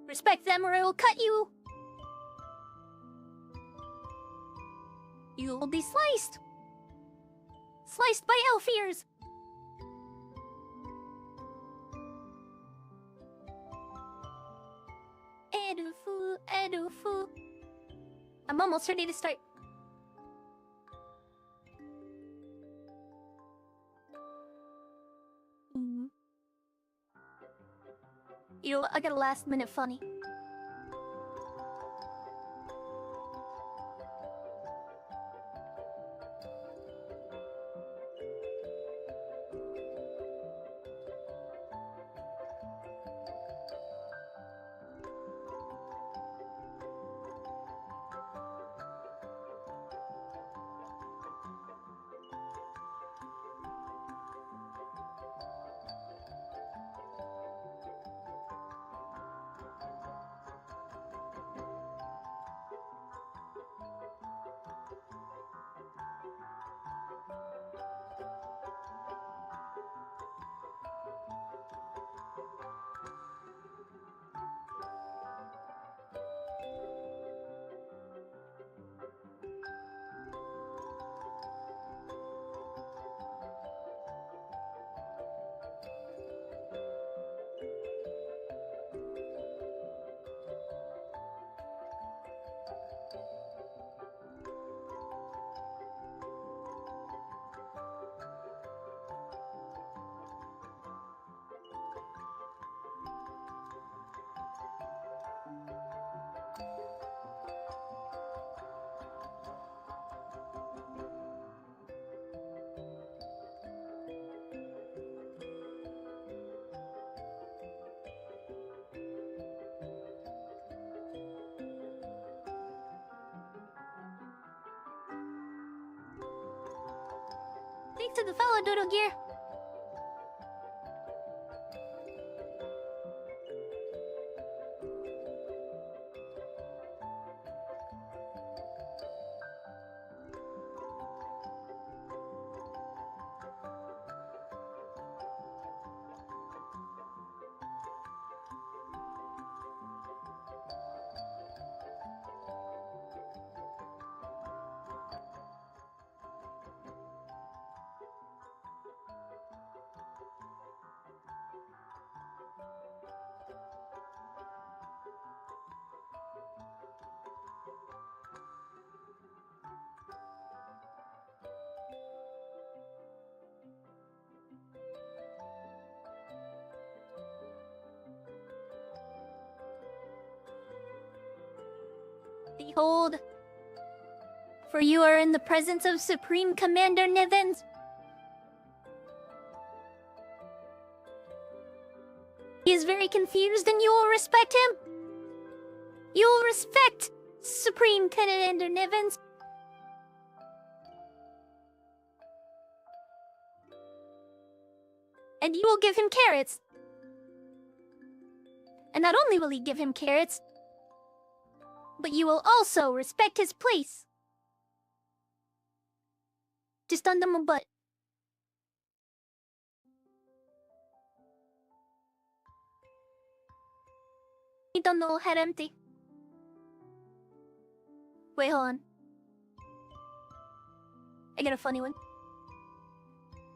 Respect them or I will cut you! You will be sliced! Sliced by elf ears! Edufu, edufu. I'm almost ready to start. You know, I got a last minute funny. Thanks to the fellow Doodle Gear. Behold, for you are in the presence of Supreme Commander Nivens. He is very confused and you will respect him. You will respect Supreme Commander Nivens. And you will give him carrots. And not only will he give him carrots, but you will also respect his place. Just under my butt. You don't know, head empty. Wait, hold on. I got a funny one.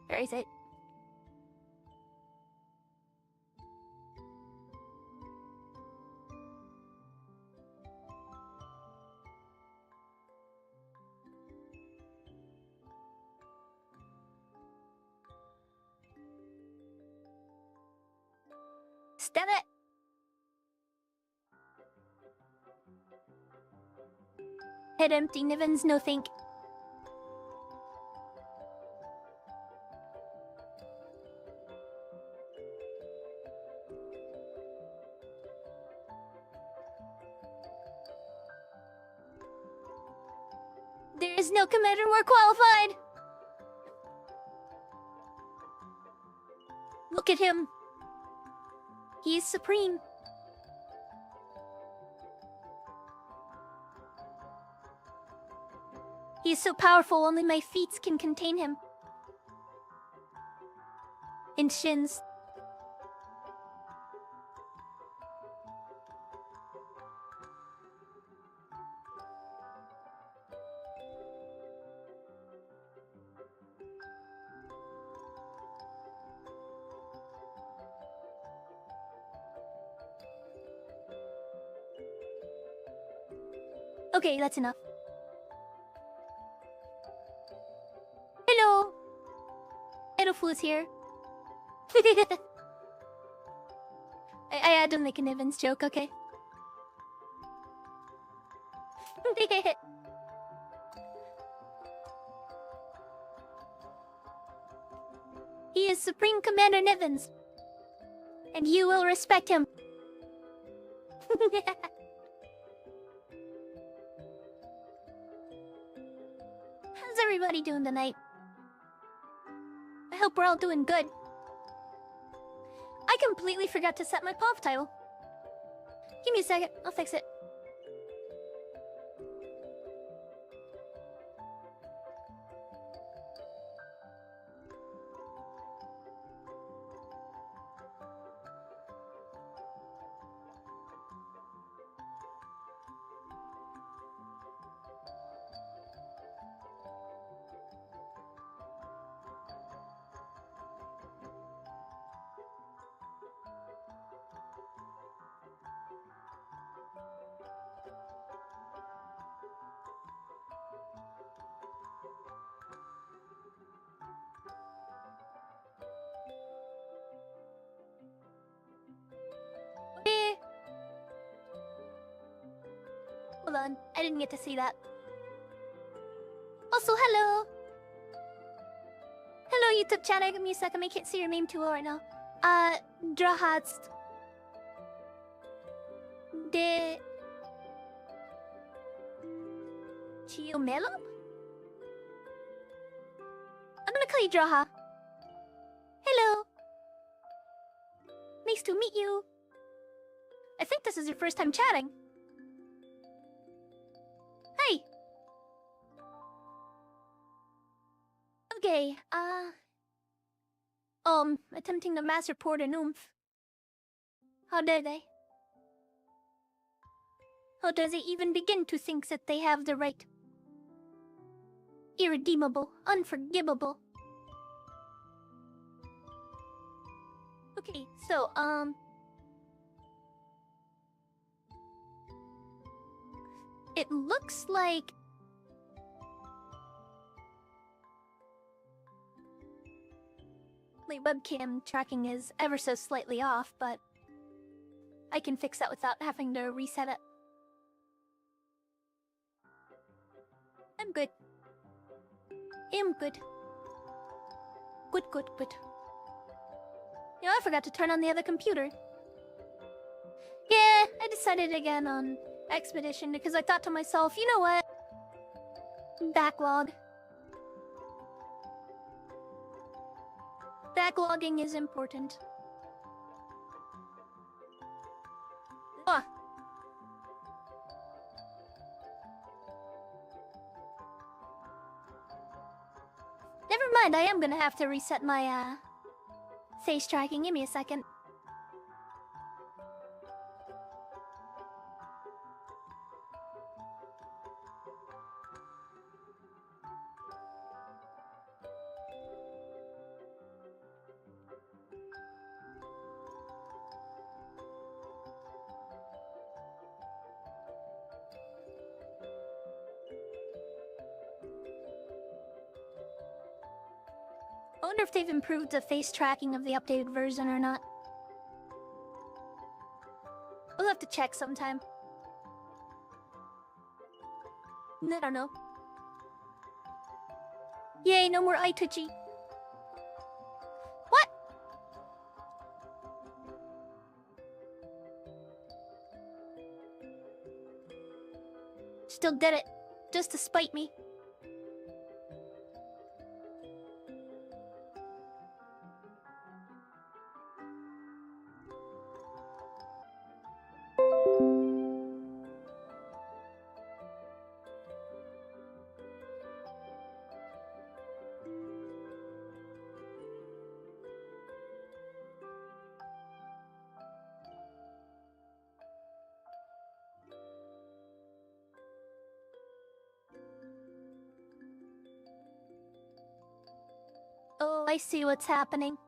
Where is it? Stab it! Head empty, Nivens, no think. There is no commander more qualified! Look at him. He is supreme. He is so powerful, only my feet can contain him. And shins. Okay, that's enough. Hello! Edelfu is here. I don't make an Evans joke, okay? He is Supreme Commander Nivens. And you will respect him. How's everybody doing tonight? I hope we're all doing good. I completely forgot to set my POV title. Give me a second, I'll fix it. Okay. Hold on, I didn't get to see that. Also, hello! Hello, YouTube chat. Give me a second. I can't see your name too well right now. Drahatst. De... Chiomelo? I'm gonna call you Draha. Hello. Nice to meet you. I think this is your first time chatting. Hey. Okay, attempting to mass report an oomph. How dare they? How does they even begin to think that they have the right? Irredeemable, unforgivable. Okay, so, it looks like... my webcam tracking is ever so slightly off, but... I can fix that without having to reset it. I'm good. I'm good. Good, good, good. You know, I forgot to turn on the other computer. Yeah, I decided again on Expedition because I thought to myself, you know what? Backlog. Backlogging is important. Ah. Never mind, I am gonna have to reset my, face tracking. Give me a second. I wonder if they've improved the face tracking of the updated version or not. We'll have to check sometime. I don't know. Yay, no more eye twitchy. What? Still did it. Just to spite me. Oh, I see what's happening.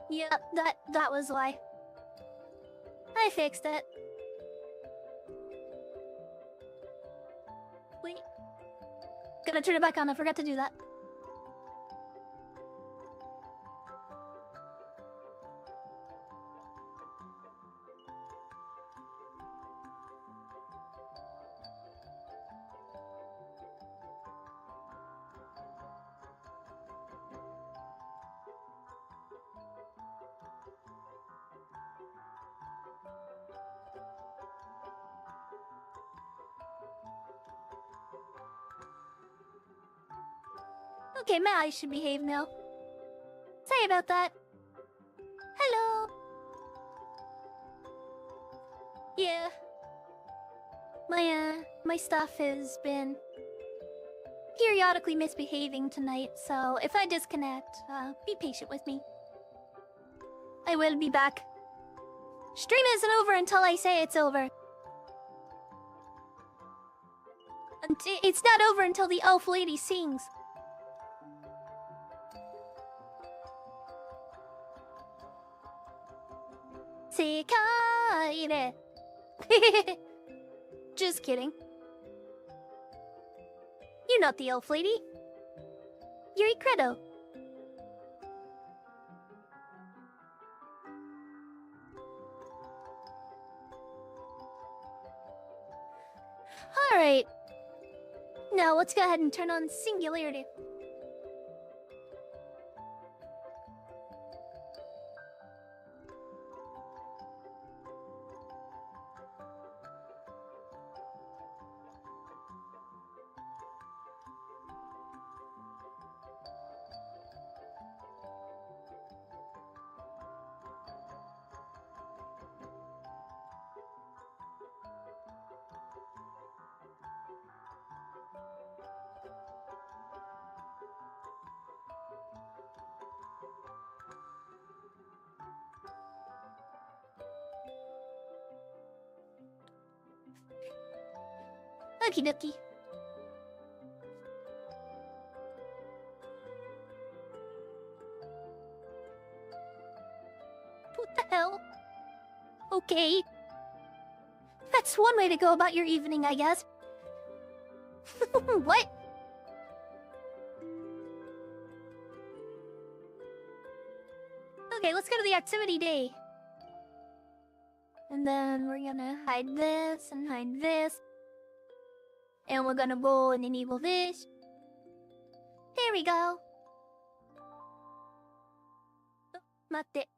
Yep, that was why. I fixed it. Wait. Gotta turn it back on, I forgot to do that. Okay, my eyes should behave now. Sorry about that. Hello. Yeah. My stuff has been periodically misbehaving tonight, so if I disconnect, be patient with me. I will be back. Stream isn't over until I say it's over. It's not over until the elf lady sings. Expedited. Just kidding. You're not the elf lady. You're Credo. Alright. Now let's go ahead and turn on singularity. Okie dokie. What the hell? Okay. That's one way to go about your evening, I guess. What? Okay, let's go to the activity day. And then we're gonna hide this and hide this. And we're gonna go and enable this. There we go. Oh, 待って。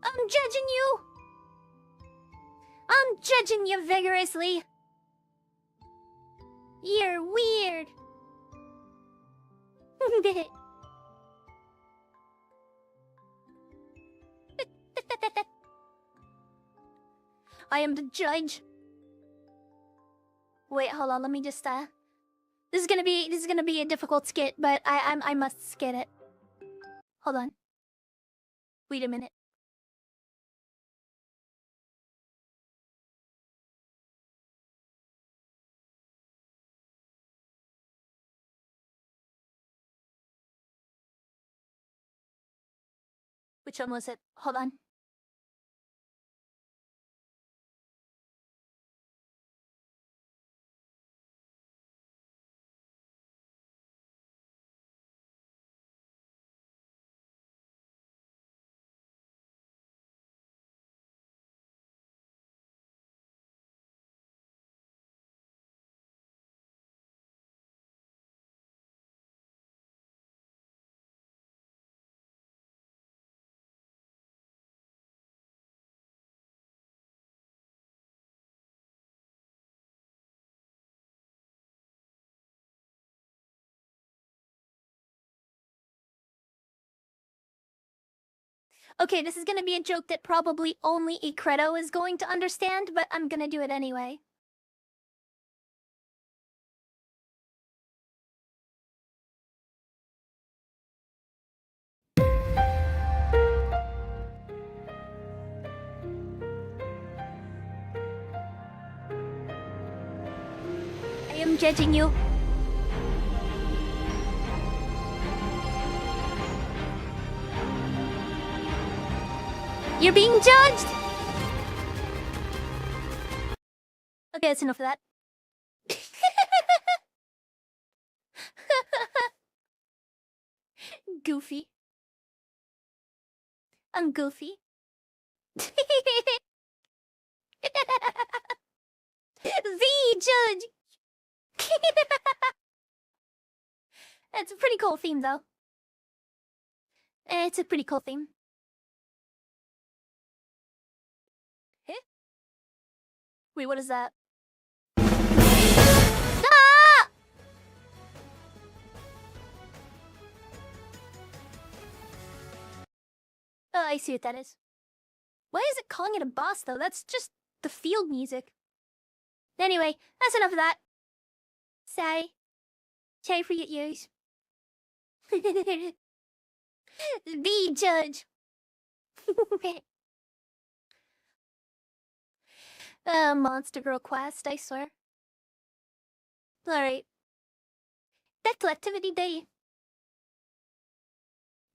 I'm judging you! I'm judging you vigorously! You're weird! I am the judge. Wait, hold on, let me just this is gonna be a difficult skit, but I must skit it. Hold on. Wait a minute. Which one was it? Hold on. Okay, this is gonna be a joke that probably only a Credo is going to understand, but I'm gonna do it anyway. I'm judging you. You're being judged! Okay, that's enough of that. Goofy. I'm goofy. The judge! It's a pretty cool theme, though. It's a pretty cool theme. Huh? Wait, what is that? Ah! Oh, I see what that is. Why is it calling it a boss, though? That's just the field music. Anyway, that's enough of that. Sorry. Sorry for your ears. Be judge. Monster Girl quest, I swear. Alright. Back to activity day.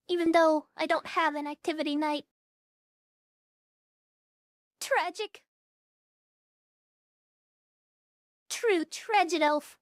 Even though I don't have an activity night. Tragic. True tragic elf.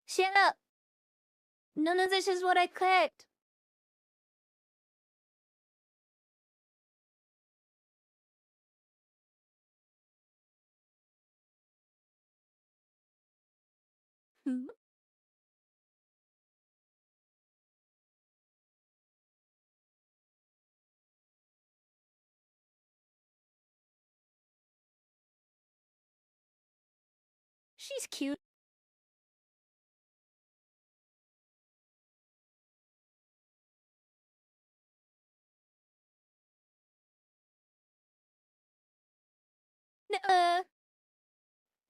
Shut up. None of this is what I clicked. Hmm? She's cute.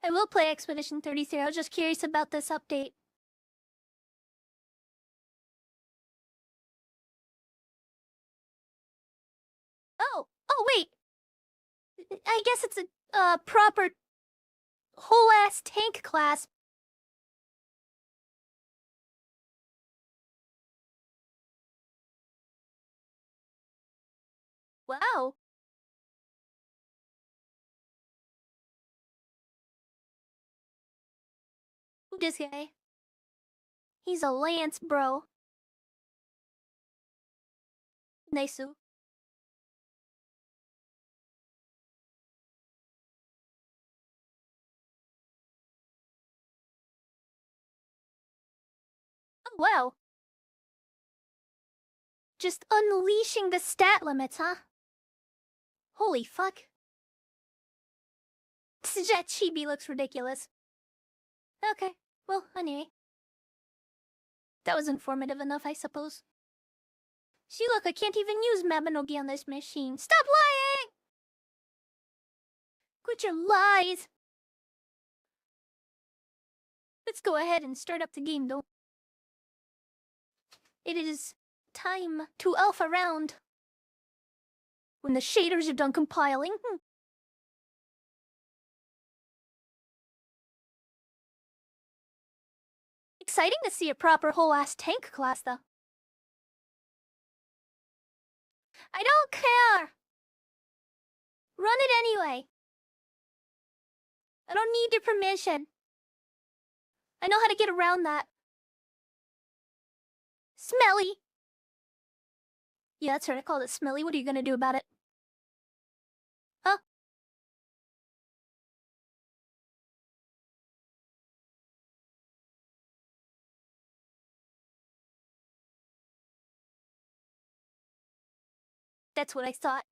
I will play Expedition 33. I was just curious about this update. Oh wait. I guess it's a proper whole ass tank class. Wow. Who this guy? He's a Lance bro. Nice. Oh wow. Just unleashing the stat limits, huh? Holy fuck. That chibi looks ridiculous. Okay, well, anyway. That was informative enough, I suppose. See, look, I can't even use Mabinogi on this machine. Stop lying! Quit your lies! Let's go ahead and start up the game, though. It is time to elf around. When the shaders are done compiling. Exciting to see a proper whole-ass tank class, though. I don't care! Run it anyway. I don't need your permission. I know how to get around that. Smelly! Yeah, that's right, I called it Smelly. What are you gonna do about it? Huh? That's what I thought.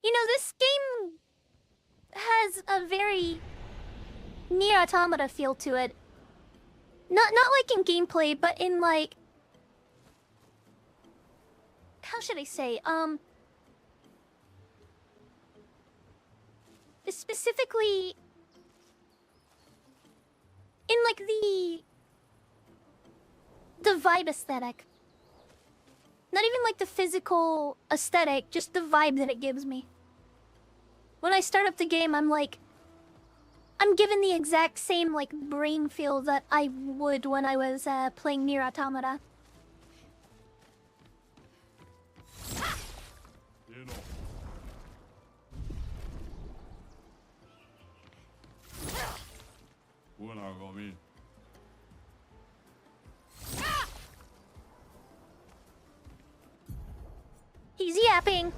You know, this game has a very Nier Automata feel to it. Not like in gameplay, but in like, how should I say? Specifically in like the vibe aesthetic. Not even like the physical aesthetic, just the vibe that it gives me. When I start up the game, I'm like, I'm given the exact same like brain feel that I would when I was playing Nier Automata. He's yapping.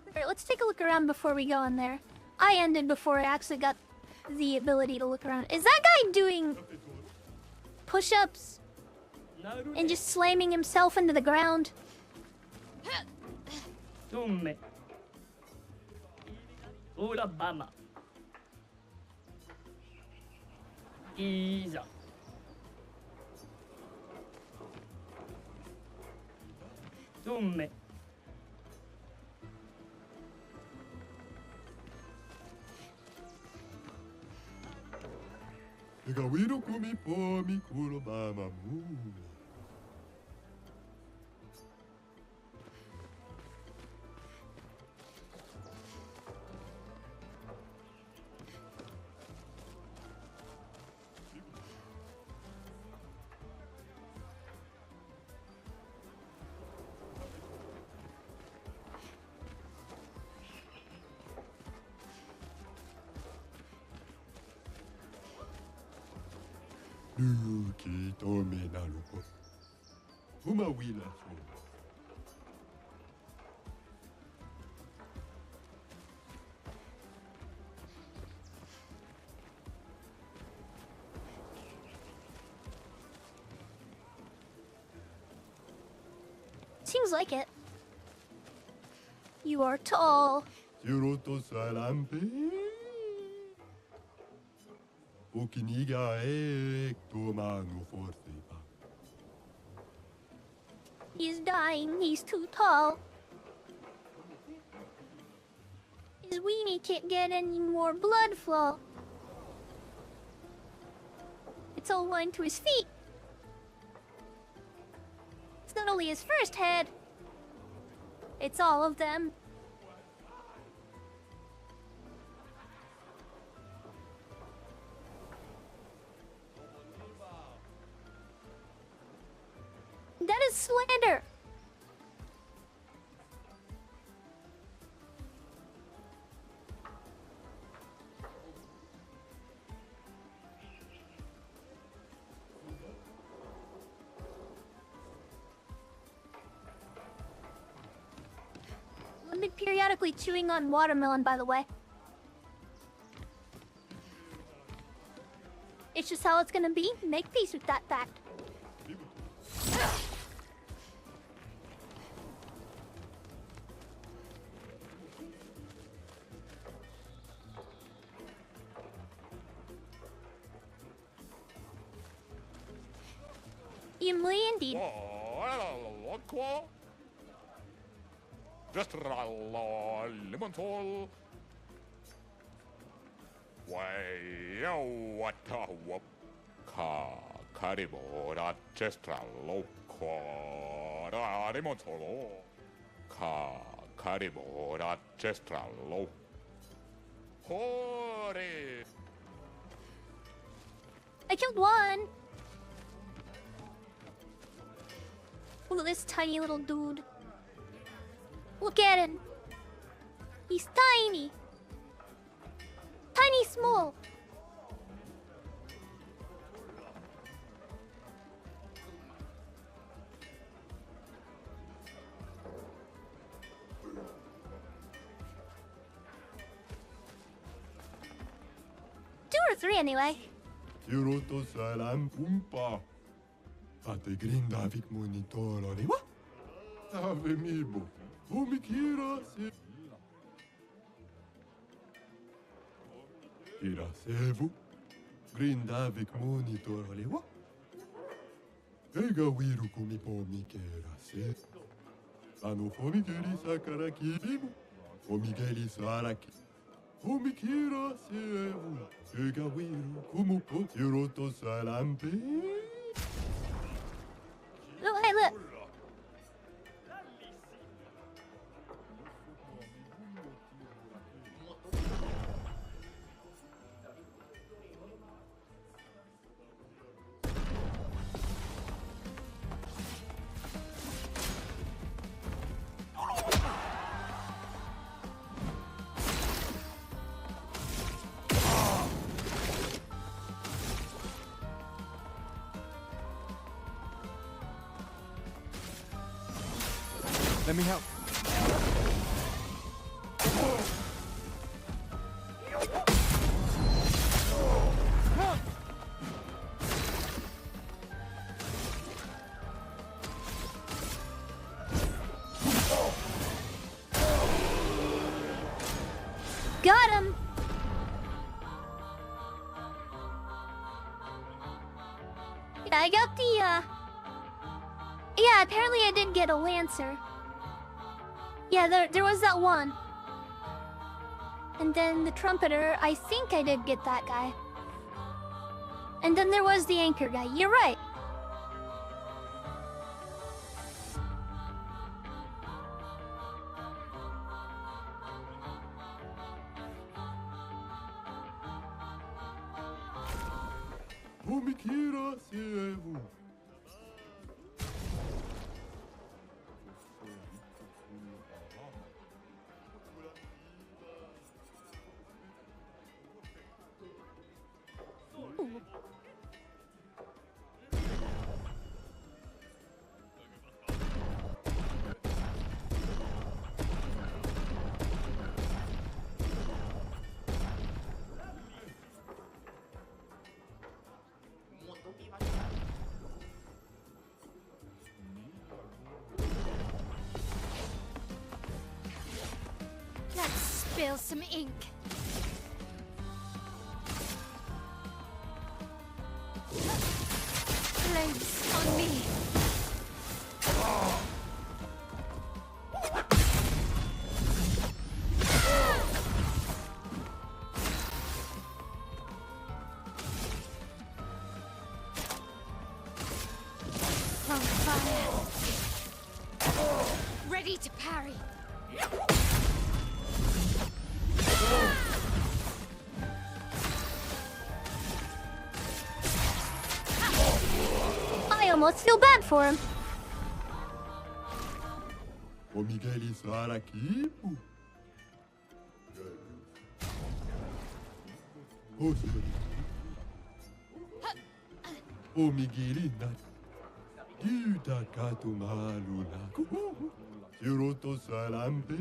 Alright, let's take a look around before we go in there. I ended before I actually got the ability to look around. Is that guy doing push-ups and just slamming himself into the ground? Seems like it. You are tall. He's dying. He's too tall. His weenie can't get any more blood flow. It's all going to his feet. It's not only his first head. It's all of them. That is slander. I've been periodically chewing on watermelon, by the way. It's just how it's gonna be. Make peace with that fact. Emily, indeed. Just lemon soul. Way what a whoop. Caribora chestra loco. Lemon solo. Caribora chestra loco. Hore. I killed one. Look at this tiny little dude. Look at him. He's tiny. Tiny small. Two or three anyway. Tiroto salam pumpa. Ate grinda vik monitoro de wa? Ave mibo. Umikira se. Ira sevu. Grinda vik monitoro de wa? Ega wiru kumi pomikera se. Ano fomikeri sakara kibibu. Omigeli saraki. Umikira sevu. Ega wiru kumu po. Tiroto salam pe. Look, hey, look. Let me help. Got him. Yeah, I got the, yeah, apparently I did get a Lancer. Yeah, there was that one. And then the Trumpeter, I think I did get that guy. And then there was the Anchor guy. You're right. Umikira sevu. Let's spill some ink. Flames on me. On fire. Ready to parry. I almost feel bad for him. Omigeli saraki. Omigeli na. Yuta katumalu na. Tiroto salambe.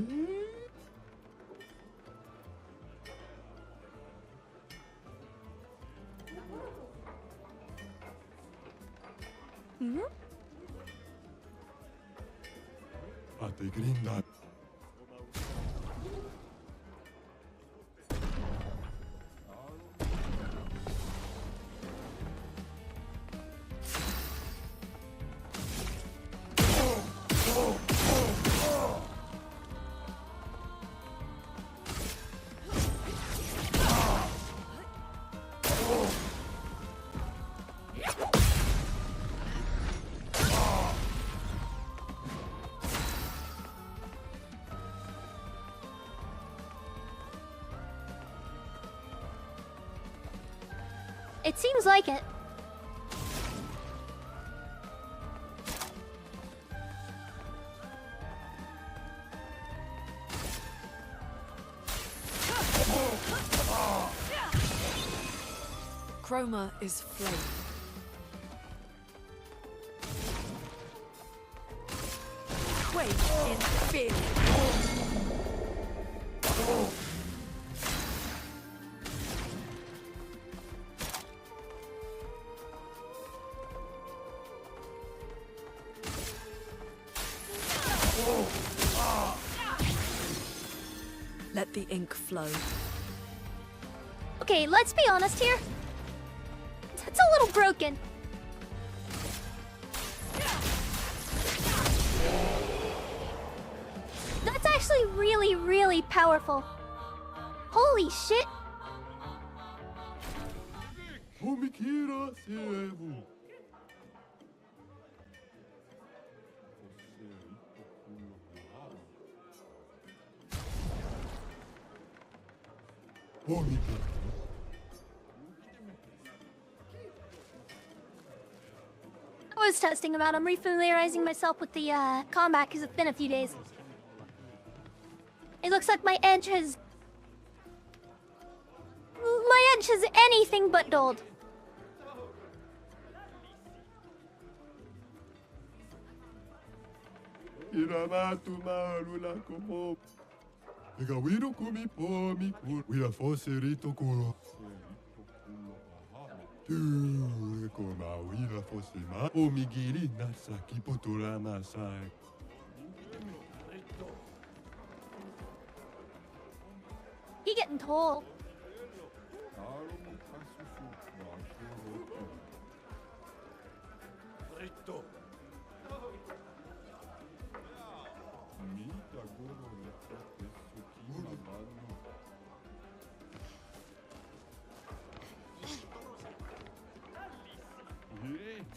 Ate grinda. It seems like it. Chroma is flame. Quake in fear. Let the ink flow. Okay, let's be honest here. That's a little broken. That's actually really, really powerful. Holy shit. Omikira sevu. Omikira. I was testing him out. I'm refamiliarizing myself with the combat because it's been a few days. It looks like my edge has anything but dulled. Iramatu marula como. Egawiro kumi pomi kur. Wira foserito kuro. Tu koma wira fosema. Omigiri nasaki potora masai. He getting tall.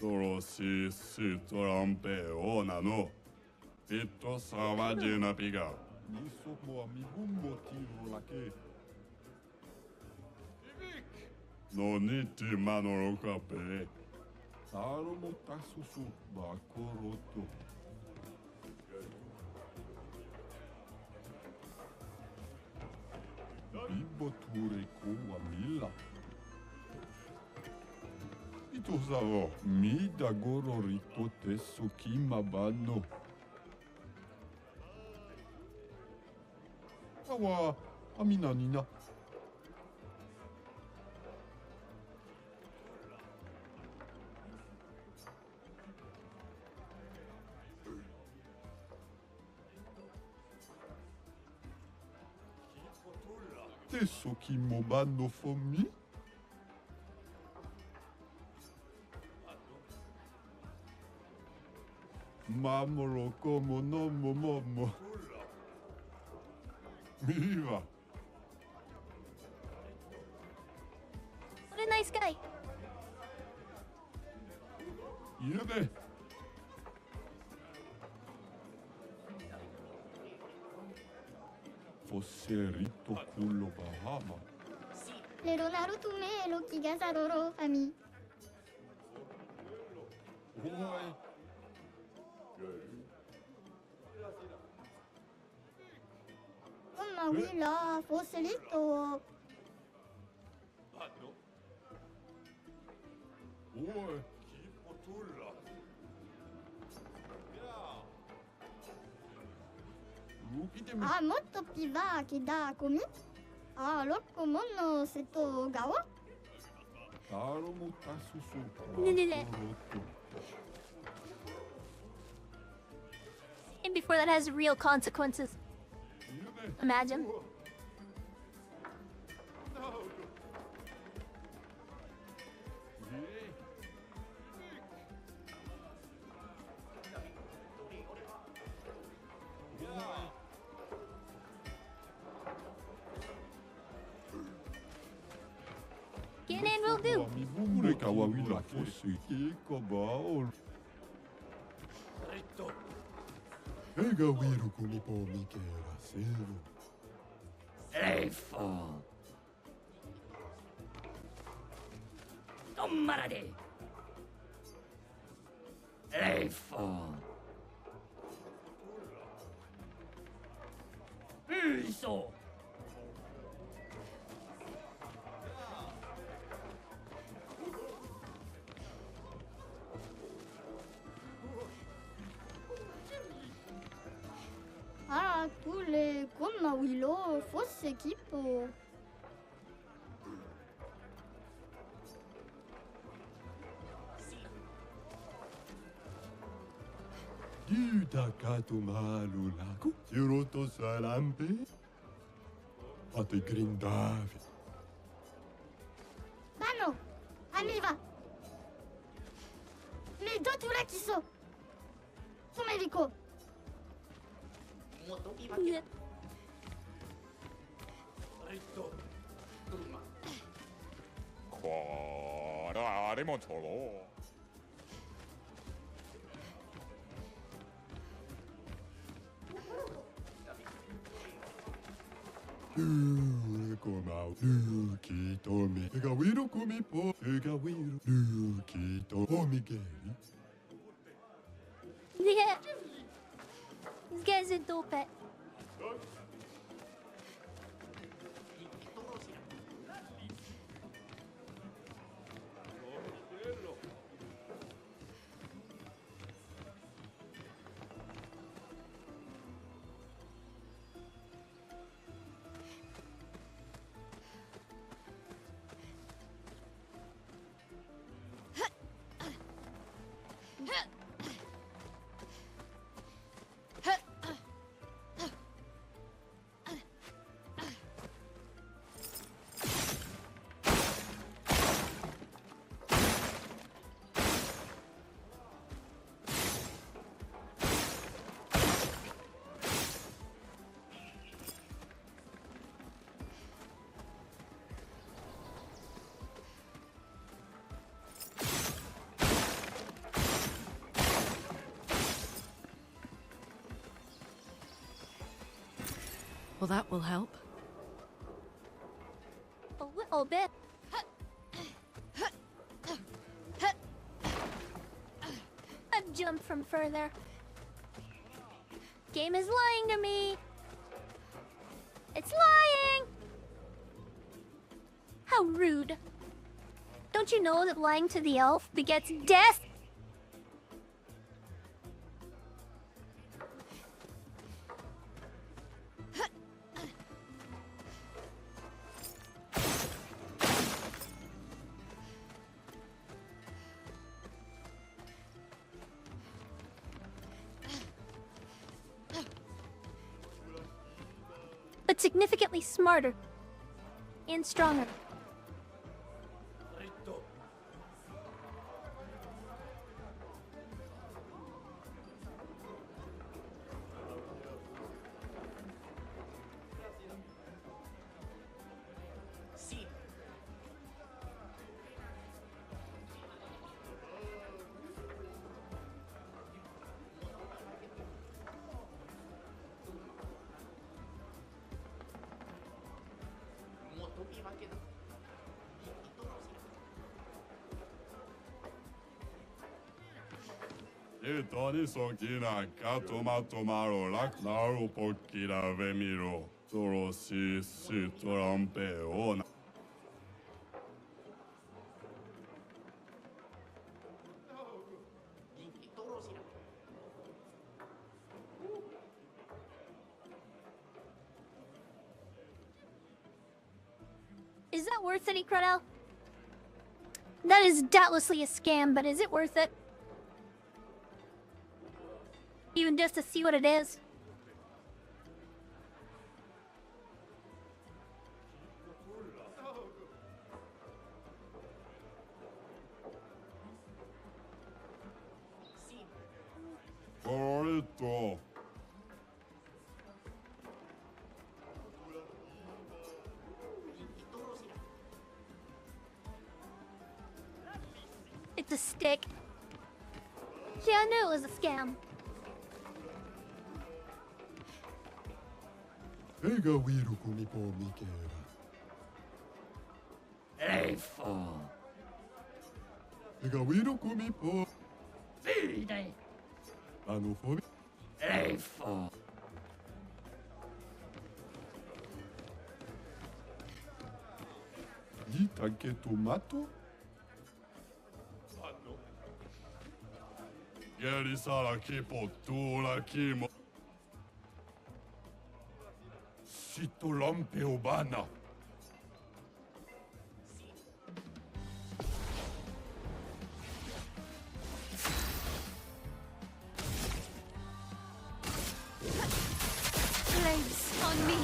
Torosi si torampeona no. Pito savagina piga. Nisso mo amigo motivo la que. No niti manoro kape. Taro mo tasusu bakoroto. Bibo ture ko amila. Ito savo mi dagoro rito tesso kimabano. Awa amina nina. Tesso kimobano for me? Mamoro como no momo. Viva. What a nice guy. Yebe. Foserito culo Bahama. Lero Naruto me lo kigasaroro ami. Oi. Mamma wila foselito. Oi. Ah, molto più va che da come? Ah, locco mono seto gawa? Taro mo tasusu. And before that has real consequences. Imagine. Get in, will do. Mibure kawawila fosse que cobaol. Ega wiru kumi pomi kera sevo. Elfo. Tomarade. Elfo. Listo. tous les comme Willow, fausse équipe. Kita katumalulaku, tiroto salampe, ate grindavi. Bano, amiva. Les deux tout là qui sont. Son médico. Yeah. Quara de Montoro. Komau, Lukito mi, Egawiro kumi po, Egawiro, Lukito, Omigeli. Yeah. These guys are dope. Well, that will help. A little bit. I've jumped from further. Game is lying to me. It's lying! How rude. Don't you know that lying to the elf begets death? But significantly smarter and stronger. Itoni sokina, katomatomaro, laknaro pokira vemiro, toro si torampe ona. Is that worth it, Cronel? That is doubtlessly a scam, but is it worth it? Even just to see what it is. Corito. It's a stick. See, I knew it was a scam. Egawiro kumi po mikera. Elfo. Egawiro kumi po. Fide. Anofobi. Elfo. Dita que tomato. Geri sara kipo tula kimo. Tulompeubana. Flames on me.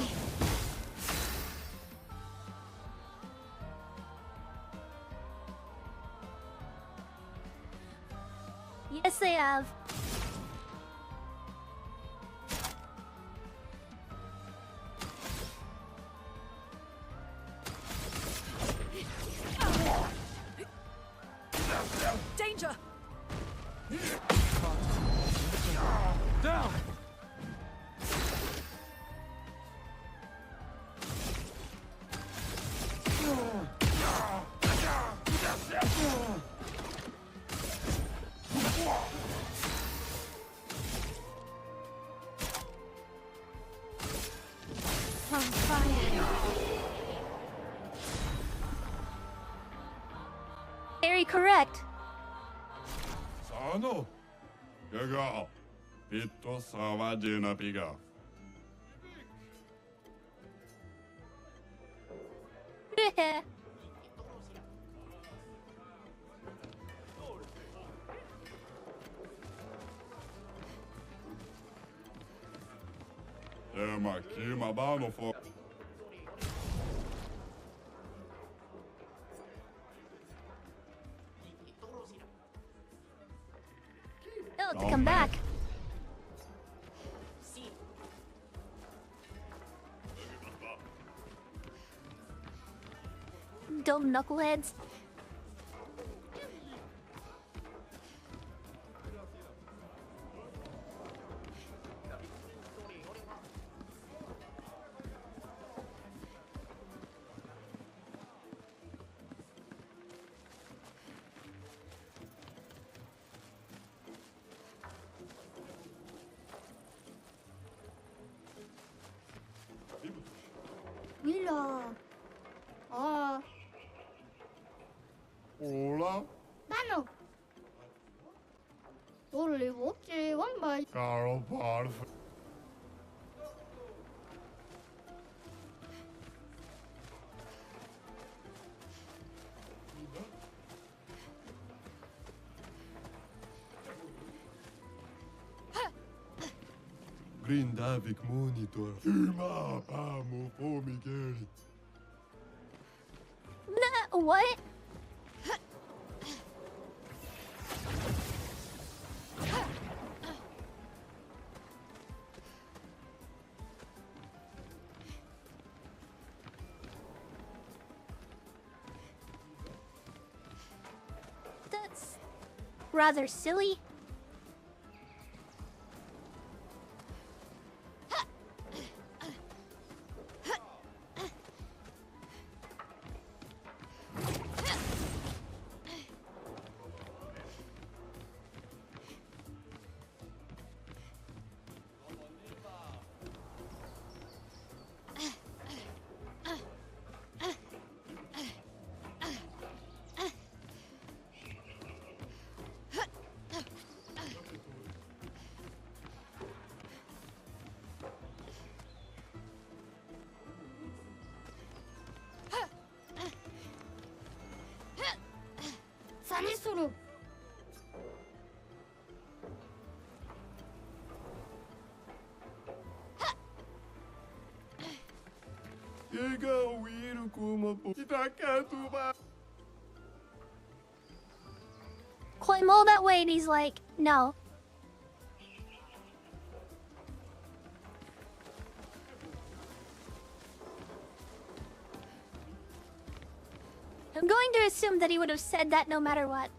Yes, they have. Danger! Down! On fire. Very correct. Sano. Gaga. Pitto savagina piga. Ema kima bano for. Oh, to come back. Dumb knuckleheads. Mila. Ah, Hola. Bano. Tolli vuoksi one by. Caro parf. Grindavik monitor. Huma pamo pomigeri. Nah, what? That's rather silly. 사니스루. Chega o Iro com uma Itacatuba. Climb all that way, and he's like, no. I'm going to assume that he would have said that no matter what.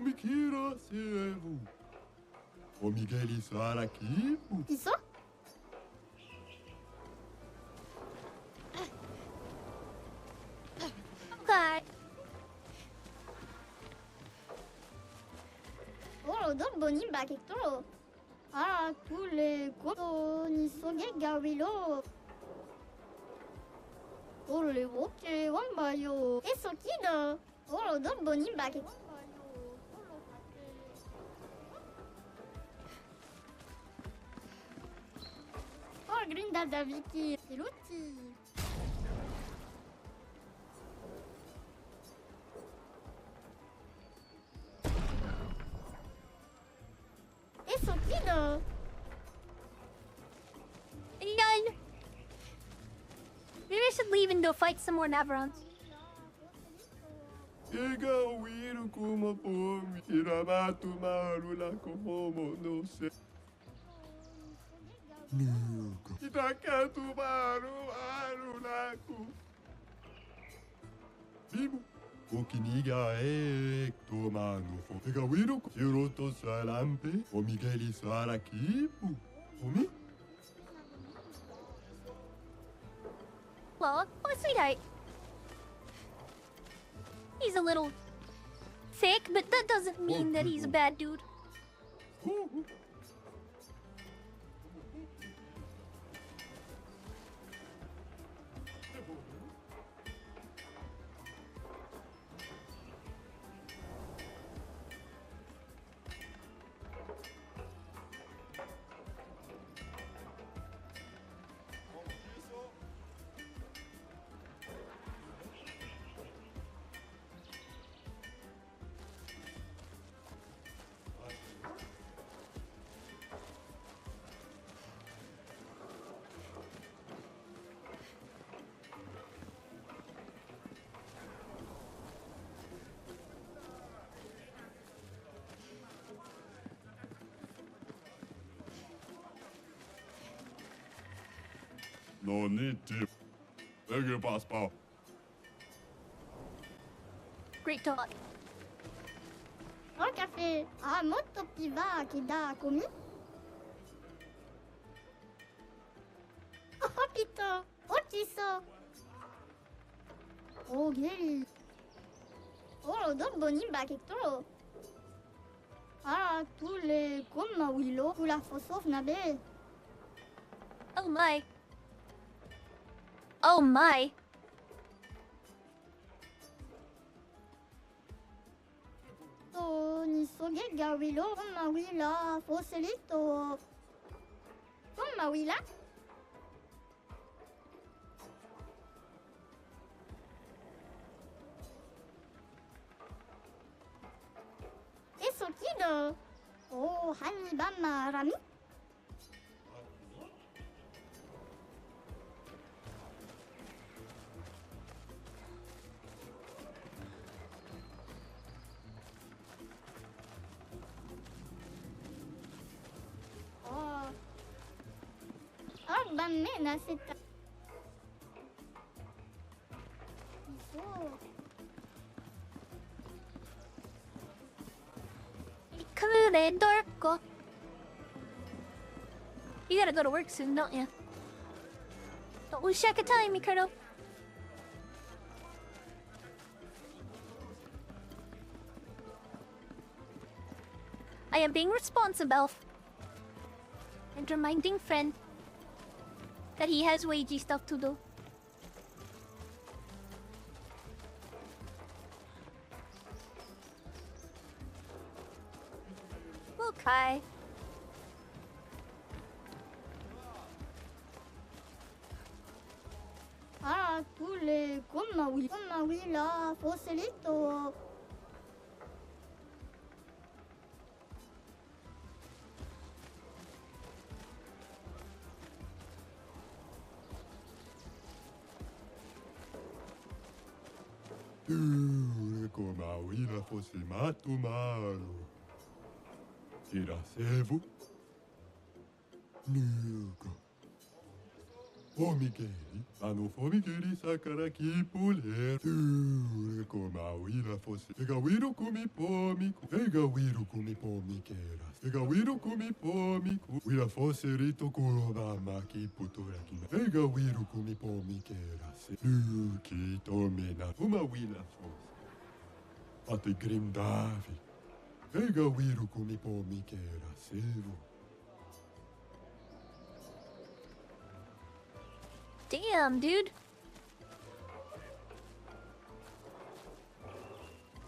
Omikira, c'est vous. Omigeli Saraki. Qui ça? Okay. Oh, don boni bakekto. Ah, tous les koto ni soge gawilo. Oh, les woke wambayo. Et so kido. Oh, don boni bakekto. Oh, grinda daviki. C'est l'outil. Et so kido. None. Maybe I should leave and go fight some more Navarons. Ega wiru kuma pomi. Iramatu marula como no se. Nuka. Itakatu marulaku. Bimu. Okiniga ektomano fo. Ega wiru kuroto salampe. Omigeli sarakipu. Omi? Well, oh, sweetheart. He's a little thick, but that doesn't mean that he's a bad dude. No need to. Ega passe pas. Great talk. Oh, café. Ah, moto piva kida komi. Oh, pito. Oh, tiso. Oh, gay. Oh, don boni bakekto. Ah, tous les comme wilo. Ou la fosof nabe. Oh my. Oh my. Oh, ni soge gawilo. Comme wila. Foselito. Comme wila. Eso kido. Oh, hani bama rami. Oh. Oh, bamme na seta. Oh. Dorko. You gotta go to work soon, don't you? Don't lose track of time, Mikado. I am being responsible and reminding friend that he has wagey stuff to do. Okay. Ah, tous les comme wila. Foselito. Como wila fosse mato malo. Tira servo. Nuka. Formighelli, formighelli sacaraki puler. Comauira fosse. Pegawiro kumi pomico. Pegawiro kumi pomiqueras. Pegawiro kumi pomico. Wira fosse rito kurobamaki puturakina. Pegawiro kumi pomiqueras. Luki tomena. Uma wila fosse. Ate grindavi. Pegawiro kumi pomiqueras. Sevo. Damn, dude.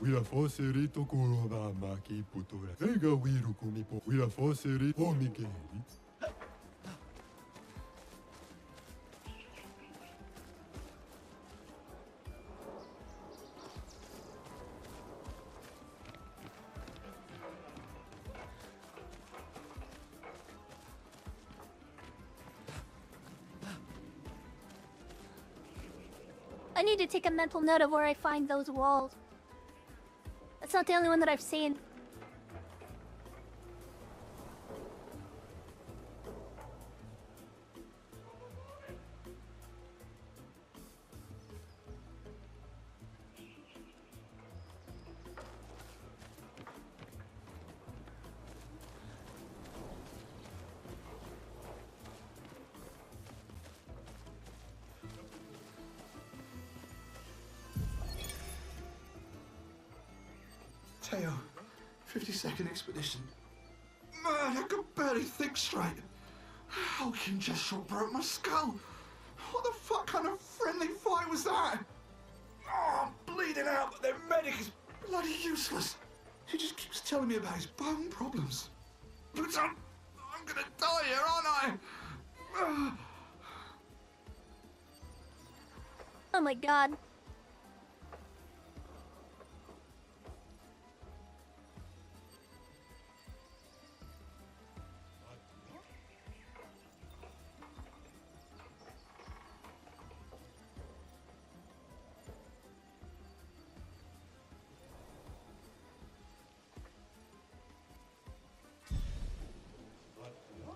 Wira fosse rito kurobamaki putura. Pegawiro kumi po. Wira fosse rito pomighelli. I need to take a mental note of where I find those walls. That's not the only one that I've seen. Teo, 52nd Expedition. Man, I could barely think straight. Hulking just shot broke my skull. What the fuck kind of friendly fight was that? Oh, I'm bleeding out, but their medic is bloody useless. He just keeps telling me about his bone problems. But I'm gonna die here, aren't I? Oh my god.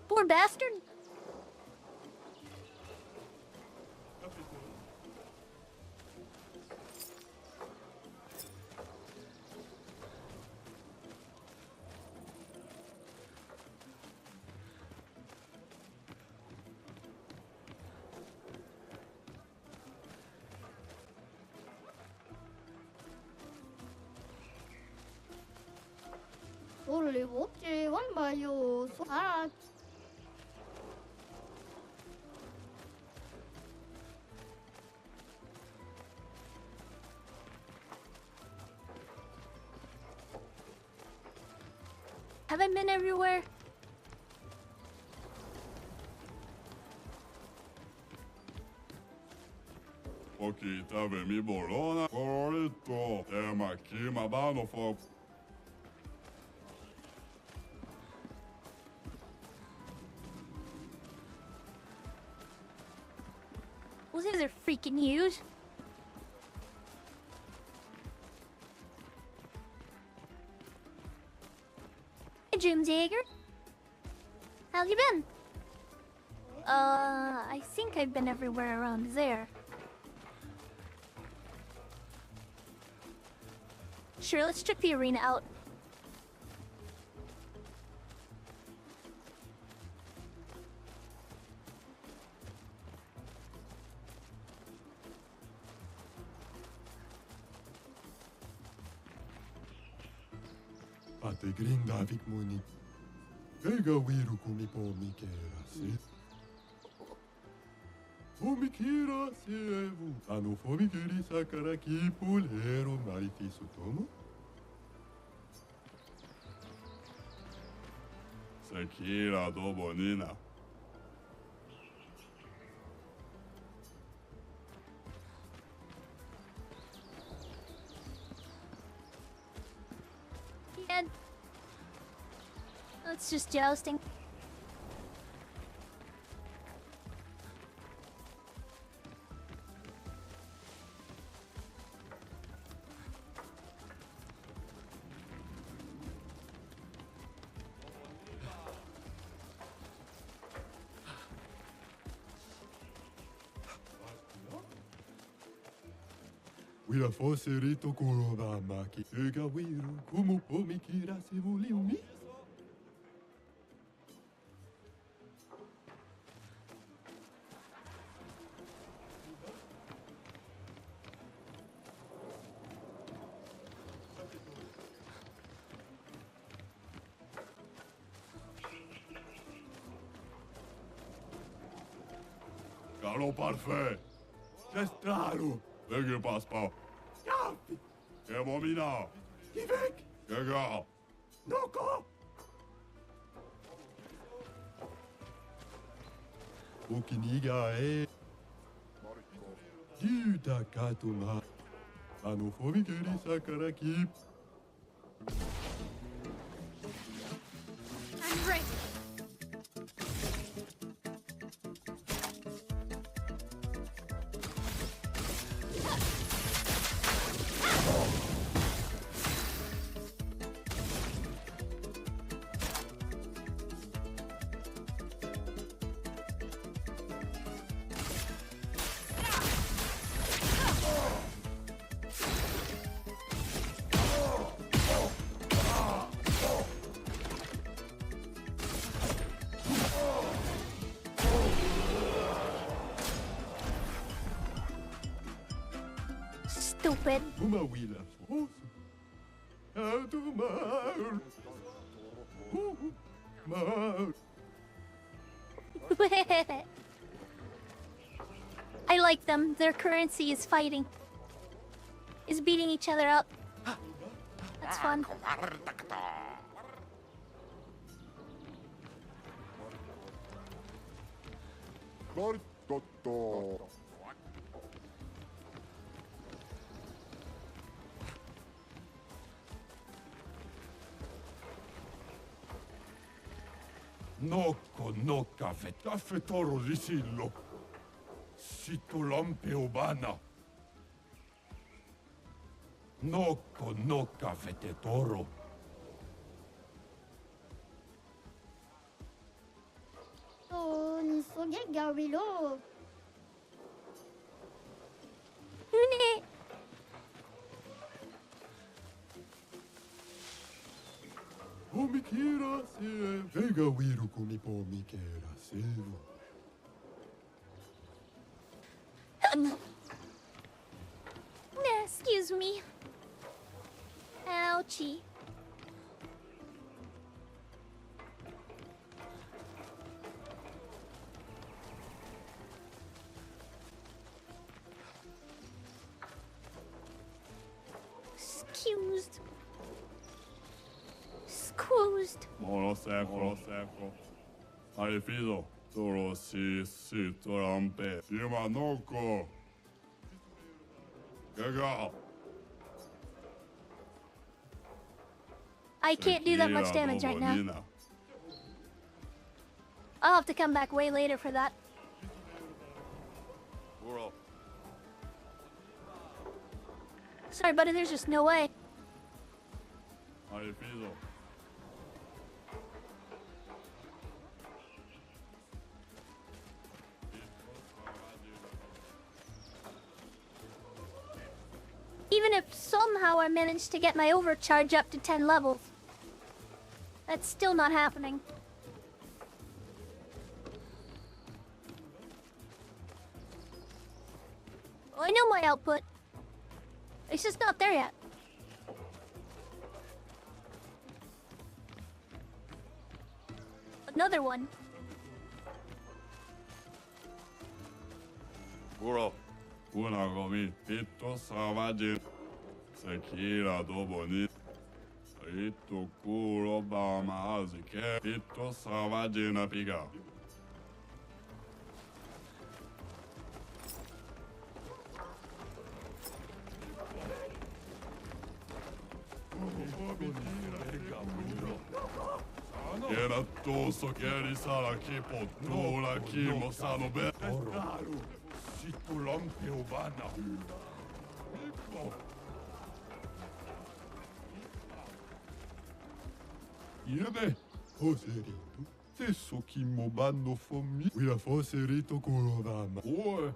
Poor bastard. 원래 없지 원봐요 아 Have I been everywhere? Pochi tave mi bolona, corito, tema aqui, mabano fo. Those things are freaking huge. Hey, Doomsdager. How you been? I think I've been everywhere around there. Sure, let's check the arena out. Ate grindavik moni. Pegawiro kumi pomiqueras. Pomikira sevu. Formighelli sacaraki pulero marifiso tomo. Sekira do bonina. Yeah. That's just jousting. Wila foserito kurobamaki. Ega wiru kumu pomikira sevuliumi. Galop parfait. Gestralo. Vege passe pas. Yafi. Kemomina. Kivek. Kega. Noko. Okiniga e. Yuta katuma. Fomikeri sakaraki. I'm ready. Stupid. Uma wila fosu. Autumar. Mar. I like them. Their currency is fighting. Is beating each other up. That's fun. Noko no cafe. Cafe toro risillo. Sito lampe obana. Noko no cafe te toro. Oh, ni soge gawilo. Hune. Pomikira se. Vega wiru kumi pomikera sevu. Excuse me. Ouchie. Excused. Excused. Monosecco. Hai fido. Toro si torampe. Sima noko. Kega. I can't do that much damage right now. I'll have to come back way later for that. Sorry, buddy, there's just no way. Hai fido. Even if somehow I managed to get my overcharge up to 10 levels, that's still not happening. I know my output. It's just not there yet. Another one. Uro. Una gomi. Pito savage. Sekira do boni. Ito kuro ba maazike. Pito savage na piga. Era toso chiari sala che pottola chi mo sano be. Sito lampe obana. Yebe. Foserito. Tesso chi mo banno fommi. Wila foserito kurodama. Oe.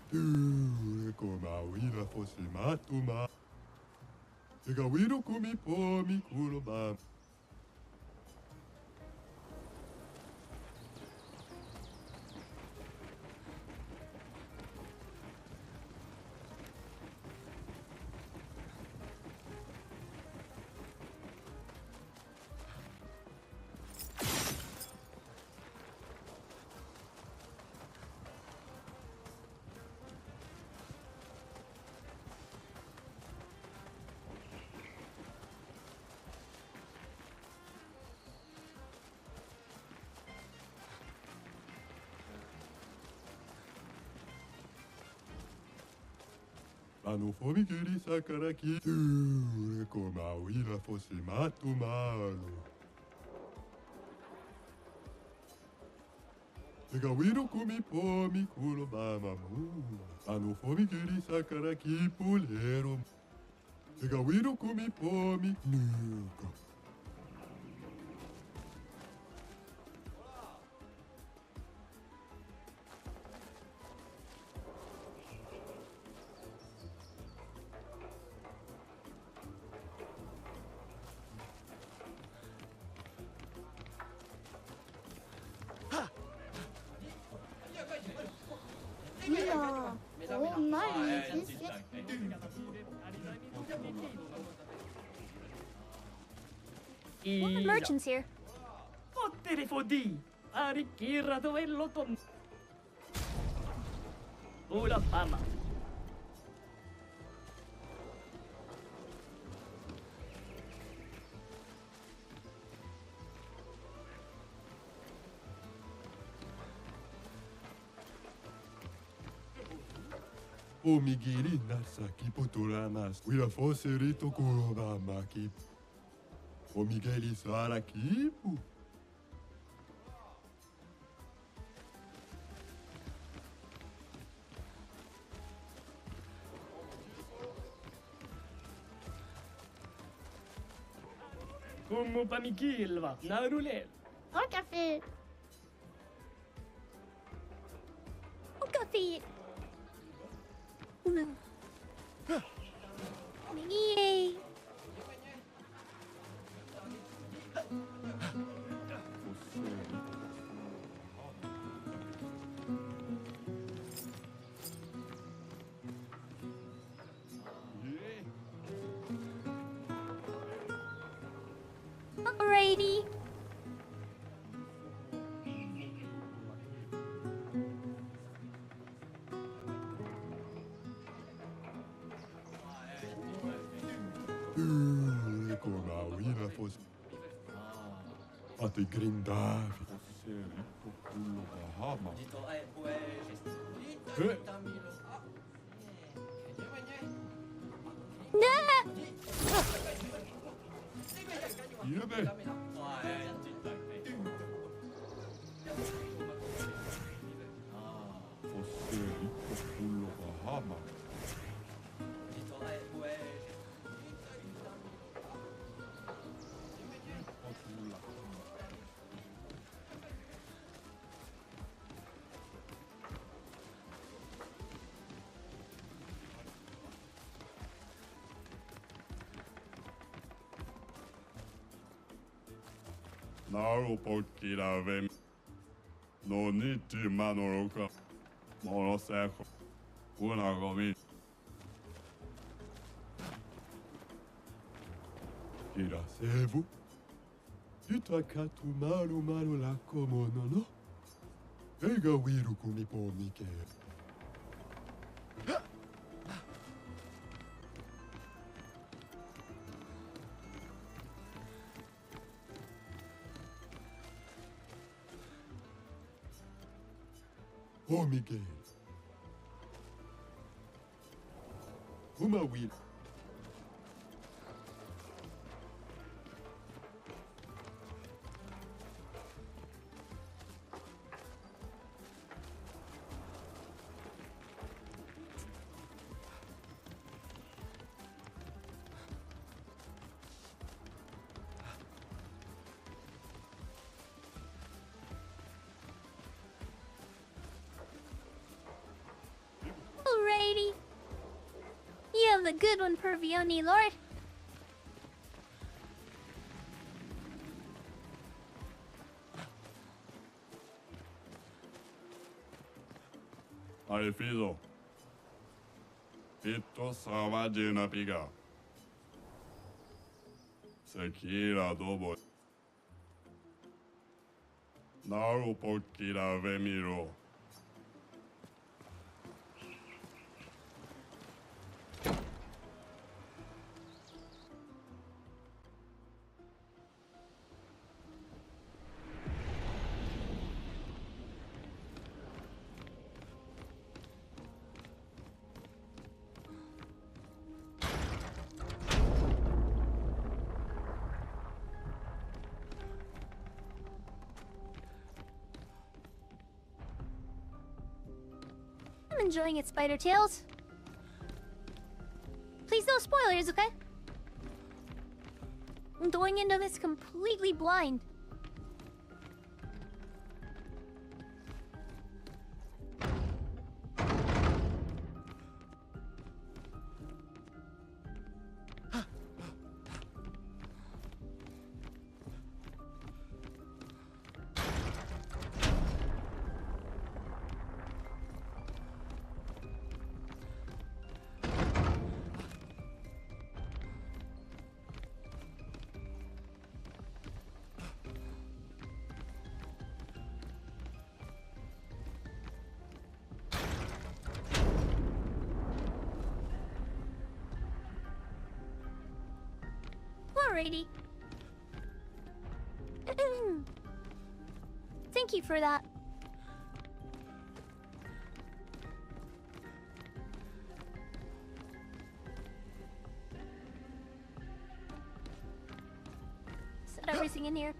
Tu como wila fosse matuma. Ega wiro kumi pomi kuloba. Fomigeri sakaraki. Tu como wila fosse matumalo. Ega wiro kumi pomi kuloba mamu. Fomigeri sakaraki pulero. Ega wiro kumi pomi nuko. 이야, 오 나이스. What are merchants here? Pottere fodì! Arricchirra dove lo tom... Una fama! Omigiri nasaki poturamas. Wila fosse rito kuloba maki. Omigeli sarakipu. Como pamikilva, narulel! Un café. Oh, coffee! Yay! Alrighty. Como wila fosse. Ate grindavi. Fosse rito kuloba hama. Nah! Yebe. Fosse rito kuloba hama. Naru pokira ven. No niti manoroka. Monoseko. Una gomi. Irasevu. Itakatu maru maru la komono no. Ega wiru kumi pomike. Oh Miguel. Uma will. a good one, Pervioni Lord. Hai fido. Ito savage na piga. Sekira dobo. Naru pokira vemiro. I'm enjoying it, Spider Tails. Please no spoilers, okay? I'm going into this completely blind. Alrighty. Thank you for that. Set everything in here.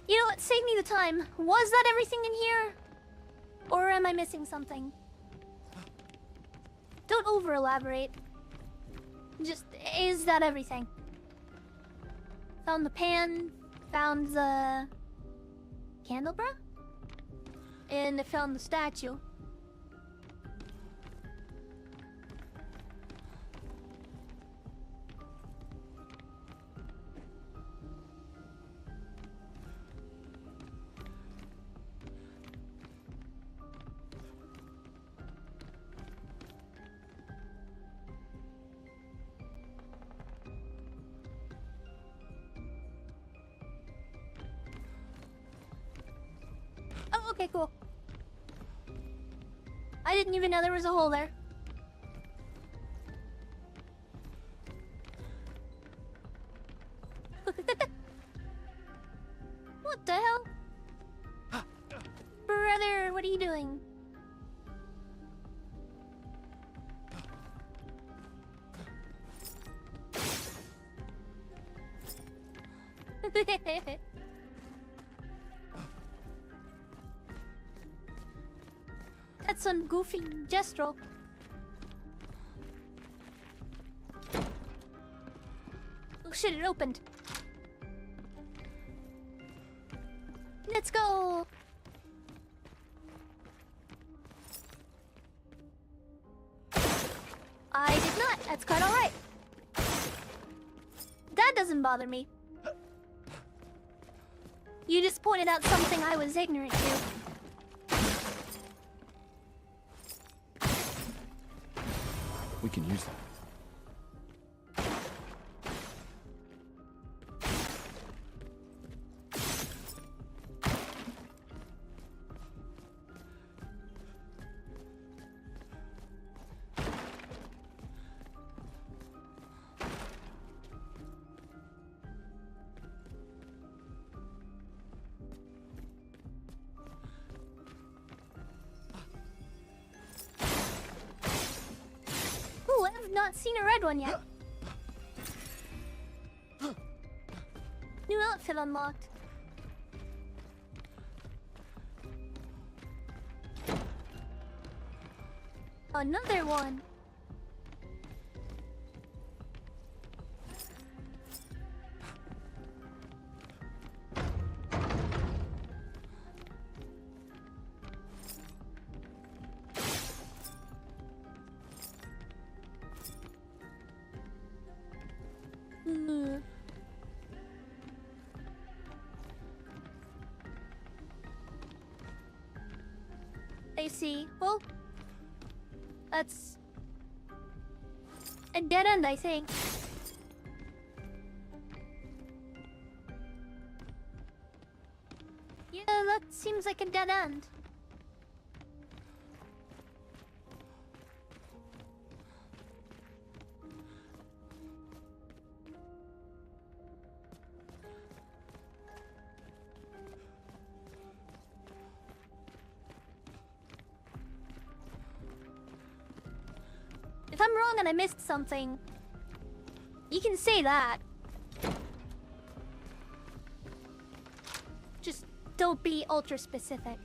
You know what? Save me the time. Was that everything in here? Or am I missing something? Don't over-elaborate. Just, is that everything? Found the pan, found the candelabra, and I found the statue. Oh, okay, cool. I didn't even know there was a hole there. What the hell? Brother, what are you doing? That's some goofy gesture. Oh shit, it opened. Let's go! I did not. That's quite alright. That doesn't bother me. You just pointed out something I was ignorant to. We can use that. Ooh, I have not seen a red one yet. New outfit unlocked. Another one. I see. Well, that's a dead end, I think. Yeah, that seems like a dead end. If I'm wrong and I missed something, you can say that. Just don't be ultra specific.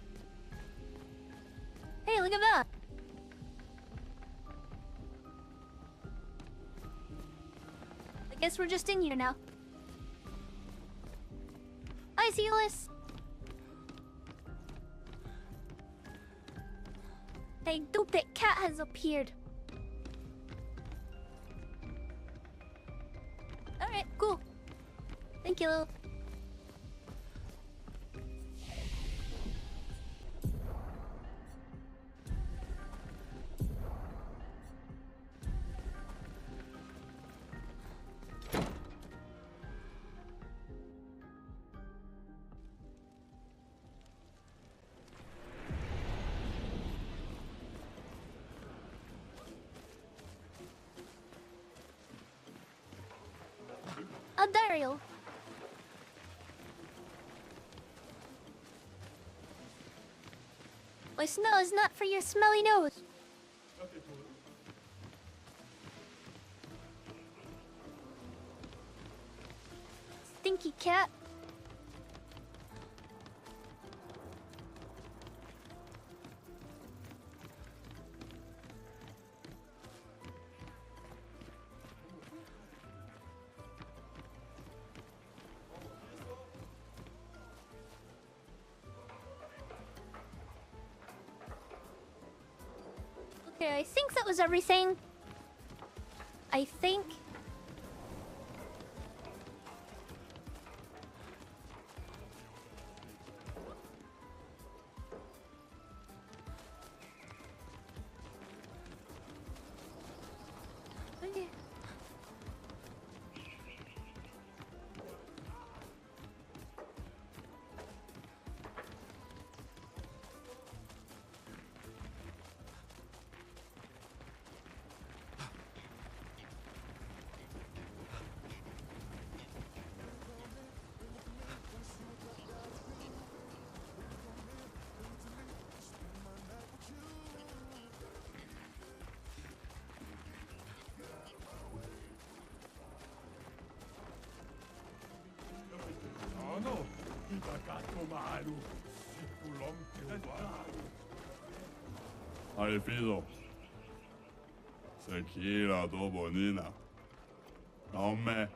Hey, look at that. I guess we're just in here now. Hi, Zealous. Hey, dope, that cat has appeared. Alright, cool. Thank you. A Daryl. My smell is not for your smelly nose. Stinky cat. Okay, I think that was everything. I think. Okay. Aí, filho. Sekira, tô bonina. Homem.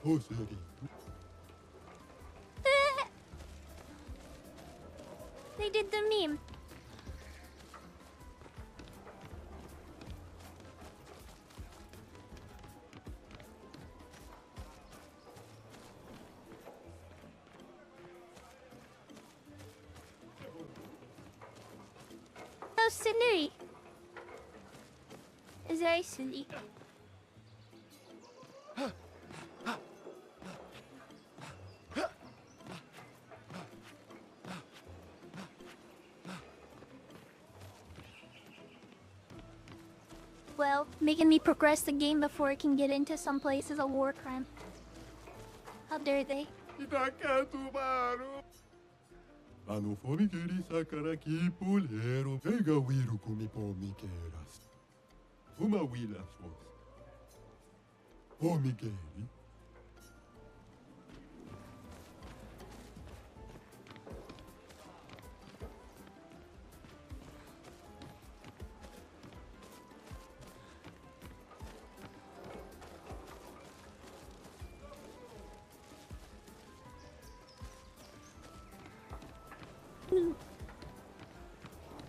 Oh, sorry. They did the meme. How silly. It's very silly. Well, making me progress the game before I can get into some place is a war crime. How dare they? Itaquá, tubarão. Anofomikiri sakaraki polero. Ega wiru kumipomikeras. Uma wila fos. Omikeri.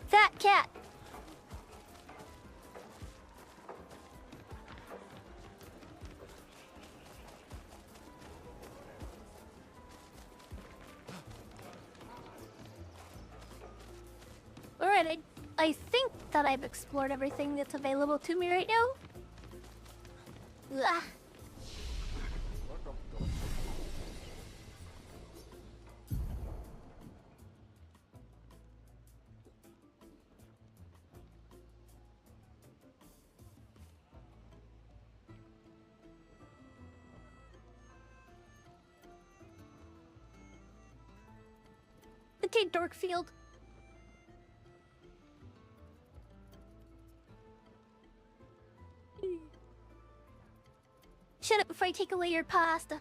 Fat cat. Alright, I think that I've explored everything that's available to me right now. Ugh. Okay, Dorkfield. Shut up before I take away your pasta.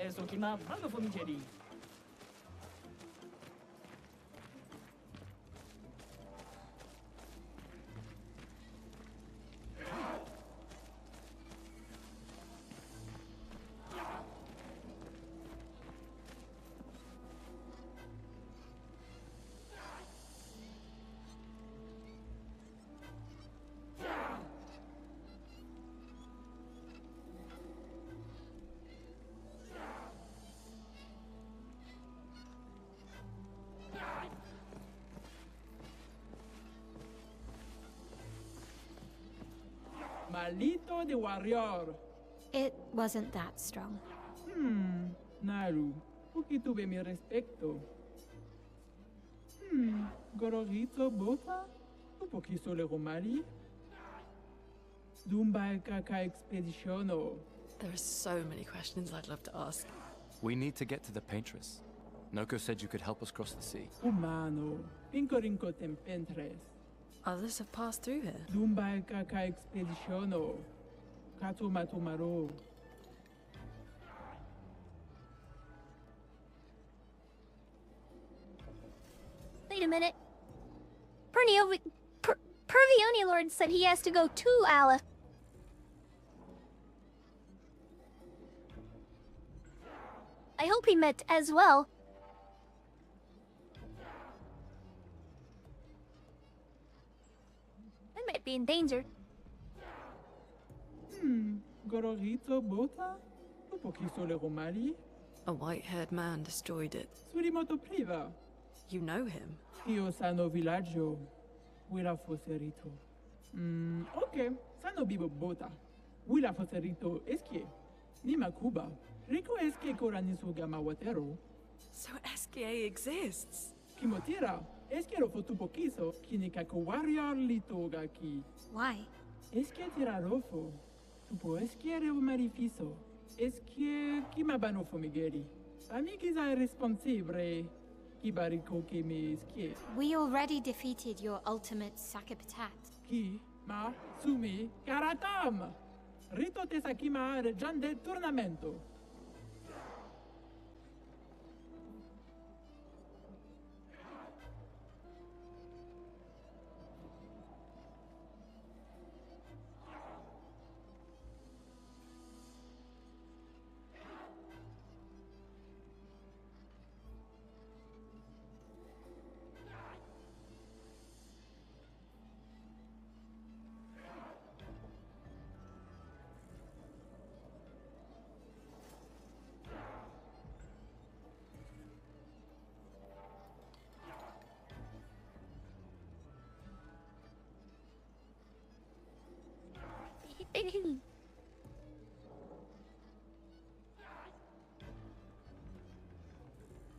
Eso que ma mano fomigeri. Malito de warrior. It wasn't that strong. Naru, poquito de mi respecto. Gororito bota? Un poquito le romari? Dumba kaka expeditiono. There are so many questions I'd love to ask. We need to get to the paintress. Noko said you could help us cross the sea. Humano, pincorinco tempentres. Others have passed through here. Dumba kaka expeditiono. Kato matomaro. Wait a minute. Pervioni Lord said he has to go to Ala. I hope he meant as well. I might be in danger. Gororito bota? Un poquito le romari? A white-haired man destroyed it. Surimoto priva. You know him? Io sano villaggio. Willa foserito. Ok. Sano bibo bota. Willa foserito eskie. Nima Cuba. Rico eskie koranisu gama watero. So SKA exists? Kimotira. Esquiero fotu poquiso. Kinikako warrior litoga ki. Why? Eskie tirarofo. Tupo esquiere marifiso. Eskie kimabano fomigeri. Amigiza irresponsibile. Kibariko ke me eskie. We already defeated your ultimate Sakapatat. Ki, ma, sumi, karatam! Rito te sakima reggiante turnamento.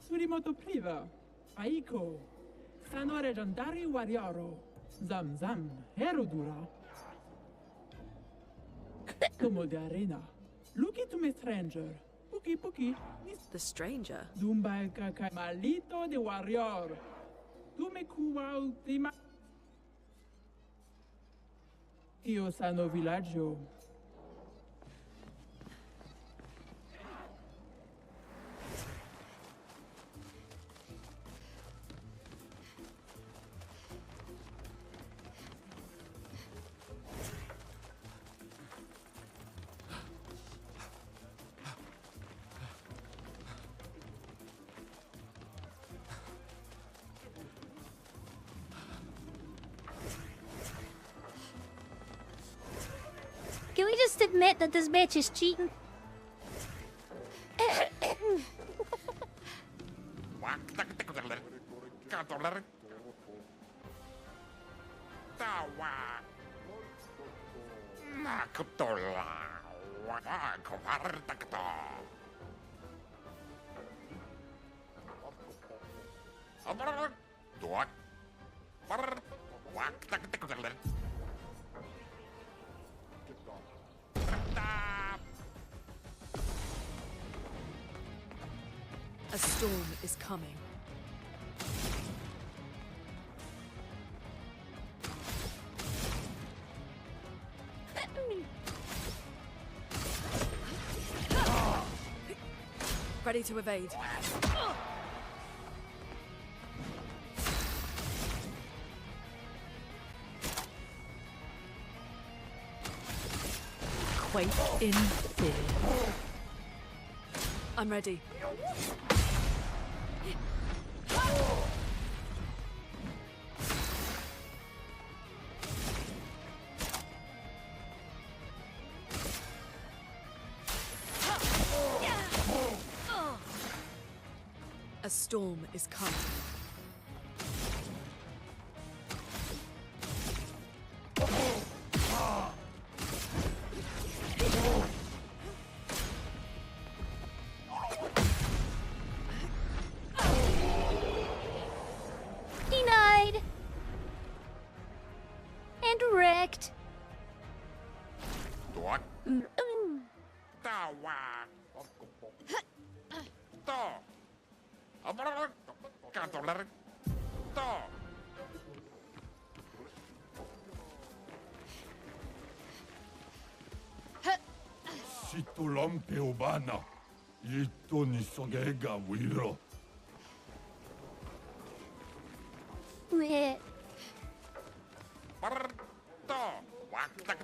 Surimoto priva. Aiko. Sano reggiantari warrioro. Zam zam. Herodura. Como de arena. Looky to me stranger. Puki puki. The stranger? Dumba kaka malito de warrior. Tu me kuwa ultima. Io sano villaggio. Can we just admit that this bitch is cheating? A storm is coming. Ready to evade. Quake in fear. I'm ready. A storm is coming. connect. Doak. Tawa. To. Abrr. Katoler. To. Sitolampe obana. Ito ni sogega wiro. Meh. Brr. To. Wak. Tak.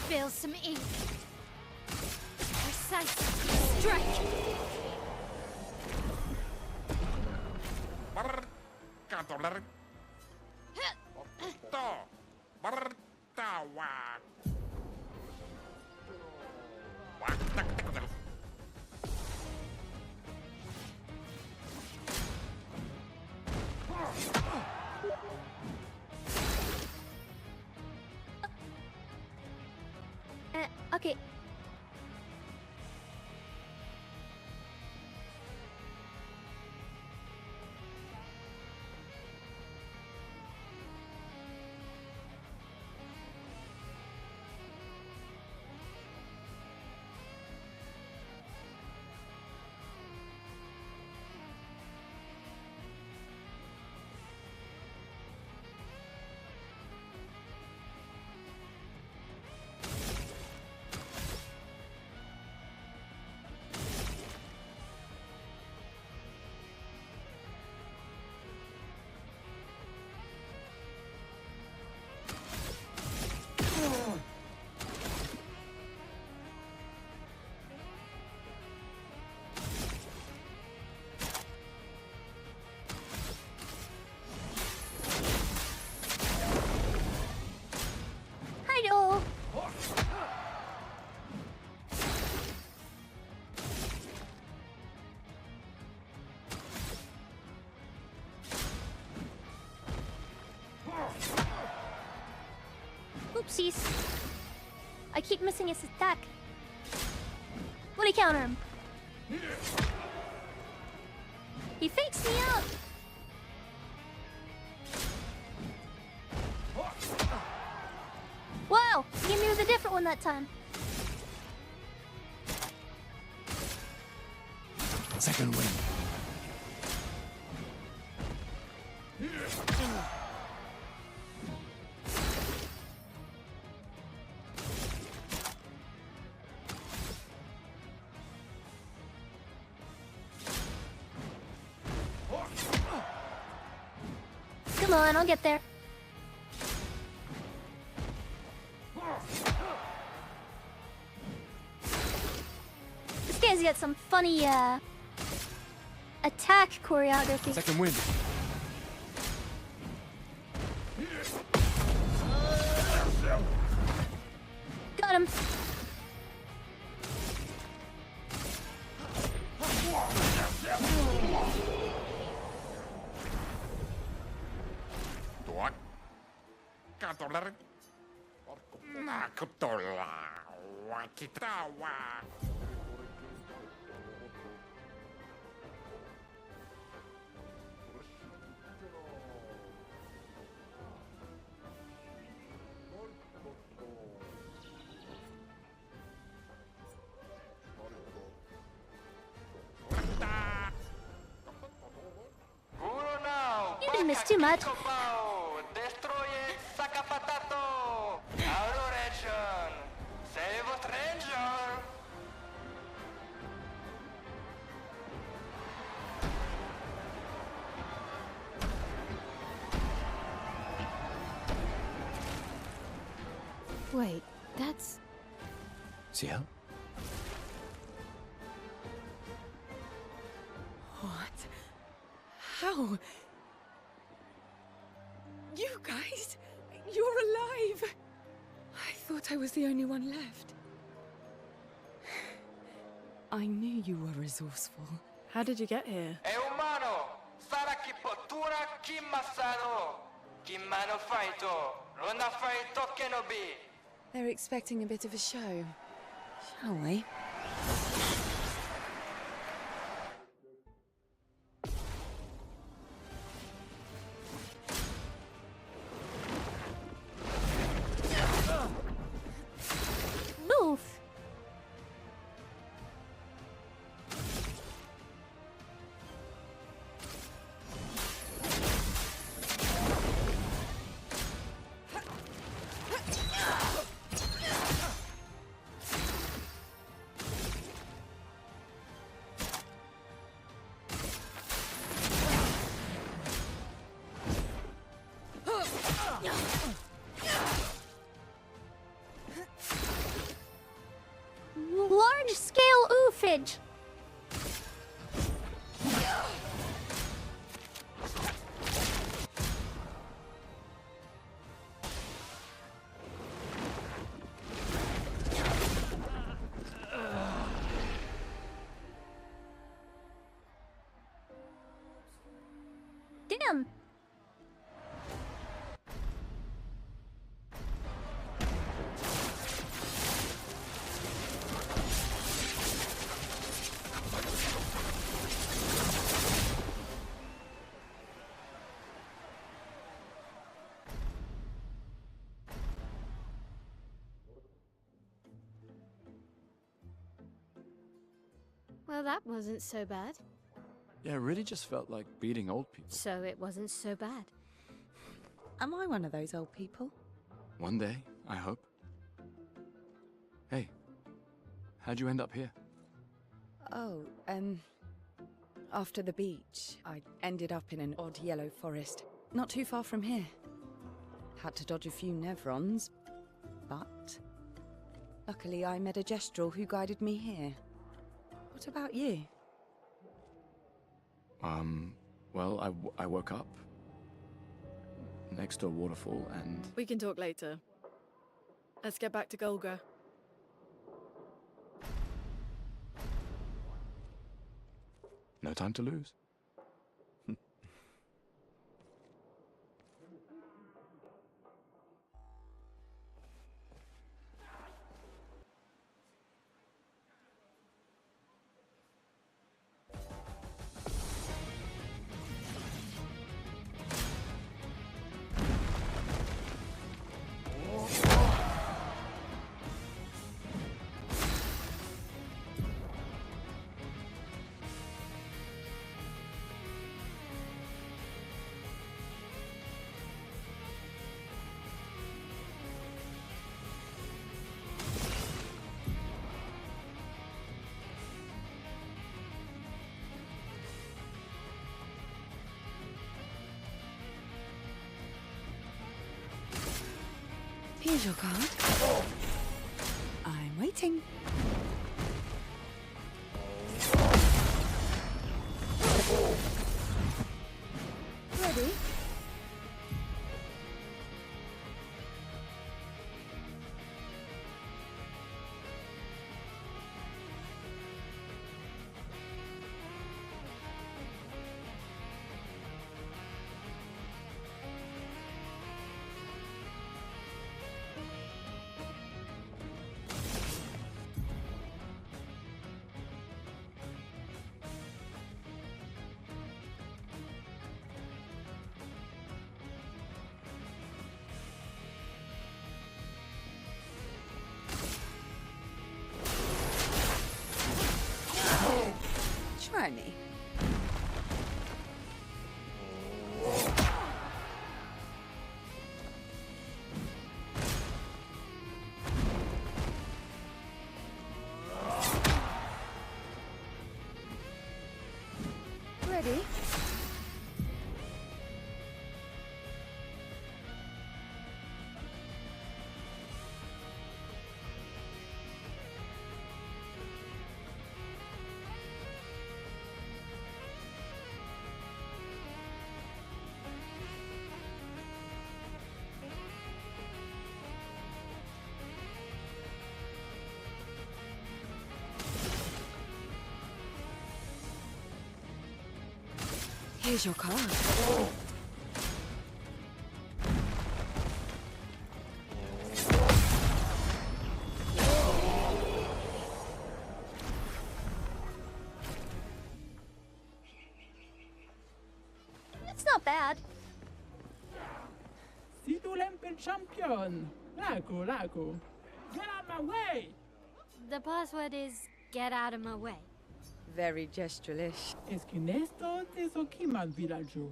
Spill some ink. Precise strike. Brr. Katoler. To. Brr. Tawa. Wak. Tak. Tak. Okay. Hello. Oopsies. I keep missing his attack. What do you counter him? He fakes me out. Wow, he gave me with a different one that time. Second wind. Come on, I'll get there. This guy's got some funny, attack choreography. Second wind. Got him. Doak. Katoler. Nakutola. Wakitawa. You didn't miss too much. Wait, that's... Ciel? What? How? You guys? You're alive! I thought I was the only one left. I knew you were resourceful. How did you get here? Umano, Sara ki potura ki masano, ki mano faito, ronda faito kenobi. They're expecting a bit of a show. Shall we? Move! Large-scale oofage! Damn! Well, that wasn't so bad. Yeah, it really just felt like beating old people. So it wasn't so bad. Am I one of those old people? One day, I hope. Hey, how'd you end up here? Oh, after the beach, I ended up in an odd yellow forest, not too far from here. Had to dodge a few Nevrons, but luckily I met a Gestrel who guided me here. What about you? Well, I woke up next to a waterfall and... We can talk later. Let's get back to Golga. No time to lose. Here's your card. I'm waiting. Ready? Try me. Ready? Here's your card. It's not bad. Si tu l'empel champion. Laco, Laco. Get out my way! The password is get out of my way. Very gesturalish. Es que nesto te sokiman villaggio.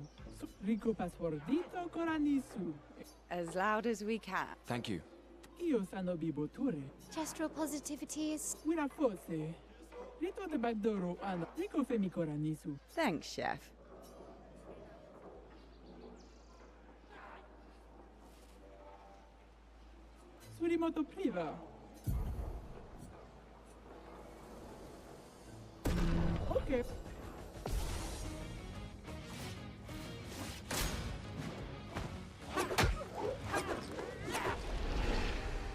Rico passwordito coranisu. As loud as we can. Thank you. Io sano biboture. Gestural positivity is... Wira forse. Rito de bagdoro ana. Rico femi coranisu. Thanks, Chef. Surimoto priva. Okay.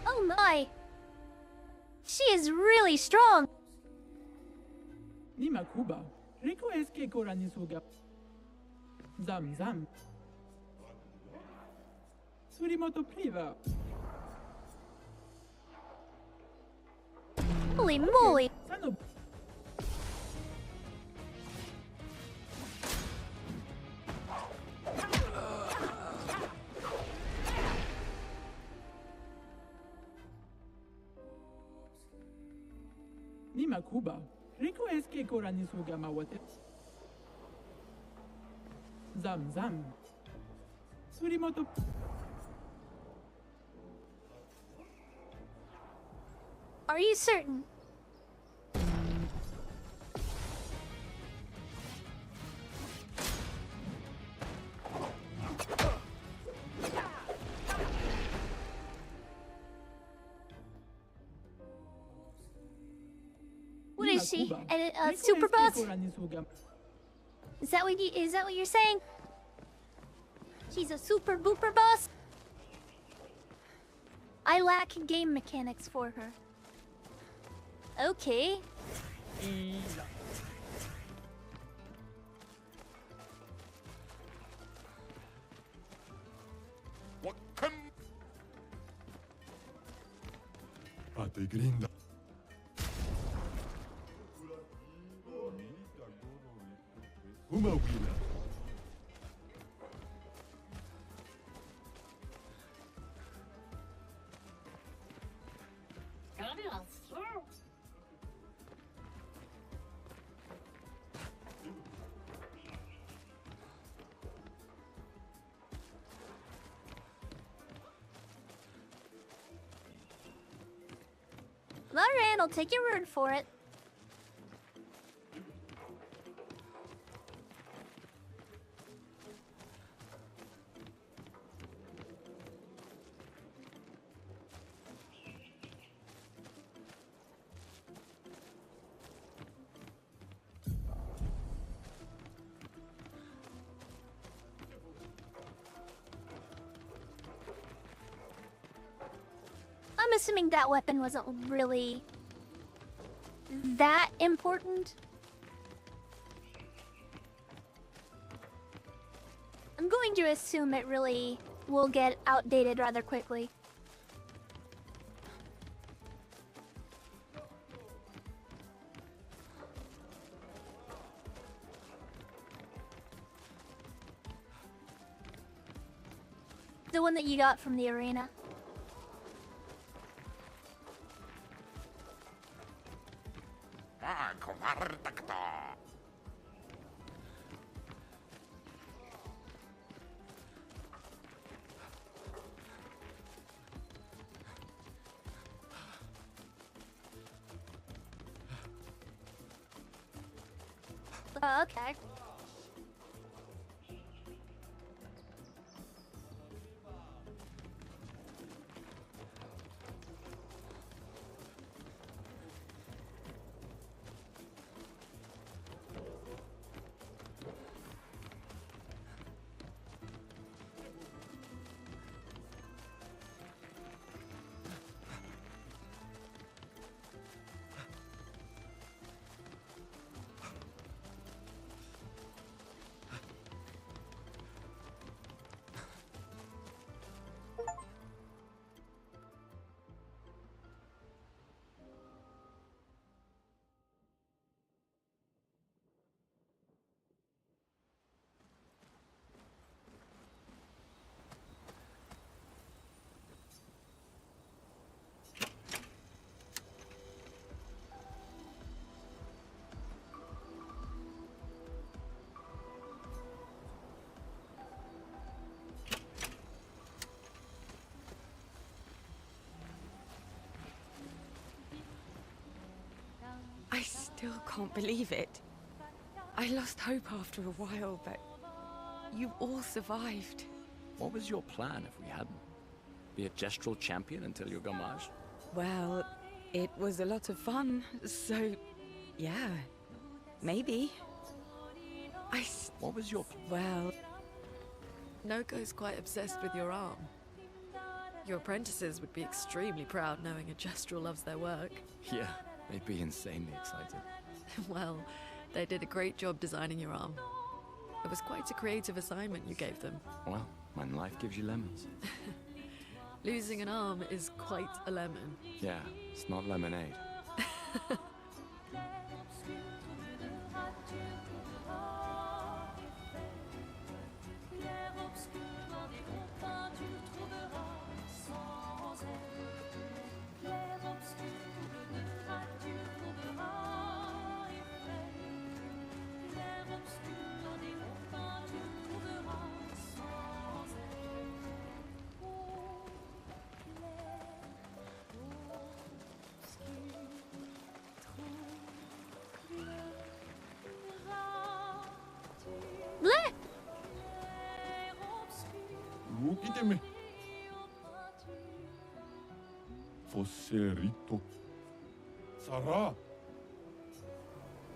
Oh my! She is really strong! Nima Kuba. Rico eske koranisuga. Zam zam. Surimoto priva. Holy moly! Sano. Nima Kuba. Rico eske koranisuga mawate. Zam zam. Surimoto. Are you certain? What is she? A super boss? Is that what you're saying? She's a super booper boss? I lack game mechanics for her. Okay. Ate grinda. Uma wina. Alright, I'll take your word for it. I'm assuming that weapon wasn't really that important. I'm going to assume it really will get outdated rather quickly. The one that you got from the arena. Oh, okay. still can't believe it. I lost hope after a while, but you all survived. What was your plan if we hadn't? Be a gestural champion until your gamage? Well, it was a lot of fun, so yeah, maybe. What was your well, Noko's quite obsessed with your arm. Your apprentices would be extremely proud knowing a gestural loves their work. Yeah, they'd be insanely excited. Well, they did a great job designing your arm. It was quite a creative assignment you gave them. Well, when life gives you lemons. Losing an arm is quite a lemon. Yeah, it's not lemonade. Bleh! Look Fosserito. Sarà.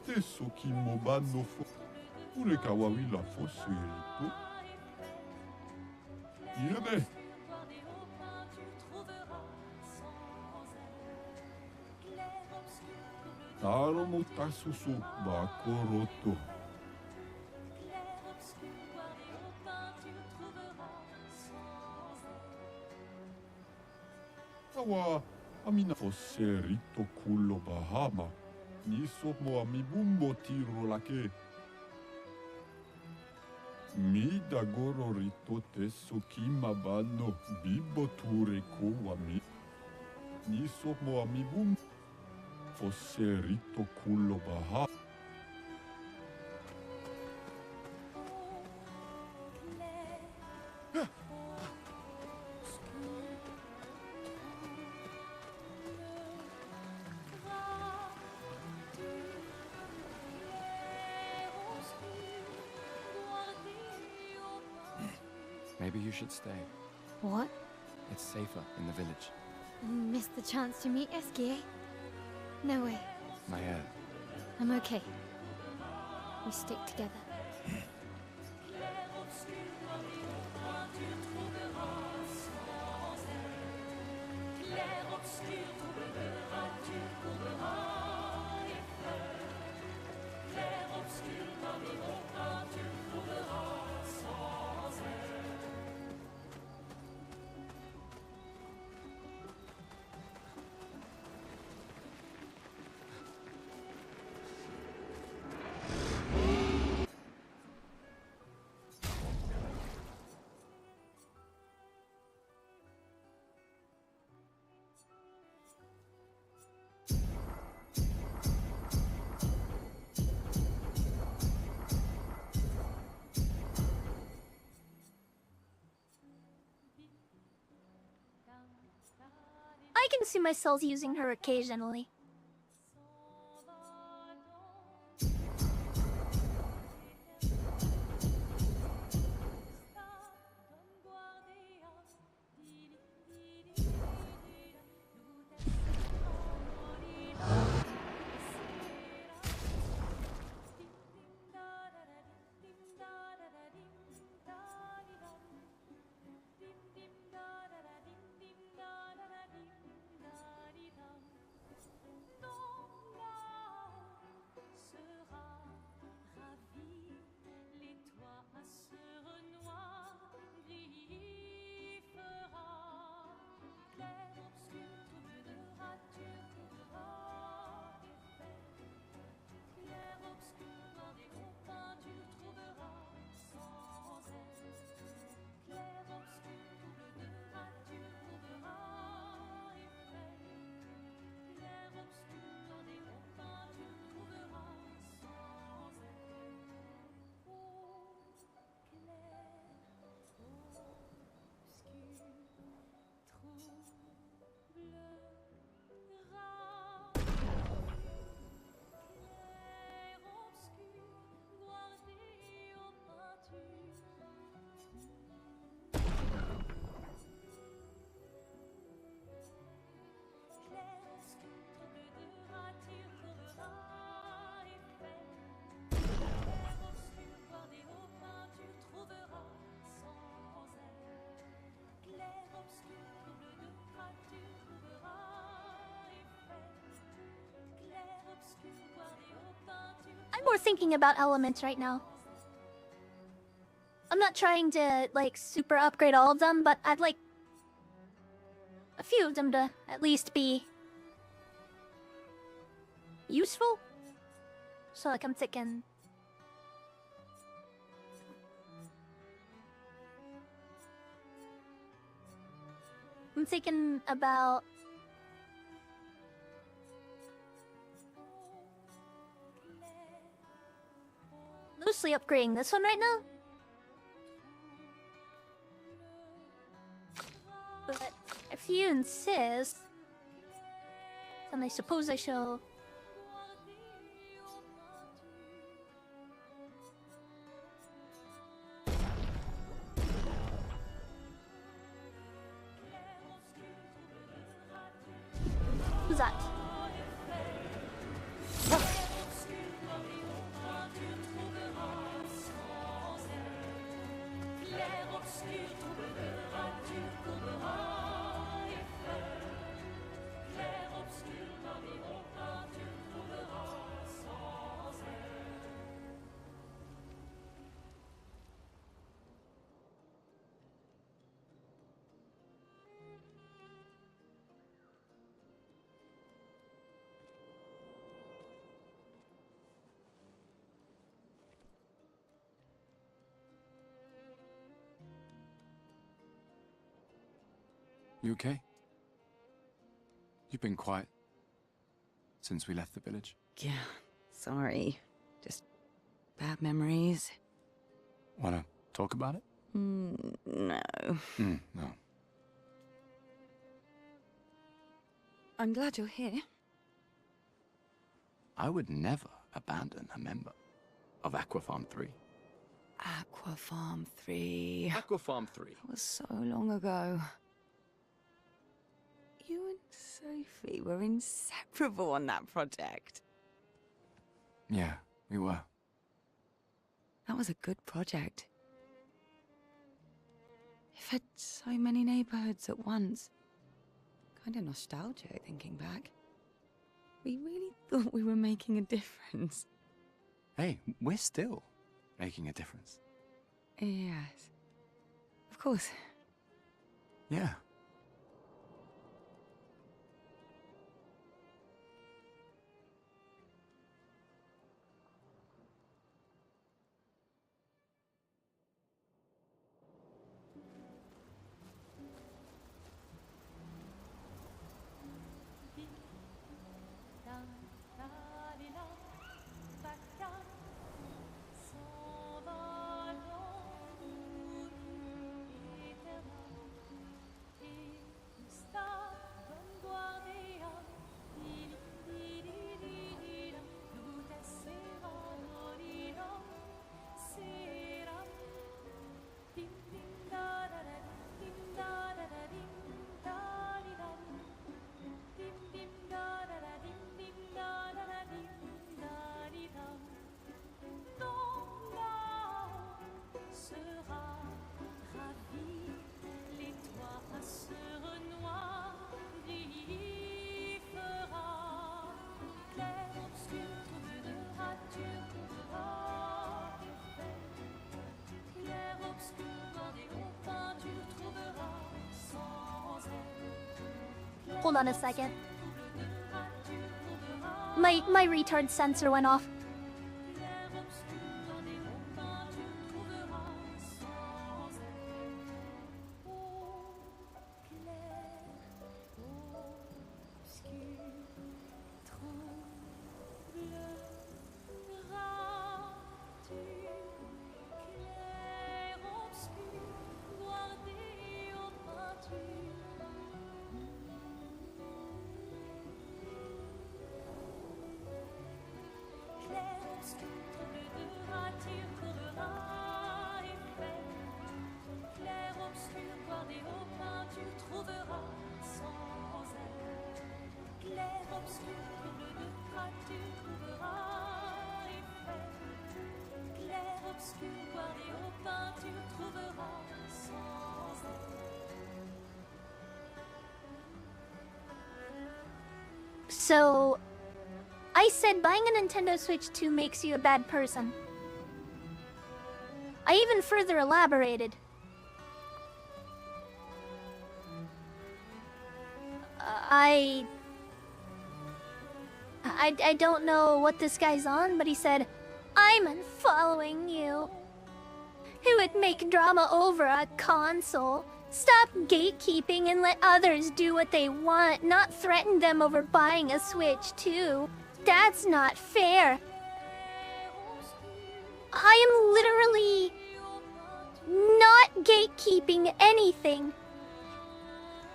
Tesso chi mobano fo. Pure kawawila fosserito. Iebe. Taro mo tasusu bakoroto. Awa, amina fosserito cullo bahama. Niso mo ami bumbo tiro lake. Mi dagoro rito tesso kima bano bibo ture ko ami. Niso mo ami bumbo. Fosserito cullo bahama. Maybe you should stay. What? It's safer in the village. Missed the chance to meet Eskie? No way. Mael. I'm okay. We stick together. I can see myself using her occasionally. just thinking about elements right now. I'm not trying to, like, super upgrade all of them, but I'd like a few of them to at least be useful. So, like, I'm thinking... about... loosely upgrading this one right now. But if you insist, then I suppose I shall... Who's that? You okay? You've been quiet since we left the village. Yeah, sorry. Just bad memories. Wanna talk about it? No. No. I'm glad you're here. I would never abandon a member of Aquafarm 3. Aquafarm 3. Aquafarm 3. That was so long ago. You and Sophie were inseparable on that project. Yeah, we were. That was a good project. It fed so many neighborhoods at once. Kind of nostalgic thinking back. We really thought we were making a difference. Hey, we're still making a difference. Yes. Of course. Yeah. Hold on a second. My retard sensor went off. So, I said buying a Nintendo Switch 2 makes you a bad person. I even further elaborated. I don't know what this guy's on, but he said, I'm unfollowing you. Who would make drama over a console? Stop gatekeeping and let others do what they want, not threaten them over buying a Switch too. That's not fair. I am literally not gatekeeping anything.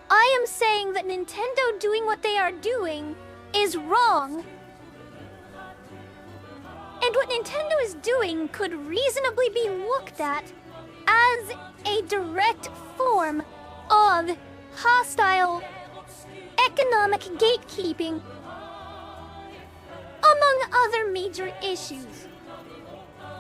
I am saying that Nintendo doing what they are doing is wrong. And what Nintendo is doing could reasonably be looked at as a direct form of hostile economic gatekeeping, among other major issues.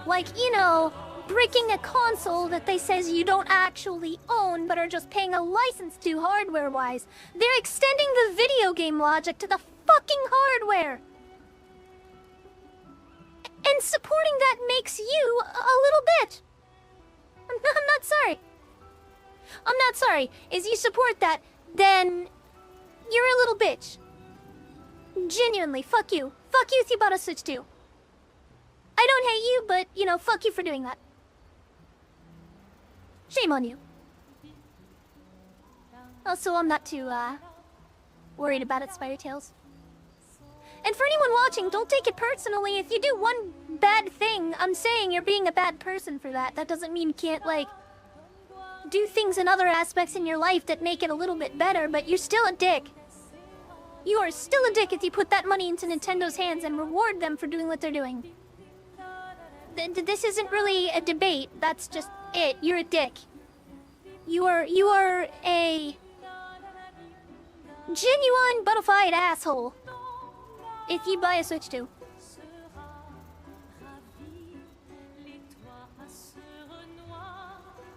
Like, you know, bricking a console that they says you don't actually own but are just paying a license to hardware-wise. They're extending the video game logic to the fucking hardware. And supporting that makes you a little bitch. I'm not sorry. I'm not sorry. If you support that, then you're a little bitch. Genuinely, fuck you. Fuck you if you bought a Switch 2. I don't hate you, but, you know, fuck you for doing that. Shame on you. Also, I'm not too, worried about it, Spider Tales. And for anyone watching, don't take it personally. If you do one bad thing, I'm saying you're being a bad person for that. That doesn't mean you can't, like, do things in other aspects in your life that make it a little bit better, but you're still a dick. You are still a dick if you put that money into Nintendo's hands and reward them for doing what they're doing. This isn't really a debate. That's just it. You're a dick. You are a genuine, bona fide asshole. If you buy a Switch 2.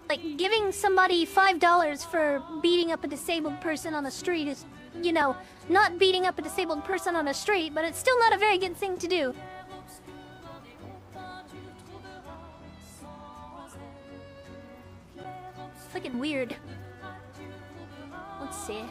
Like, giving somebody $5 for beating up a disabled person on the street is, you know, not beating up a disabled person on the street, but it's still not a very good thing to do. Fucking weird. Let's see.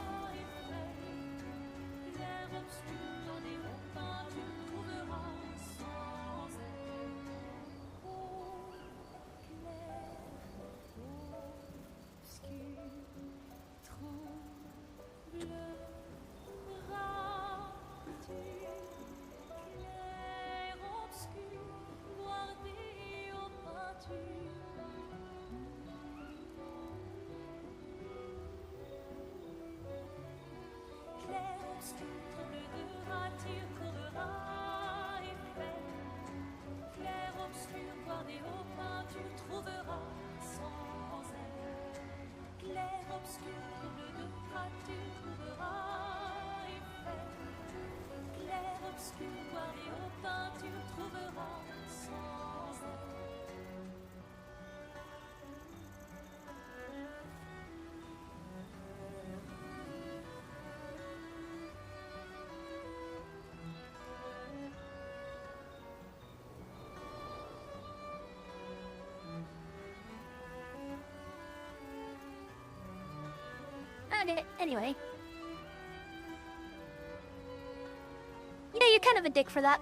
Clair obscur, double de gras, tu trouveras effet. Clair obscur, boirie au pain, tu trouveras sans aide. Okay, anyway. You know, you're kind of a dick for that.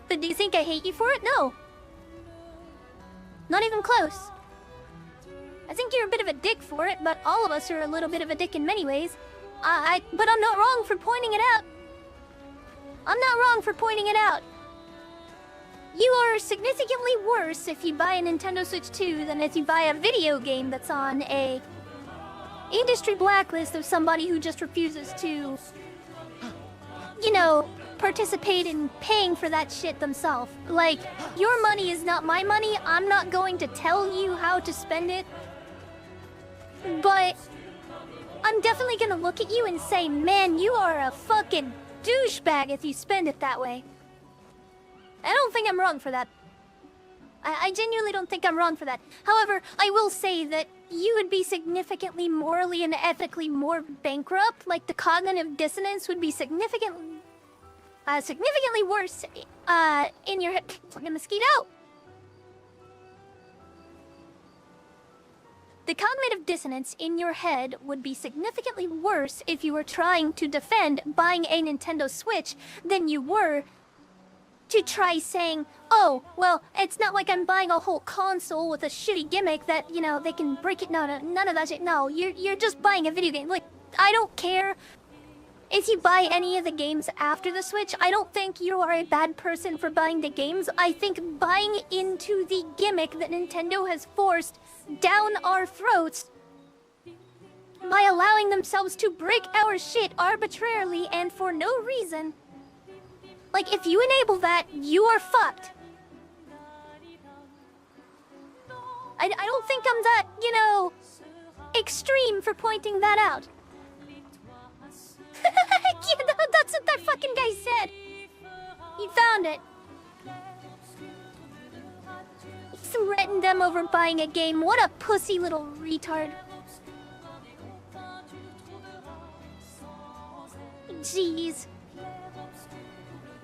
But do you think I hate you for it? No. Not even close. I think you're a bit of a dick for it, but all of us are a little bit of a dick in many ways. But I'm not wrong for pointing it out. I'm not wrong for pointing it out. You are significantly worse if you buy a Nintendo Switch 2 than if you buy a video game that's on a industry blacklist of somebody who just refuses to, you know, participate in paying for that shit themselves. Like, your money is not my money. I'm not going to tell you how to spend it. But I'm definitely gonna look at you and say, man, you are a fucking douchebag if you spend it that way. I don't think I'm wrong for that. I genuinely don't think I'm wrong for that. However, I will say that you would be significantly morally and ethically more bankrupt. Like the cognitive dissonance would be significantly worse in your head. Fucking mosquito. The cognitive dissonance in your head would be significantly worse if you were trying to defend buying a Nintendo Switch than you were to try saying, oh, well, it's not like I'm buying a whole console with a shitty gimmick that, you know, they can break it. No, none of that shit. No, you're just buying a video game. Like, I don't care if you buy any of the games after the Switch. I don't think you are a bad person for buying the games. I think buying into the gimmick that Nintendo has forced down our throats by allowing themselves to break our shit arbitrarily and for no reason. Like, if you enable that, you are fucked. I don't think I'm that, you know, extreme for pointing that out. Yeah, that's what that fucking guy said. He found it. He threatened them over buying a game. What a pussy little retard. Jeez.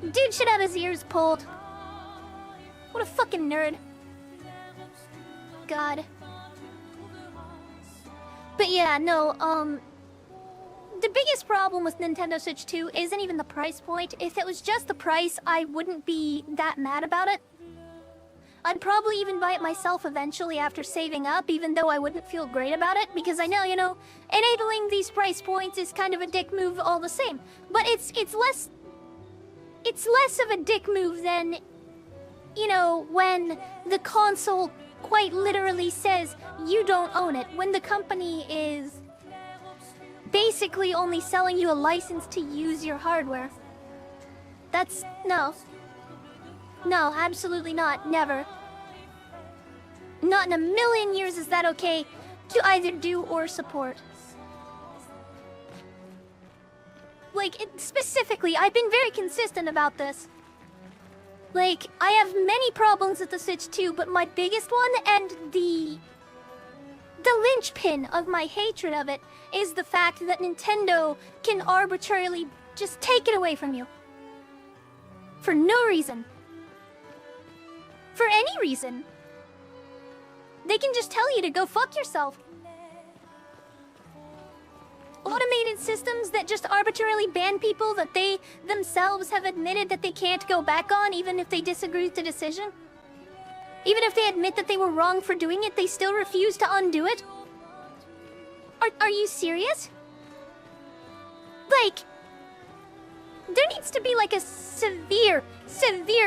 Dude should have his ears pulled. What a fucking nerd. God. But yeah, no, the biggest problem with Nintendo Switch 2 isn't even the price point. If it was just the price, I wouldn't be that mad about it. I'd probably even buy it myself eventually after saving up, even though I wouldn't feel great about it, because I know, you know, enabling these price points is kind of a dick move all the same. But it's less of a dick move than, you know, when the console quite literally says you don't own it, when the company is basically only selling you a license to use your hardware. That's... no. No, absolutely not. Never. Not in a million years is that okay to either do or support. Like, specifically, I've been very consistent about this. Like, I have many problems with the Switch 2, but my biggest one, and the linchpin of my hatred of it, is the fact that Nintendo can arbitrarily just take it away from you. For no reason. For any reason. They can just tell you to go fuck yourself. Automated systems that just arbitrarily ban people that they themselves have admitted that they can't go back on even if they disagree with the decision. Even if they admit that they were wrong for doing it, they still refuse to undo it. Are you serious? Like, there needs to be like a severe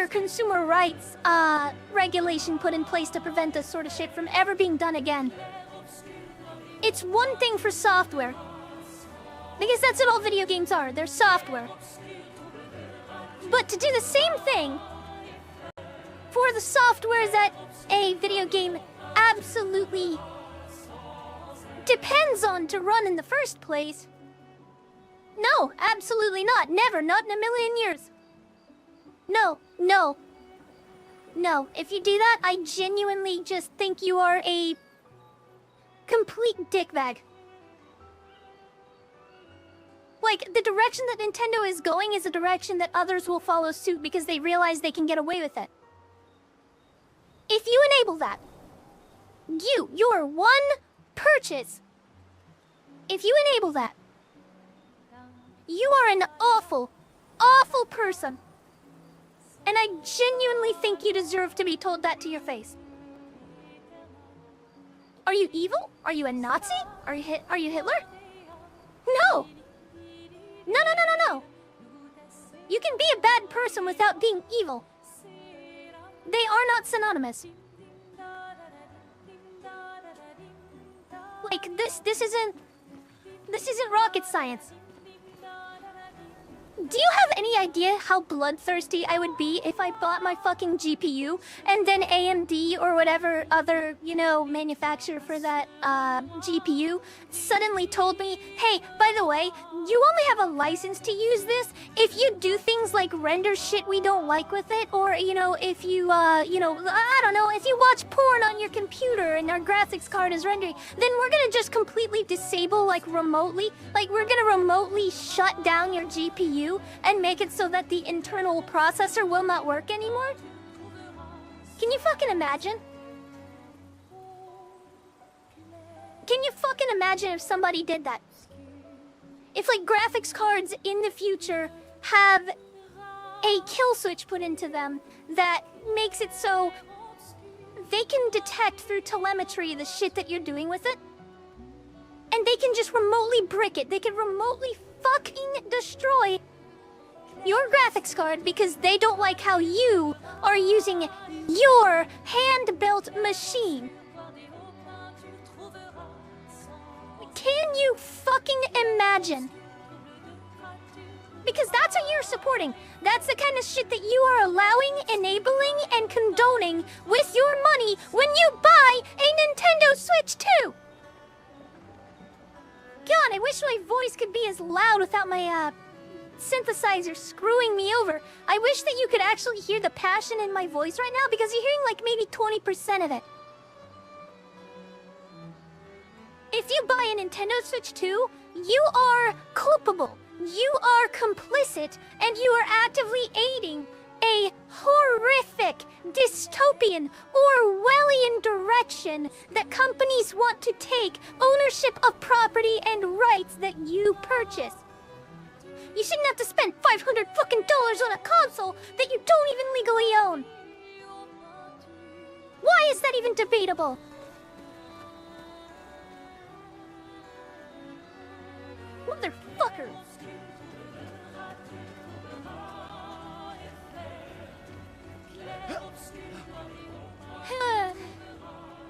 consumer rights regulation put in place to prevent this sort of shit from ever being done again. It's one thing for software. Because that's what all video games are. They're software. But to do the same thing for the software that a video game absolutely depends on to run in the first place, no, absolutely not. Never. Not in a million years. No. No. No. If you do that, I genuinely just think you are a complete dickbag. Like, the direction that Nintendo is going is a direction that others will follow suit because they realize they can get away with it. If you enable that, your one purchase, if you enable that, you are an awful, awful person. And I genuinely think you deserve to be told that to your face. Are you evil? Are you a Nazi? Are you Hitler? No! No. You can be a bad person without being evil. They are not synonymous. Like, this isn't rocket science. Do you have any idea how bloodthirsty I would be if I bought my fucking GPU and then AMD or whatever other, you know, manufacturer for that GPU suddenly told me, hey, by the way, you only have a license to use this if you do things like render shit we don't like with it, or, you know, if you, you know, I don't know, if you watch porn on your computer and our graphics card is rendering, then we're gonna just completely disable, like, remotely. Like, we're gonna remotely shut down your GPU and make it so that the internal processor will not work anymore? Can you fucking imagine? Can you fucking imagine if somebody did that? If, like, graphics cards in the future have a kill switch put into them that makes it so they can detect through telemetry the shit that you're doing with it, and they can just remotely brick it. They can remotely fucking destroy your graphics card because they don't like how you are using your hand-built machine. Can you fucking imagine? Because that's what you're supporting. That's the kind of shit that you are allowing, enabling, and condoning with your money when you buy a Nintendo Switch 2. God, I wish my voice could be as loud without my, synthesizer screwing me over. I wish that you could actually hear the passion in my voice right now, because you're hearing like maybe 20% of it. If you buy a Nintendo Switch 2, you are culpable. You are complicit, and you are actively aiding a horrific, dystopian, Orwellian direction that companies want to take ownership of property and rights that you purchase. You shouldn't have to spend $500 fucking on a console that you don't even legally own. Why is that even debatable? Motherfucker.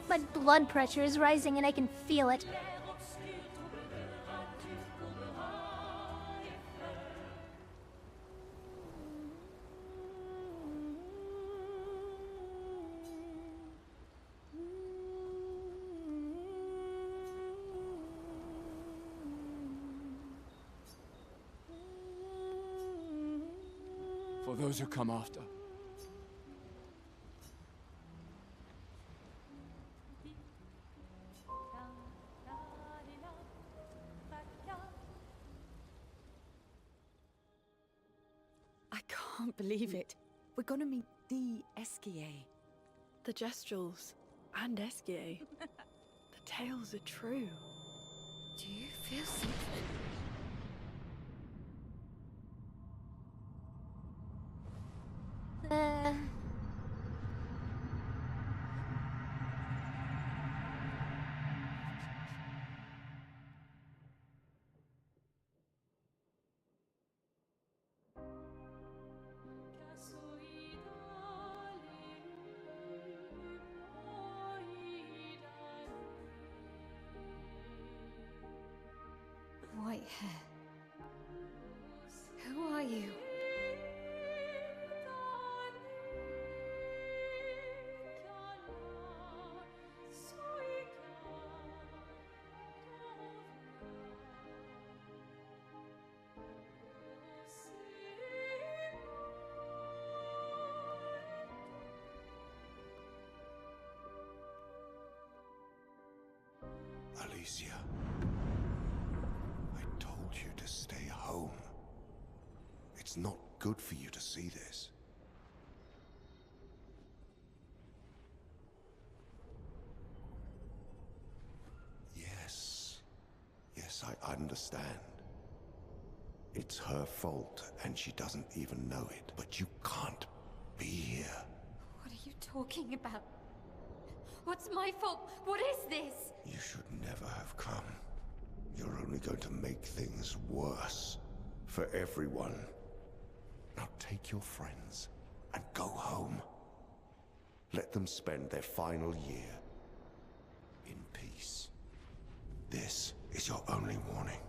My blood pressure is rising and I can feel it. For those who come after. I can't believe it. We're gonna meet the Esquier. The Gestrels and Esquier. The tales are true. Do you feel something? White hair. Who are you? Alicia, I told you to stay home. It's not good for you to see this. Yes, I understand. It's her fault, and she doesn't even know it. But you can't be here. What are you talking about? What's my fault? What is this? You should never have come. You're only going to make things worse for everyone. Now take your friends and go home. Let them spend their final year in peace. This is your only warning.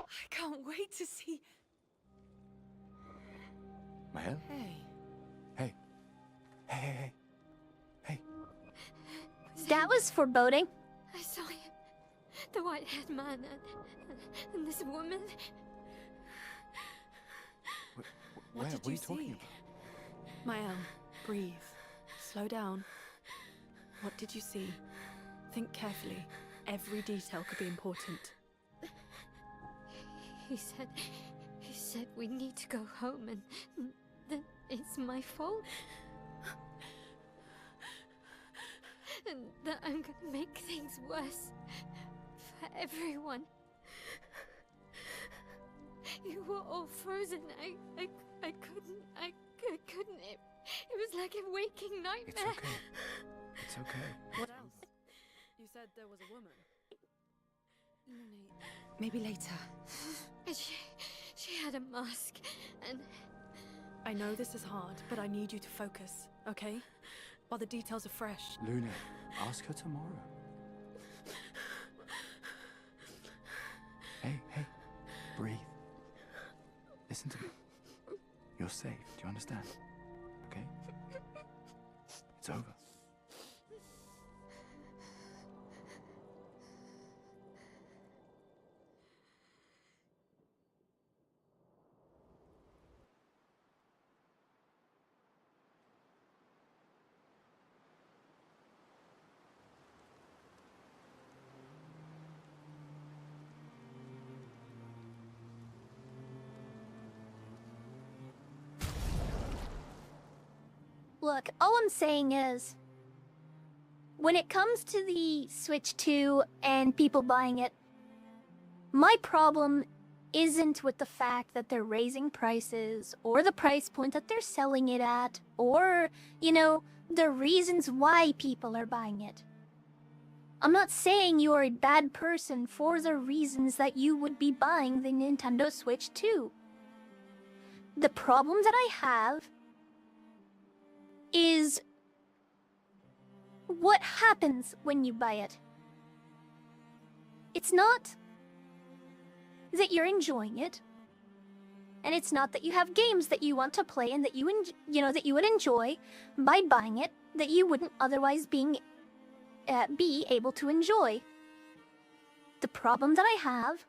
I can't wait to see. Mahel? Hey. Hey. Hey. That was foreboding. I saw him. The white-haired man and this woman. What are you talking about? Mael, breathe. Slow down. What did you see? Think carefully. Every detail could be important. He said we need to go home and that it's my fault. And that I'm gonna make things worse for everyone. You were all frozen. I couldn't. It was like a waking nightmare. It's okay. What else? You said there was a woman. Maybe later. And she had a mask and... I know this is hard, but I need you to focus, okay? While the details are fresh. Luna, ask her tomorrow. Hey. Breathe. Listen to me. You're safe. Do you understand? Okay? It's over. Look, all I'm saying is, when it comes to the Switch 2 and people buying it, my problem isn't with the fact that they're raising prices, or the price point that they're selling it at, or, you know, the reasons why people are buying it. I'm not saying you're a bad person for the reasons that you would be buying the Nintendo Switch 2. The problem that I have is what happens when you buy it. It's not that you're enjoying it, and it's not that you have games that you want to play and that that you would enjoy by buying it that you wouldn't otherwise be able to enjoy. The problem that I have,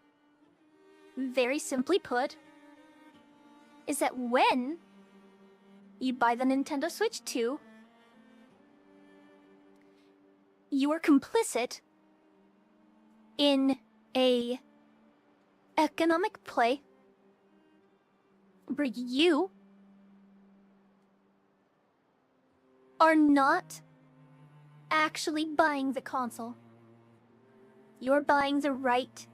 very simply put, is that when you buy the Nintendo Switch 2, you are complicit in a economic play where you are not actually buying the console. You're buying the right,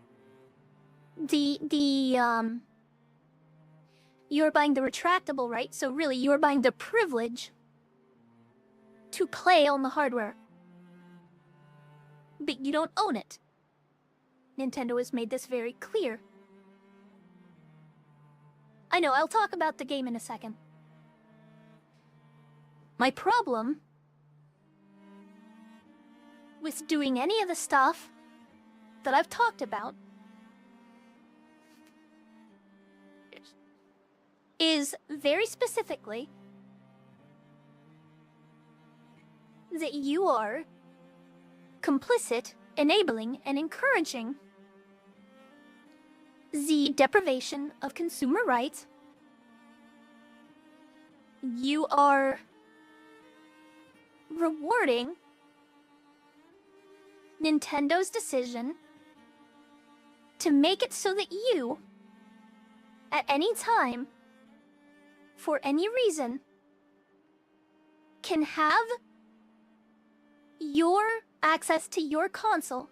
you're buying the retractable right, so really you're buying the privilege to play on the hardware. But you don't own it. Nintendo has made this very clear. I know, I'll talk about the game in a second. My problem with doing any of the stuff that I've talked about is very specifically that you are complicit, enabling, and encouraging the deprivation of consumer rights. You are rewarding Nintendo's decision to make it so that you, at any time, for any reason, can have your access to your console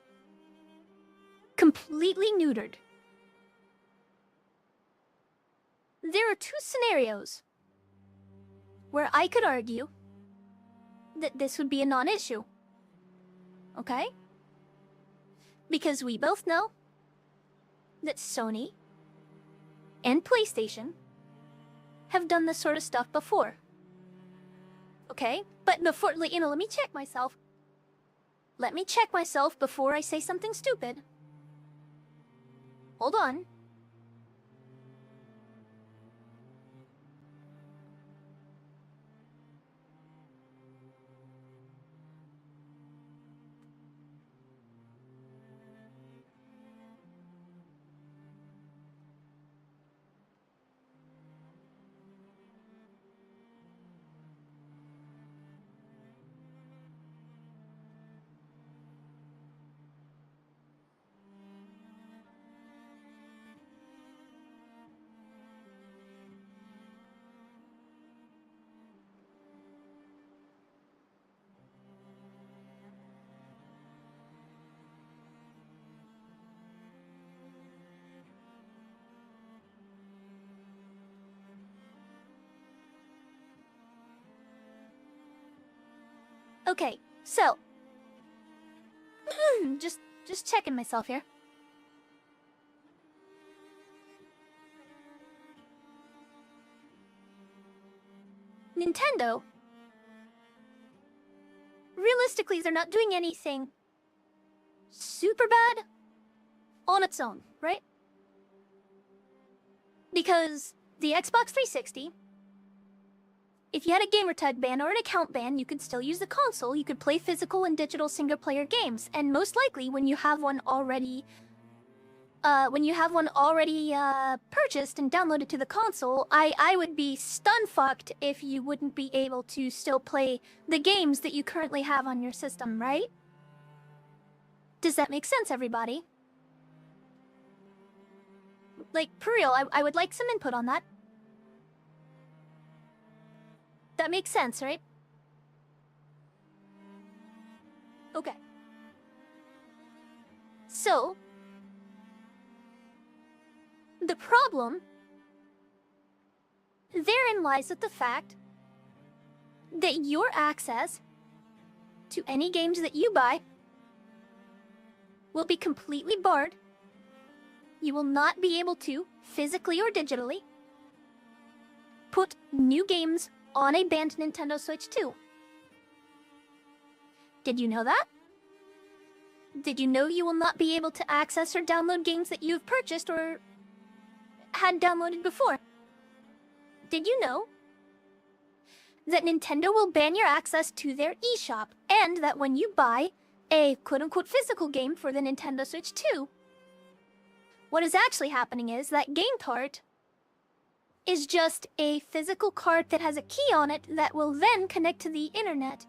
completely neutered. There are two scenarios where I could argue that this would be a non-issue. Okay? Because we both know that Sony and PlayStation have done this sort of stuff before. Okay? But before, let me check myself. Let me check myself before I say something stupid. Hold on. Okay, so just checking myself here. Nintendo, realistically, they're not doing anything super bad on its own, right? Because the Xbox 360, if you had a gamertag ban or an account ban, you could still use the console. You could play physical and digital single-player games, and most likely, when you have one already purchased and downloaded to the console, I would be stun-fucked if you wouldn't be able to still play the games that you currently have on your system, right? Does that make sense, everybody? Like, for real, I would like some input on that. That makes sense, right? Okay. So, the problem therein lies with the fact that your access to any games that you buy will be completely barred. You will not be able to, physically or digitally, put new games on a banned Nintendo Switch 2. Did you know that? Did you know you will not be able to access or download games that you've purchased or had downloaded before? Did you know that Nintendo will ban your access to their eShop, and that when you buy a quote-unquote physical game for the Nintendo Switch 2, what is actually happening is that game cart is just a physical cart that has a key on it that will then connect to the internet,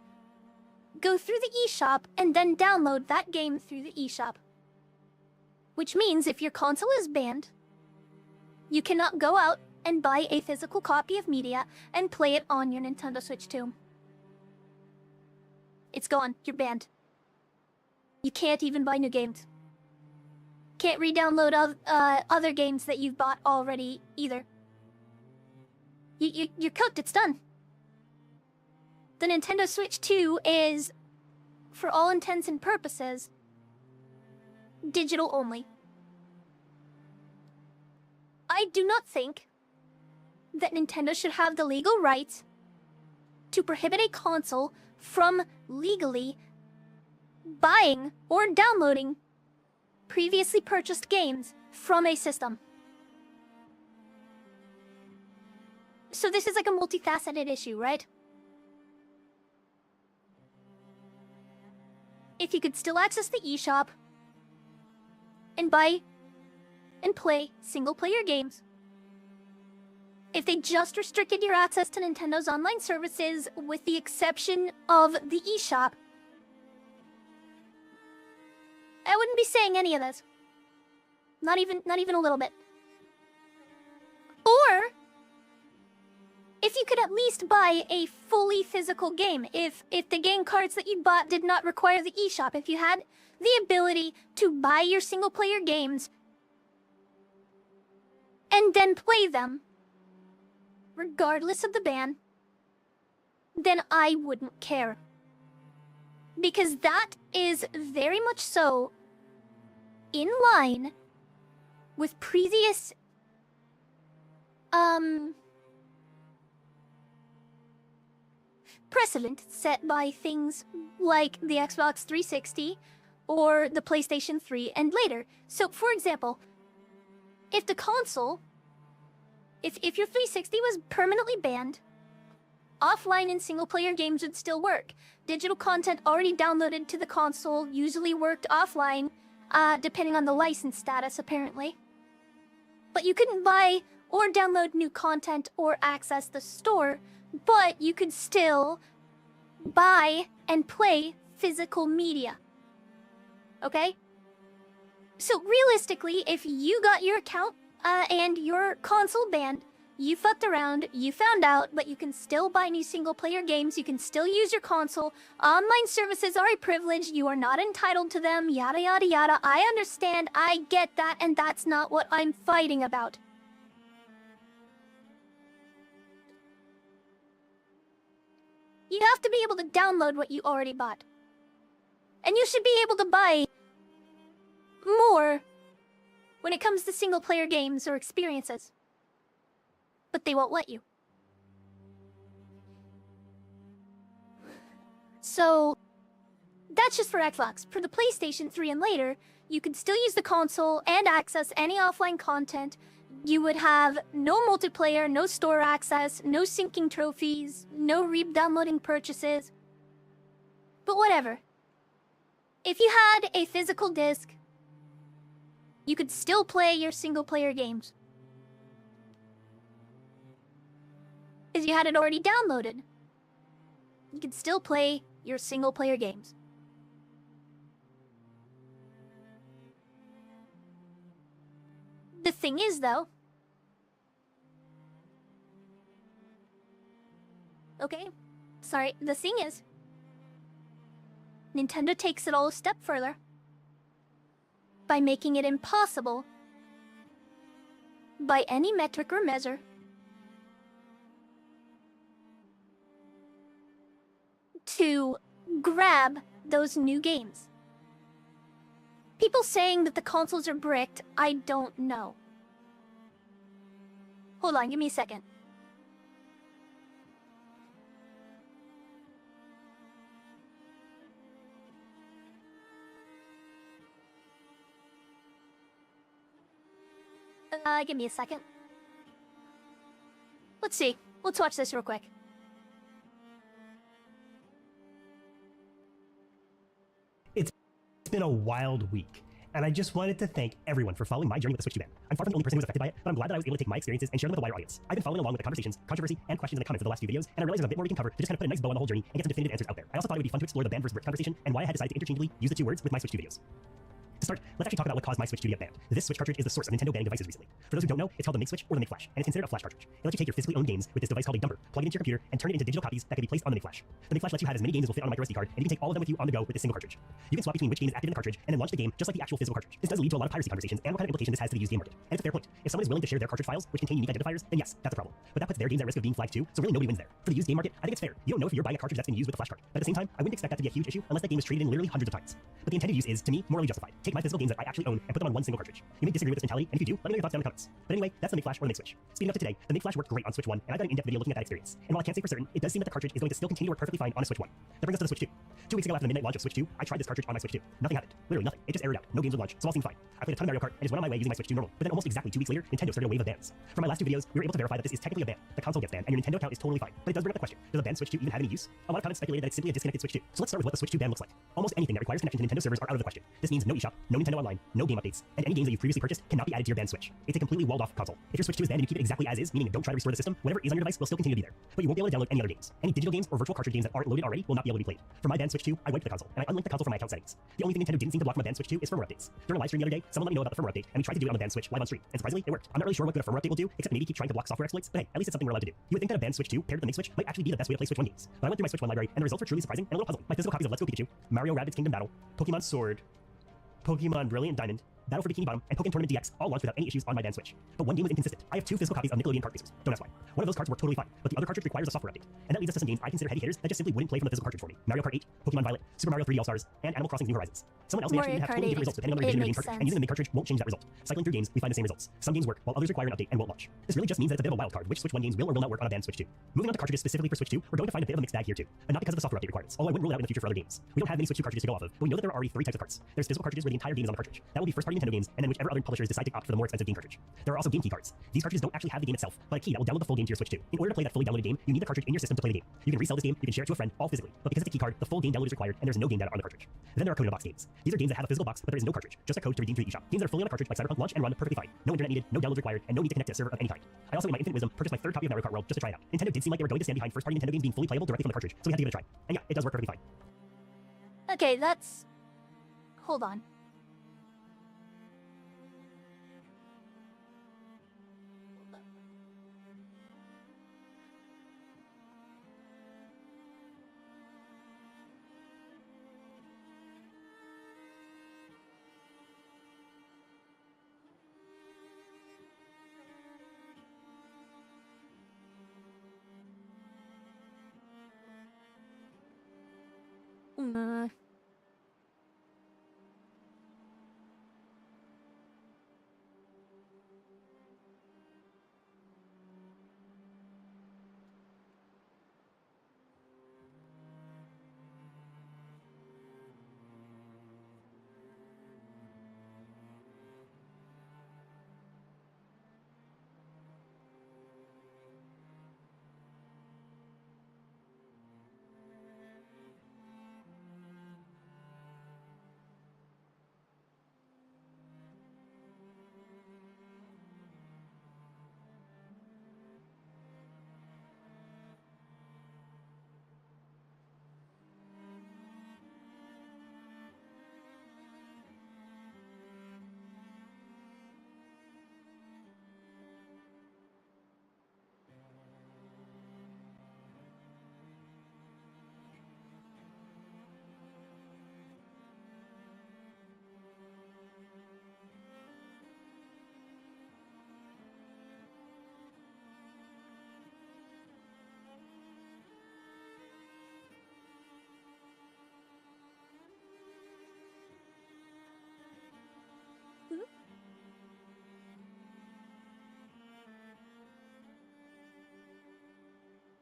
go through the eShop, and then download that game through the eShop. Which means if your console is banned, you cannot go out and buy a physical copy of media and play it on your Nintendo Switch 2. It's gone. You're banned. You can't even buy new games. Can't re-download other games that you've bought already either. You're cooked. It's done. The Nintendo Switch 2 is, for all intents and purposes, digital only. I do not think that Nintendo should have the legal rights to prohibit a console from legally buying or downloading previously purchased games from a system. So this is like a multifaceted issue, right? If you could still access the eShop and buy and play single-player games, if they just restricted your access to Nintendo's online services with the exception of the eShop, I wouldn't be saying any of this. Not even a little bit. Or if you could at least buy a fully physical game, if the game cards that you bought did not require the eShop, if you had the ability to buy your single-player games and then play them, regardless of the ban, then I wouldn't care. Because that is very much so in line with previous precedent set by things like the Xbox 360 or the PlayStation 3 and later. So, for example, if the console, if your 360 was permanently banned, offline and single-player games would still work. Digital content already downloaded to the console usually worked offline, depending on the license status, apparently. But you couldn't buy or download new content or access the store, but you could still buy and play physical media. Okay? So realistically, if you got your account and your console banned, you fucked around, you found out, but you can still buy new single-player games, you can still use your console, online services are a privilege, you are not entitled to them, yada yada yada. I understand, I get that, and that's not what I'm fighting about. You have to be able to download what you already bought. And you should be able to buy more when it comes to single-player games or experiences. But they won't let you. So, that's just for Xbox. For the PlayStation 3 and later, you could still use the console and access any offline content. You would have no multiplayer, no store access, no syncing trophies, no re-downloading purchases. But whatever. If you had a physical disc, you could still play your single-player games. Because you had it already downloaded. You could still play your single-player games. The thing is, though... Okay, sorry, the thing is... Nintendo takes it all a step further by making it impossible, by any metric or measure, to grab those new games. People saying that the consoles are bricked, I don't know. Hold on, give me a second. Give me a second. Let's see. Let's watch this real quick. It's been a wild week, and I just wanted to thank everyone for following my journey with the Switch 2 ban. I'm far from the only person who was affected by it, but I'm glad that I was able to take my experiences and share them with a wider audience. I've been following along with the conversations, controversy, and questions in the comments of the last few videos, and I realized there's a bit more we can cover to just kind of put a nice bow on the whole journey and get some definitive answers out there. I also thought it would be fun to explore the ban versus brick conversation and why I had decided to interchangeably use the two words with my Switch 2 videos. To start, let's actually talk about what caused my Switch 2 to get banned. This Switch cartridge is the source of Nintendo banning devices recently. For those who don't know, it's called the Make Switch or the Make Flash, and it's considered a flash cartridge. It lets you take your physically owned games with this device called a dumper, plug it into your computer, and turn it into digital copies that can be placed on the Make Flash. The Make Flash lets you have as many games as will fit on a micro SD card, and you can take all of them with you on the go with this single cartridge. You can swap between which game is active in the cartridge and then launch the game just like the actual physical cartridge. This does lead to a lot of piracy conversations and what kind of implications this has to the used game market. And it's a fair point. If someone is willing to share their cartridge files, which contain unique identifiers, then yes, that's a problem. But that puts their games at risk of being flagged too, so really nobody wins there. For the used game market, I think it's fair. You don't know if you're buying a cartridge that's been used with a flash card. But at the same time, I wouldn't expect that to be a huge issue unless that game is traded in literally hundreds of times. But the intended use is, to me, morally justified. Take my physical games that I actually own and put them on one single cartridge. You may disagree with this mentality, and if you do, let me know your thoughts down in the comments. But anyway, that's the Make Flash or the Make Switch. Speaking of to today, the Make Flash worked great on Switch 1, and I've done an in-depth video looking at that experience. And while I can't say for certain, it does seem that the cartridge is going to still continue to work perfectly fine on a Switch 1. That brings us to the Switch 2. 2 weeks ago after the midnight launch of Switch 2, I tried this cartridge on my Switch 2. Nothing happened. Literally nothing. It just errored out. No games would launch, so all seemed fine. I played a ton of Mario Kart and just went on my way using my Switch 2 normal. But then almost exactly 2 weeks later, Nintendo started a wave of bans. For my last 2 videos, we were able to verify that this is technically a ban. The console gets banned, and your Nintendo account is totally fine. But it does bring up the question, does a banned Switch 2 even have any use? A lot of comments speculated that it's simply a disconnected Switch 2. So let's start with what the Switch 2 ban looks like. Almost anything that requires connection to Nintendo servers are out of the question. This means no eShop, no Nintendo Online, no game updates, and any games that you've previously purchased cannot be added to your banned Switch. It's a completely walled off console. If your Switch 2 is banned and you keep it exactly as is, meaning don't try to restore the system, whatever is on your device will still continue to be there. But you won't be able to download any other games. Any digital games or virtual cartridge games that aren't loaded already will not be able to be played. For my banned Switch 2, I wiped the console, and I unlinked the console from my account settings. The only thing Nintendo didn't seem to block from a banned Switch 2 is firmware updates. During a live stream the other day, someone let me know about the firmware update, and we tried to do it on the banned Switch live on stream. And surprisingly, it worked. I'm not really sure what good a firmware update will do, except maybe keep trying to block software exploits, but hey, at least it's something we're allowed to do. You would think that a banned Switch 2 paired with the Make Switch might actually be the best way to play Switch 1 games. But I went through my Switch 1 library, and the results were truly surprising and a little puzzling. My physical copies of Let's Go Pikachu, Mario Rabbids Kingdom Battle, Pokemon Sword, Pokemon Brilliant Diamond, Battle for Bikini Bottom, and Pokémon Tournament DX all launched without any issues on my banned Switch. But one game was inconsistent. I have 2 physical copies of Nickelodeon card racers. Don't ask why. One of those cards worked totally fine, but the other cartridge requires a software update. And that leads us to some games I consider heavy hitters that just simply wouldn't play from the physical cartridge for me. Mario Kart 8, Pokemon Violet, Super Mario 3D All-Stars, and Animal Crossing New Horizons. Someone else may actually have totally different results depending on their game cartridge, and using the Make cartridge won't change that result. Cycling through games, we find the same results. Some games work, while others require an update and won't launch. This really just means that it's a bit of a wild card, which Switch 1 games will or will not work on a banned Switch 2. Moving on to cartridges specifically for Switch 2, we're going to find a bit of a mixed bag here too, but not because of the software update requirements, although I wouldn't rule it out in the future for other games. We don't have many Switch 2 cartridges to go off of, but we know that there are already 3 types of cards. There's physical cartridges where the entire game is on the cartridge. That will be first-party Nintendo games, and then whichever other publishers decide to opt for the more expensive game cartridge. There are also game key cards. These cartridges don't actually have the game itself, but a key that will download the full game to your Switch 2. In order to play that fully downloaded game, you need the cartridge in your system to play the game. You can resell this game, you can share it to a friend, all physically, but because it's a key card, the full game download is required, and there's no game data on the cartridge. Then there are code-in-a-box games. These are games that have a physical box, but there is no cartridge, just a code to redeem through the eShop. Games that are fully on a cartridge like Cyberpunk launch and run perfectly fine. No internet needed, no downloads required, and no need to connect to a server of any kind. I also, in my infinite wisdom, purchased my 3rd copy of Mario Kart World just to try it out. Nintendo did seem like they were going to stand behind first-party Nintendo games being fully playable directly from the cartridge, so we had to give it a try. And yeah, it does work perfectly fine. Okay, that's... Hold on.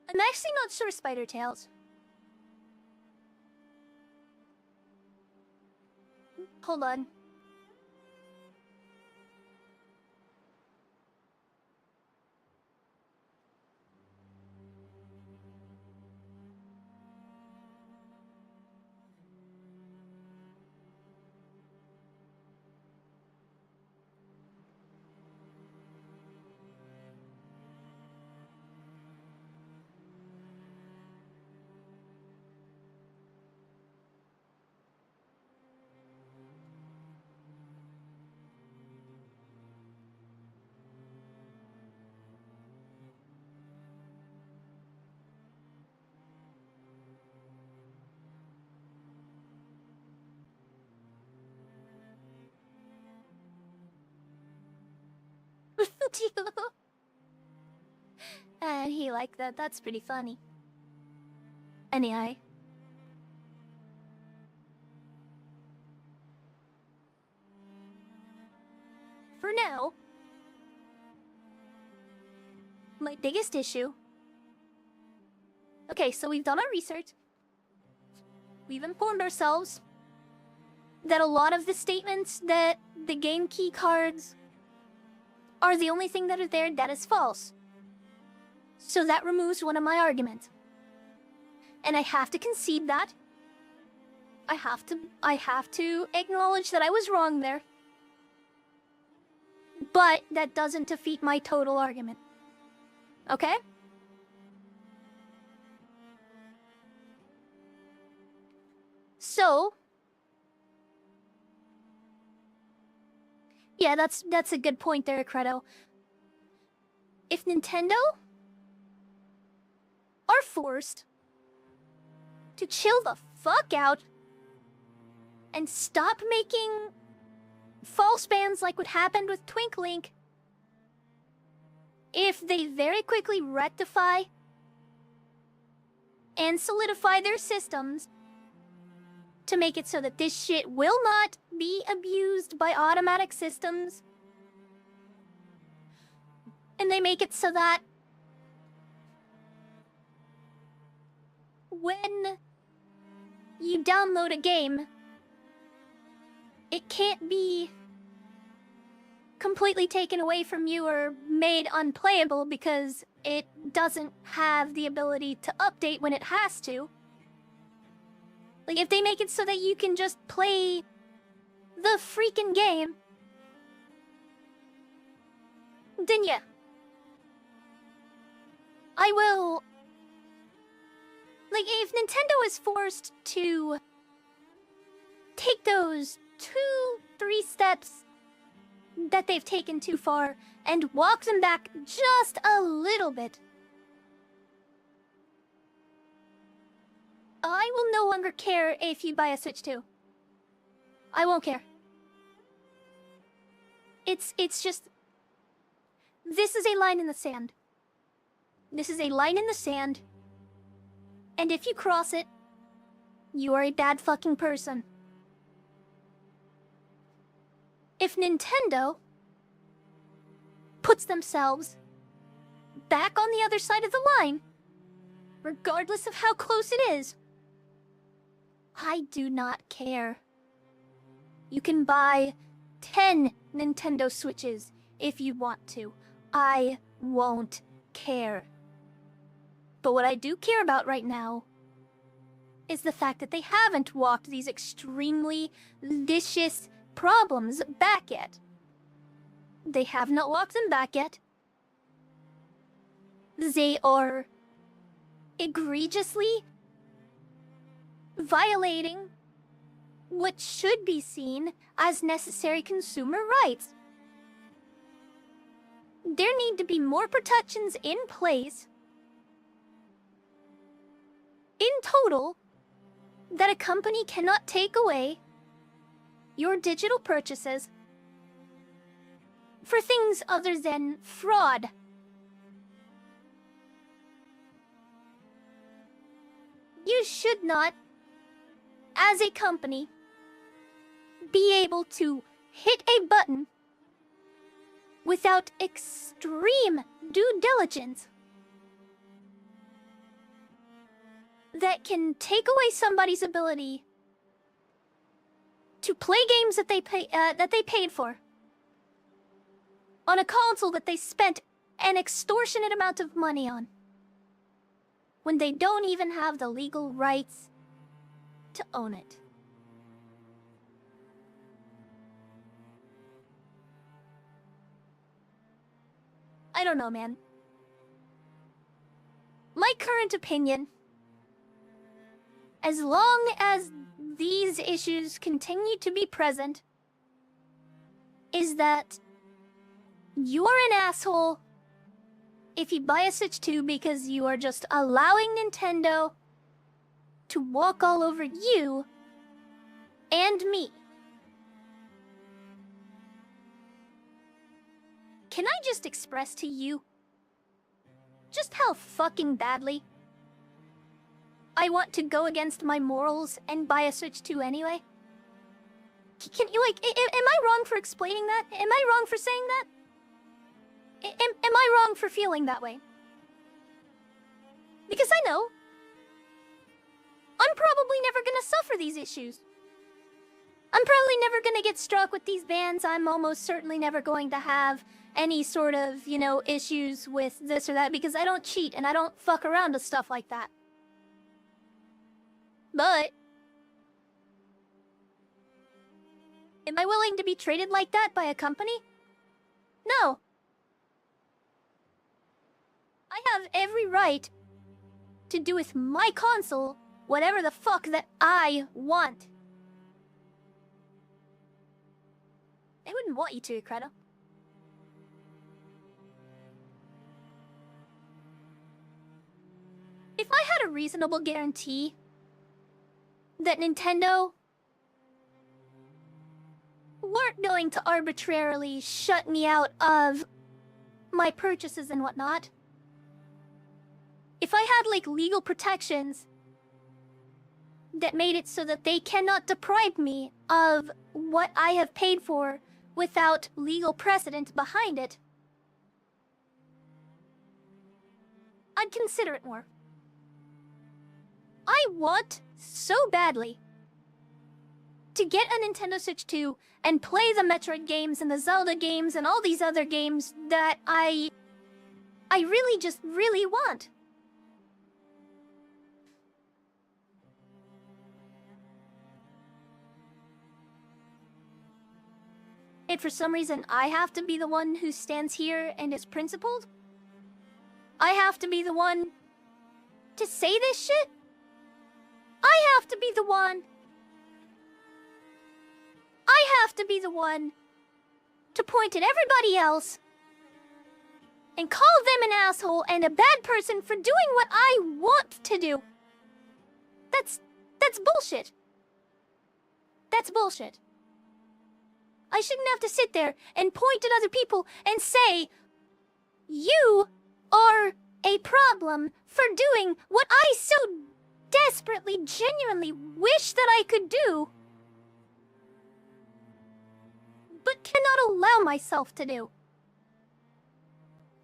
I'm actually not sure, Spider Tails. Hold on. And he liked that. That's pretty funny. Anyway. For now, my biggest issue... Okay, so we've done our research. We've informed ourselves that a lot of the statements that the game key cards are the only thing that are there, that is false. So that removes one of my arguments. And I have to concede that. I have to acknowledge that I was wrong there. But that doesn't defeat my total argument. Okay? So, yeah, that's a good point there, Credo. If Nintendo are forced to chill the fuck out and stop making false bans like what happened with Twink Link, if they very quickly rectify and solidify their systems to make it so that this shit will not be abused by automatic systems, and they make it so that when you download a game, it can't be completely taken away from you or made unplayable because it doesn't have the ability to update when it has to. Like, if they make it so that you can just play the freaking game, then yeah. I will... Like, if Nintendo is forced to take those 2-3 steps that they've taken too far and walk them back just a little bit, I will no longer care if you buy a Switch 2. I won't care. It's just... This is a line in the sand. This is a line in the sand. And if you cross it, you are a bad fucking person. If Nintendo puts themselves back on the other side of the line, regardless of how close it is, I do not care. You can buy 10 Nintendo Switches if you want to. I won't care. But what I do care about right now is the fact that they haven't walked these extremely vicious problems back yet. They have not walked them back yet. They are egregiously violating what should be seen as necessary consumer rights. There need to be more protections in place in total that a company cannot take away your digital purchases for things other than fraud. You should not, as a company, be able to hit a button without extreme due diligence that can take away somebody's ability to play games that they paid for on a console that they spent an extortionate amount of money on, when they don't even have the legal rights to own it. I don't know, man. My current opinion, as long as these issues continue to be present, is that you're an asshole if you buy a Switch 2 because you are just allowing Nintendo to walk all over you and me. Can I just express to you just how fucking badly I want to go against my morals and buy a Switch 2 anyway? Can you, like, am I wrong for explaining that? Am I wrong for saying that? Am I wrong for feeling that way? Because I know I'm probably never gonna suffer these issues. I'm probably never gonna get struck with these bans. I'm almost certainly never going to have any sort of, you know, issues with this or that because I don't cheat and I don't fuck around with stuff like that. But am I willing to be treated like that by a company? No. I have every right to do with my console whatever the fuck that I want. They wouldn't want you to, Credo. If I had a reasonable guarantee that Nintendo weren't going to arbitrarily shut me out of my purchases and whatnot, if I had, like, legal protections that made it so that they cannot deprive me of what I have paid for without legal precedent behind it, I'd consider it more. I want so badly to get a Nintendo Switch 2 and play the Metroid games and the Zelda games and all these other games that I really just really want. And for some reason, I have to be the one who stands here and is principled? I have to be the one to say this shit? I have to be the one. I have to be the one to point at everybody else and call them an asshole and a bad person for doing what I want to do. That's bullshit. That's bullshit. I shouldn't have to sit there and point at other people and say, you are a problem for doing what I so desperately, genuinely wish that I could do, but cannot allow myself to do.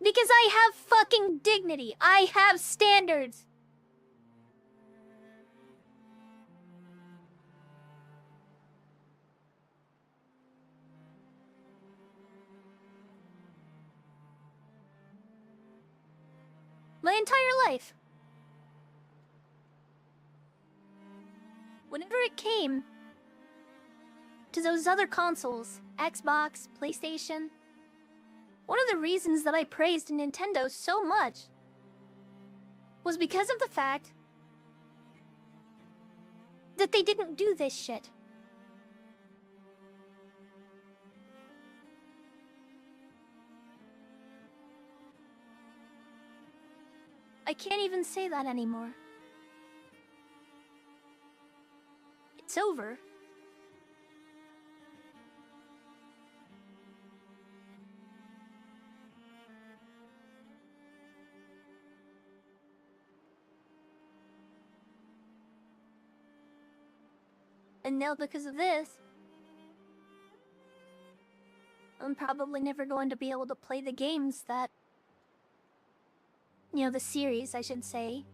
Because I have fucking dignity. I have standards. My entire life. Whenever it came to those other consoles, Xbox, PlayStation, one of the reasons that I praised Nintendo so much was because of the fact that they didn't do this shit. I can't even say that anymore. It's over. And now because of this, I'm probably never going to be able to play the games that, you know, the series, I should say,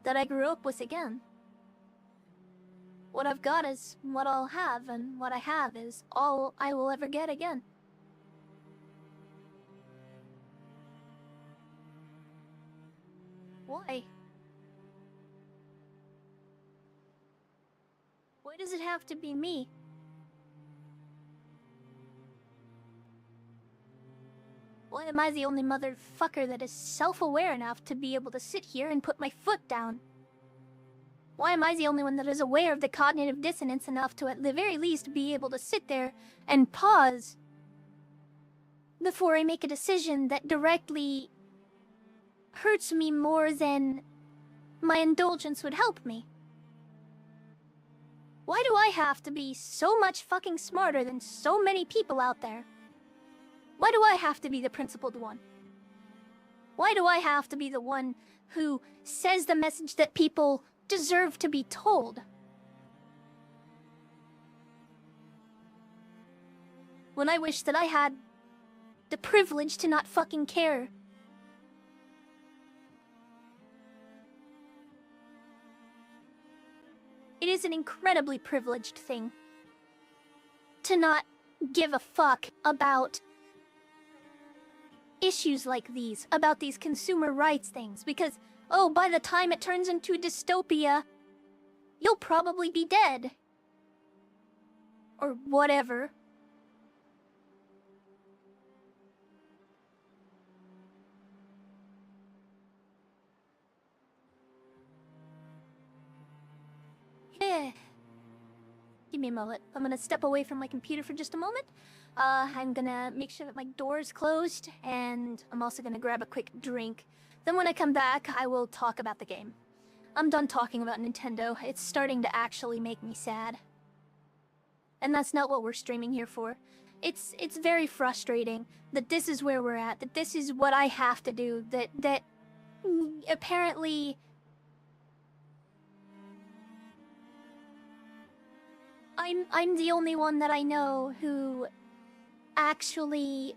that I grew up with again. What I've got is what I'll have, and what I have is all I will ever get again. Why? Why does it have to be me? Why am I the only motherfucker that is self-aware enough to be able to sit here and put my foot down? Why am I the only one that is aware of the cognitive dissonance enough to at the very least be able to sit there and pause before I make a decision that directly hurts me more than my indulgence would help me? Why do I have to be so much fucking smarter than so many people out there? Why do I have to be the principled one? Why do I have to be the one who says the message that people deserve to be told? When I wish that I had the privilege to not fucking care. It is an incredibly privileged thing to not give a fuck about issues like these, about these consumer rights things, because, oh, by the time it turns into dystopia, you'll probably be dead. Or whatever. Give me a moment. I'm gonna step away from my computer for just a moment. I'm gonna make sure that my door is closed, and I'm also gonna grab a quick drink. Then when I come back, I will talk about the game. I'm done talking about Nintendo. It's starting to actually make me sad. And that's not what we're streaming here for. It's very frustrating that this is where we're at, that this is what I have to do, that apparently I'm the only one that I know who actually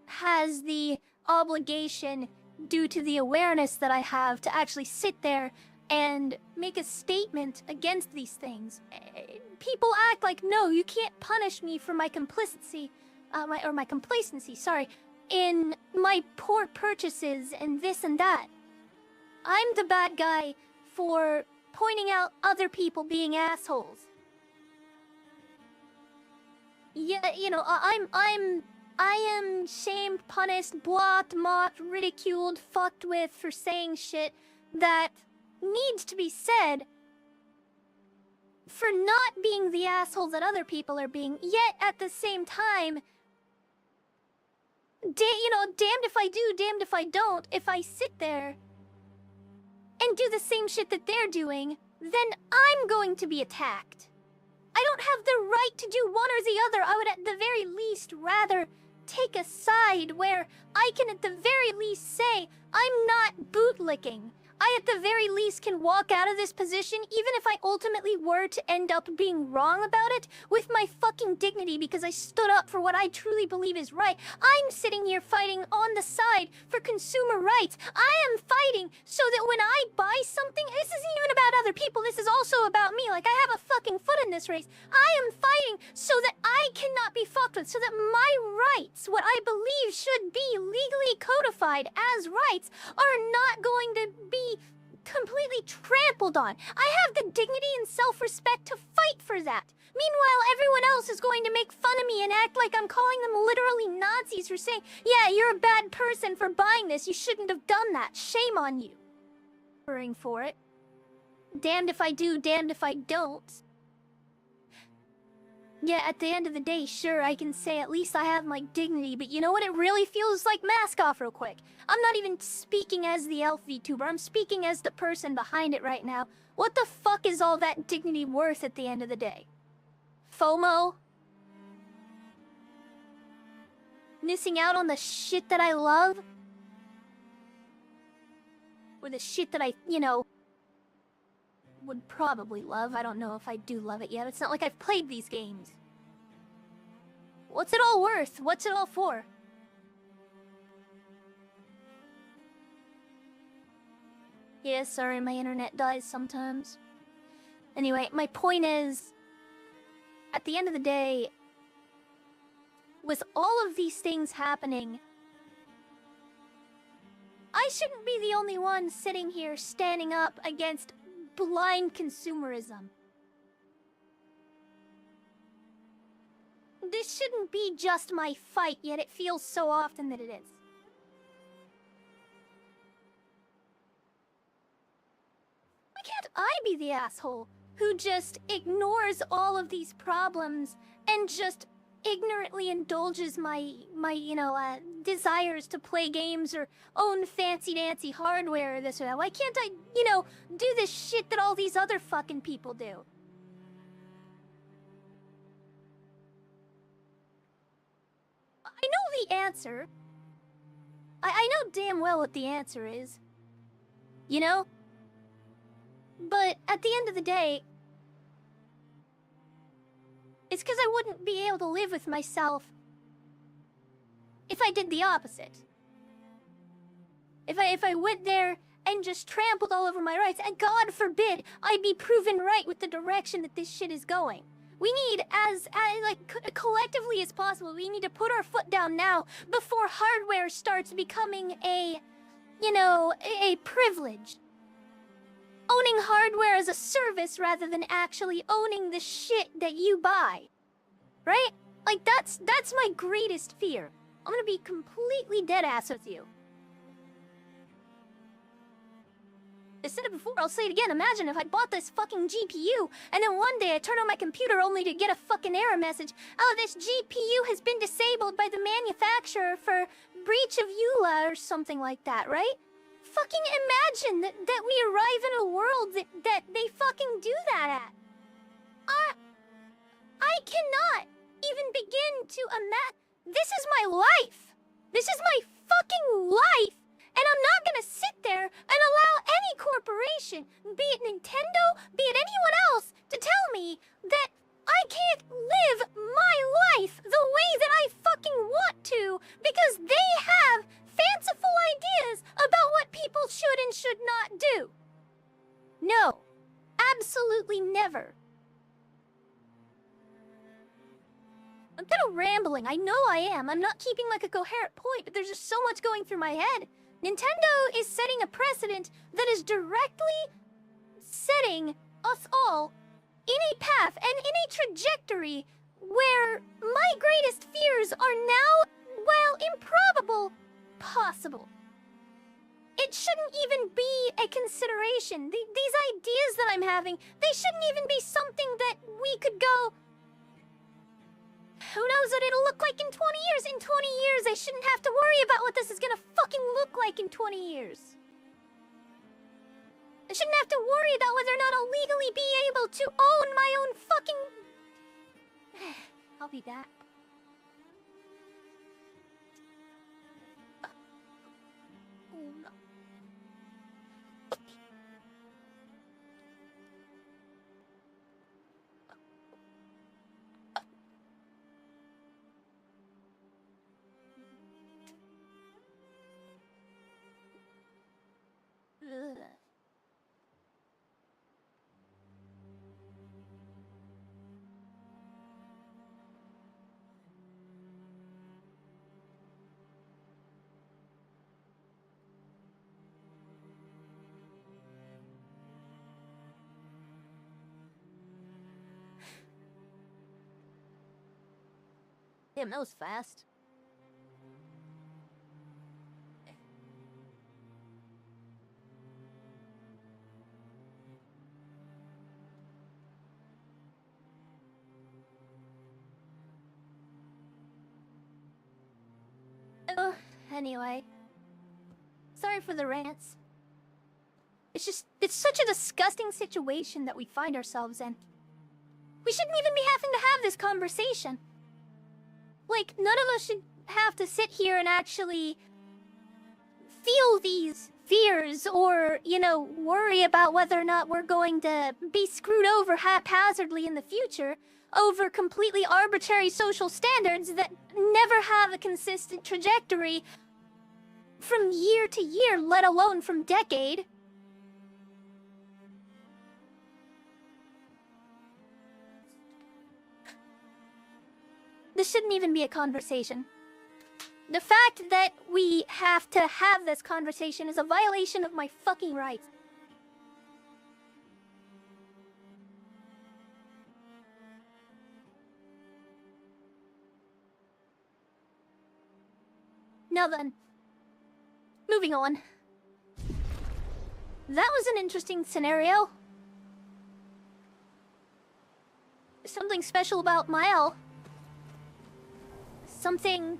has the obligation, due to the awareness that I have, to actually sit there and make a statement against these things. People act like, no, you can't punish me for my complicity, my complacency, sorry, in my poor purchases and this and that. I'm the bad guy for pointing out other people being assholes. Yeah, you know, I am shamed, punished, blocked, mocked, ridiculed, fucked with for saying shit that needs to be said for not being the asshole that other people are being, yet at the same time, you know, damned if I do, damned if I don't. If I sit there and do the same shit that they're doing, then I'm going to be attacked. I don't have the right to do one or the other. I would at the very least rather take a side where I can at the very least say, I'm not bootlicking. I at the very least can walk out of this position, even if I ultimately were to end up being wrong about it, with my fucking dignity because I stood up for what I truly believe is right. I'm sitting here fighting on the side for consumer rights. I am fighting so that when I buy something, this isn't even about other people, this is also about me. Like, I have a fucking foot in this race. I am fighting so that I cannot be fucked with, so that my rights, what I believe should be legally codified as rights, are not going to be completely trampled on. I have the dignity and self-respect to fight for that. Meanwhile, everyone else is going to make fun of me and act like I'm calling them literally Nazis for saying, yeah, you're a bad person for buying this. You shouldn't have done that. Shame on you. For it. Damned if I do, damned if I don't. Yeah, at the end of the day, sure, I can say at least I have my dignity, but you know what? It really feels like mask off real quick. I'm not even speaking as the elf VTuber, I'm speaking as the person behind it right now. What the fuck is all that dignity worth at the end of the day? FOMO? Missing out on the shit that I love? Or the shit that I, you know, would probably love. I don't know if I do love it yet. It's not like I've played these games. What's it all worth? What's it all for? Yeah, sorry, my internet dies sometimes. Anyway, my point is, at the end of the day, with all of these things happening, I shouldn't be the only one sitting here standing up against blind consumerism. This shouldn't be just my fight, yet it feels so often that it is. Why can't I be the asshole who just ignores all of these problems and just ignorantly indulges my desires to play games or own fancy-dancy hardware or this or that? Why can't I, do this shit that all these other fucking people do? I know the answer. I know damn well what the answer is. You know? But at the end of the day, it's because I wouldn't be able to live with myself if I did the opposite. If I went there and just trampled all over my rights, and God forbid I'd be proven right with the direction that this shit is going. We need, as collectively as possible, we need to put our foot down now before hardware starts becoming a privilege. Owning hardware as a service rather than actually owning the shit that you buy. Right? Like, that's my greatest fear. I'm gonna be completely dead-ass with you. I said it before, I'll say it again. Imagine if I bought this fucking GPU, and then one day I turn on my computer only to get a fucking error message. Oh, this GPU has been disabled by the manufacturer for breach of EULA or something like that, right? Fucking imagine that we arrive in a world that they fucking do that at. I cannot even begin to imagine. This is my life. This is my fucking life. And I'm not gonna sit there and allow any corporation, be it Nintendo, be it anyone else, to tell me that I can't live my life the way that I fucking want to because they have fanciful ideas about what people should and should not do. No. Absolutely never. I'm kind of rambling. I know I am. I'm not keeping like a coherent point, but there's just so much going through my head. Nintendo is setting a precedent that is directly setting us all in a path and in a trajectory where my greatest fears are now, well, improbable, possible. It shouldn't even be a consideration. These ideas that I'm having, they shouldn't even be something that we could go, who knows what it'll look like in 20 years? In 20 years, I shouldn't have to worry about what this is gonna fucking look like in 20 years. I shouldn't have to worry about whether or not I'll legally be able to own my own fucking... I'll be back. Oh no. Damn, that was fast. Anyway. Sorry for the rants. It's such a disgusting situation that we find ourselves in. We shouldn't even be having to have this conversation. Like, none of us should have to sit here and actually feel these fears or, you know, worry about whether or not we're going to be screwed over haphazardly in the future over completely arbitrary social standards that never have a consistent trajectory from year to year, let alone from decade. This shouldn't even be a conversation. The fact that we have to have this conversation is a violation of my fucking rights. Now then, moving on. That was an interesting scenario. Something special about Mael. Something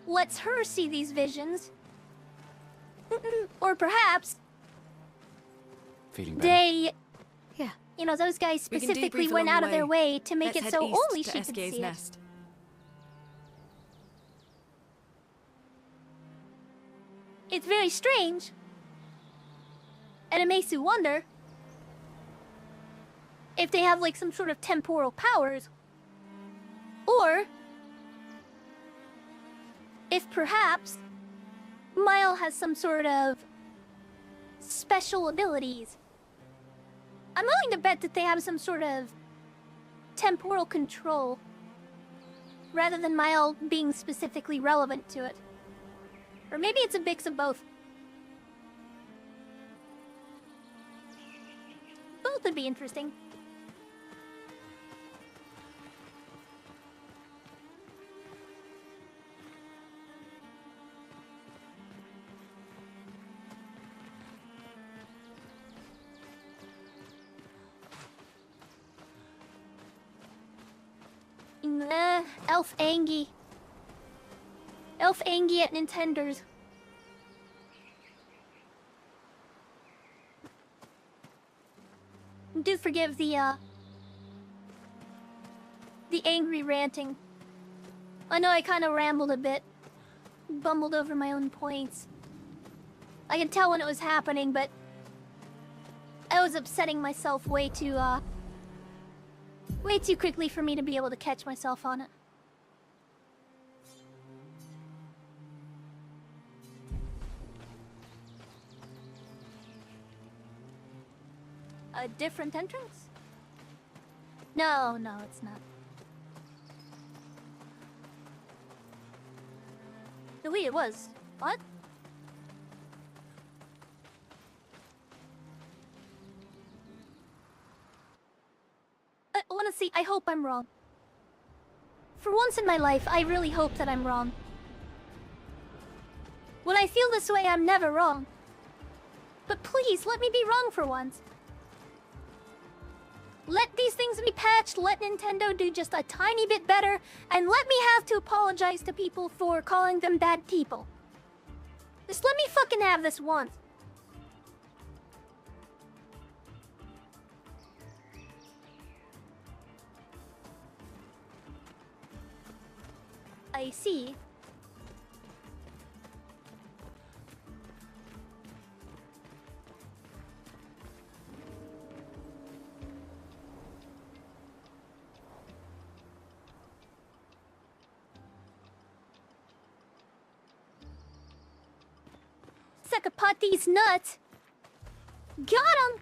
lets her see these visions. Or perhaps Feeling better? they... Yeah. You know, those guys We can specifically debrief went along out the of their way. way to make Let's it head so east only to she could SK's see nest. it. It's very strange. And it makes you wonder if they have like some sort of temporal powers. Or if perhaps Mael has some sort of special abilities. I'm willing to bet that they have some sort of temporal control rather than Mael being specifically relevant to it. Or maybe it's a mix of both. Both would be interesting. Elfxpedition. Elfxpedition at Nintendo's. Do forgive the angry ranting. I know I kind of rambled a bit. Bumbled over my own points. I could tell when it was happening, but I was upsetting myself way too quickly for me to be able to catch myself on it. A different entrance? No, it's not. No, wait, it was. What? Honestly, I hope I'm wrong. For once in my life, I really hope that I'm wrong. When I feel this way, I'm never wrong. But please, let me be wrong for once. Let these things be patched, let Nintendo do just a tiny bit better, and let me have to apologize to people for calling them bad people. Just let me fucking have this once. I see. Suck a pot these nuts. Got him!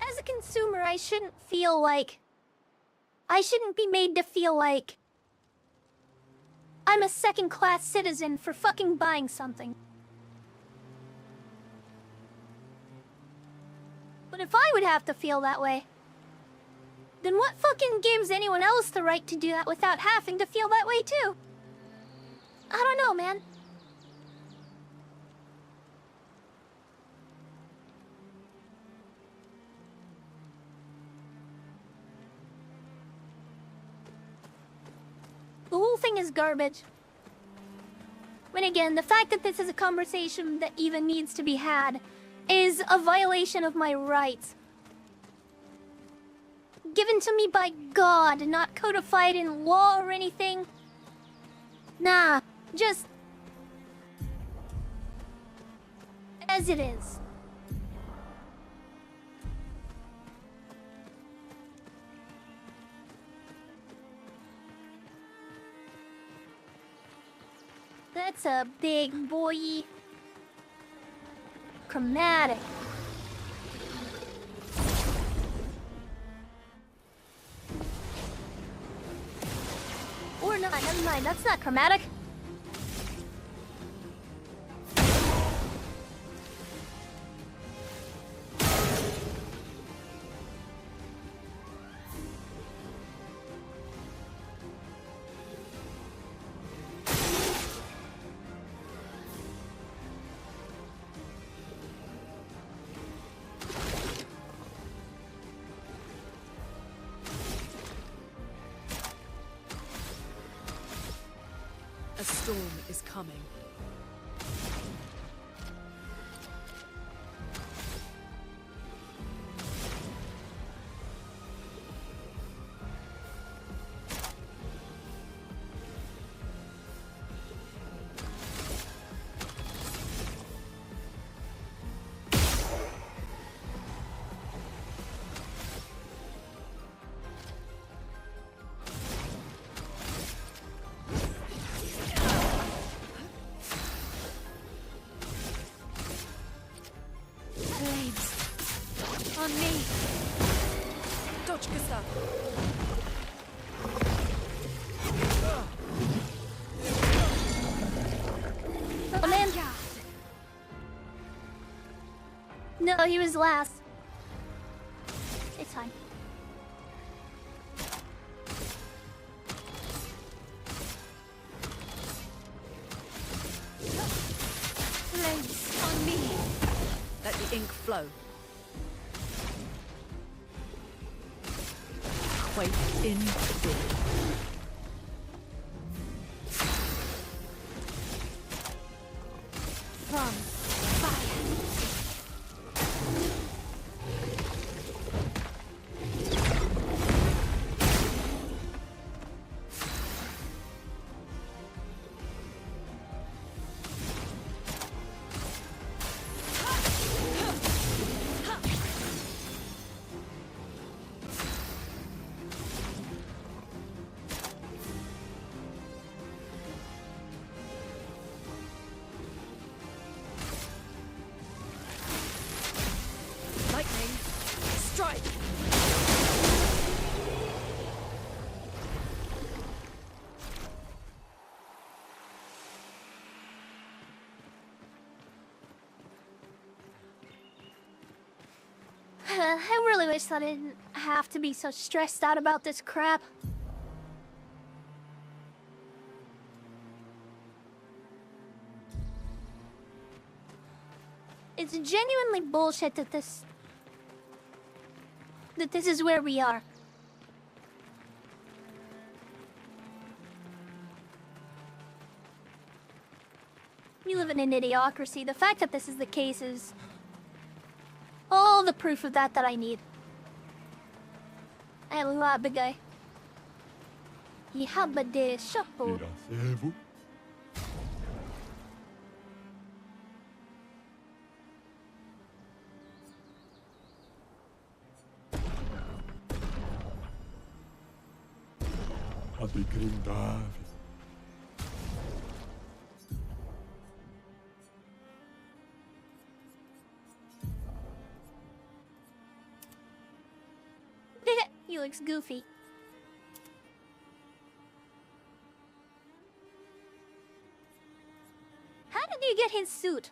As a consumer, I shouldn't be made to feel like I'm a second-class citizen for fucking buying something. But if I would have to feel that way, then what fucking gives anyone else the right to do that without having to feel that way too? I don't know, man. The whole thing is garbage. When again, the fact that this is a conversation that even needs to be had is a violation of my rights. Given to me by God, not codified in law or anything. Nah, just as it is. That's a big boy. Chromatic. Or not, never mind, that's not chromatic. A storm is coming. On me! Dochka-sa! Oh man! No, he was last. It's fine. Flames on me! Let the ink flow. Quake in the wind. From fire. Strike! I really wish I didn't have to be so stressed out about this crap. It's genuinely bullshit that this is where we are. We live in an idiocracy. The fact that this is the case is all the proof of that I need. I love the guy. Yihabade shapo. Iracez-vous? Alegrindável. He looks goofy. How did you get his suit?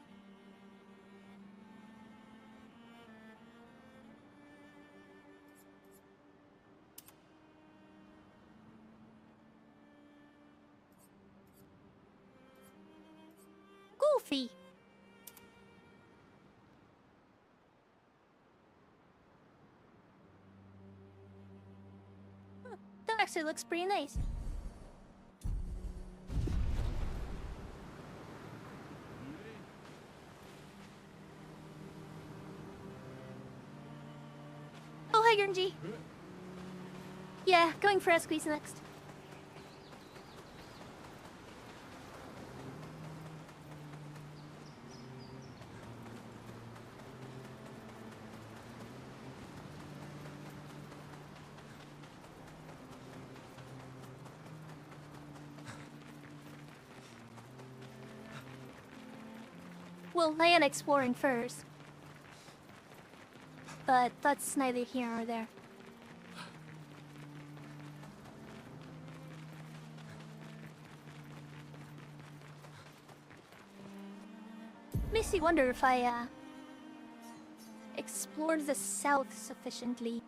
fee. That actually looks pretty nice. Oh, hi, Grungy. Yeah, going for a squeeze next. Well, I am exploring first. But that's neither here nor there. Makes me wonder if I, explored the south sufficiently.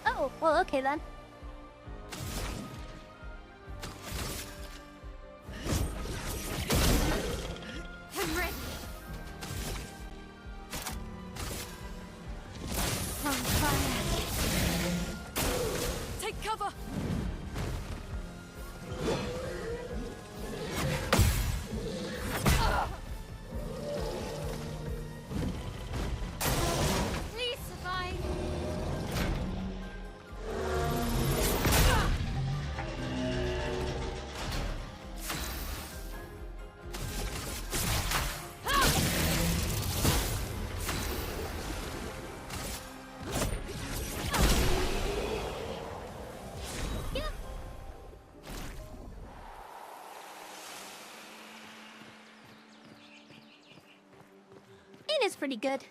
Oh, well, okay then. I'm ready. On fire. Take cover. Please survive. It is pretty good.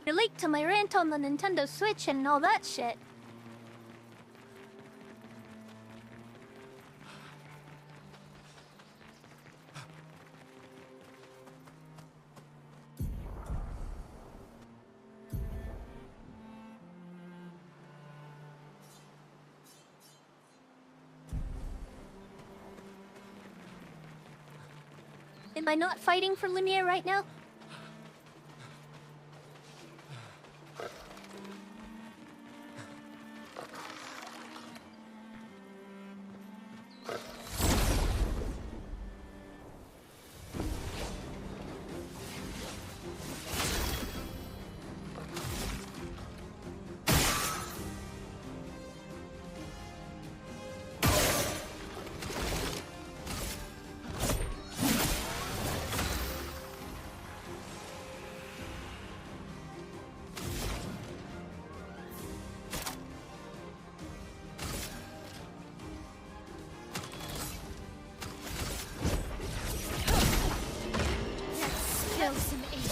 Relate to my rant on the Nintendo Switch and all that shit. Am I not fighting for Lumiere right now? Spill some ink.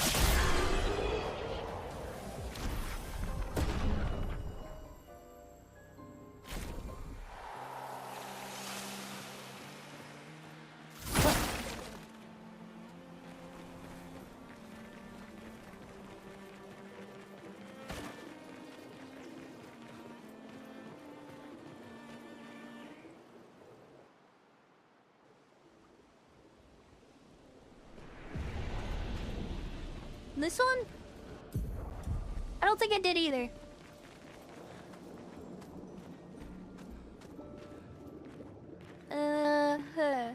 This one? I don't think I did either. Huh.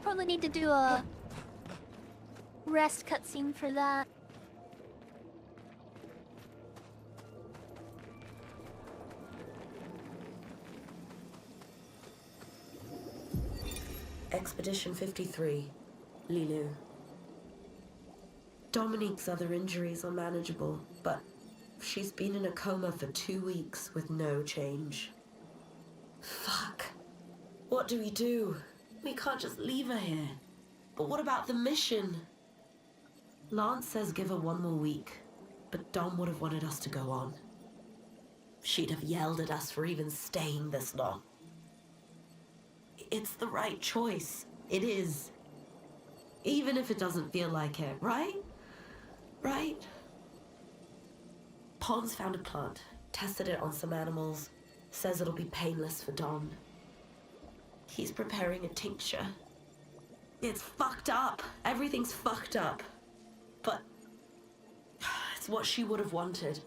probably need to do a rest cutscene for that. Expedition 53, Lilu. Dominique's other injuries are manageable, but she's been in a coma for 2 weeks with no change. Fuck. What do we do? We can't just leave her here. But what about the mission? Lance says give her 1 more week, but Dom would have wanted us to go on. She'd have yelled at us for even staying this long. It's the right choice. It is. Even if it doesn't feel like it, right? Right? Pons found a plant, tested it on some animals, says it'll be painless for Dom. He's preparing a tincture. It's fucked up. Everything's fucked up. But it's what she would have wanted.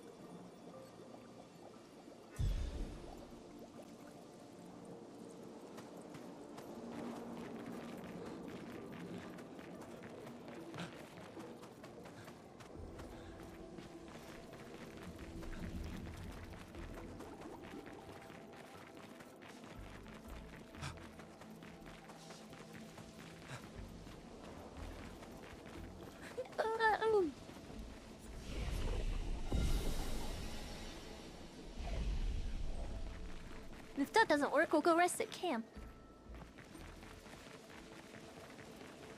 If that doesn't work, we'll go rest at camp.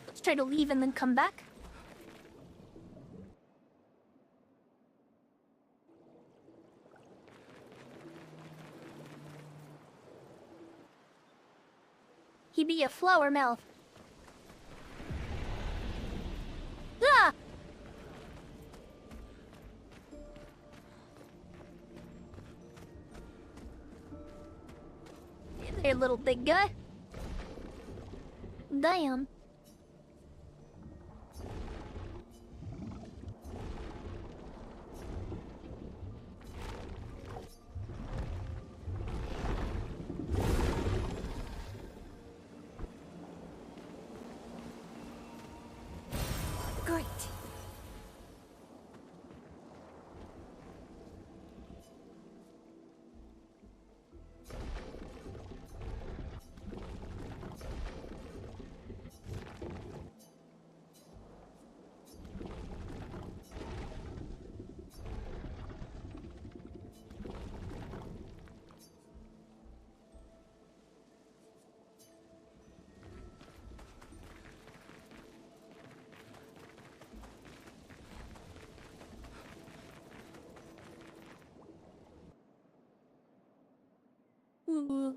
Let's try to leave and then come back. He be a flower mouth. Ah! Hey there, little big guy. Damn. Great. Ooh.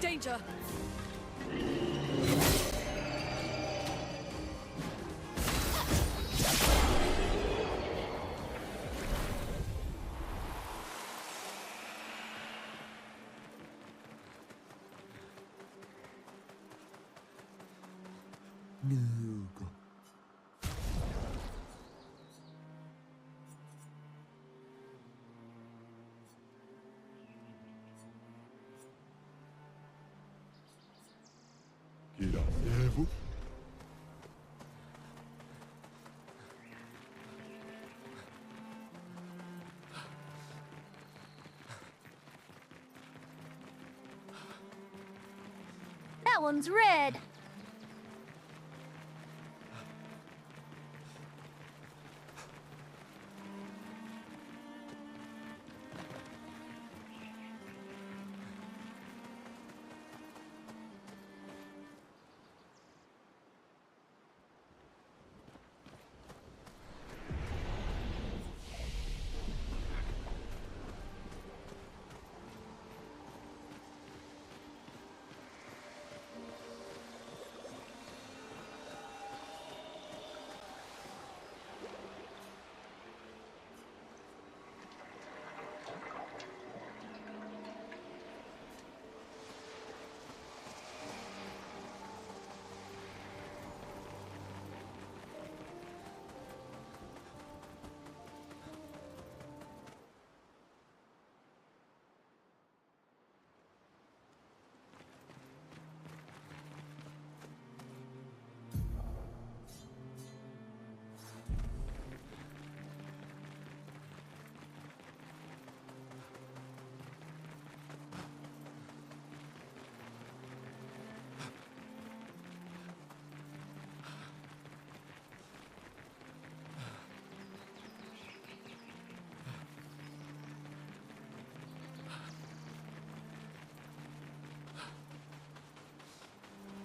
Danger! Nuga. Grazie. That one's red.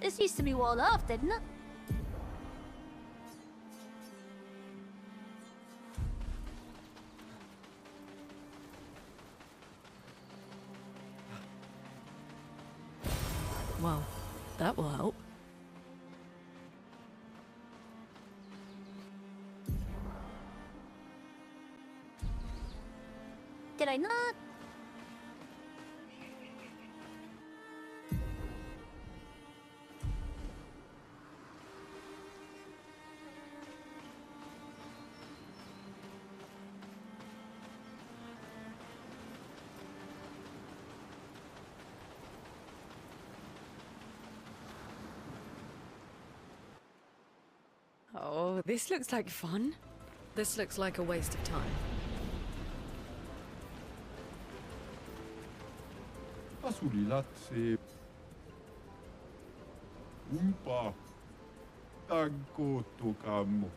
This used to be walled off, didn't it? Well, that will help. Did I not? Oh, this looks like fun. This looks like a waste of time. Asulilatse. Umpa. Tagkoto kamo.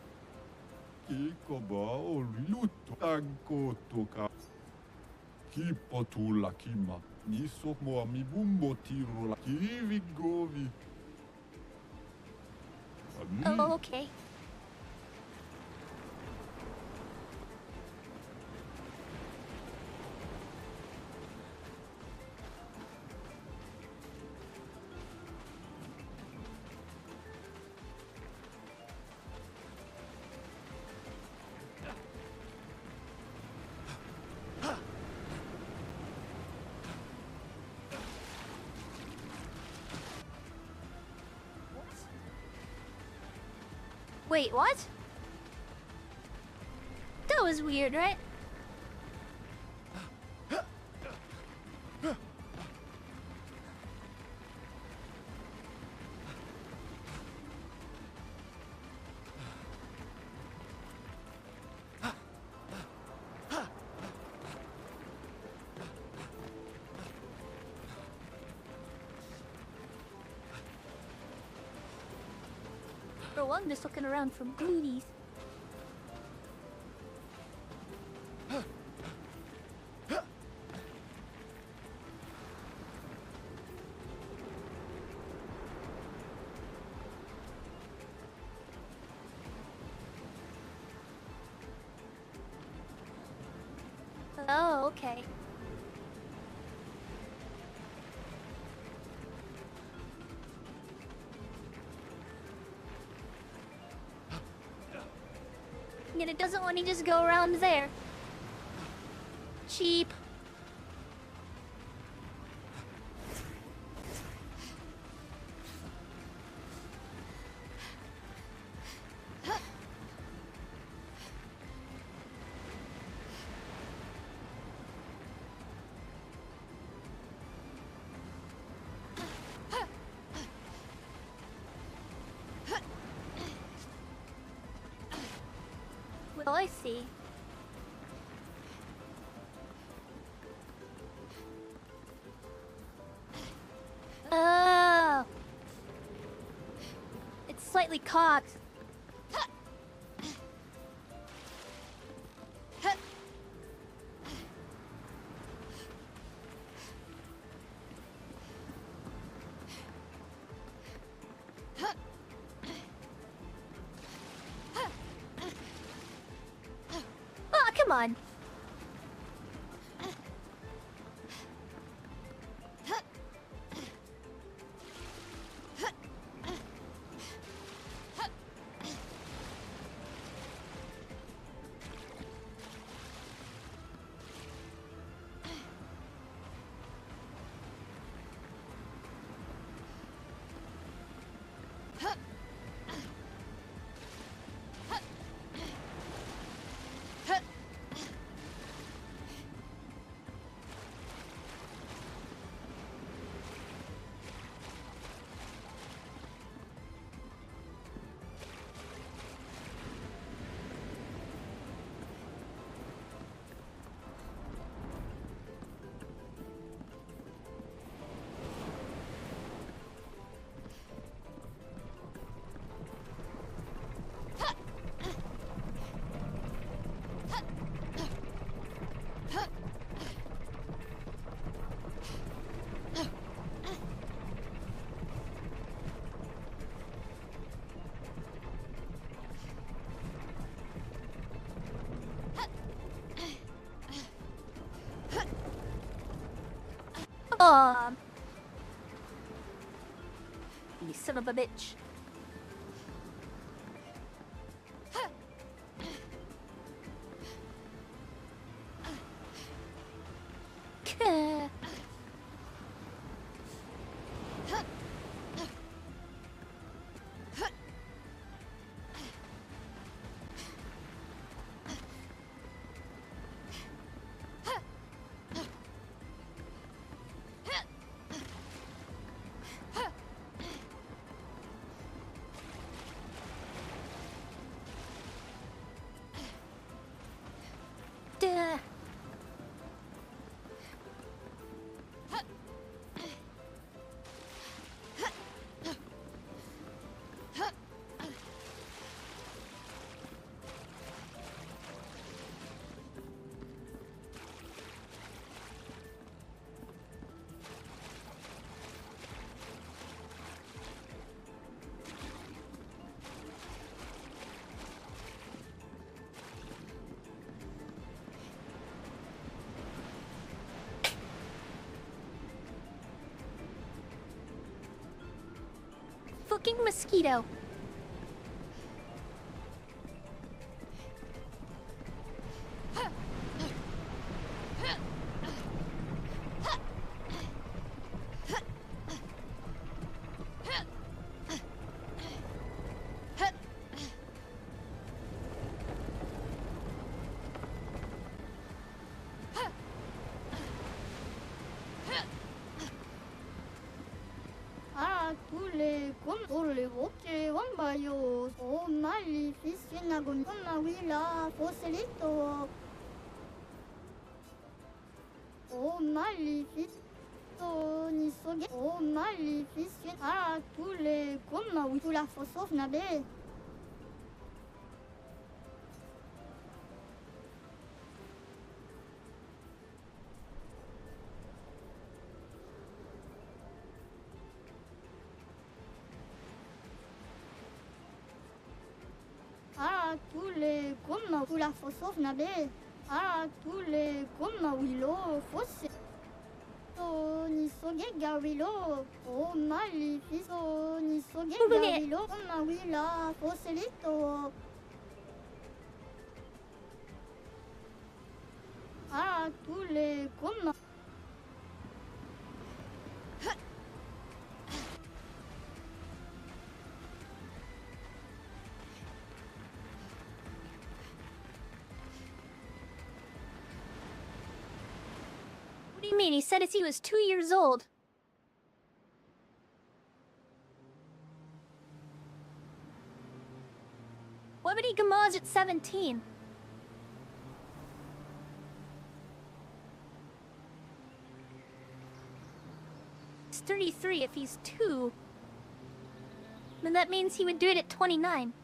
Kiko ba oluto. Tagkoto ka. Kipo tulla kima. Niso mo mi bumbo tiro la. Kivi govi. Oh, okay. Wait, what? That was weird, right? For one, just looking around for booties. Oh, okay. And it doesn't want to just go around there. Cheap. Well, I see. Oh! It's slightly cocked. Oh, come on. You son of a bitch. Duh. Fucking mosquito. le voce wambayo o mali fisina gon na wila foselito o mali fisto ni soge o mali fisina a tous les comme oui tout la fosof na be tous les comme pour la fosof na be tous les comme wilo fosse ni soge gawilo o mali fisto ni soge gawilo na wila foselito tous les comme What do you mean? He said as he was 2 years old. Why would he gamage at 17? He's 33 if he's 2. Then that means he would do it at 29.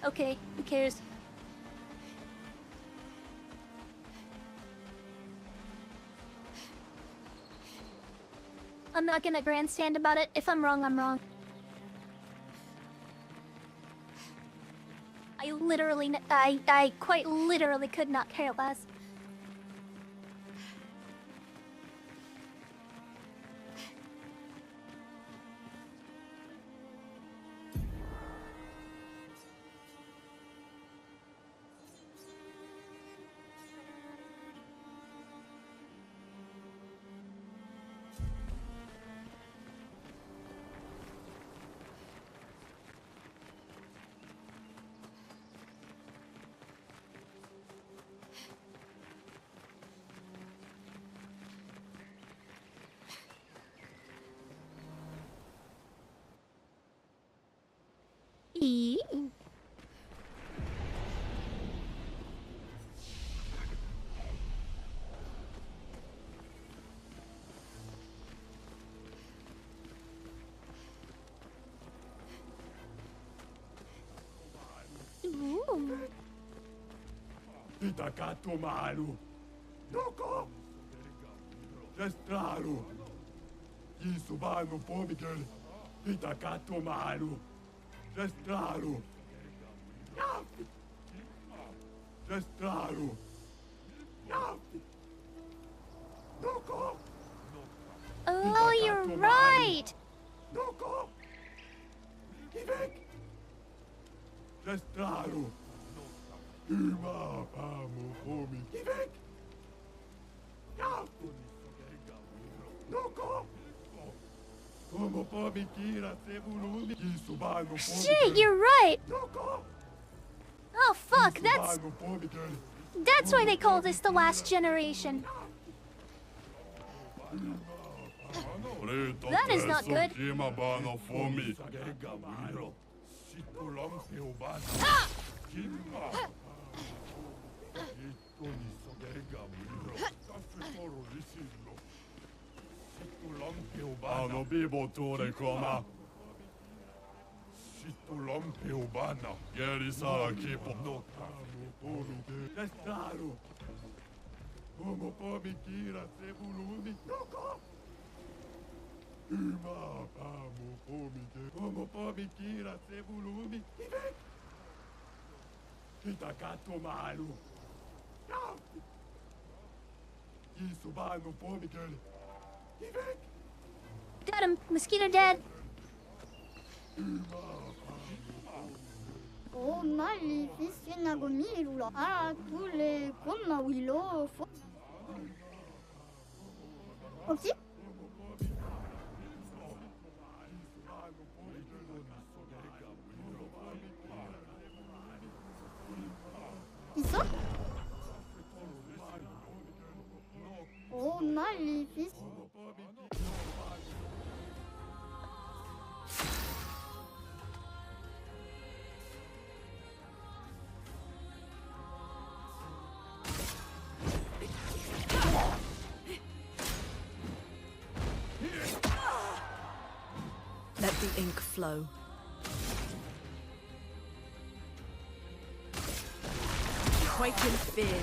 Okay, who cares? I'm not gonna grandstand about it. If I'm wrong, I'm wrong. I quite literally could not care less. Itakato malu. Doko. Destralo. Isubano pomigel. Itakato malu. Gestralu. Gestralu. Noko. Oh, you're right. Noko. Ivek. Gestralu. Ima pamu homi. Ivek. Noko. Como pomi kira sebulumi. Kisubano pomi. Shit, you're right. Oh fuck, that's why they call this the last generation. That is not good. Ano bibo tore koma. Situlompe ubana. Geri sara kipo. Gestralu. Como pomi kira sebulumi. Noko. Ima pamu pomi ke. Como pomi kira sebulumi. Ivek. Itakato malu. Isubano pomi ke. Ivek. Got him, mosquito dead. Oh, malefice nagomilula. Ah, tous les comme willow. Ok. Isso? Oh, malefice. Let the ink flow. Quake in fear.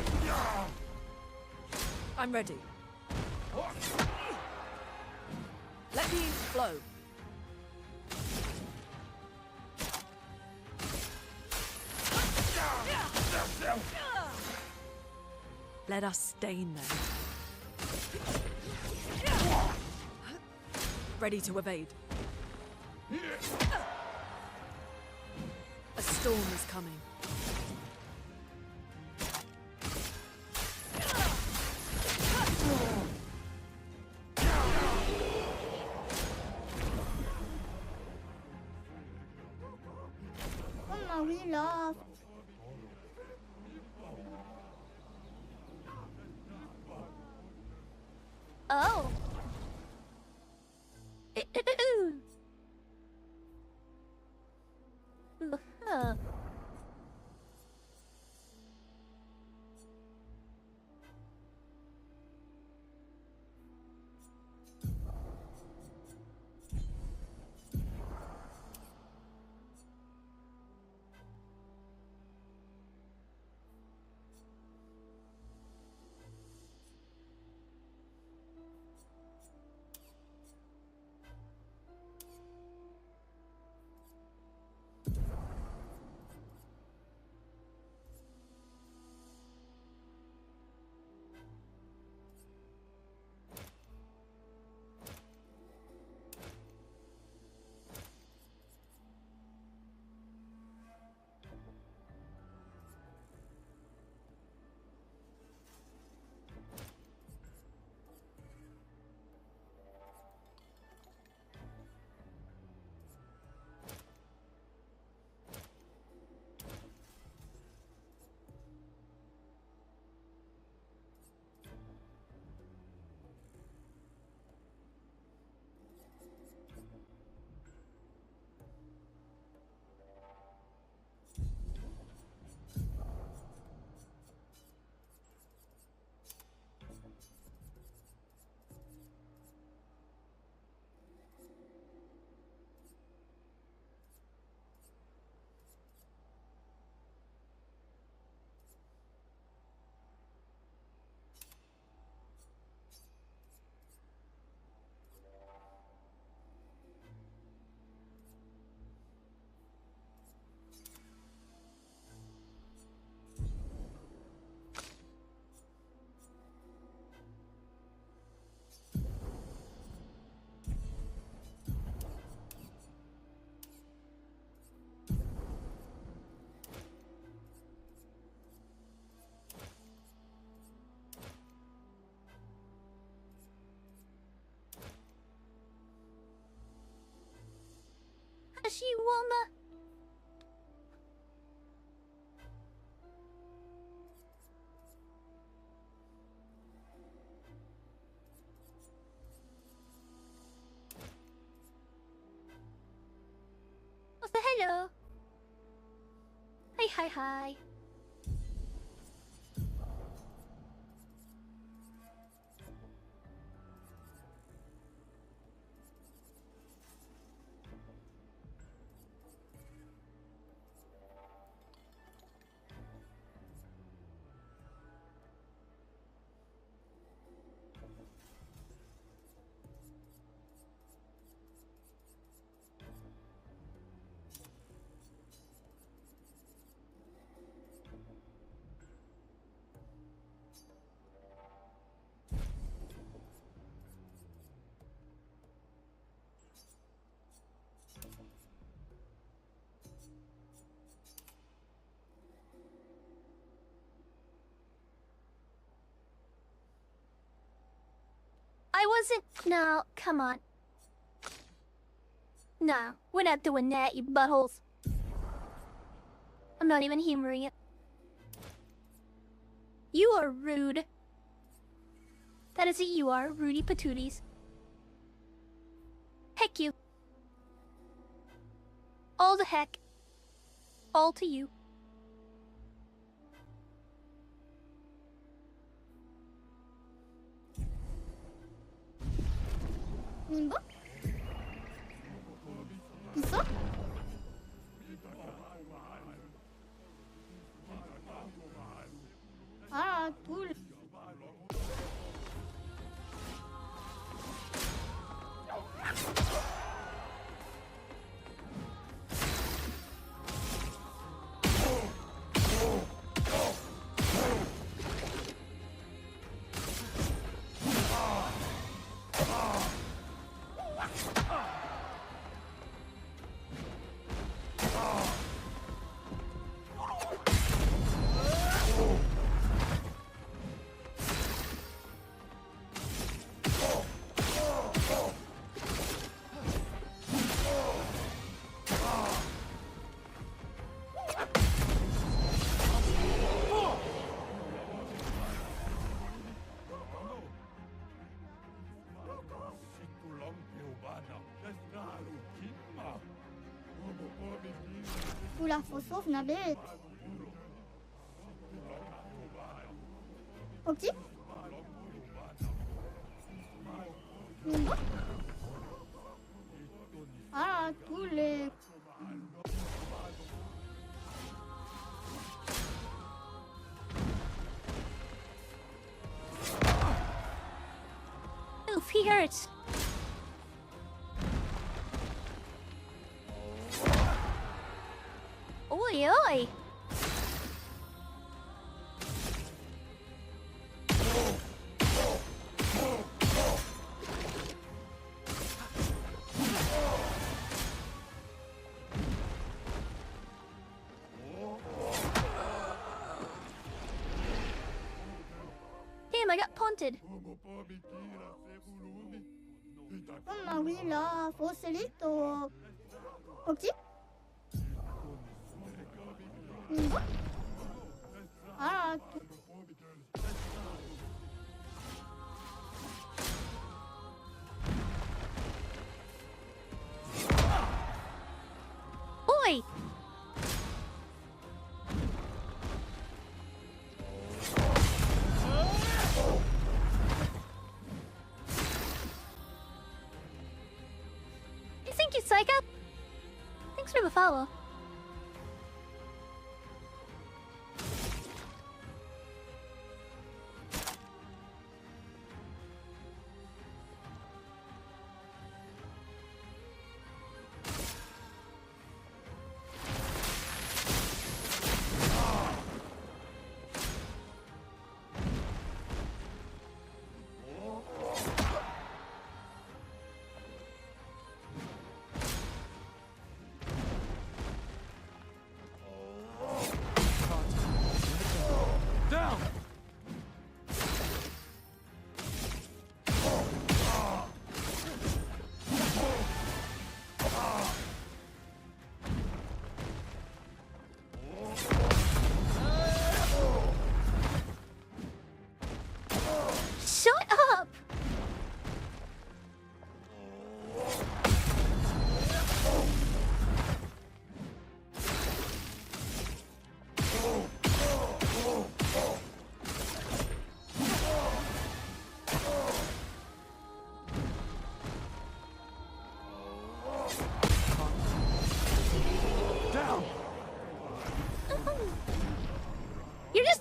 I'm ready. Let the ink flow. Let us stain them. Ready to evade. A storm is coming. Come we love. Oh. Huh. she wanna? Oh, say hello. Hi, hi, hi. I wasn't. No, come on. No, we're not doing that, you buttholes. I'm not even humoring it. You are rude. That is it, you are, Rudy Patooties. Heck you. All the heck. All to you. Nimbo? 있어? 아, 둘. Kula fosów na bieg. Okej? Nimbo? 아, 둘레. Oof, he hurts. Oi, oi. Damn, I got punted. 엄마 위라 보슬리또. okey? Nimbo? 아, Oi! Thank you, Psycho. Thanks for the follow.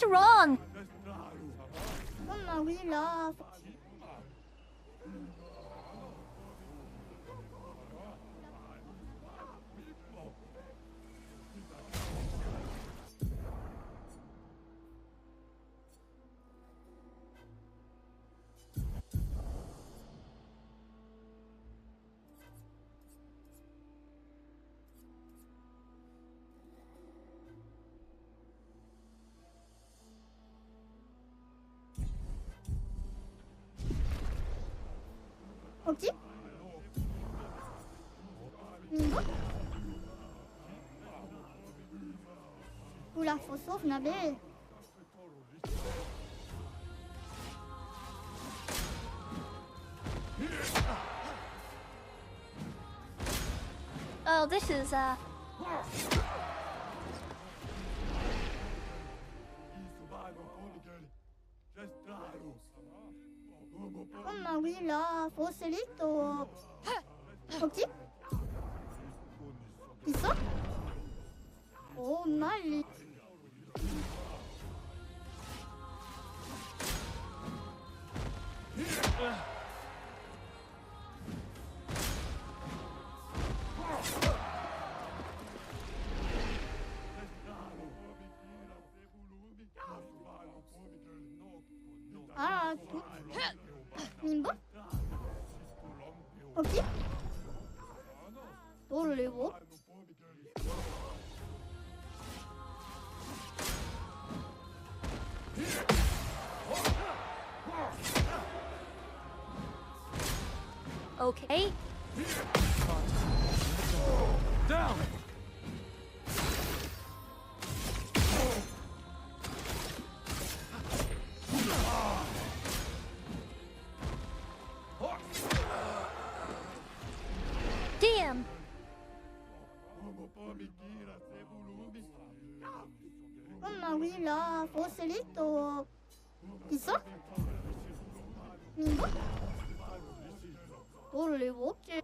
wrong? Mamma, we love. Ok. Mimbo. Oula, faut sauve, Nabil. Oh, this is Mamma, we love. Foselito. Ok. Isso? Oh, Mali. Ah, tu. Mimbo. Ok. Tolevo. okay. Down! Damn. Mamma, we love. Foselito. Isso? Mimbo. Tolevo. Ok.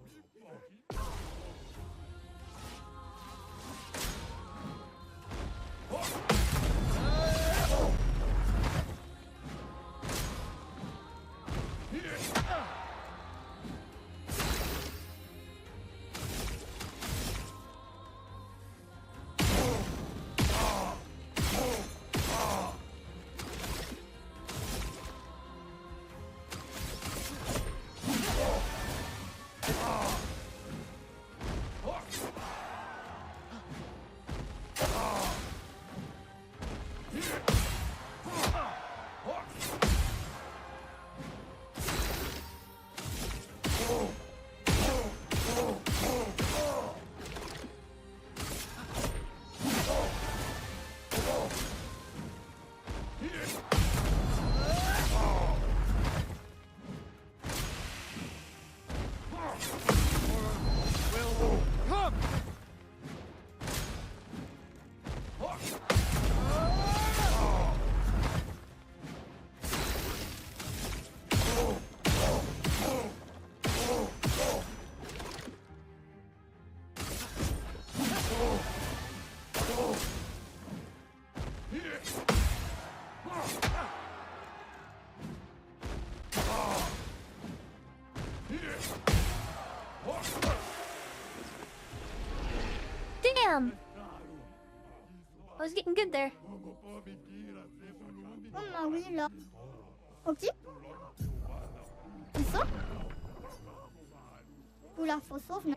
Damn. I was getting good there. Mamma, we love. Ok. Isso? Oula, faut sauve.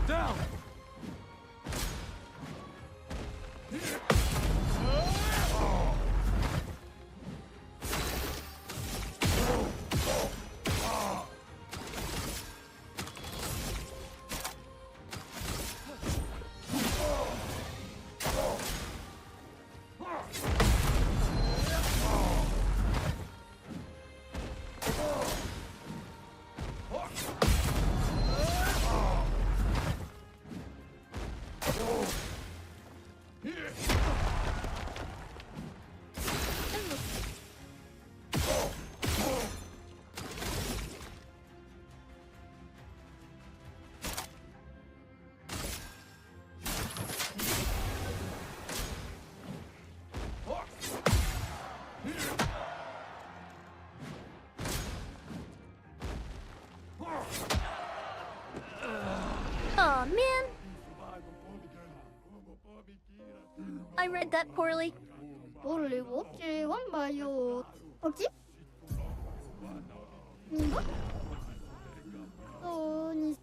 Down! Aw, man. I read that poorly. 원래 어째 완바요. 어찌? 이거? 니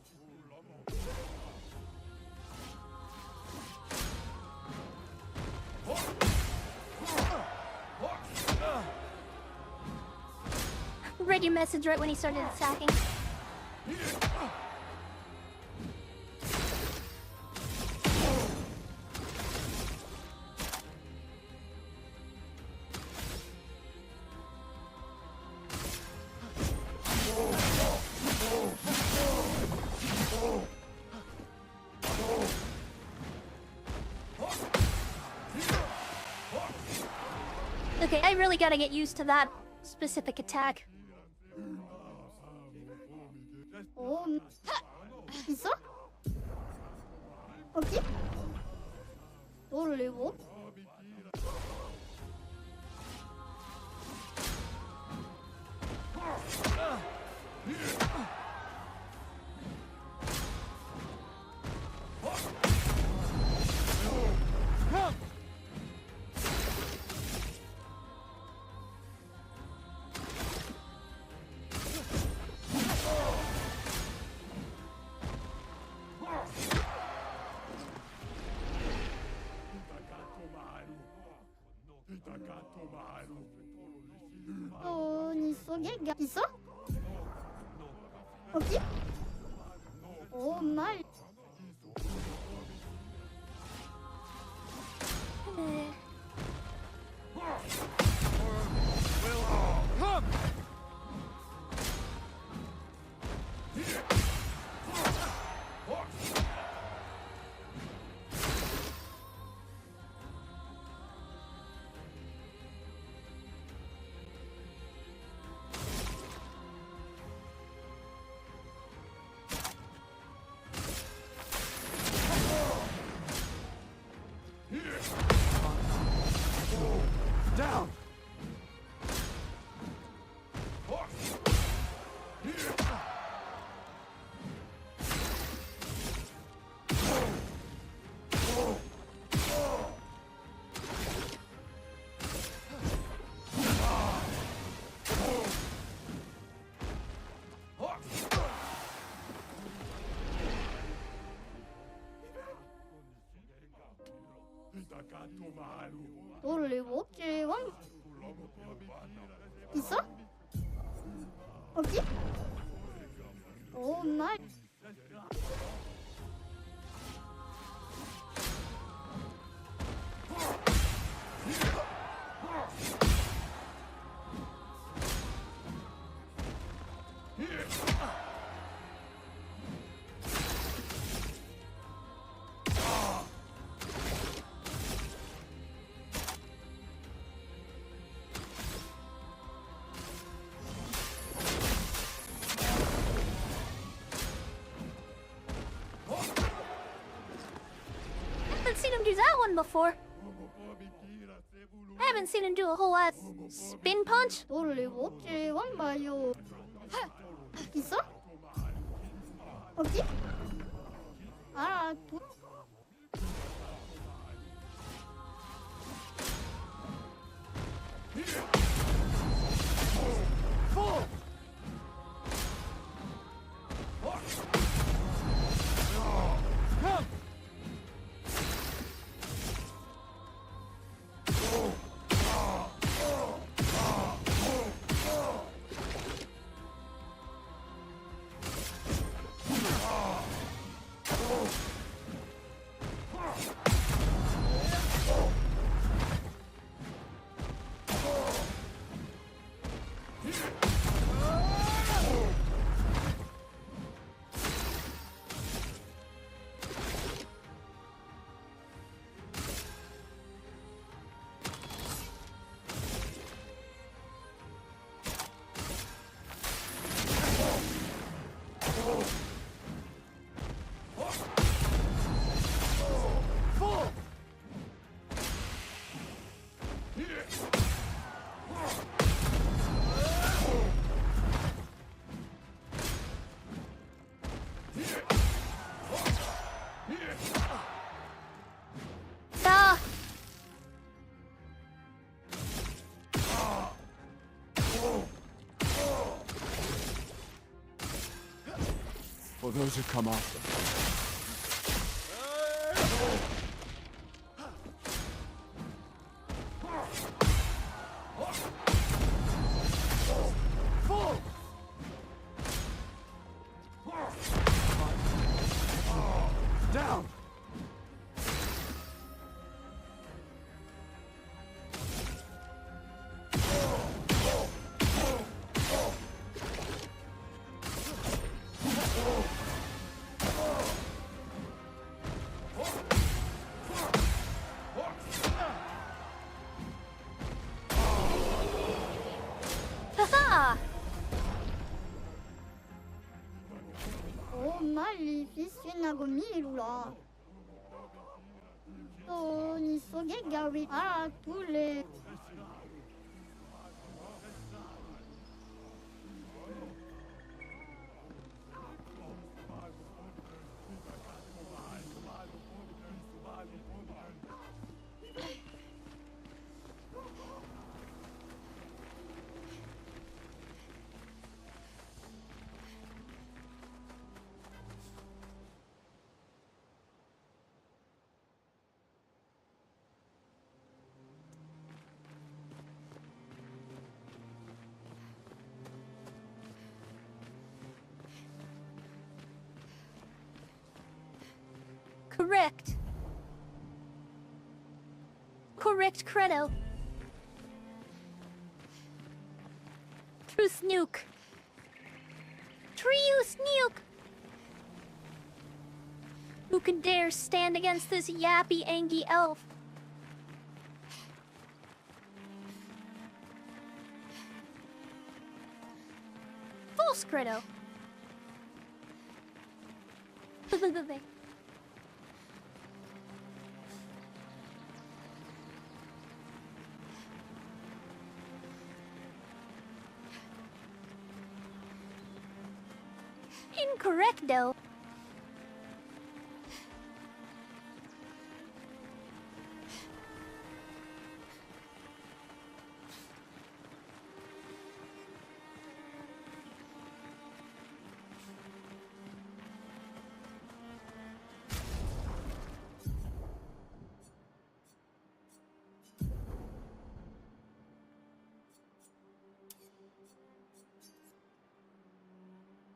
Read your message right when he started attacking. Okay, I really gotta get used to that specific attack. 있어? 어디? 원래 뭐? 니 속에 있어? 어디? 오 마이. Down! 원래 어째 완 있어? 어디? 오 마이. I haven't seen him do that one before. I haven't seen him do a whole lot spin punch. 원래 어째 완바요. 있어? 어디? 아, or those who come after. Down! Haha! Oh, maleficio milula. So, ni soge gawi para tule. Correct. Correct, Credo. True Snook. True Snook! Who can dare stand against this yappy, angy elf? False, Credo. Incorrect, though.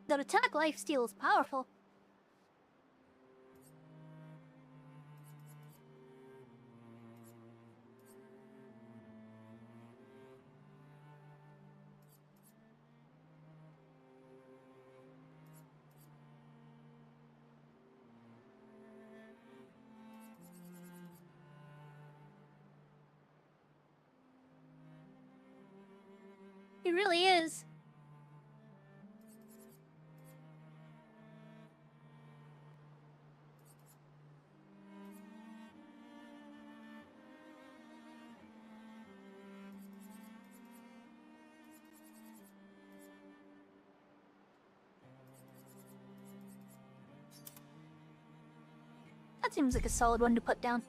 That attack lifesteal is powerful. He really is. That seems like a solid one to put down.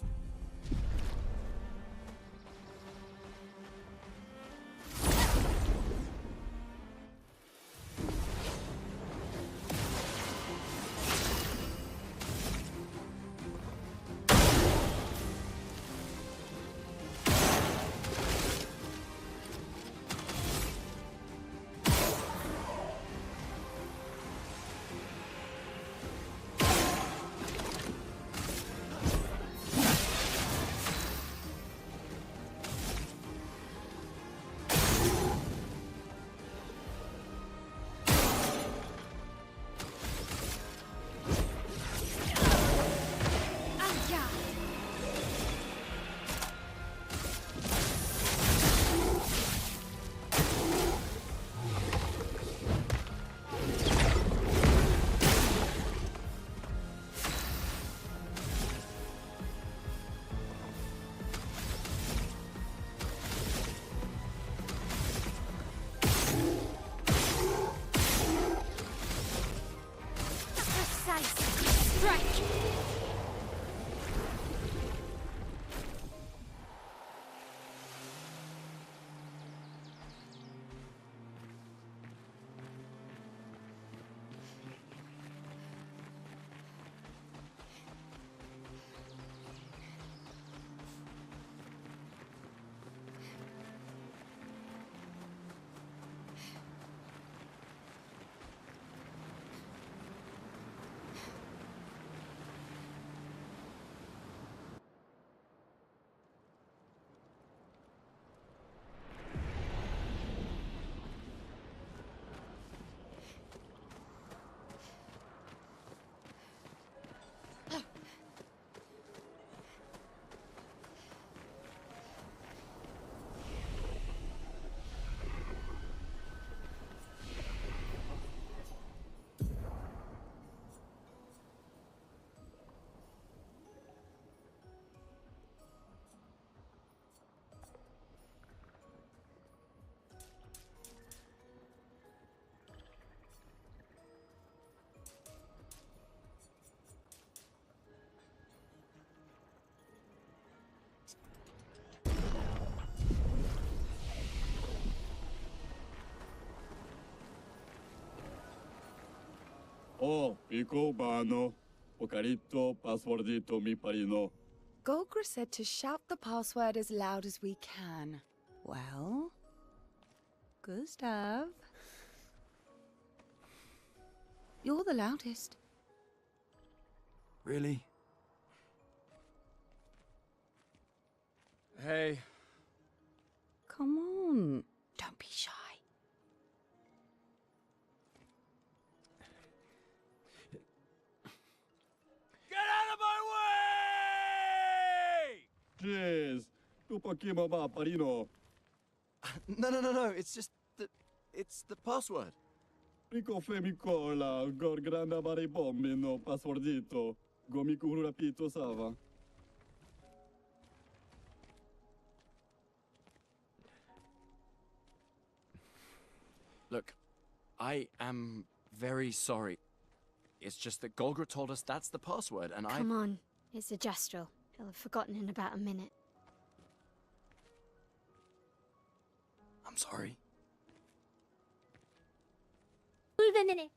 Oh, pico bano. Ocarito, passwordito mi parino. Golgra said to shout the password as loud as we can. Well, Gustav, you're the loudest. Really? Hey. Come on, don't be shy. Get out of my way! Jeez, tu poquimo ma parino. No. It's just that it's the password. Pico femicola, gor granda bare bombino, passwordito. Gomiku rapito sava. Look, I am very sorry. It's just that Golgra told us that's the password, and Come on, it's a gestural. He'll have forgotten in about a minute. I'm sorry. 불변이네.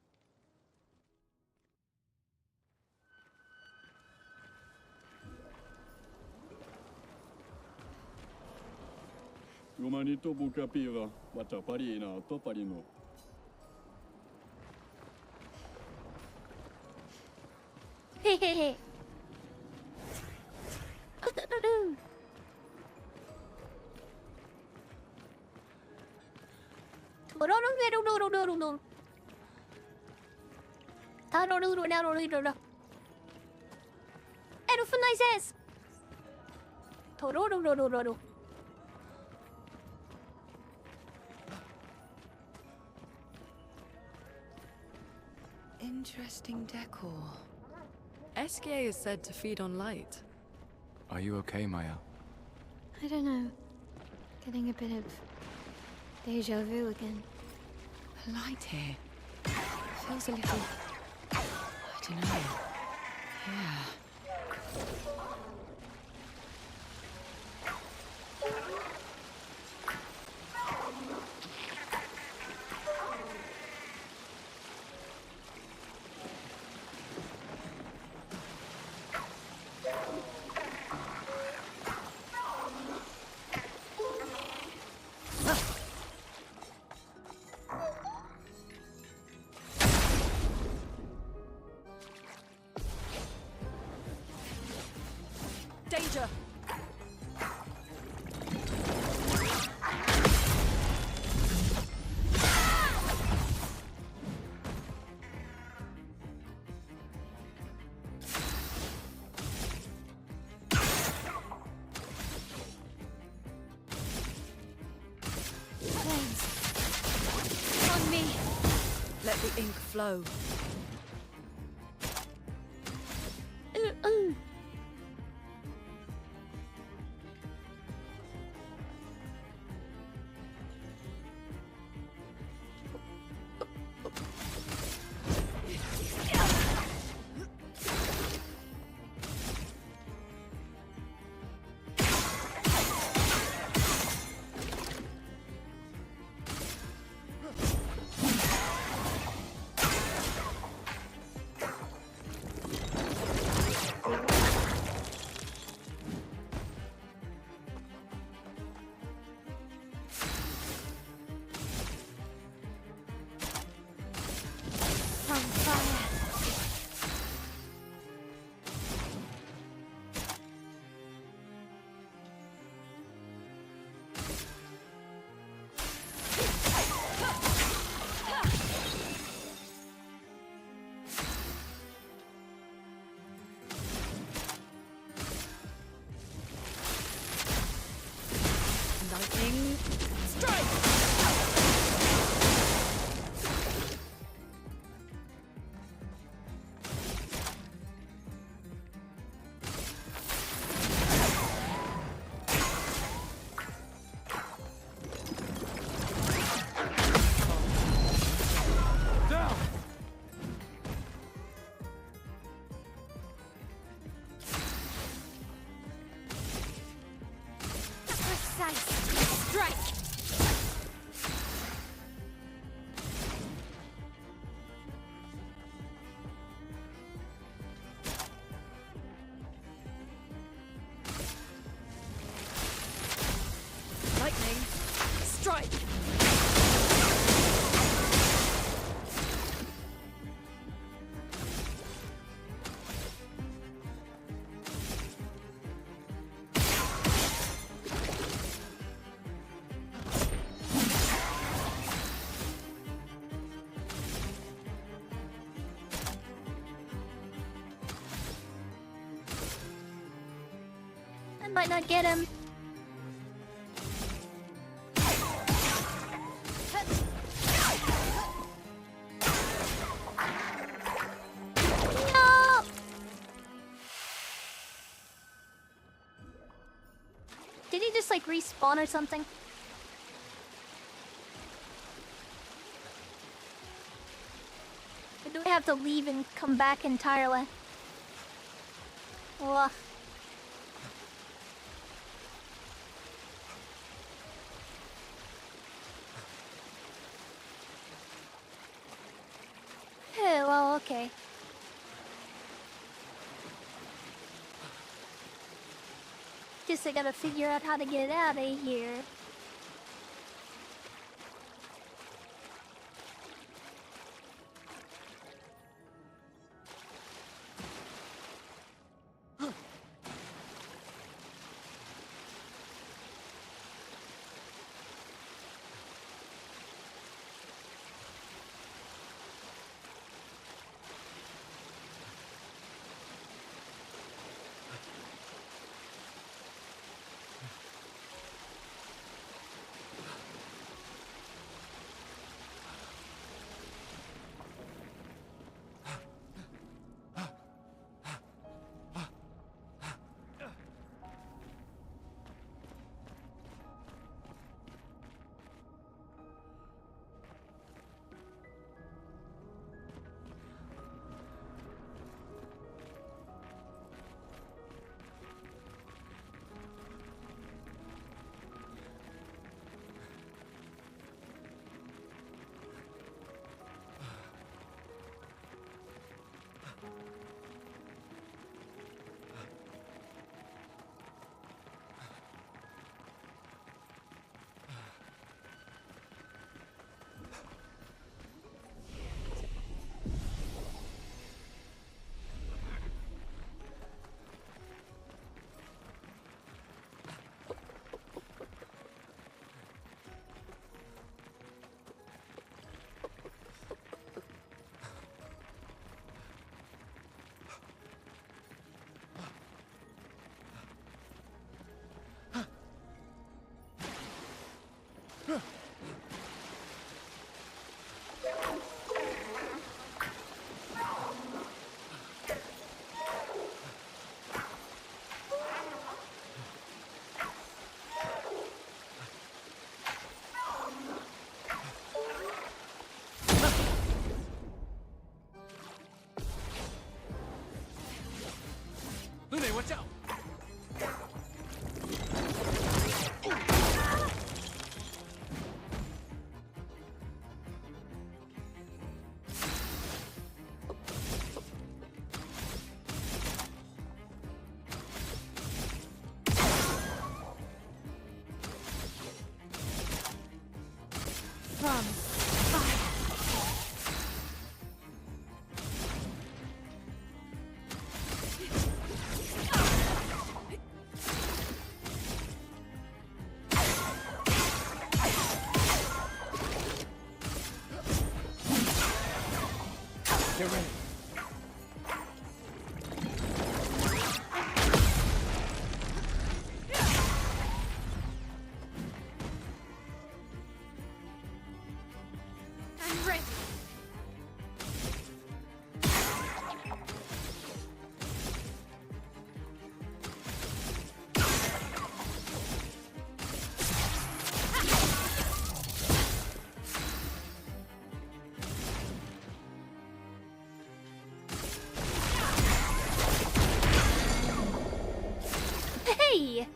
Gomanito buca piva. Bata parina, to parino. 헤헤헤. 도로로로로로로로로. 다로로로로로로로. 에르프나이세스. 도로로로로로로. Interesting decor. SK is said to feed on light. Are you okay, Maya? I don't know. Getting a bit of deja vu again. The light here feels a little, I don't know. Yeah. Danger! Flames. On me. Let the ink flow. I might not get him. No! Did he just like respawn or something? Or do we have to leave and come back entirely? Ugh. Hey, well, okay. Guess I gotta figure out how to get out of here. Lune, watch out! From fire. Get ready. I'm ready. Hey!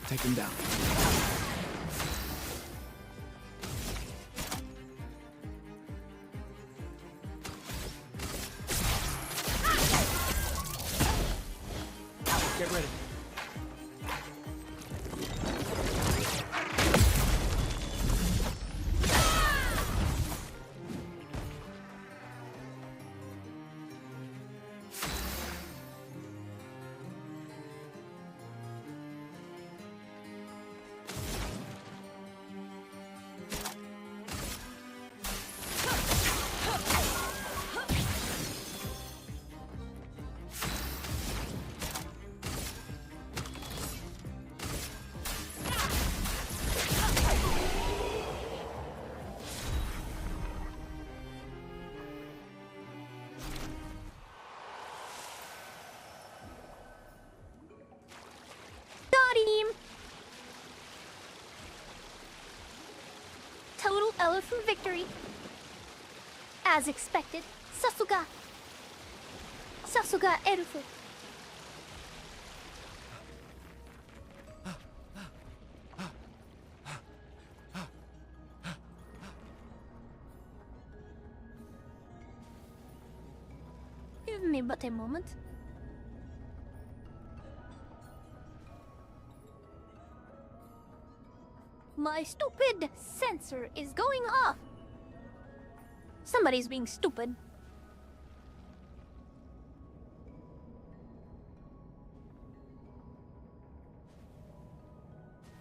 Take him down. Get ready. Total elephant victory. As expected, Sasuga Elfu. Give me but a moment. My stupid sensor is going off. Somebody's being stupid.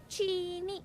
Chini.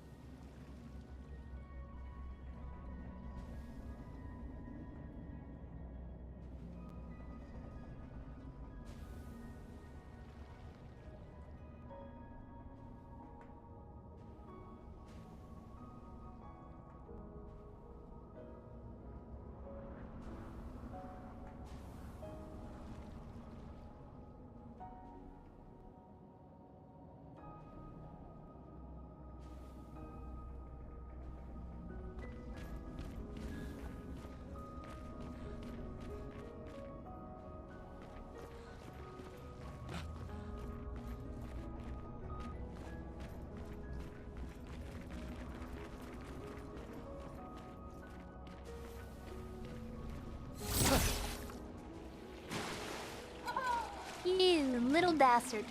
You little dastard.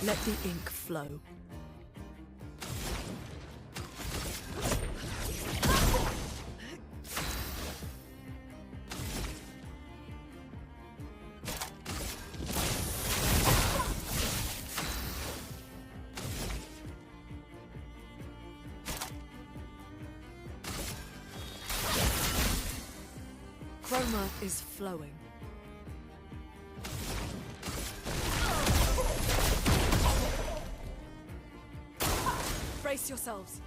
Let the ink flow. Chroma is flowing. Brace yourselves.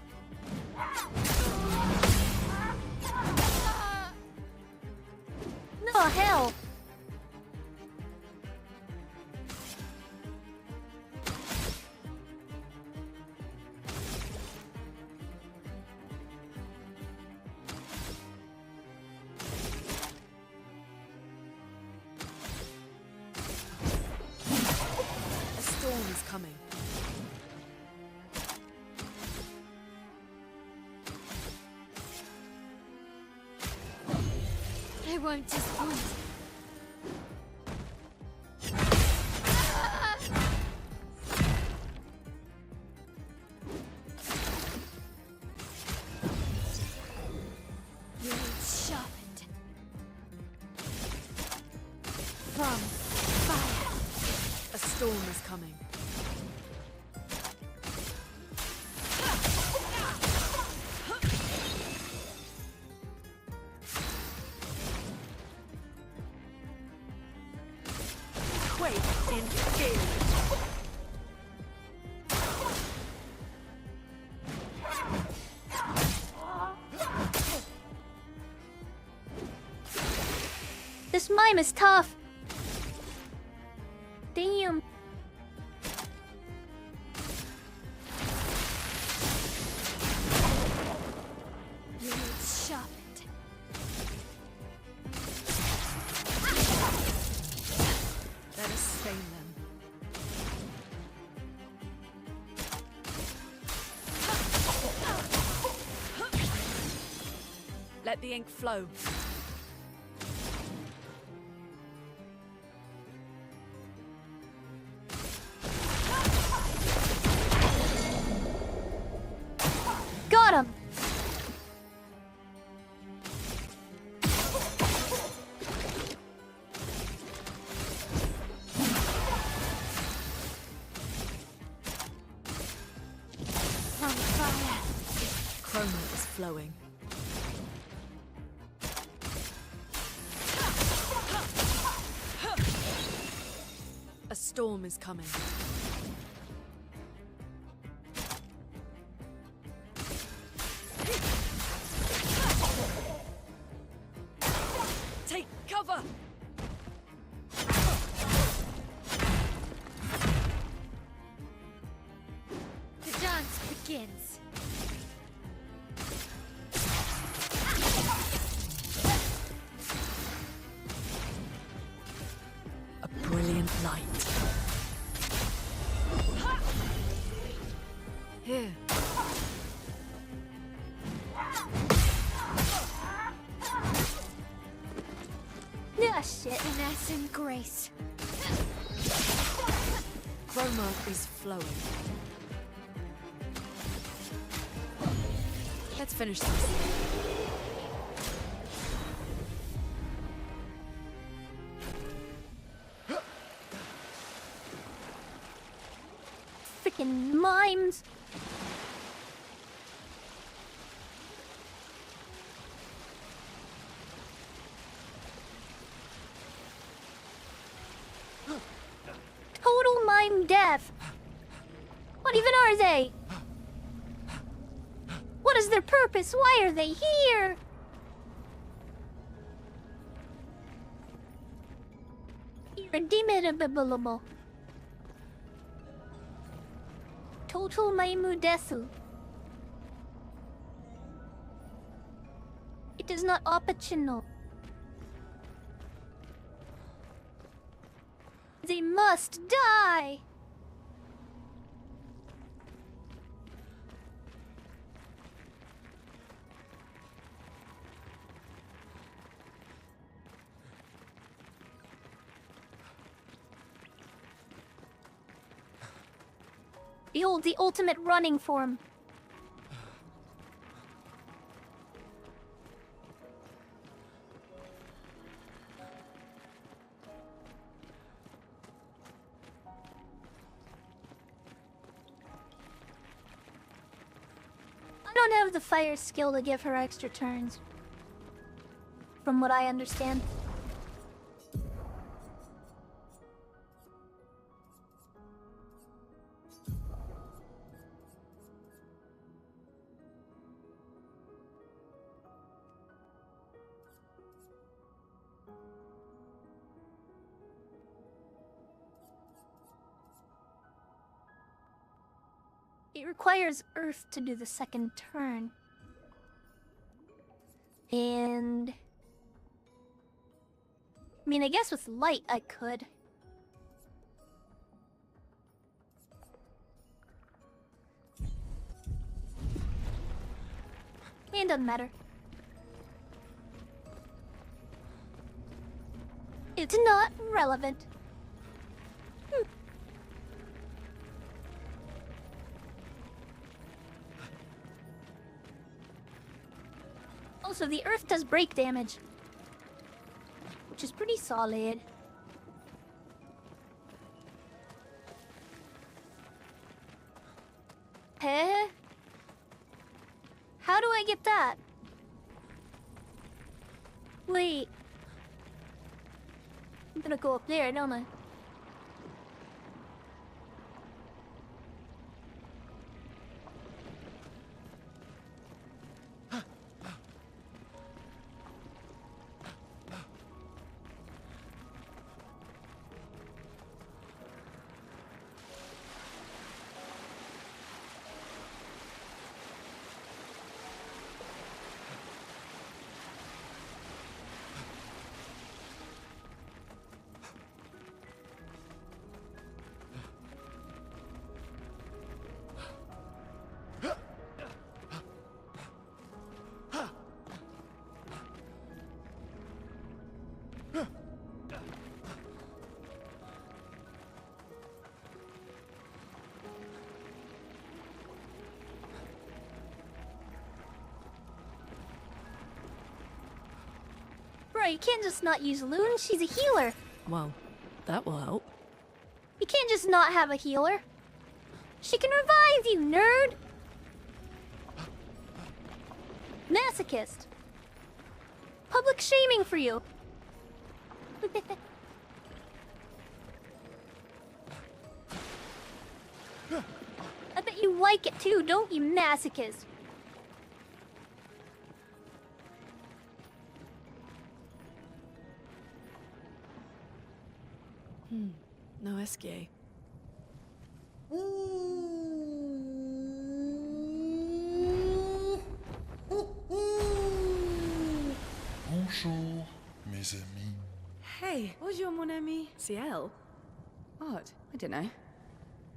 No, hell! A storm is coming. I won't disappoint. Blades sharpened. From fire. A storm is coming. Quake in fear. slime is tough. Damn. Blades sharpened. Let us stain them. Let the ink flow. Got him. On fire. Chroma is flowing. A storm is coming. Take cover! The dance begins. A brilliant light. Here. Ah, shit. Finesse and grace. Chroma is flowing. Let's finish this. Freaking mimes. Total mime death. What even are they? What is their purpose? Why are they here? Irredeemable. Total maimu desu. It is not optional. They must die! Behold the ultimate running form. I don't have the fire skill to give her extra turns. From what I understand. It requires Earth to do the second turn. And... I mean, I guess with light I could. It doesn't matter. It's not relevant. Also, the Earth does break damage, which is pretty solid. Huh? How do I get that? Wait. I'm gonna go up there, don't I? Flora, you can't just not use Loon. She's a healer. Well, that will help. You can't just not have a healer. She can revive you, nerd! Masochist. Public shaming for you. I bet you like it too, don't you, masochist? No SGA. Bonjour, mes amis. Hey, bonjour mon ami. CL? What? I don't know.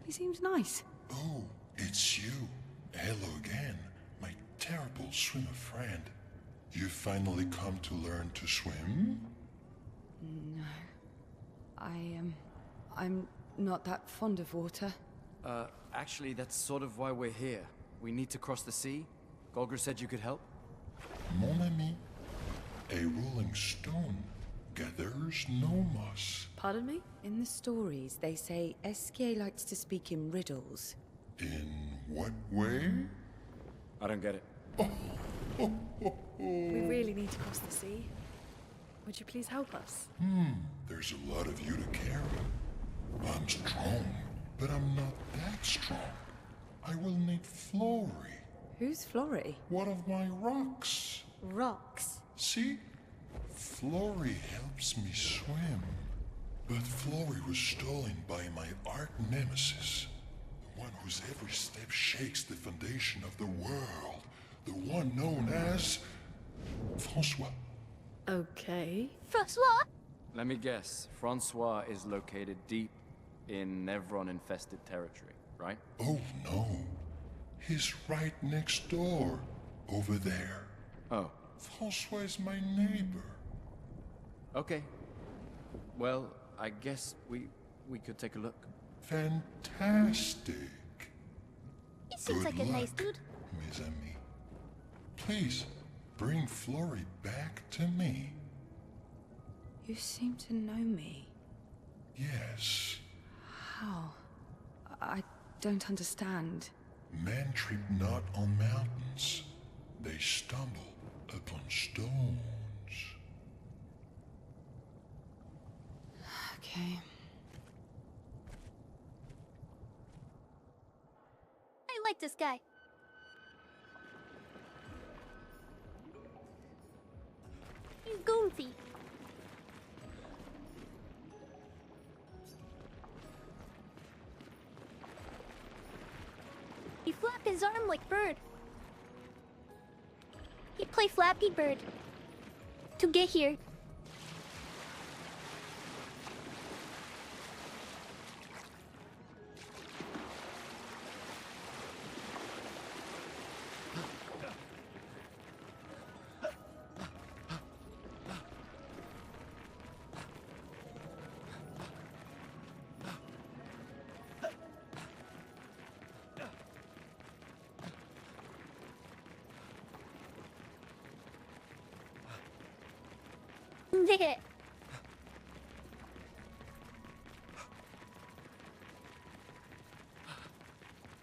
He seems nice. Oh, it's you. Hello again, my terrible swimmer friend. You finally come to learn to swim? No. I'm not that fond of water. Actually, that's sort of why we're here. We need to cross the sea. Golger said you could help. Mon ami, a rolling stone gathers no moss. Pardon me? In the stories, they say Esquier likes to speak in riddles. In what way? I don't get it. We really need to cross the sea. Would you please help us? There's a lot of you to carry. I'm strong, but I'm not that strong. I will need Flory. Who's Flory? One of my rocks. Rocks. See? Flory helps me swim. But Flory was stolen by my arch nemesis. The one whose every step shakes the foundation of the world. The one known as... Francois. Okay. Francois? Let me guess. Francois is located deep in Nevron-infested territory, right? Oh no. He's right next door. Over there. Oh. Francois is my neighbor. Okay. Well, I guess we could take a look. Fantastic. He seems Good like a nice luck, dude. Mes amis. Please, bring Flory back to me. You seem to know me. Yes. How? I don't understand. Men trip not on mountains. They stumble upon stones. Okay. I like this guy. He's goofy. He flapped his arm like bird. He play Flappy Bird. To get here.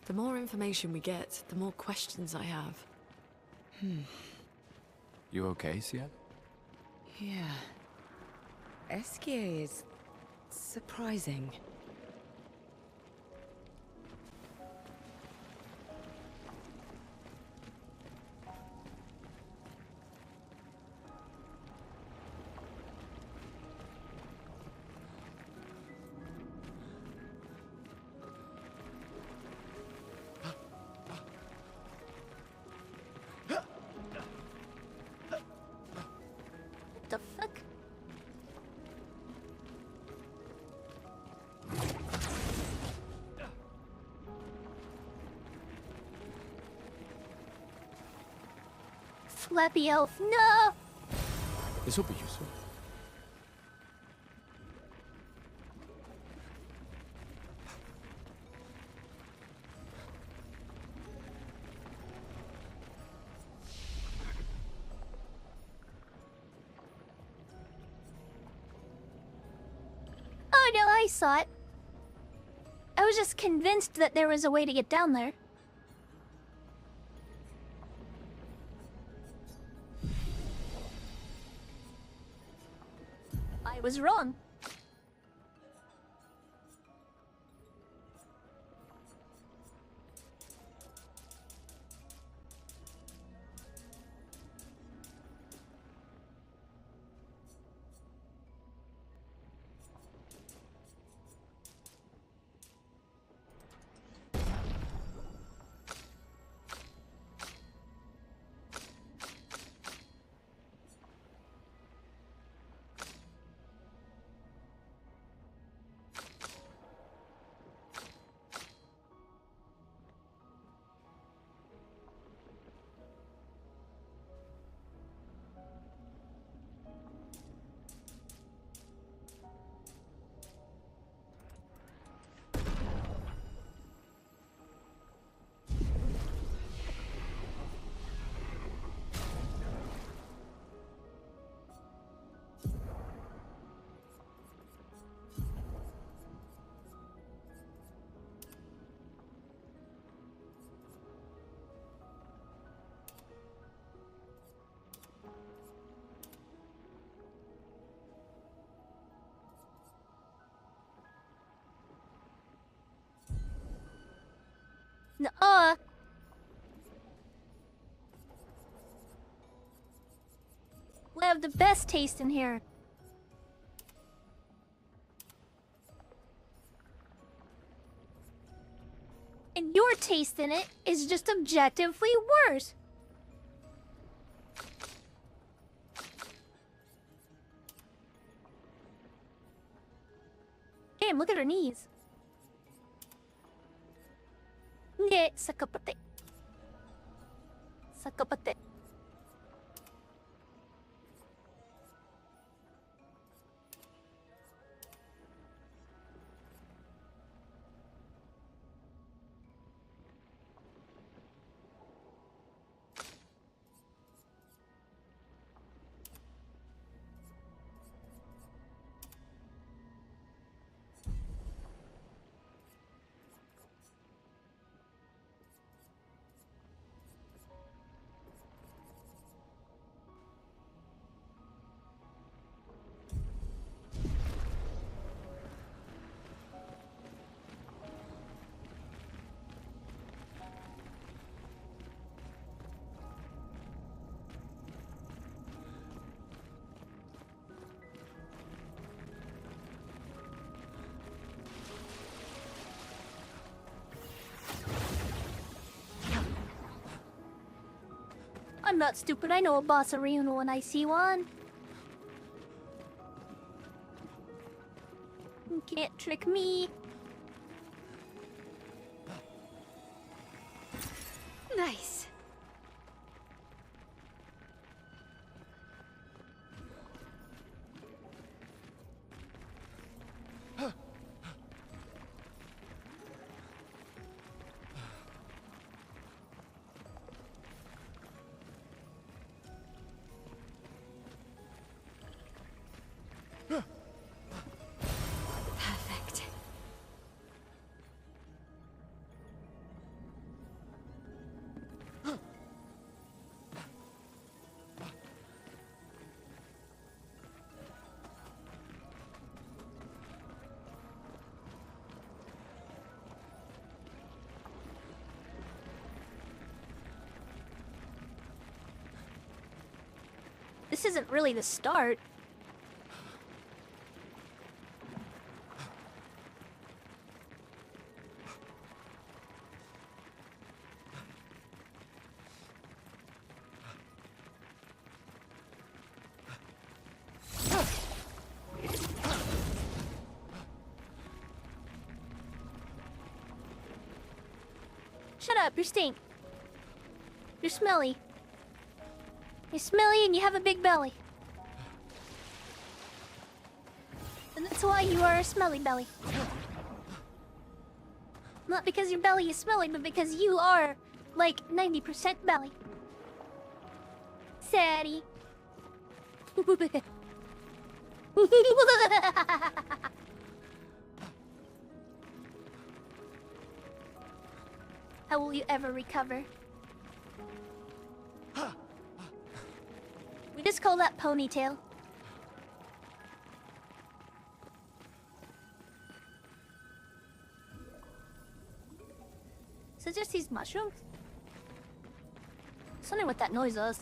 The more information we get, the more questions I have. You okay, Ciel? Yeah. Esquier is surprising. The fuck? Flappy elf, no! This will be useful. I saw it. I was just convinced that there was a way to get down there. I was wrong. Nuh-uh. We have the best taste in here. And your taste in it is just objectively worse. Damn, look at her knees. Ne, sakapate. Sakapate. I'm not stupid. I know a boss arena when I see one. You can't trick me. Nice. Perfect. This isn't really the start. Shut up, you stink. You're smelly. You're smelly and you have a big belly. And that's why you are a smelly belly. Not because your belly is smelly, but because you are, like, 90% belly. Saddy. How will you ever recover? We just call that ponytail. So just these mushrooms? I was wondering what that noise was.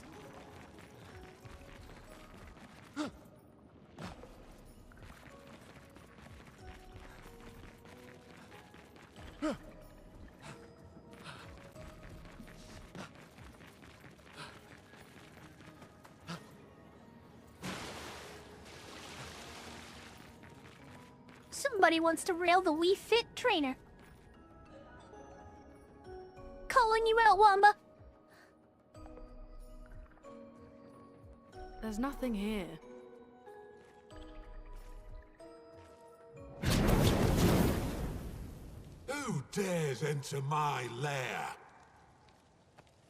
Somebody wants to rail the Wii Fit trainer. Calling you out, Wamba. There's nothing here. Who dares enter my lair?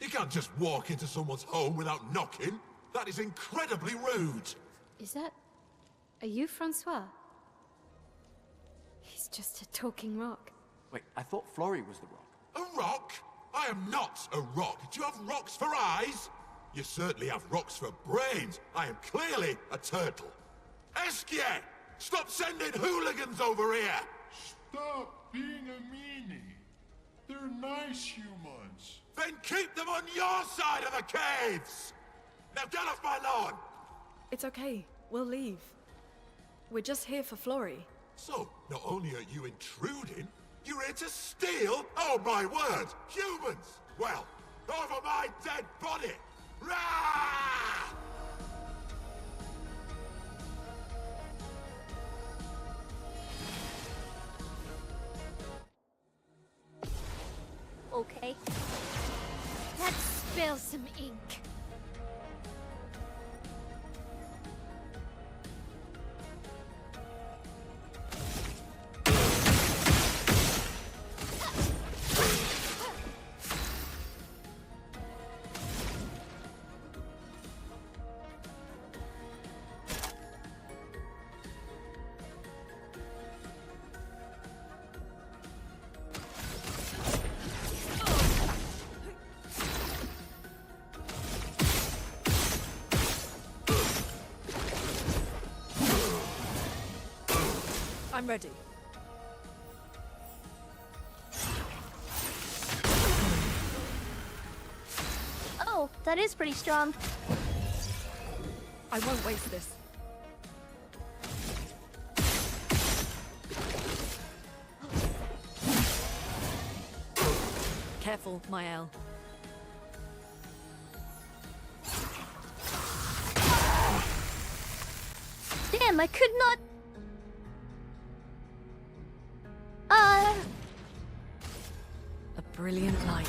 You can't just walk into someone's home without knocking. That is incredibly rude. Is that... Are you Francois? He's just a talking rock. Wait, I thought Florrie was the rock. A rock? I am not a rock. Do you have rocks for eyes? You certainly have rocks for brains. I am clearly a turtle. Eskie! Stop sending hooligans over here! Stop being a meanie. They're nice humans. Then keep them on your side of the caves! Now get off my lawn! It's okay. We'll leave. We're just here for Florrie. So, not only are you intruding, you're here to steal? Oh my word! Humans! Well, over my dead body! Rah! Okay. Let's spill some ink. I'm ready. Oh, that is pretty strong. I won't waste this. Careful, Mael. Damn, I could not... A brilliant light.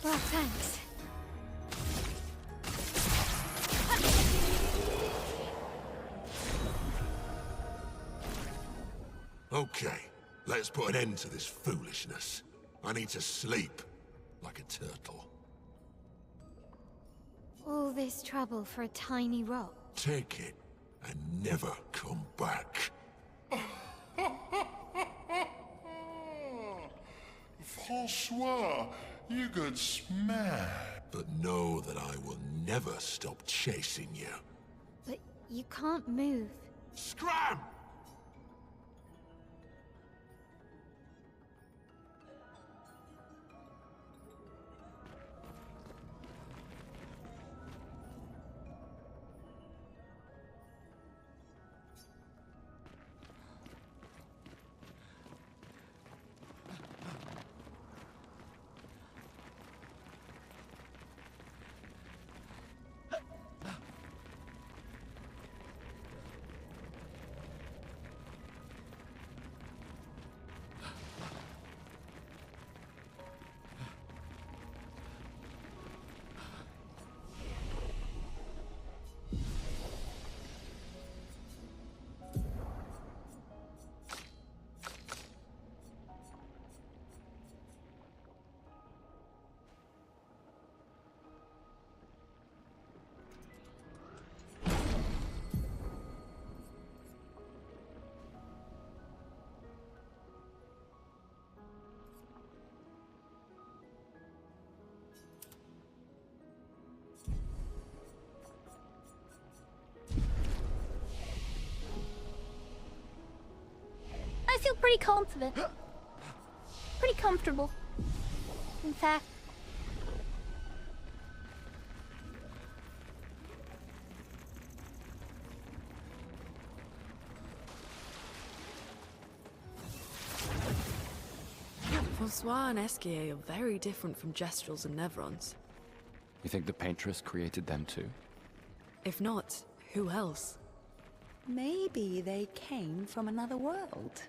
Well, thanks. Okay, let's put an end to this foolishness. I need to sleep like a turtle. All this trouble for a tiny rock. Take it and never come back. Francois, you got smashed. But know that I will never stop chasing you. But you can't move. Scram! feel pretty confident. Pretty comfortable. In fact. Francois and Esquier are very different from Gestrels and Nevrons. You think the paintress created them too? If not, who else? Maybe they came from another world.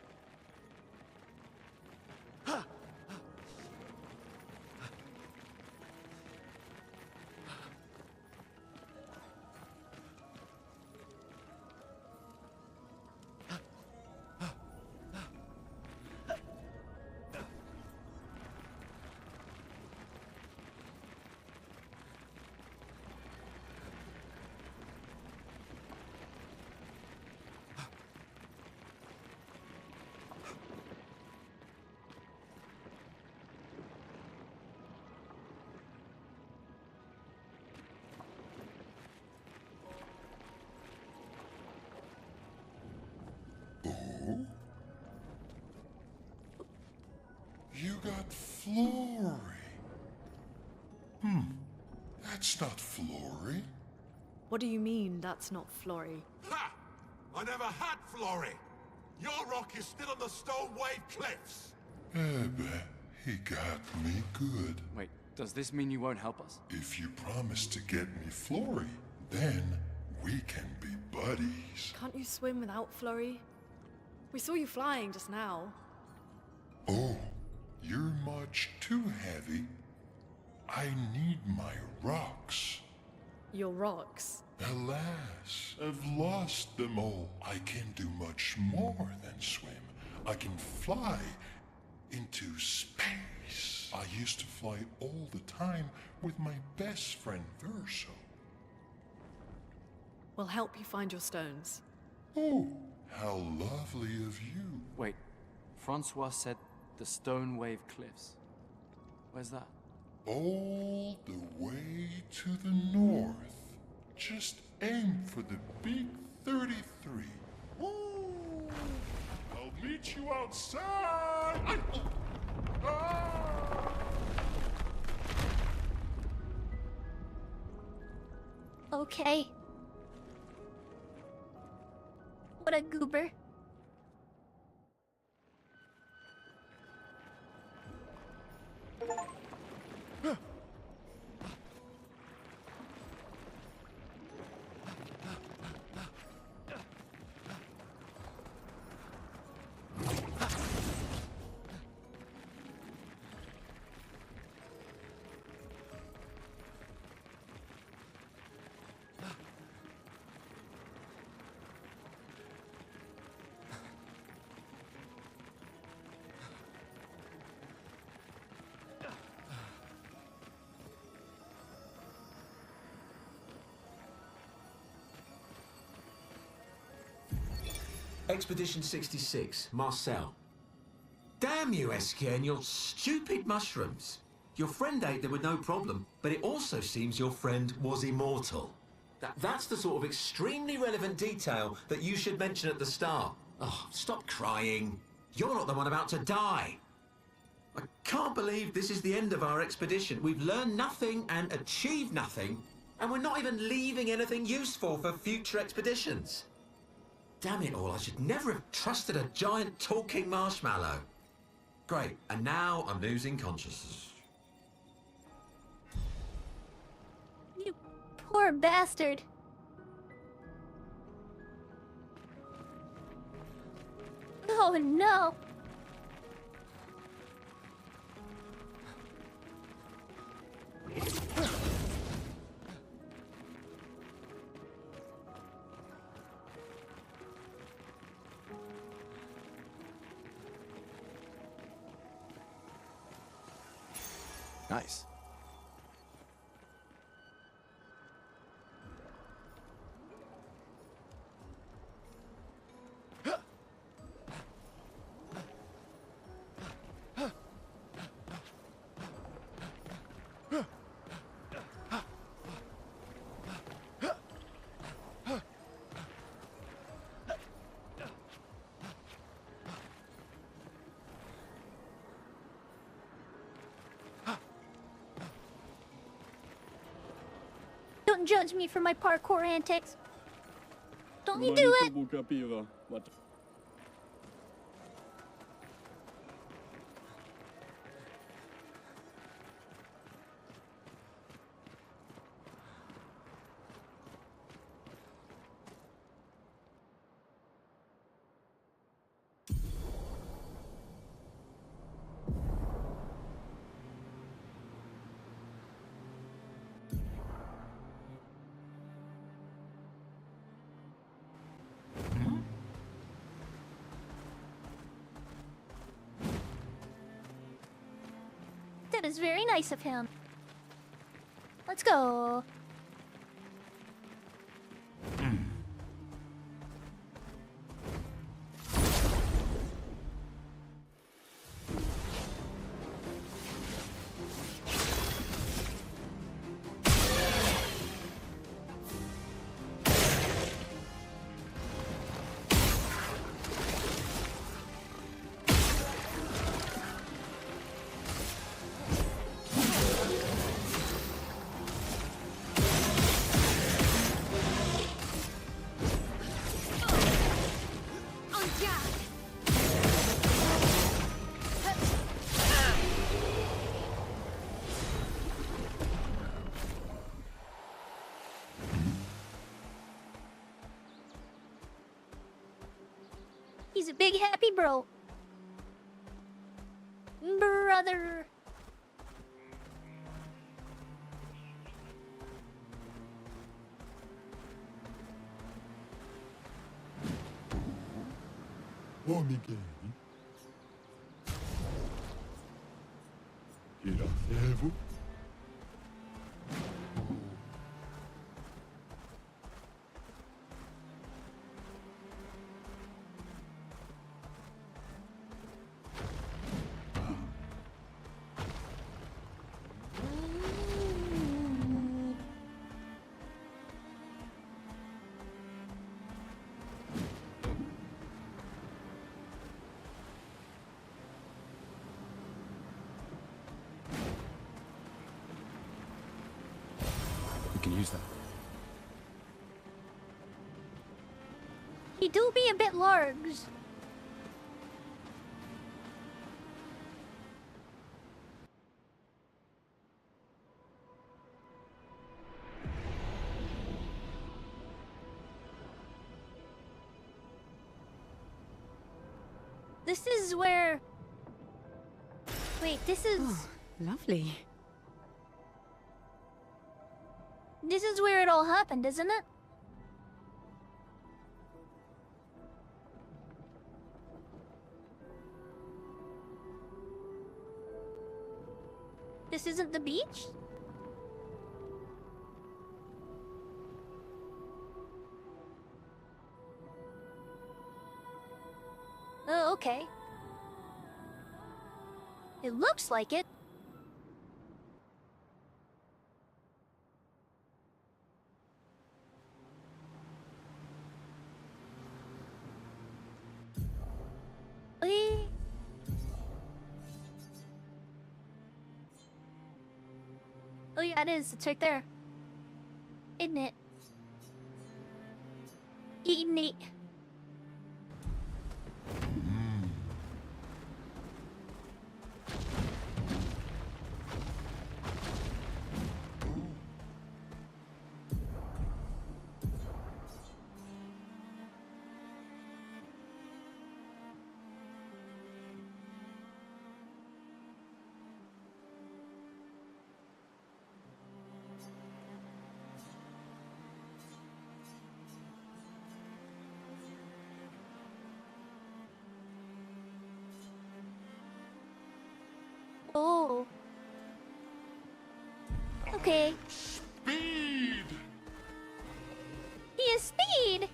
You got Flory. That's not Flory. What do you mean, that's not Flory? Ha! I never had Flory. Your rock is still on the Stone Wave Cliffs. He got me good. Wait, does this mean you won't help us? If you promise to get me Flory, then we can be buddies. Can't you swim without Flory? We saw you flying just now. Oh, you're much too heavy. I need my rocks. Your rocks? Alas, I've lost them all. I can do much more than swim. I can fly into space. I used to fly all the time with my best friend Verso. We'll help you find your stones. Oh, how lovely of you. Wait, Francois said the Stone Wave Cliffs. Where's that? All the way to the north. Just aim for the big 33. Woo! I'll meet you outside! Okay. What a goober. Expedition 66, Marcel. Damn you, Esquier, and your stupid mushrooms. Your friend ate them with no problem, but it also seems your friend was immortal. That's the sort of extremely relevant detail that you should mention at the start. Oh, stop crying. You're not the one about to die. I can't believe this is the end of our expedition. We've learned nothing and achieved nothing, and we're not even leaving anything useful for future expeditions. Damn it all, I should never have trusted a giant talking marshmallow. Great, and now I'm losing consciousness. You poor bastard. Oh no. Nice. Don't judge me for my parkour antics. Don't you do it? That is very nice of him. Let's go. He's a big happy bro. Brother. Oh, Miguel. Grazie. We can use that. He do be a bit large. This is where... Wait, this is... Oh, lovely. This is where it all happened, isn't it? This isn't the beach? Oh, okay. It looks like it. Oh yeah, it is. It's right there. Isn't it? Eating it. Oh. Okay. Speed! He is speed!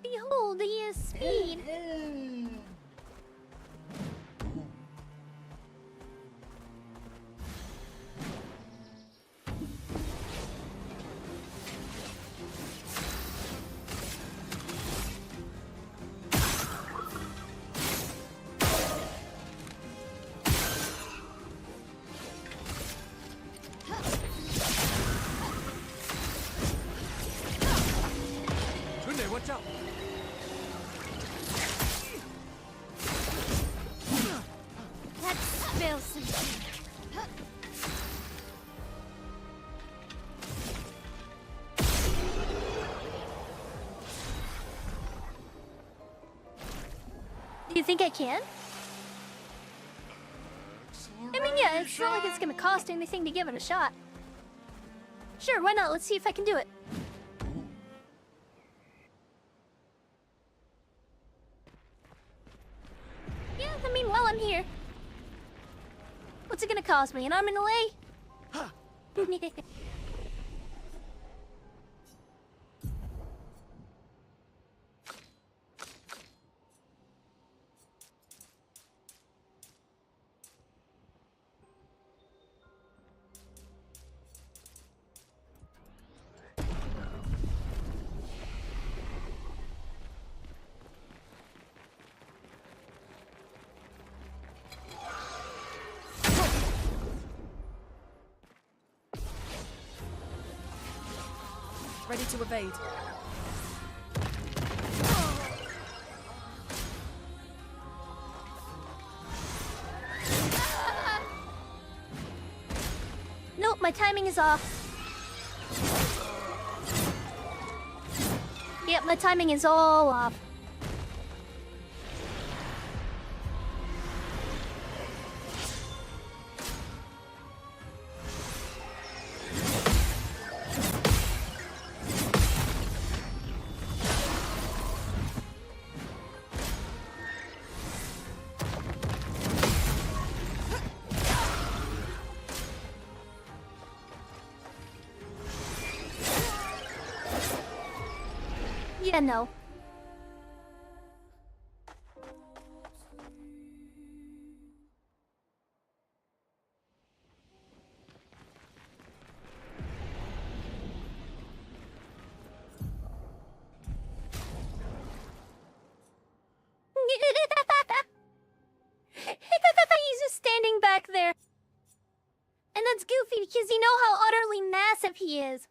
Behold, he is speed! Watch out! That spills something. Do you think I can? I mean, yeah, it's not like it's gonna cost anything to give it a shot. Sure, why not? Let's see if I can do it. Yeah, I mean, while I'm here. What's it gonna cost me? An arm and a leg? Ready to evade. Nope, my timing is off. Yep, my timing is all off. Yeah, no. He's just standing back there. And that's goofy because you know how utterly massive he is.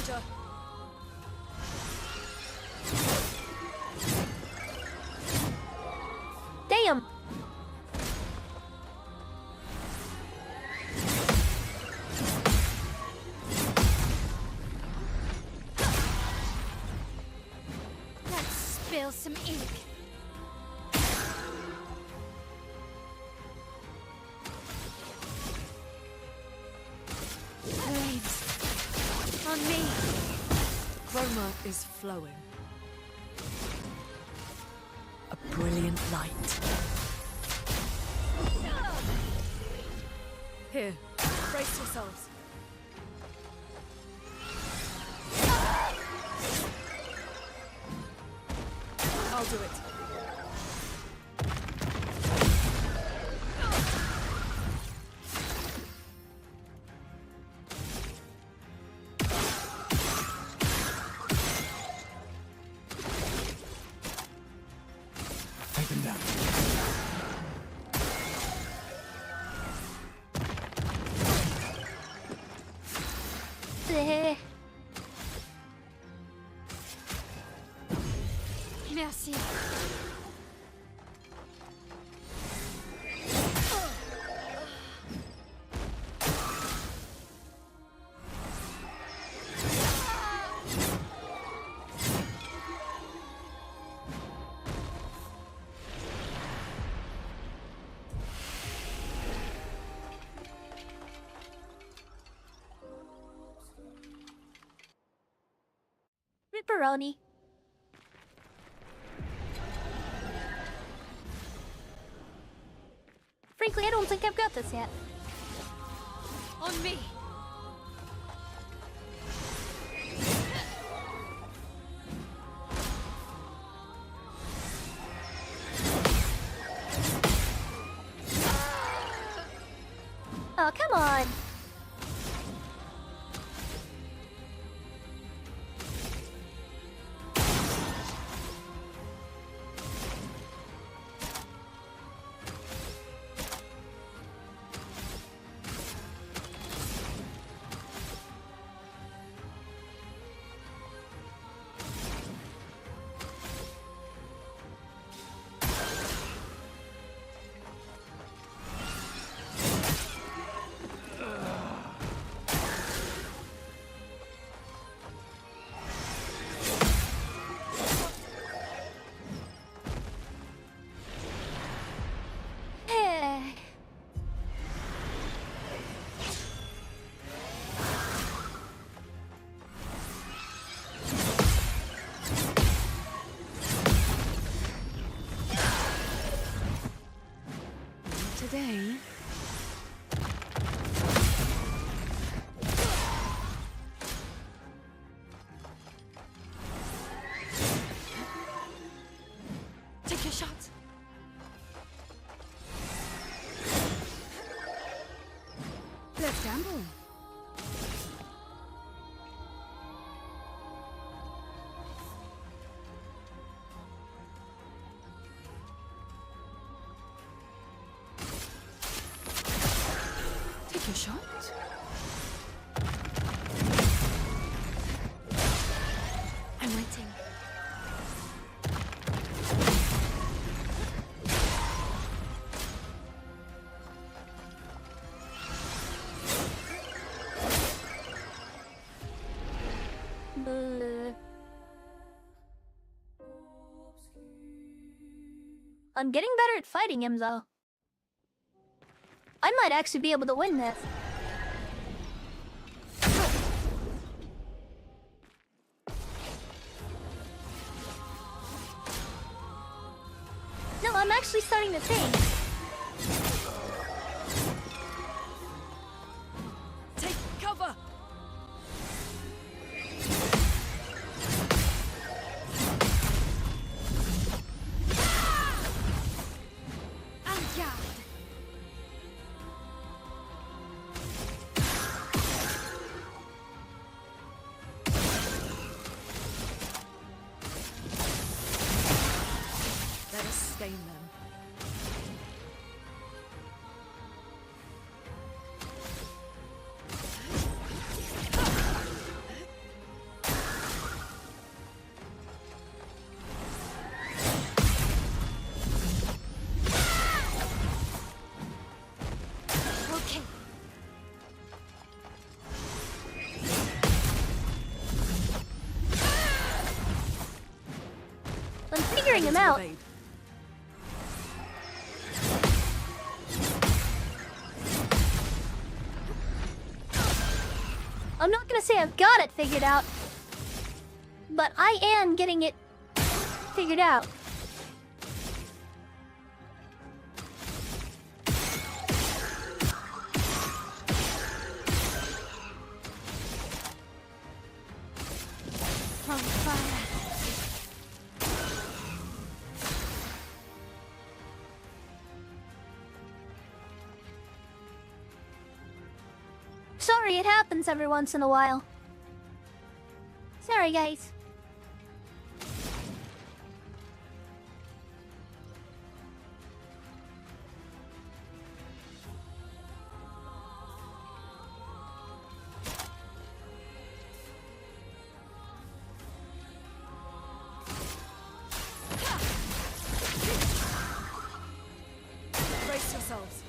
danger. Damn! Let's spill some ink. Flames. On me. Chroma is flowing. A brilliant light. Here, brace yourselves. I'll do it. Take them down. Bleh. Merci. Ripperoni. Frankly, I don't think I've got this yet. On me. Oh, come on. Today. Take your shot. Let's gamble. Take your shot. I'm waiting. I'm getting better at fighting him, though. I might actually be able to win this. No, I'm actually starting to think. Take cover. tiring him out. I'm not gonna say I've got it figured out, but I am getting it figured out. From fire. Sorry, it happens every once in a while. Sorry, guys. Brace yourselves.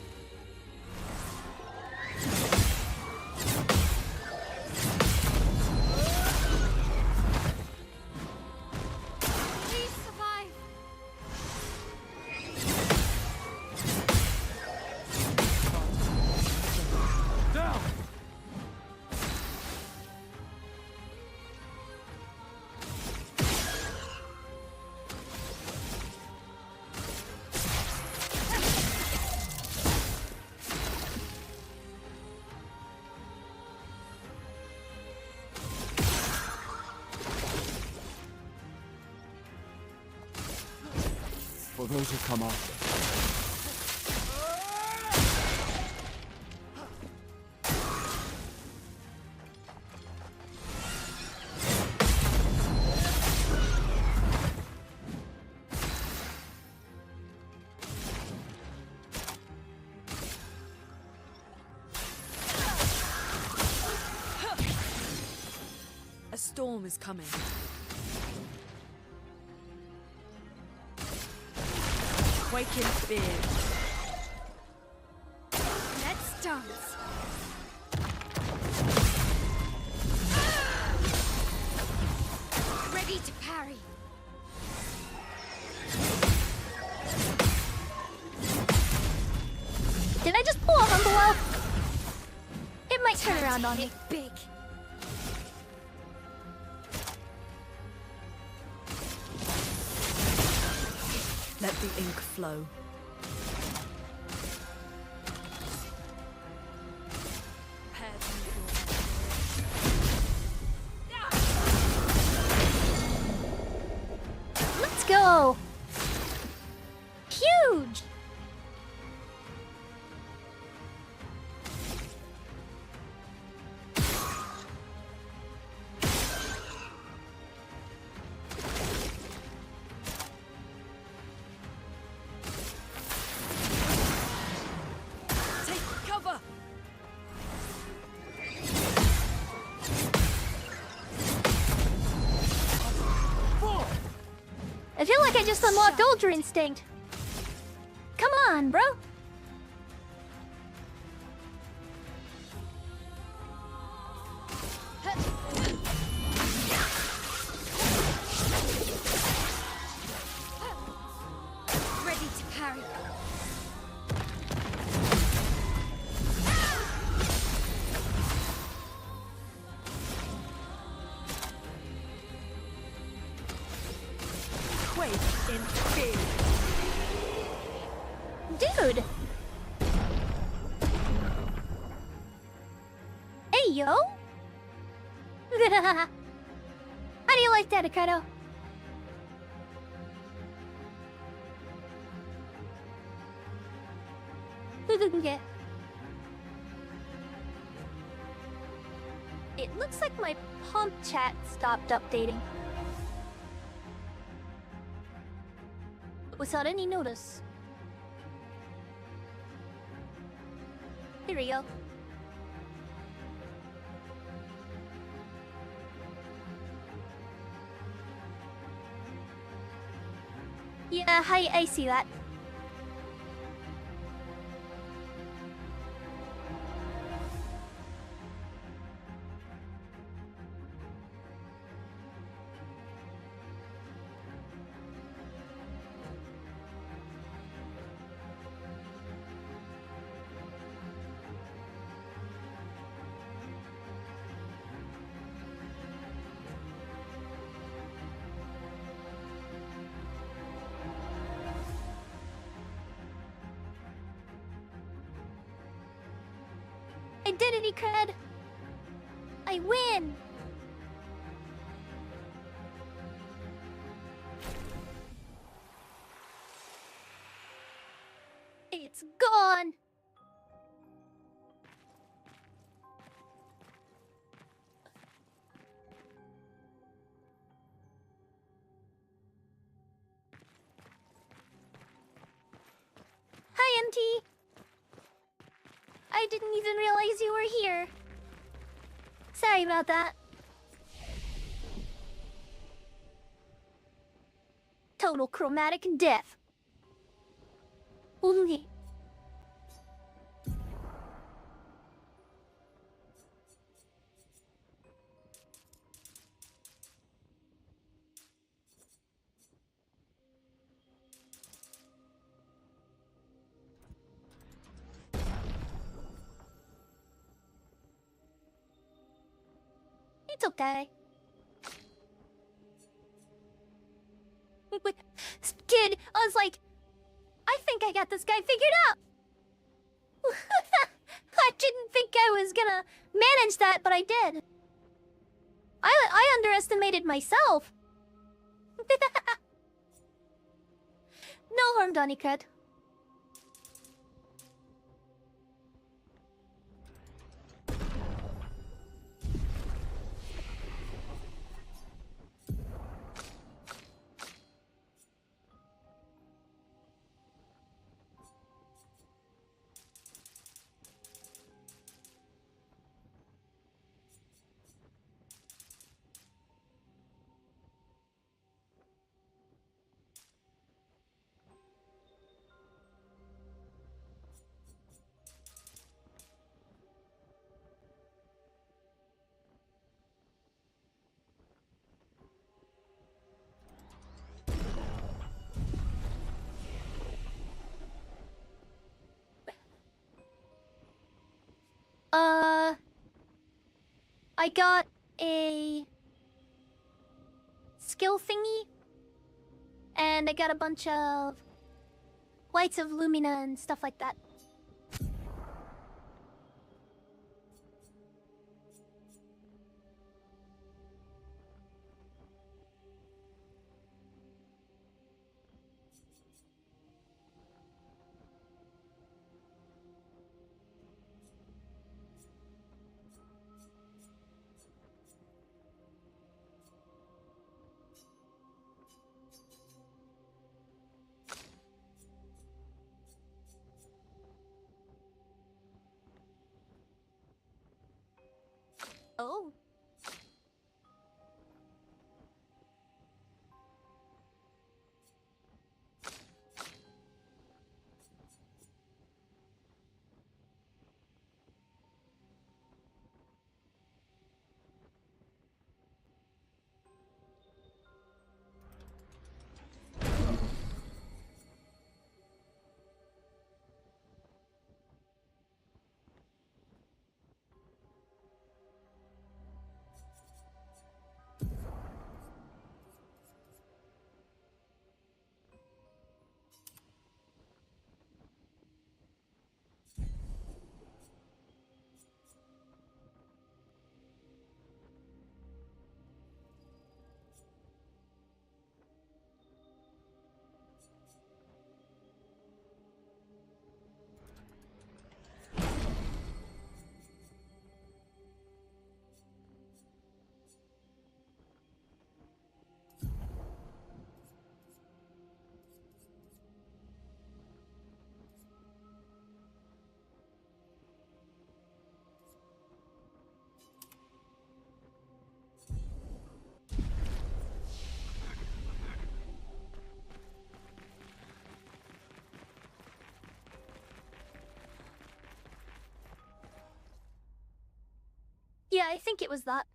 Please survive. Down! For those who come after. A storm is coming. Wake in fear. Let's dance. Ready to parry. Did I just pull a humble out? It might turn around on me. Big. Let the ink flow. Prepare to meet your end. Let's go. Huge. Take cover! I feel like I just unlocked Ultra Instinct. Come on, bro. Ready to parry. Quake in fear. Dude. Hey, yo. How do you like that, Akado? Yeah. It looks like my pump chat stopped updating. Without any notice. Here we go. Yeah, I see that. identity cred. I win. It's gone. Hi, MT. I didn't even realize you were here. Sorry about that. Total chromatic death. Only. It's okay. But, kid, I was like, I think I got this guy figured out. I didn't think I was gonna manage that, but I did. I underestimated myself. No harm, Donnycred. I got a skill thingy, and I got a bunch of lights of Lumina and stuff like that. Oh. Yeah, I think it was that.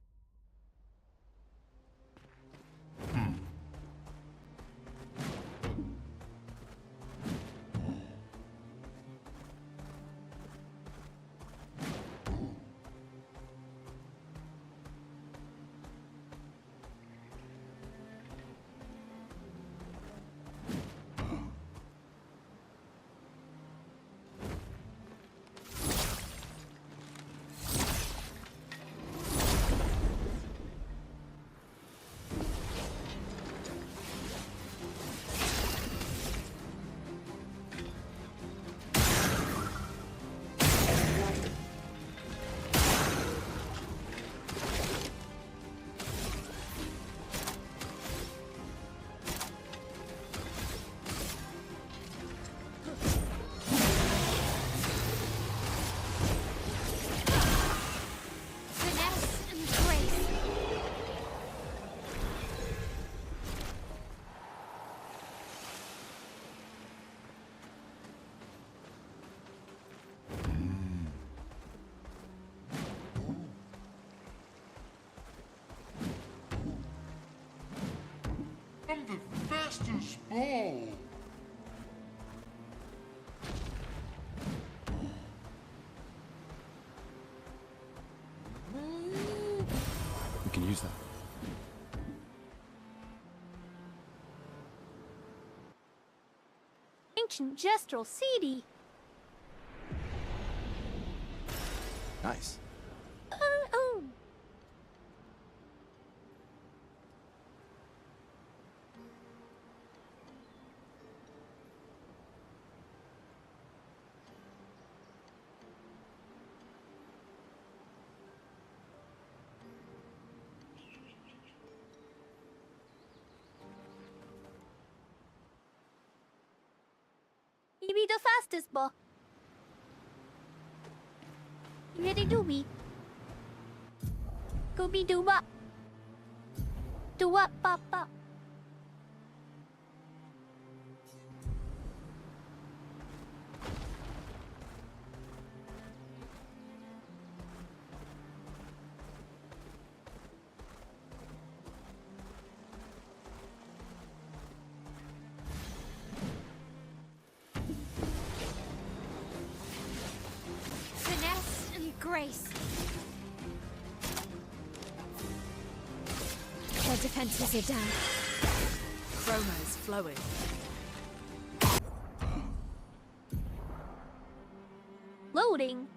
fastest ball. We can use that. Ancient gestural CD. Nice. Oh. You be the fastest, boy. You ready, doobie? Gooby doo bop. Do what, bop bop. Finesse and grace. Their defenses are down. Chroma is flowing. Loading.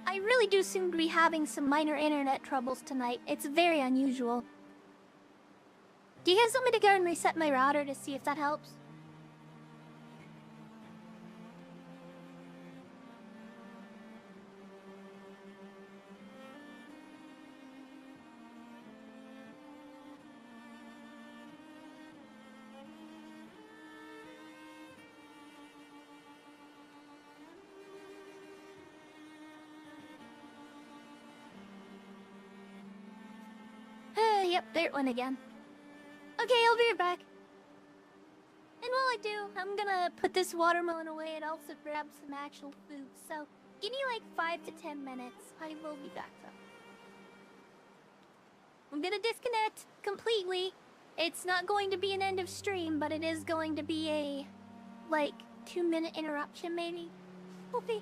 I really do seem to be having some minor internet troubles tonight. It's very unusual. Do you guys want me to go and reset my router to see if that helps? Yep, there it went again. Okay, I'll be right back. And while I do, I'm gonna put this watermelon away and also grab some actual food. So, give me like 5 to 10 minutes. I will be back though. I'm gonna disconnect completely. It's not going to be an end of stream, but it is going to be a, like, 2-minute interruption maybe. We'll see.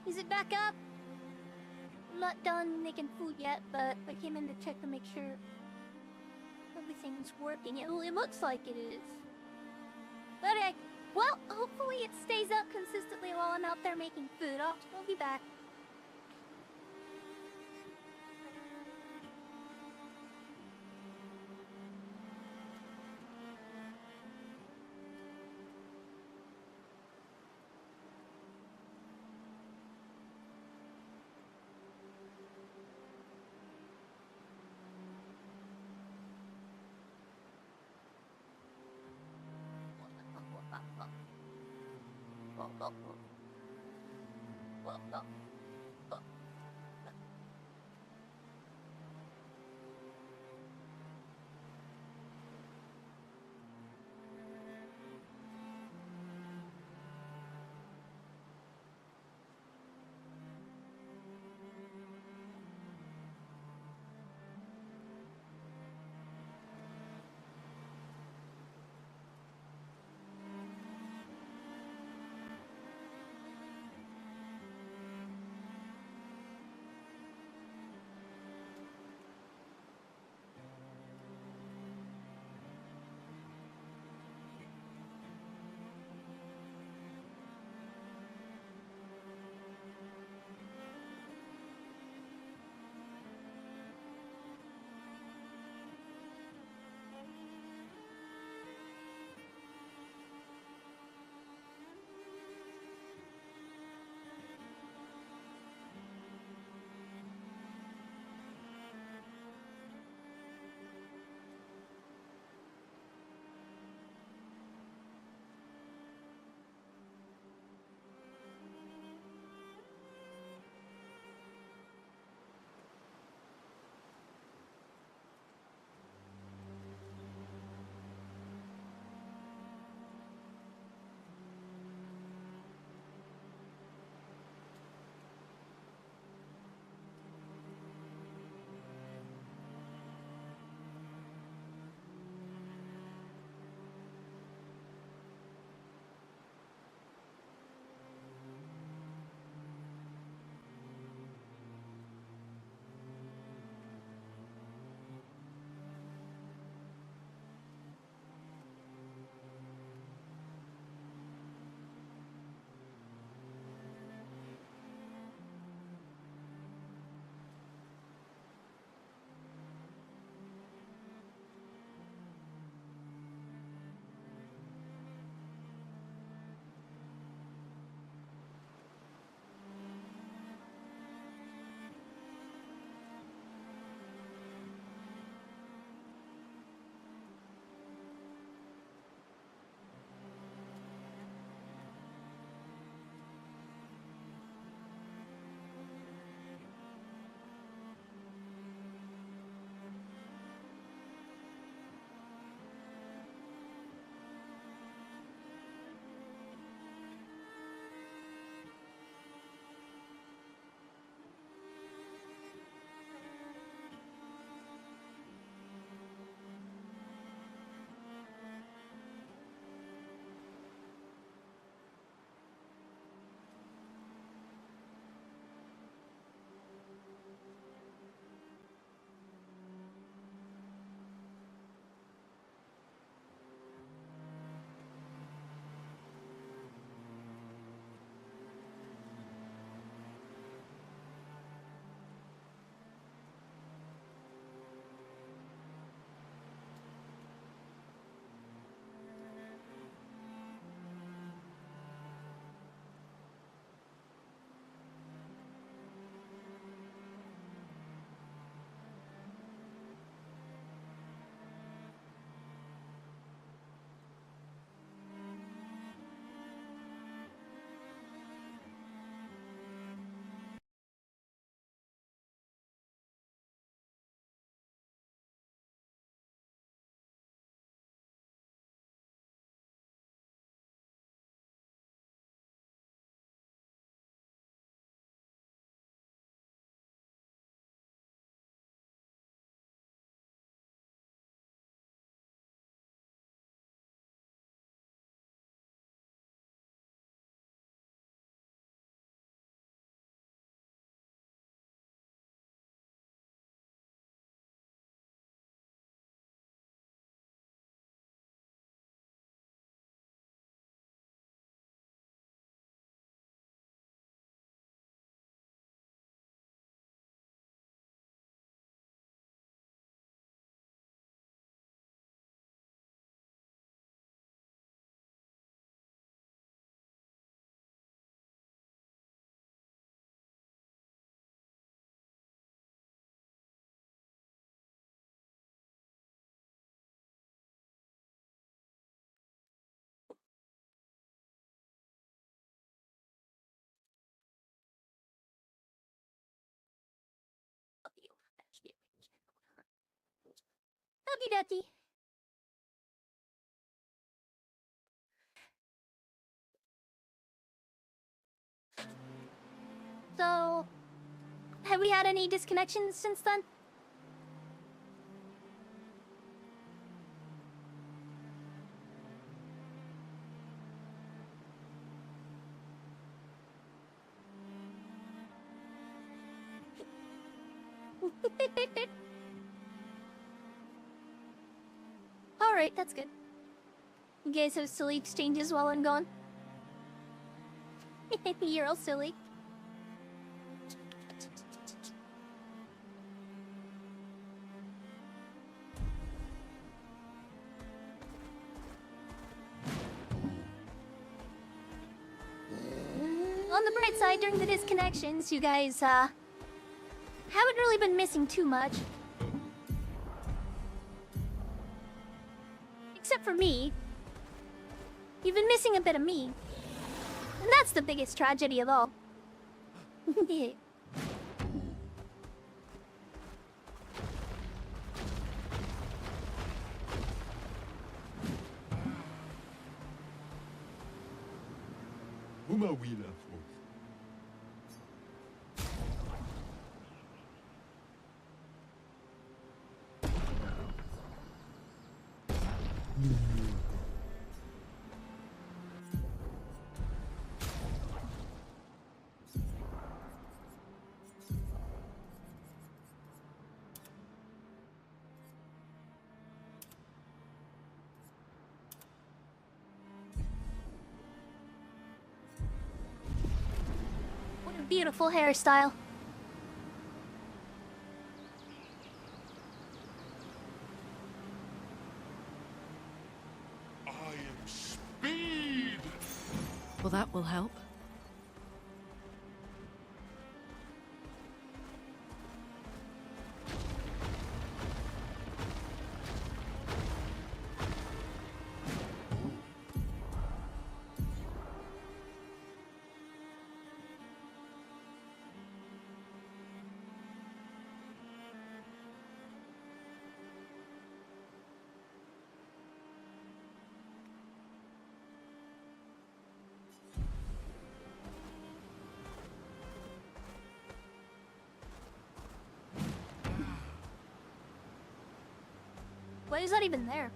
Is it back up? I'm not done making food yet, but I came in to check to make sure everything's working. It looks like it is. But well, hopefully it stays up consistently while I'm out there making food. I'll be back. Okie dokie. So, have we had any disconnections since then? Alright, that's good. You guys have silly exchanges while I'm gone? You're all silly. On the bright side, during the disconnections, you guys, haven't really been missing too much. Except for me. You've been missing a bit of me. And that's the biggest tragedy of all. Uma wila fo. What a beautiful hairstyle. I am speed. Well, that will help. Why is that even there?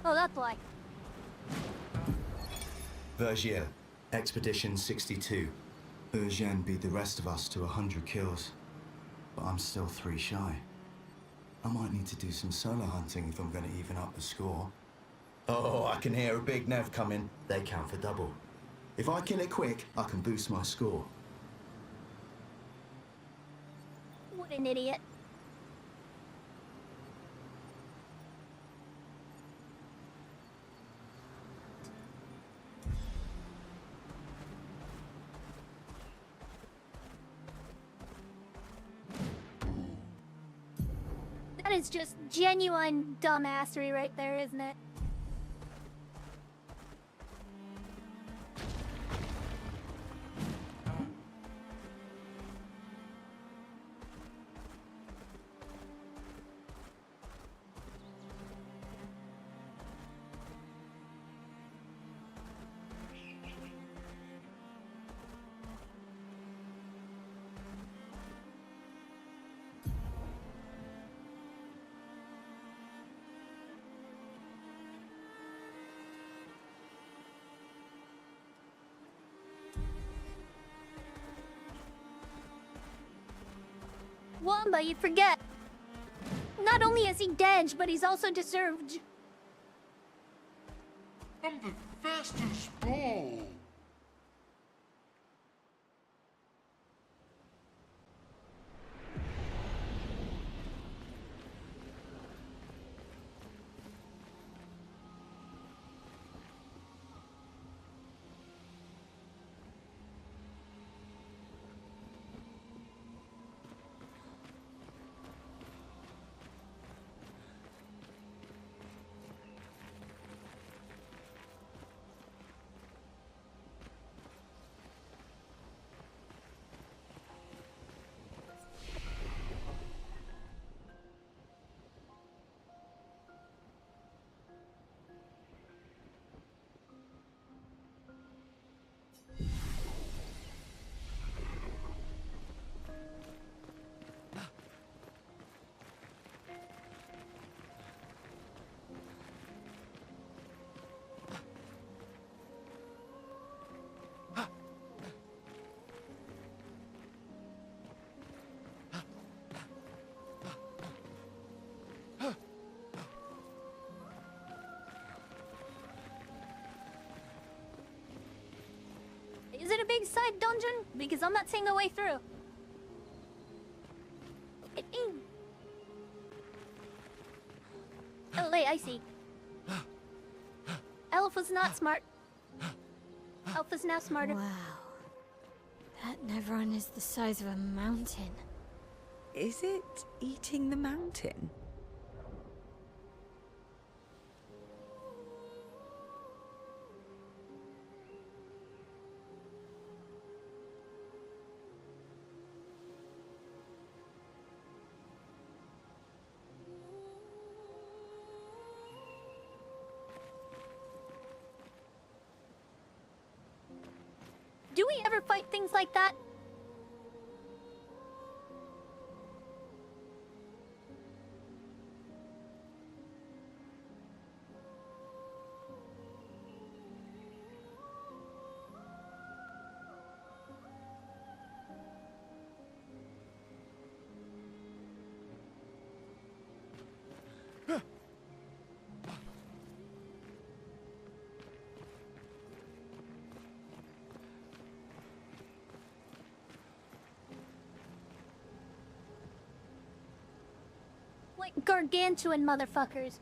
Oh, that's why. Vergier, Expedition 62. Eugène beat the rest of us to 100 kills. But I'm still 3 shy. I might need to do some solo hunting if I'm going to even up the score. Oh, I can hear a big Nev coming. They count for double. If I kill it quick, I can boost my score. What an idiot. That is just genuine dumbassery right there, isn't it? Wamba, you forget. Not only is he dead, but he's also deserved. I'm the fastest ball. side dungeon? Because I'm not seeing the way through. Oh wait, I see. Elf was not smart. Elf is now smarter. Wow. That Nevron is the size of a mountain. Is it eating the mountain? Do we ever fight things like that? Like gargantuan motherfuckers.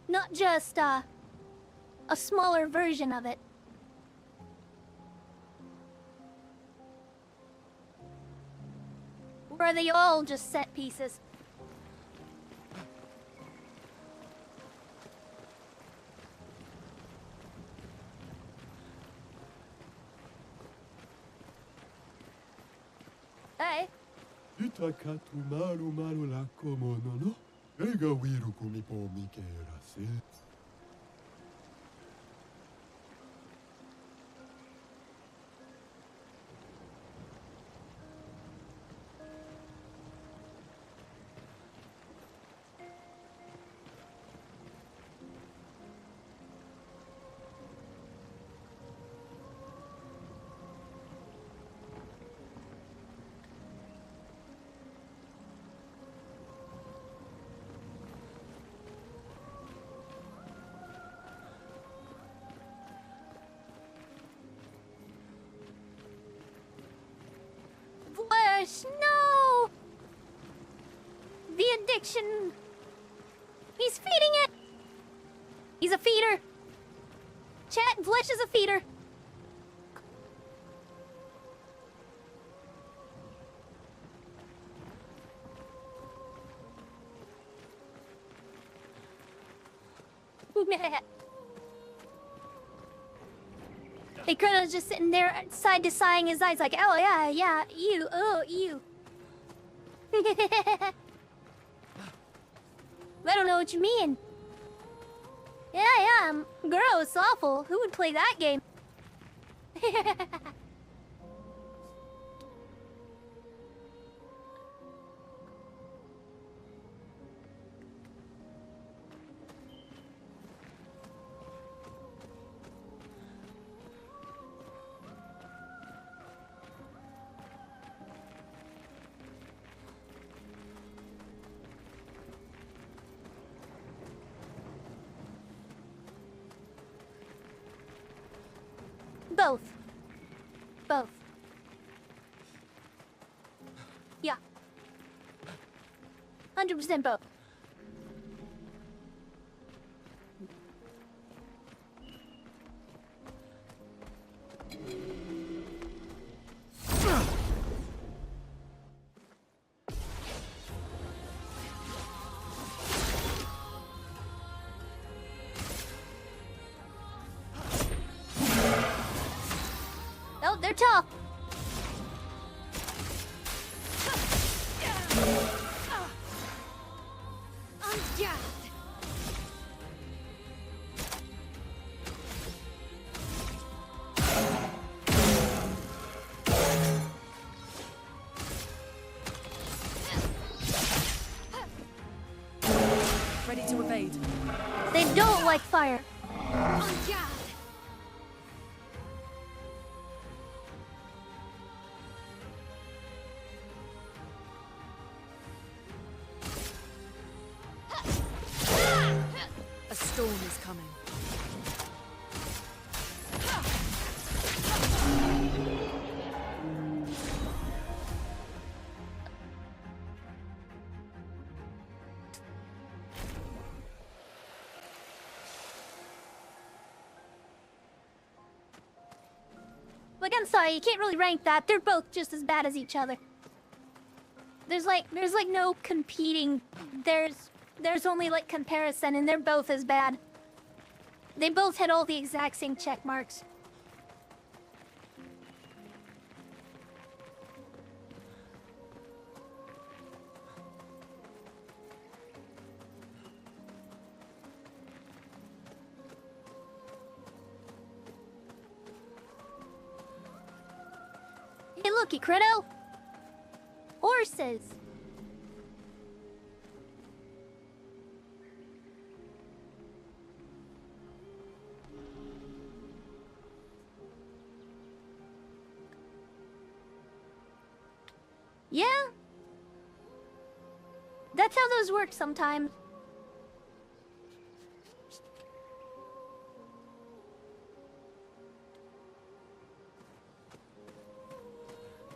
Not just, a smaller version of it. Or are they all just set pieces? Hey. Itakatu maru maru la komono no. Ega wiru kumipo mikera se. Flesh, no! The addiction. He's feeding it. He's a feeder. Chat, Flesh is a feeder. Hey, Chrono's just sitting there, side to sighing his eyes like, oh yeah, yeah, you, oh, you. I don't know what you mean. Yeah, gross, awful. Who would play that game? Both. Both. Yeah. 100% both. Oh, they're tough. Ready to evade. They don't like fire. storm is coming. Like, I'm sorry, you can't really rank that. They're both just as bad as each other. There's like no competing. There's only like comparison, and they're both as bad. They both had all the exact same check marks. Hey, looky, Credo. Horses. Yeah. That's how those work sometimes.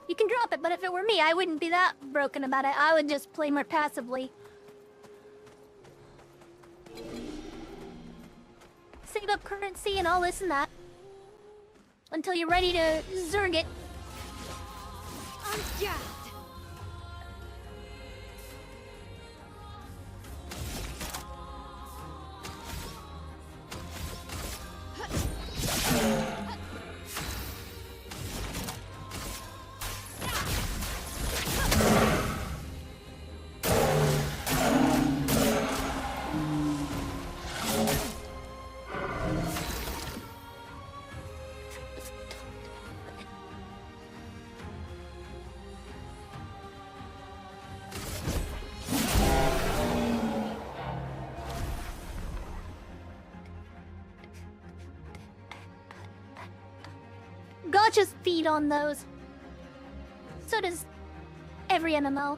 You can drop it, but if it were me, I wouldn't be that broken about it. I would just play more passively. Save up currency and all this and that. Until you're ready to zerg it. I'm jacked. Gotchas feed on those. So does every MMO.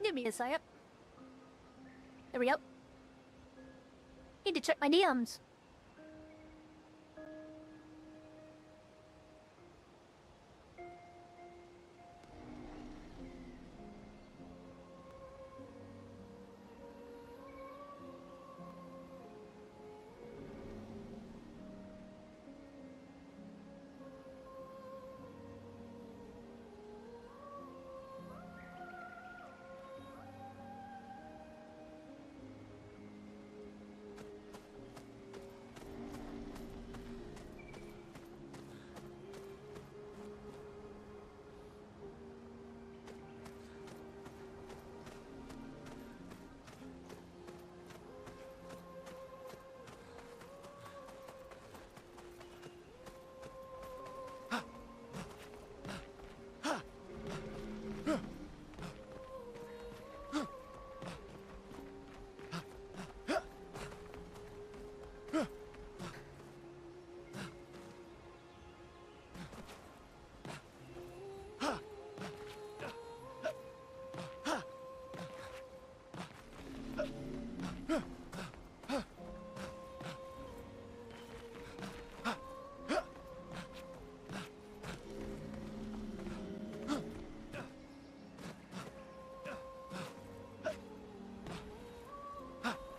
Give me a second. There we go. Need to check my DMs.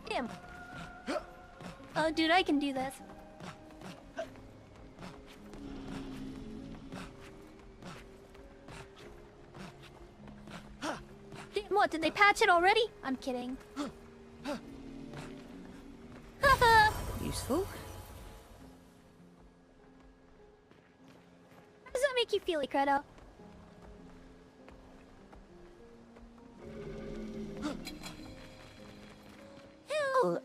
Damn. Oh, dude, I can do this. Damn, what, did they patch it already? I'm kidding. Haha! Useful. How does that make you feel, Credo? Hell!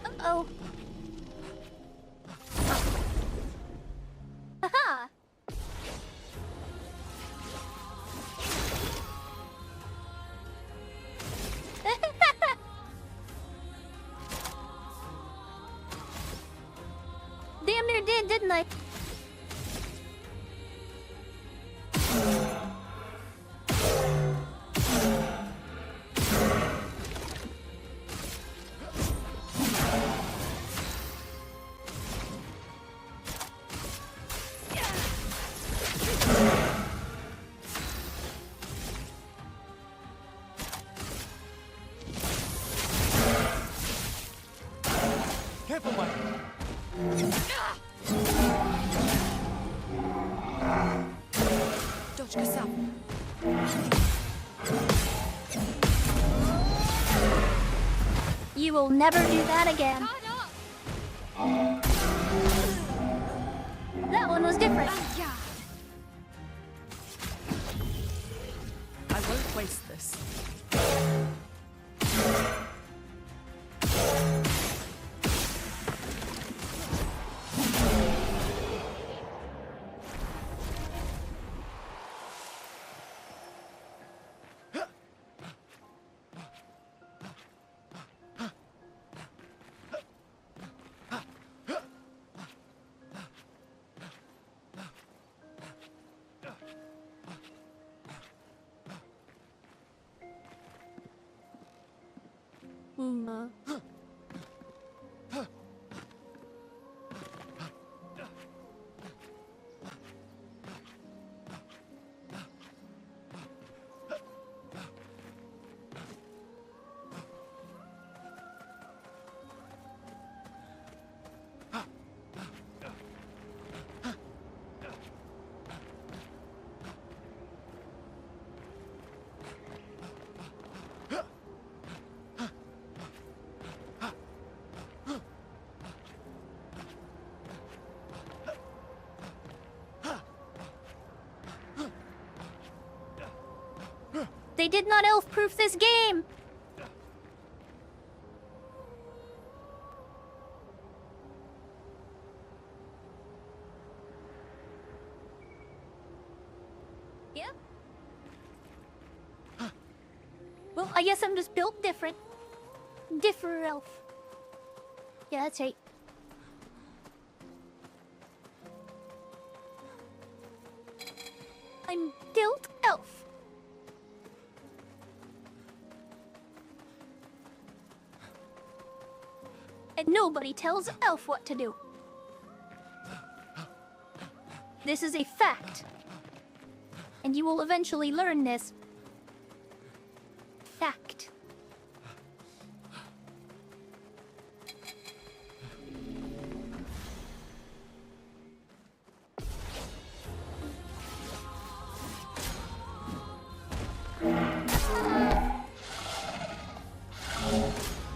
Uh-oh. did, didn't I? Careful, Mike. Dodge Kasam. You will never do that again. That one was different. I won't waste this. They did not elf-proof this game! Yep. Well, I guess I'm just built different. Differ elf. Yeah, that's right. I'm built elf. And nobody tells elf what to do. This is a fact. And you will eventually learn this. Fact.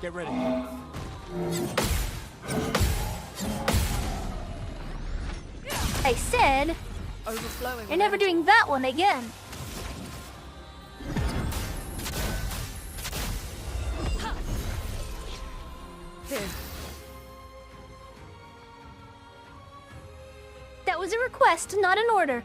Get ready. I said, Overflowing. you're never doing that one again. Here. That was a request, not an order.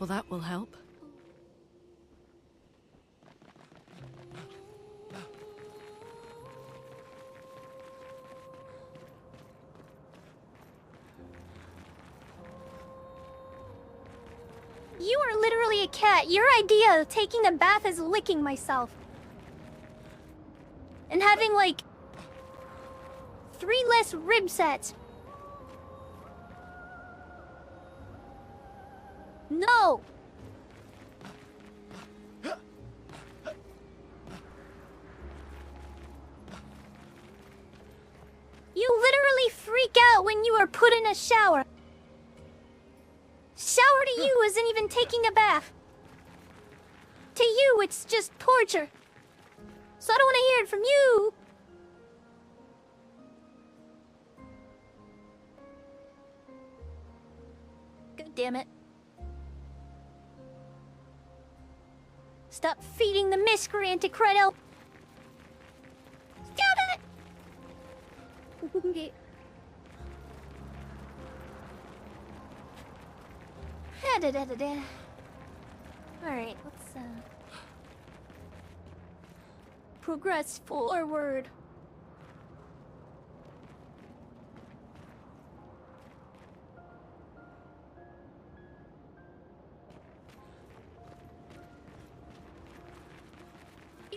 Well, that will help. You are literally a cat. Your idea of taking a bath is licking myself. And having, like, 3 less rib sets. No! You literally freak out when you are put in a shower. Shower to you isn't even taking a bath. To you, it's just torture. So I don't want to hear it from you. God damn it. Stop feeding the miscreant, Credo. Stop it! Okay. Alright, let's progress forward.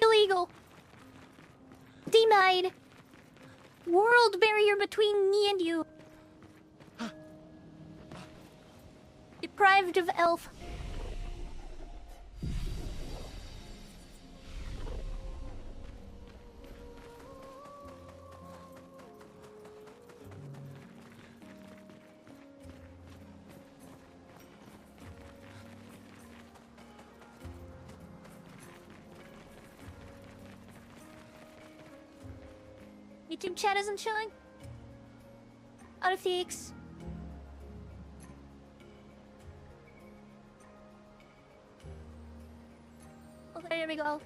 Illegal. Denied. World barrier between me and you. Deprived of elf. YouTube chat isn't showing? Out of the X. Okay, there we go.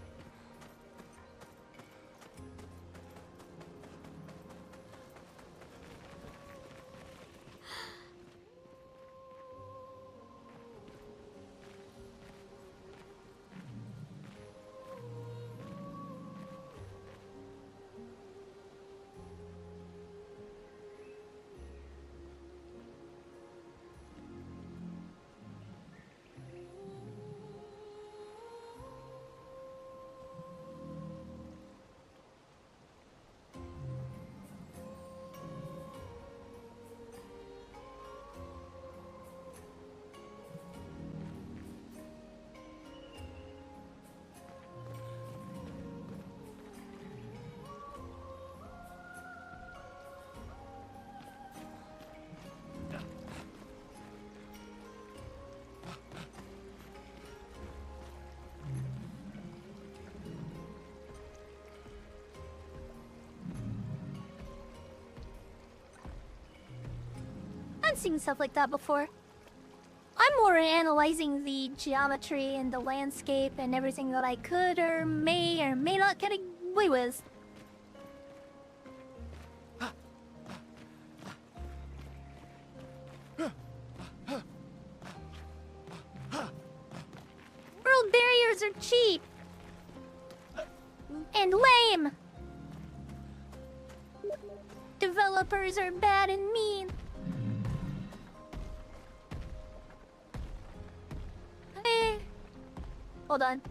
I've seen stuff like that before. I'm more analyzing the geometry and the landscape and everything that I could or may not get away with. World barriers are cheap and lame. Developers are bad and mean. Hold on.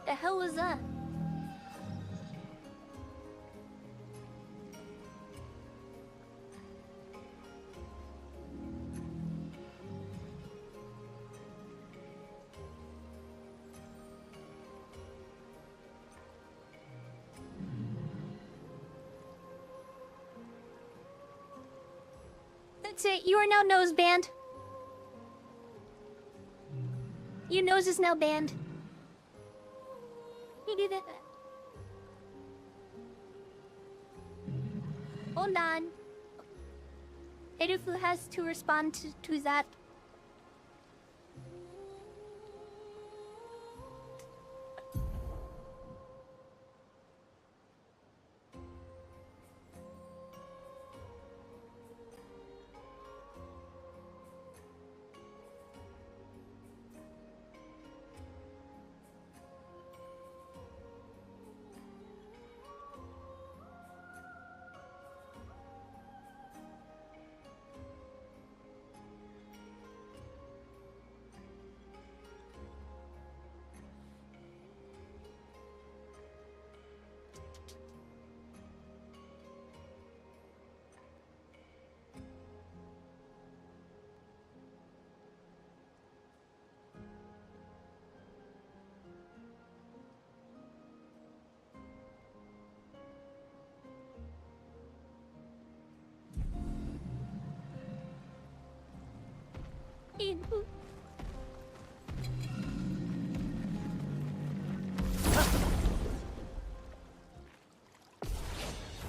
The hell was that? That's it. You are now nose banned. Your nose is now banned. You do that. Hold on. Edifu has to respond to that.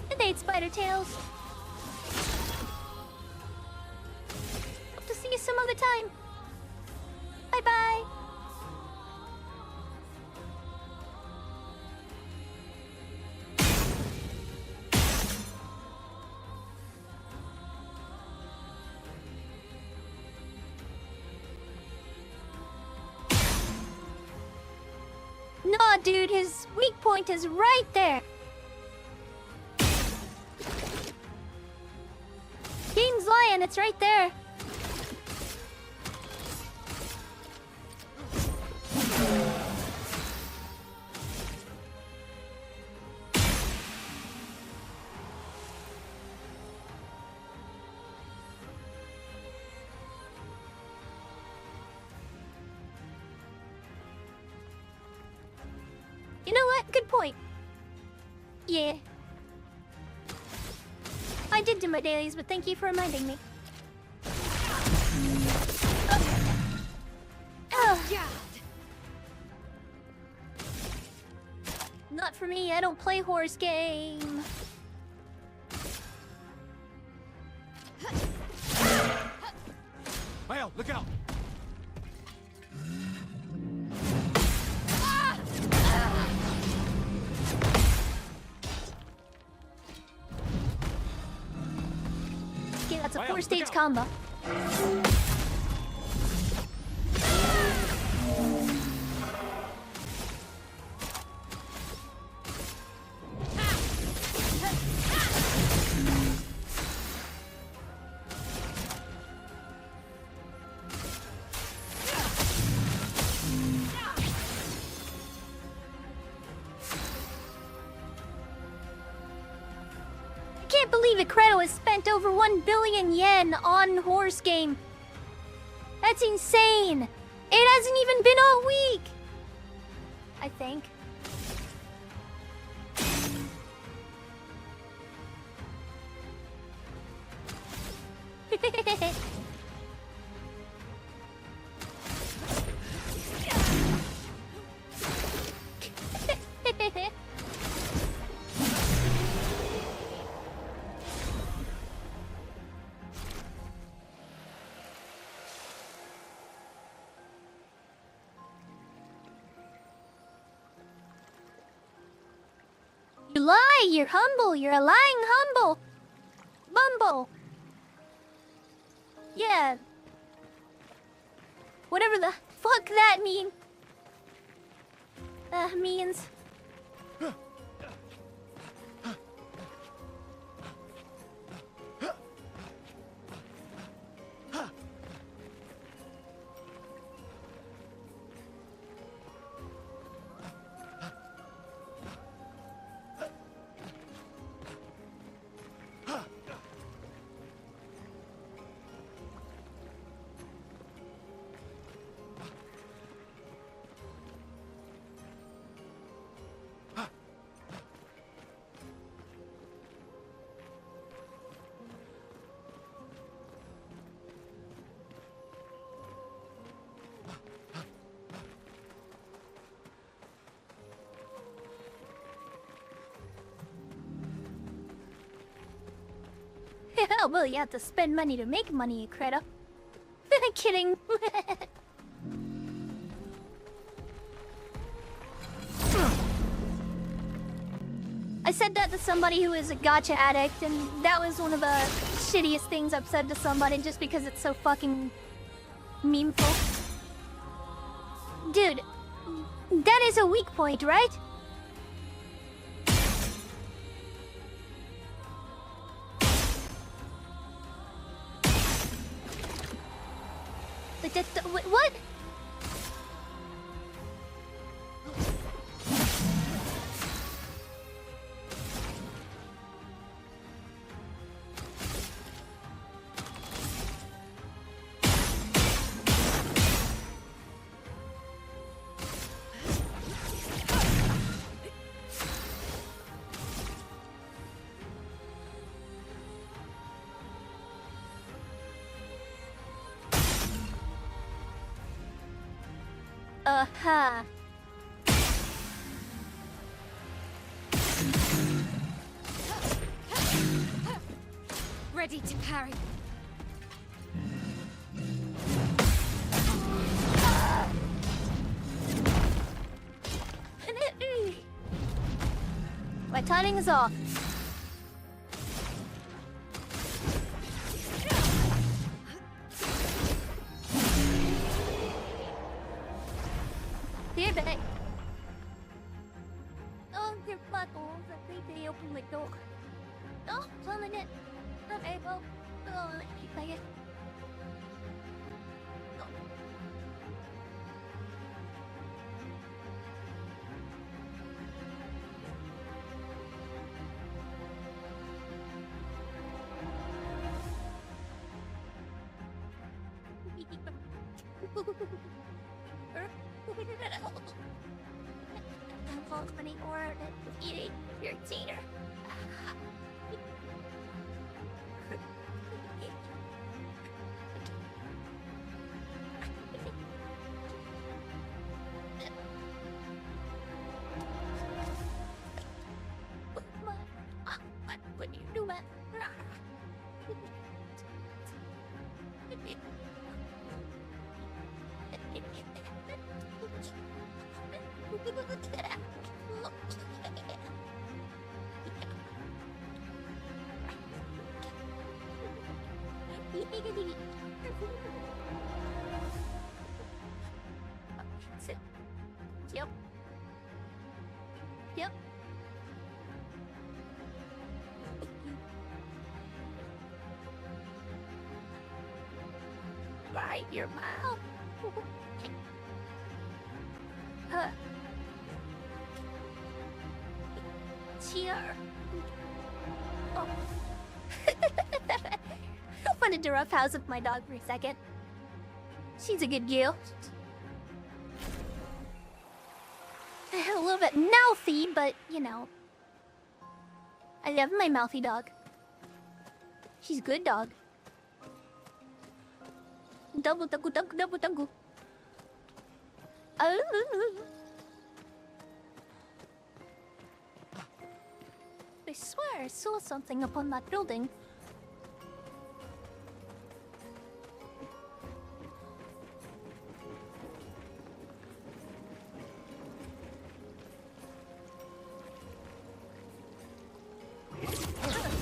Good night, Spider Tails. Hope to see you some other time. Bye bye. Nah, dude, his weak point is right there. King's Lion, it's right there. You know what? Good point. Yeah. I did do my dailies, but thank you for reminding me. Oh. Not for me, I don't play horse game. Mael, look out! Okay, that's a 4-stage combo. I can't believe it. Credo has spent over 1 billion yen on horse game. That's insane. It hasn't even been a week. I think. You lie, you're humble, you're a lying humble. Bumble. Yeah. Whatever the fuck that means. Well, you have to spend money to make money, Creta. Kidding. I said that to somebody who is a gacha addict, and that was one of the shittiest things I've said to somebody just because it's so fucking memeful. Dude, that is a weak point, right? What? Uh-huh. Ready to parry. My timing is off. Here, babe. Oh, your buttholes. I think they opened my door. Oh, something it. Not able. Oh, let me play it. Company or eating your tater. What are you doing? Sit. Yep. Yep. Right your mouth. Cheer. Oh. I wanted to roughhouse with my dog for a second. She's a good girl. A little bit mouthy, but you know. I love my mouthy dog. She's a good dog. Double, double, double, double, double. I swear I saw something up on that building.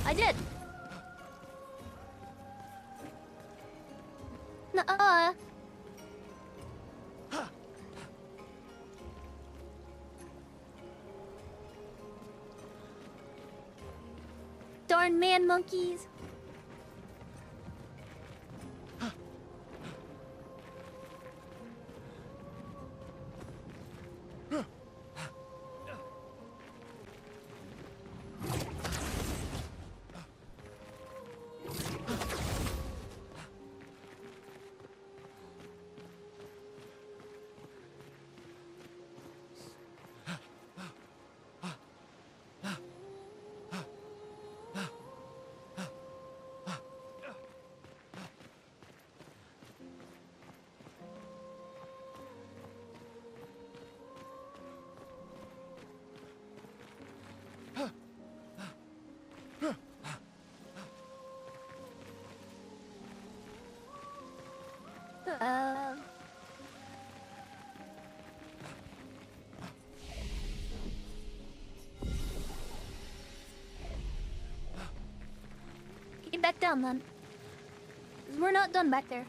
I did. Nuh-uh. Darn man monkeys. Get back down then. 'Cause we're not done back there.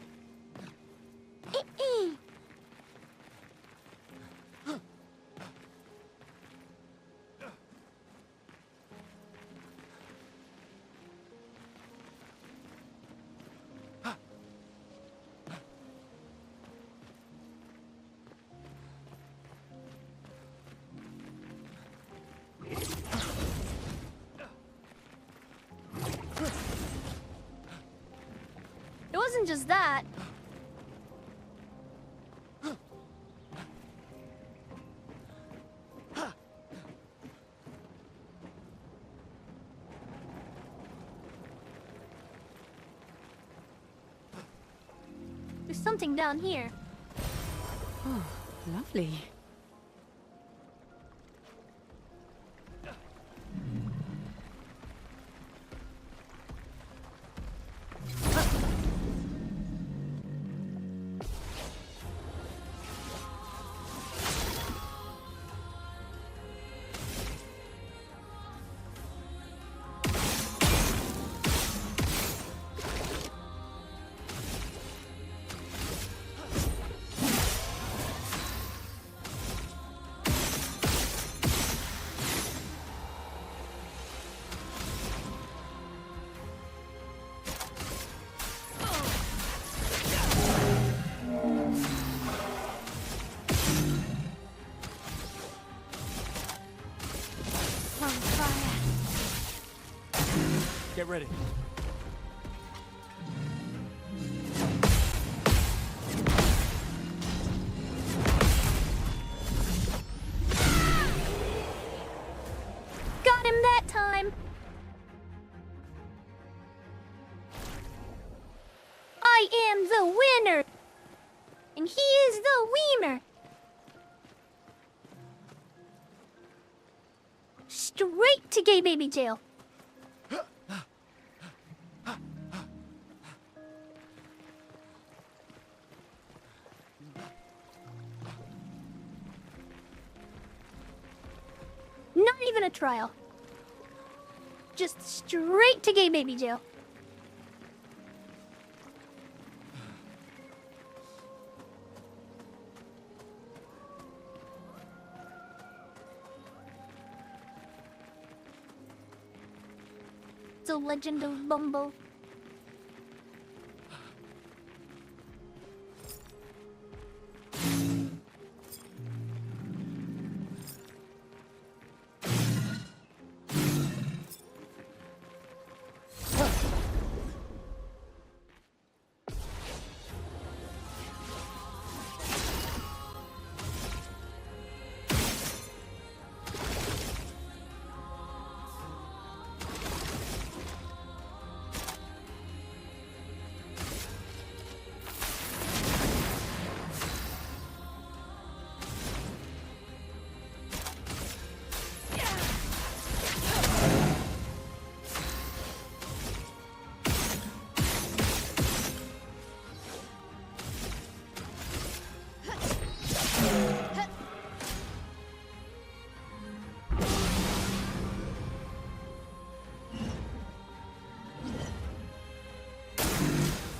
It wasn't just that. There's something down here. Oh, lovely. Get ready. Got him that time. I am the winner. And he is the wiener. Straight to gay baby jail. Not even a trial. Just straight to gay baby jail. The Legend of Bumble.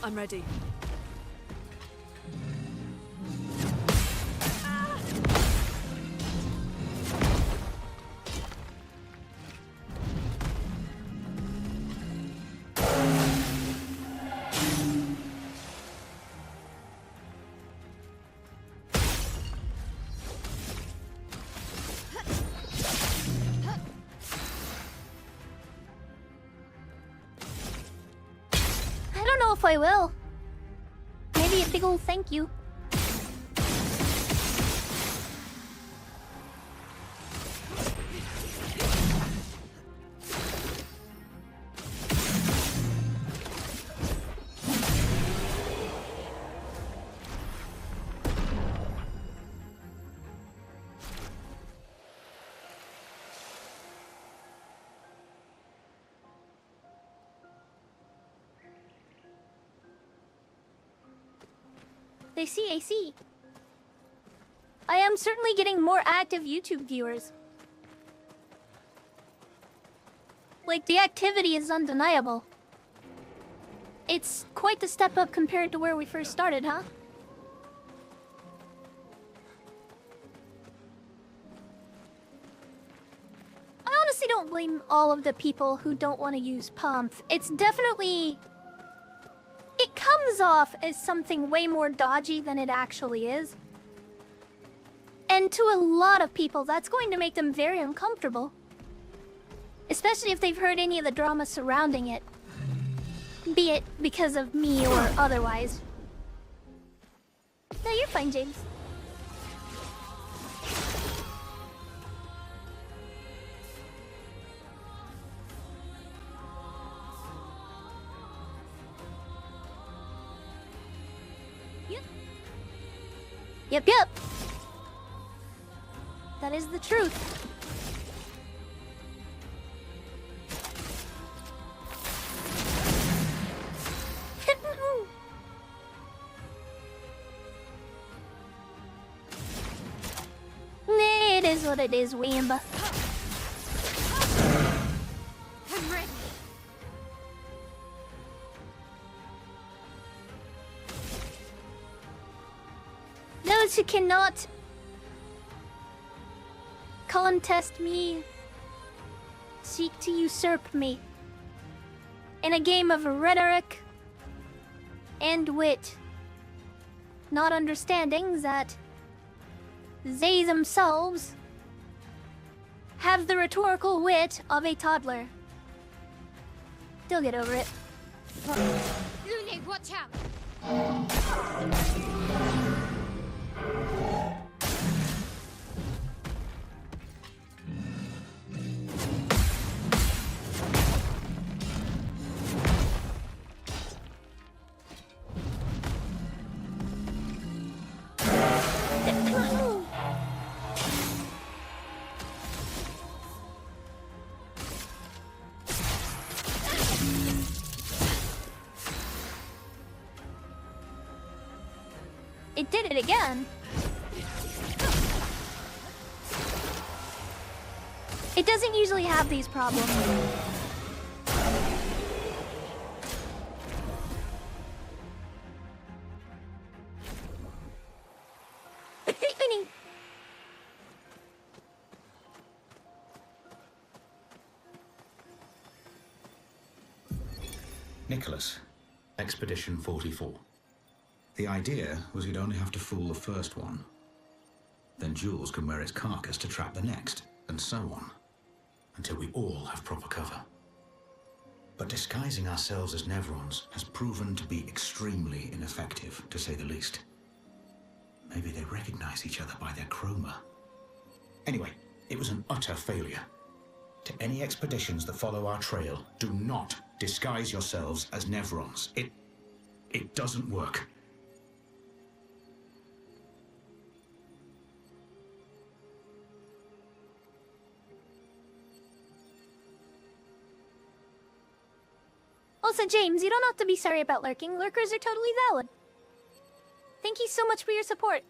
I'm ready. I don't know if I will. Maybe a big old thank you. I see. I am certainly getting more active YouTube viewers. Like, the activity is undeniable. It's quite the step up compared to where we first started, huh? I honestly don't blame all of the people who don't want to use pumps. It's definitely... It comes off as something way more dodgy than it actually is. And to a lot of people, that's going to make them very uncomfortable. Especially if they've heard any of the drama surrounding it. Be it because of me or otherwise. No, you're fine, James. Yep. That is the truth. It is what it is, Wamba. I'm ready. Those who cannot contest me seek to usurp me in a game of rhetoric and wit, not understanding that they themselves have the rhetorical wit of a toddler. They'll get over it. Luli, watch out! It did it again. It doesn't usually have these problems. Nicholas, Expedition 44. The idea was you'd only have to fool the first one. Then Jules can wear its carcass to trap the next, and so on. Until we all have proper cover. But disguising ourselves as Nevrons has proven to be extremely ineffective, to say the least. Maybe they recognize each other by their chroma. Anyway, it was an utter failure. To any expeditions that follow our trail, do not disguise yourselves as Nevrons. It doesn't work. Also, James, you don't have to be sorry about lurking. Lurkers are totally valid. Thank you so much for your support.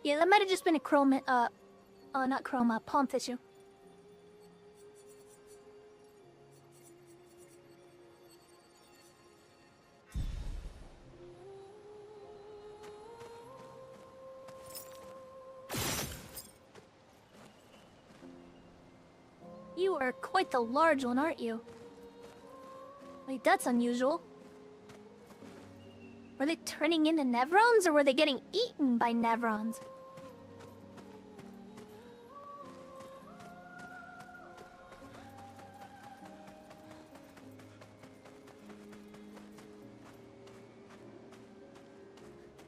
Yeah, that might have just been a chroma, not chroma, palm tissue. You are quite the large one, aren't you? Wait, that's unusual. Were they turning into Nevrons, or were they getting eaten by Nevrons?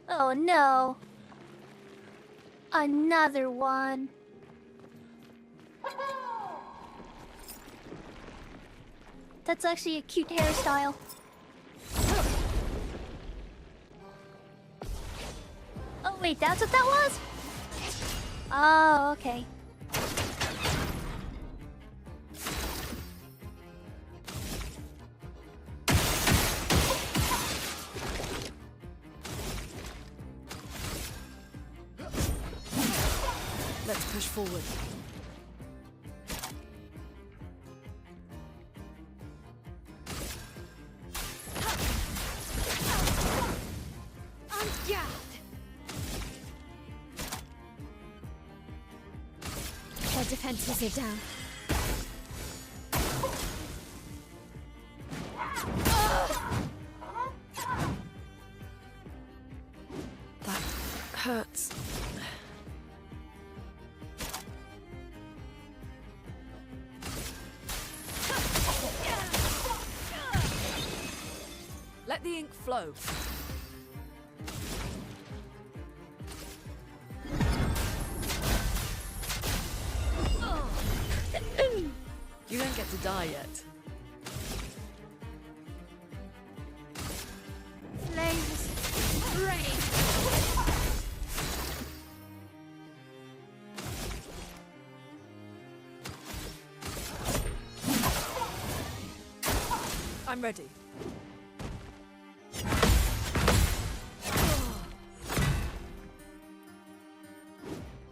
Oh no. Another one. That's actually a cute hairstyle. Oh wait, that's what that was? Oh, okay. Push forward. On guard! Their defenses are down. That hurts. Let the ink flow. You don't get to die yet. Flames rain. I'm ready.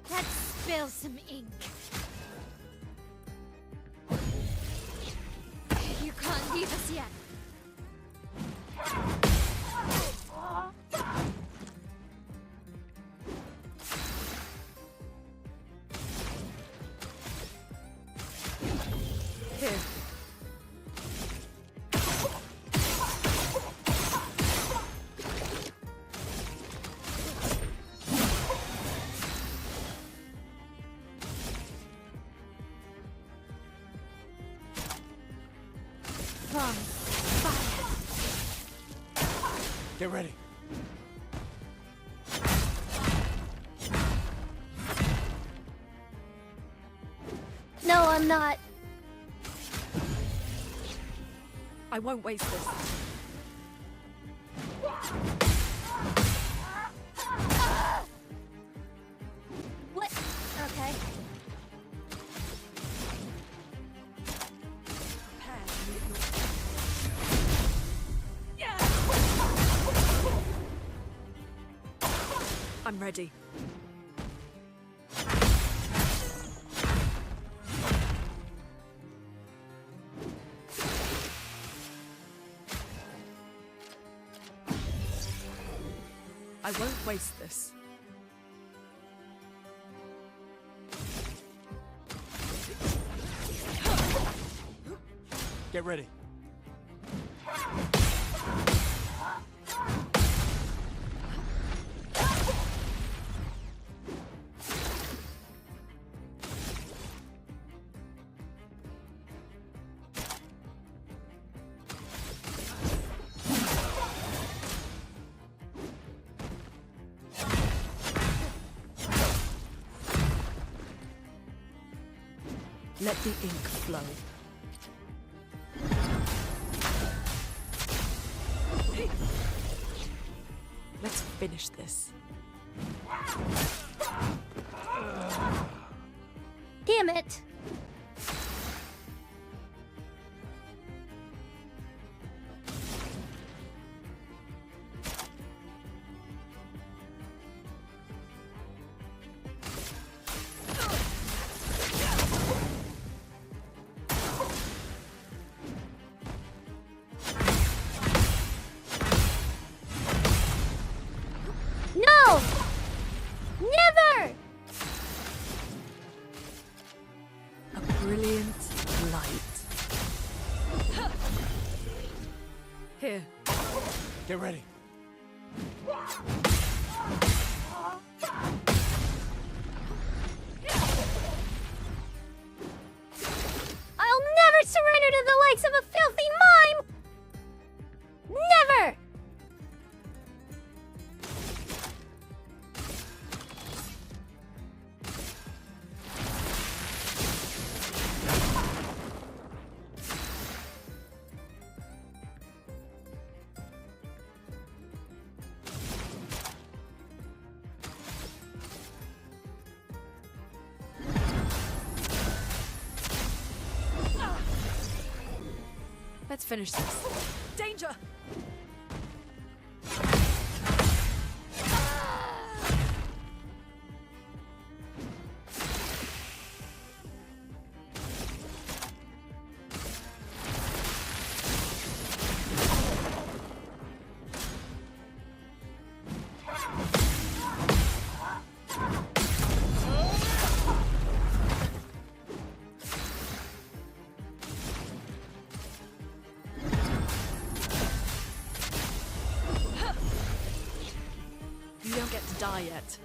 Let's spill some ink. You can't leave us yet. Here. From fire. Get ready. No, I'm not. I won't waste this. What? Okay. I'm ready. I won't waste this. Get ready. Let the ink flow. Let's finish this. Damn it. No! Never! A brilliant light. Here. Get ready. I'll never surrender to the likes of a filthy mime! Never! Let's finish this. Danger! die yet.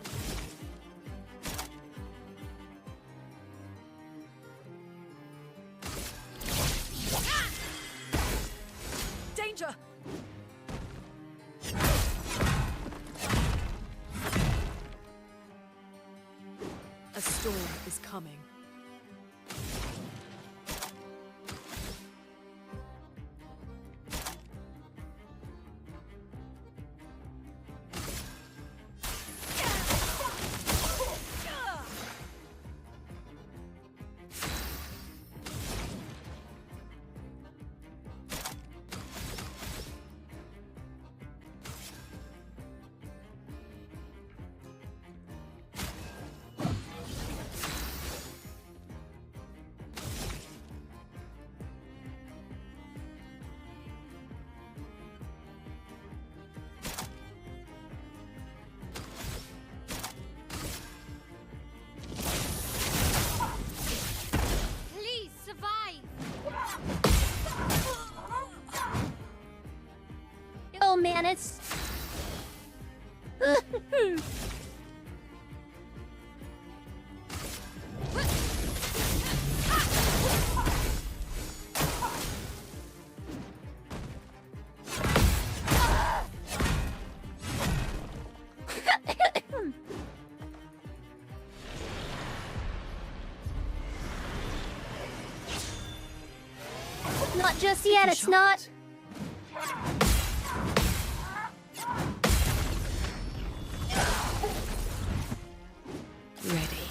Danger! A storm is coming. Please survive! Oh man, it's... Not just yet, it's not. Ready.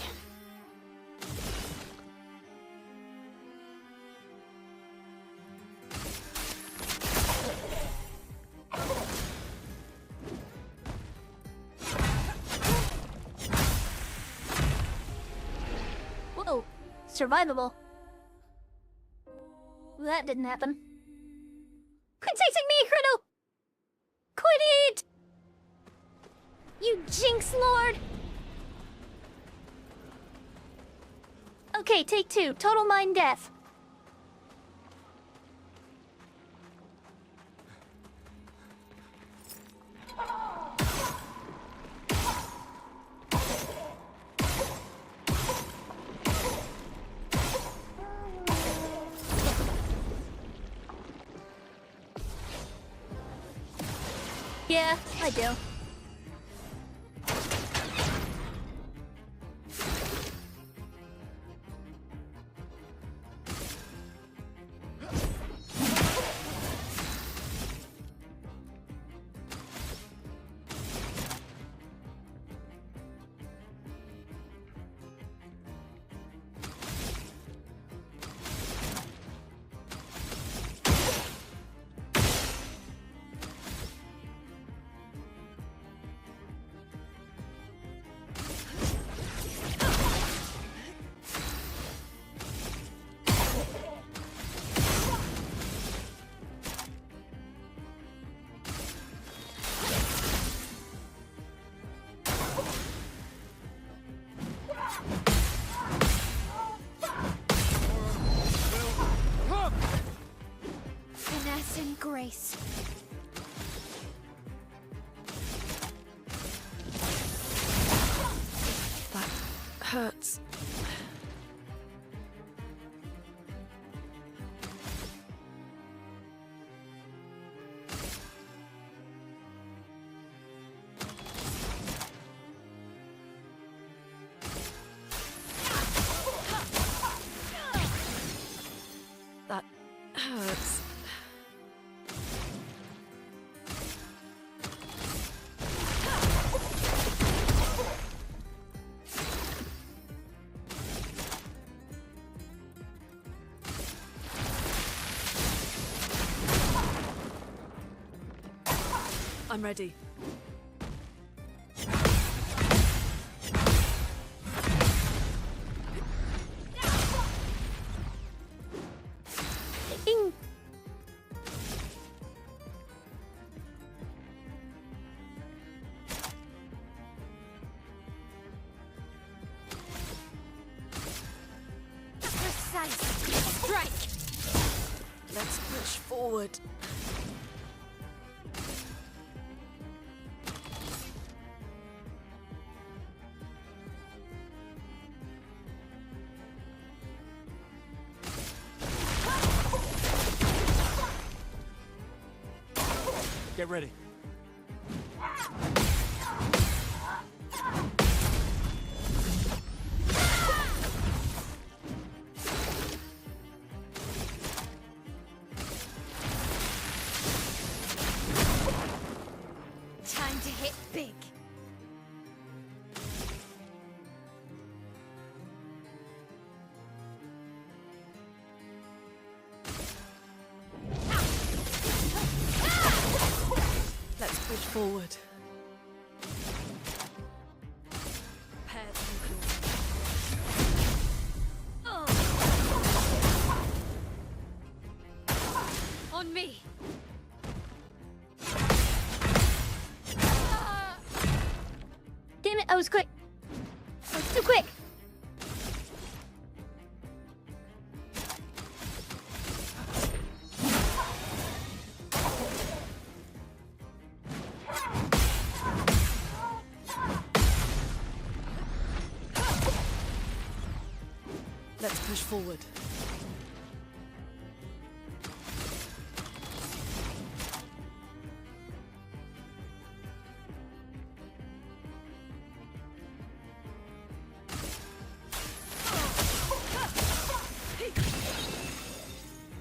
Whoa, survivable. That didn't happen. Quit chasing me, Chrono! Quit it! You jinx lord! Okay, take two. Total mind death. Yeah, I do. Finesse and grace. That hurts. That hurts. I'm ready. Ing. Precise strike. Let's push forward. Get ready. Time to hit big. Let's push forward. Pair On me. Damn it, I was quick. I was too quick. Let's push forward.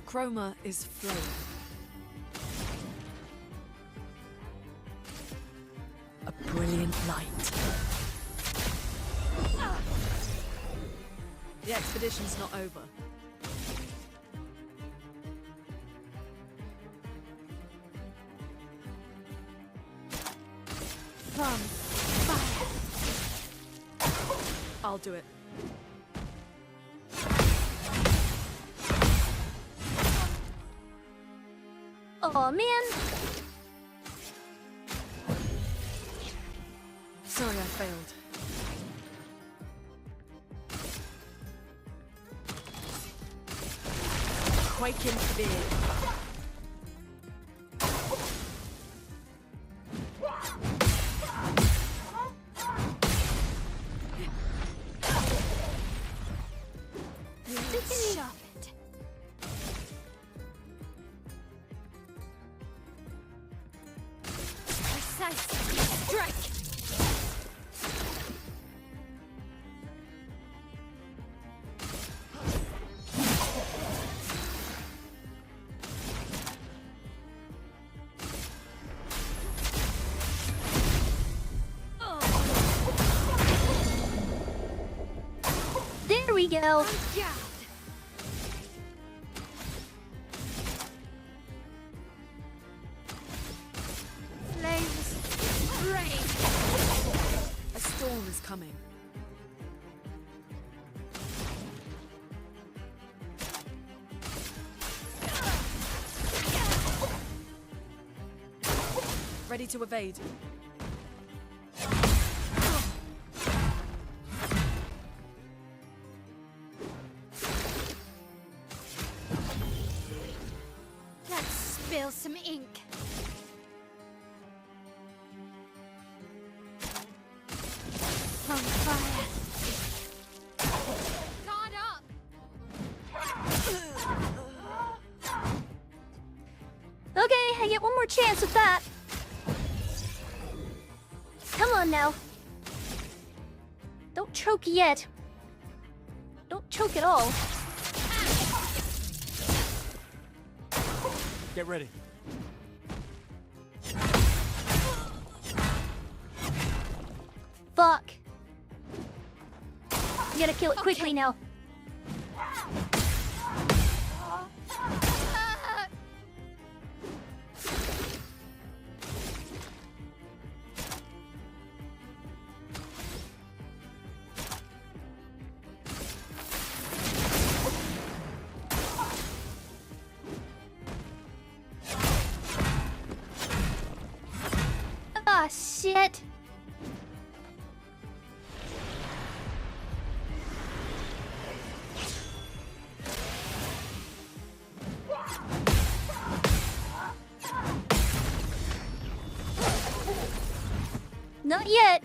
Chroma is flowing. A brilliant light. The expedition's not over. From fire. I'll do it. Oh man. Sorry, I failed. Quake in fear. Sharpened. Precise strike. There we go. Yeah. Flames rain. A storm is coming. Ready to evade. Let's spill some ink. On fire. Caught up. Okay, I get one more chance with that. Come on now. Don't choke yet. Don't choke at all. Get ready. Fuck. You gotta kill it quickly now. Ah, shit. Not yet.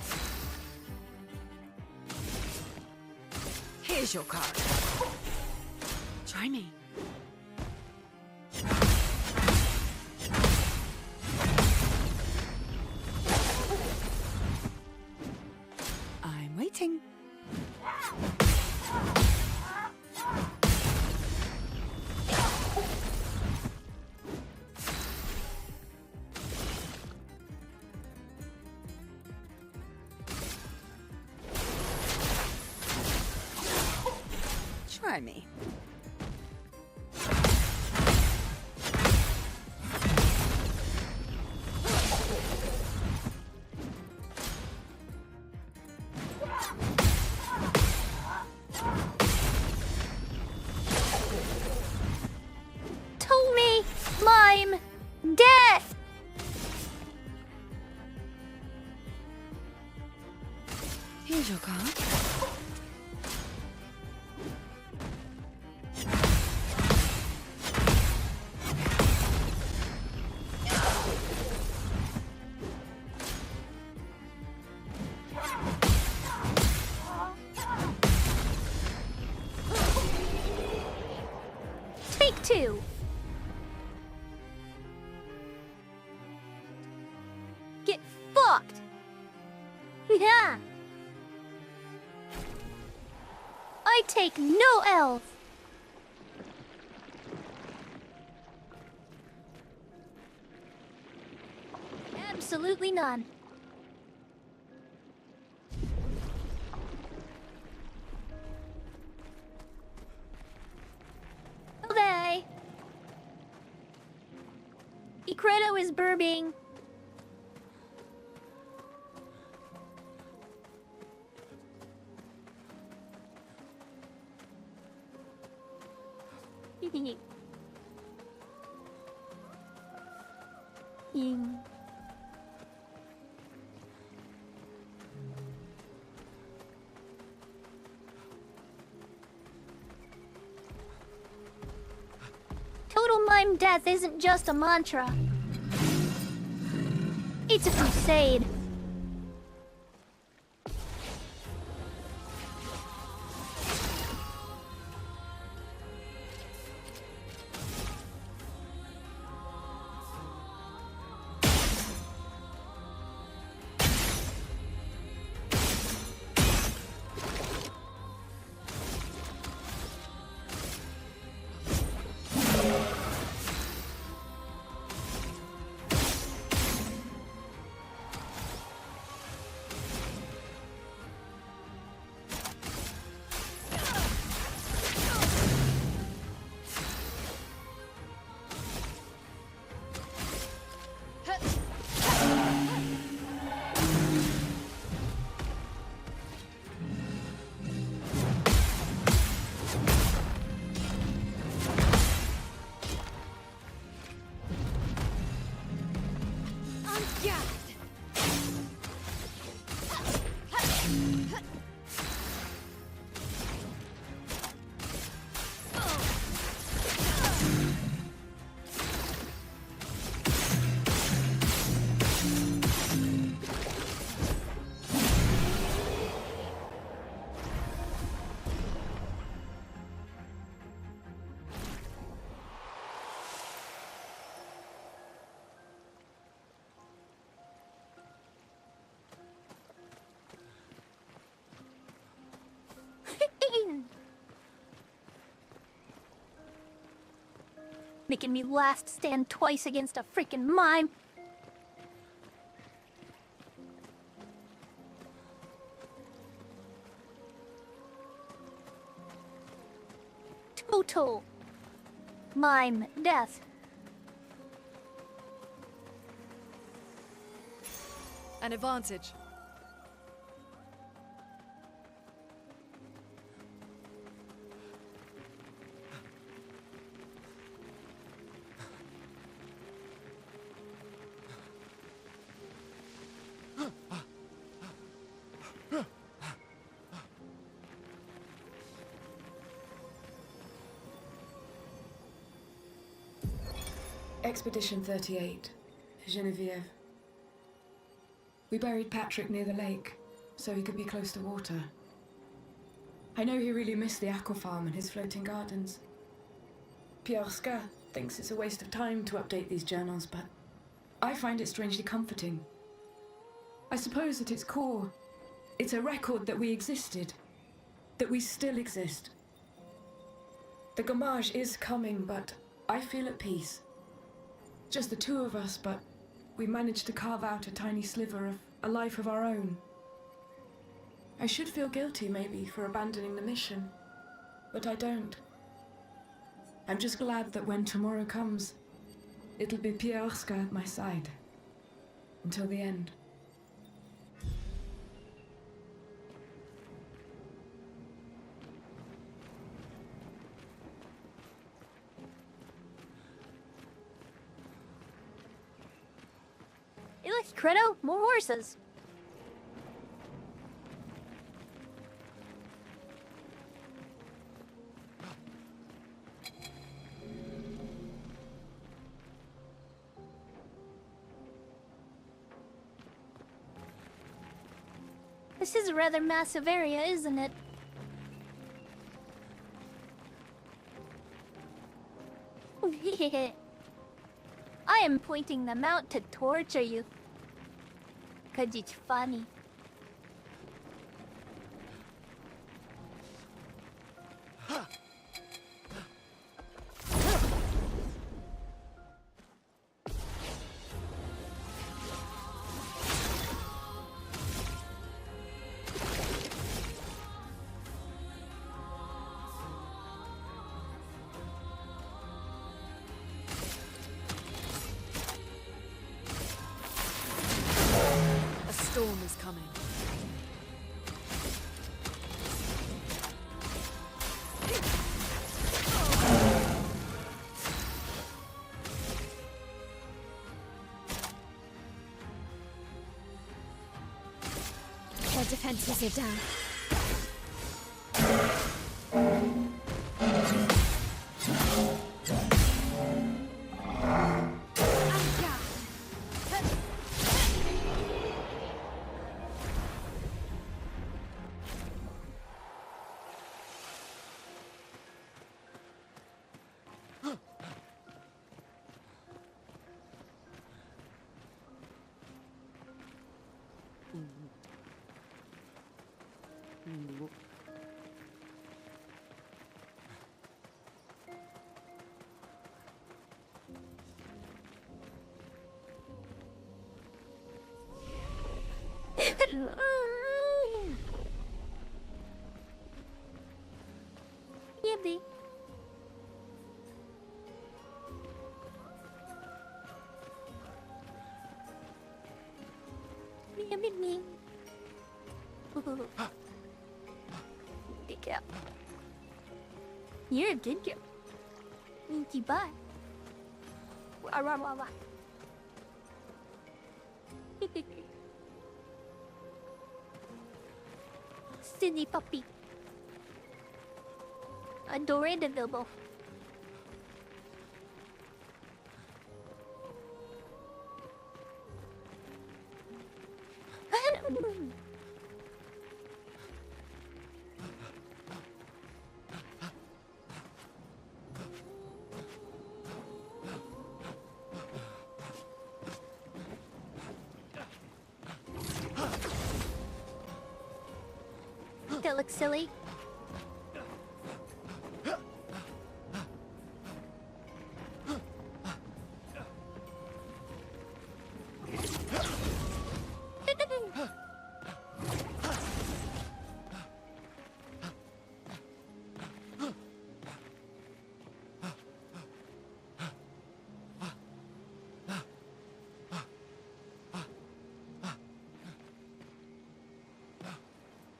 Here's your card. Try me. Try me. Tommy, mime, death. Here's your card. Take two. Get fucked. Yeah. I take no L's. Absolutely none. Okay. Icredo is burping. Ying. Total mime death isn't just a mantra. It's a crusade. Making me last stand twice against a freaking mime. Total mime death. An advantage. Expedition 38, Genevieve. We buried Patrick near the lake, so he could be close to water. I know he really missed the aquafarm and his floating gardens. Clair Obscur thinks it's a waste of time to update these journals, but I find it strangely comforting. I suppose at its core, it's a record that we existed, that we still exist. The Gamage is coming, but I feel at peace. Just the two of us, but we managed to carve out a tiny sliver of a life of our own. I should feel guilty, maybe, for abandoning the mission. but I don't. I'm just glad that when tomorrow comes, it'll be Pierska at my side. Until the end. Hey, look, Credo, more horses. This is a rather massive area, isn't it? I am pointing them out to torture you. 'Cause it's funny. A storm is coming. Their defenses are down. Yippee. Me. Good girl. You're a good girl. Minky bye. Wah, wah, wah, wah. Silly puppy. Adorable. That looks silly.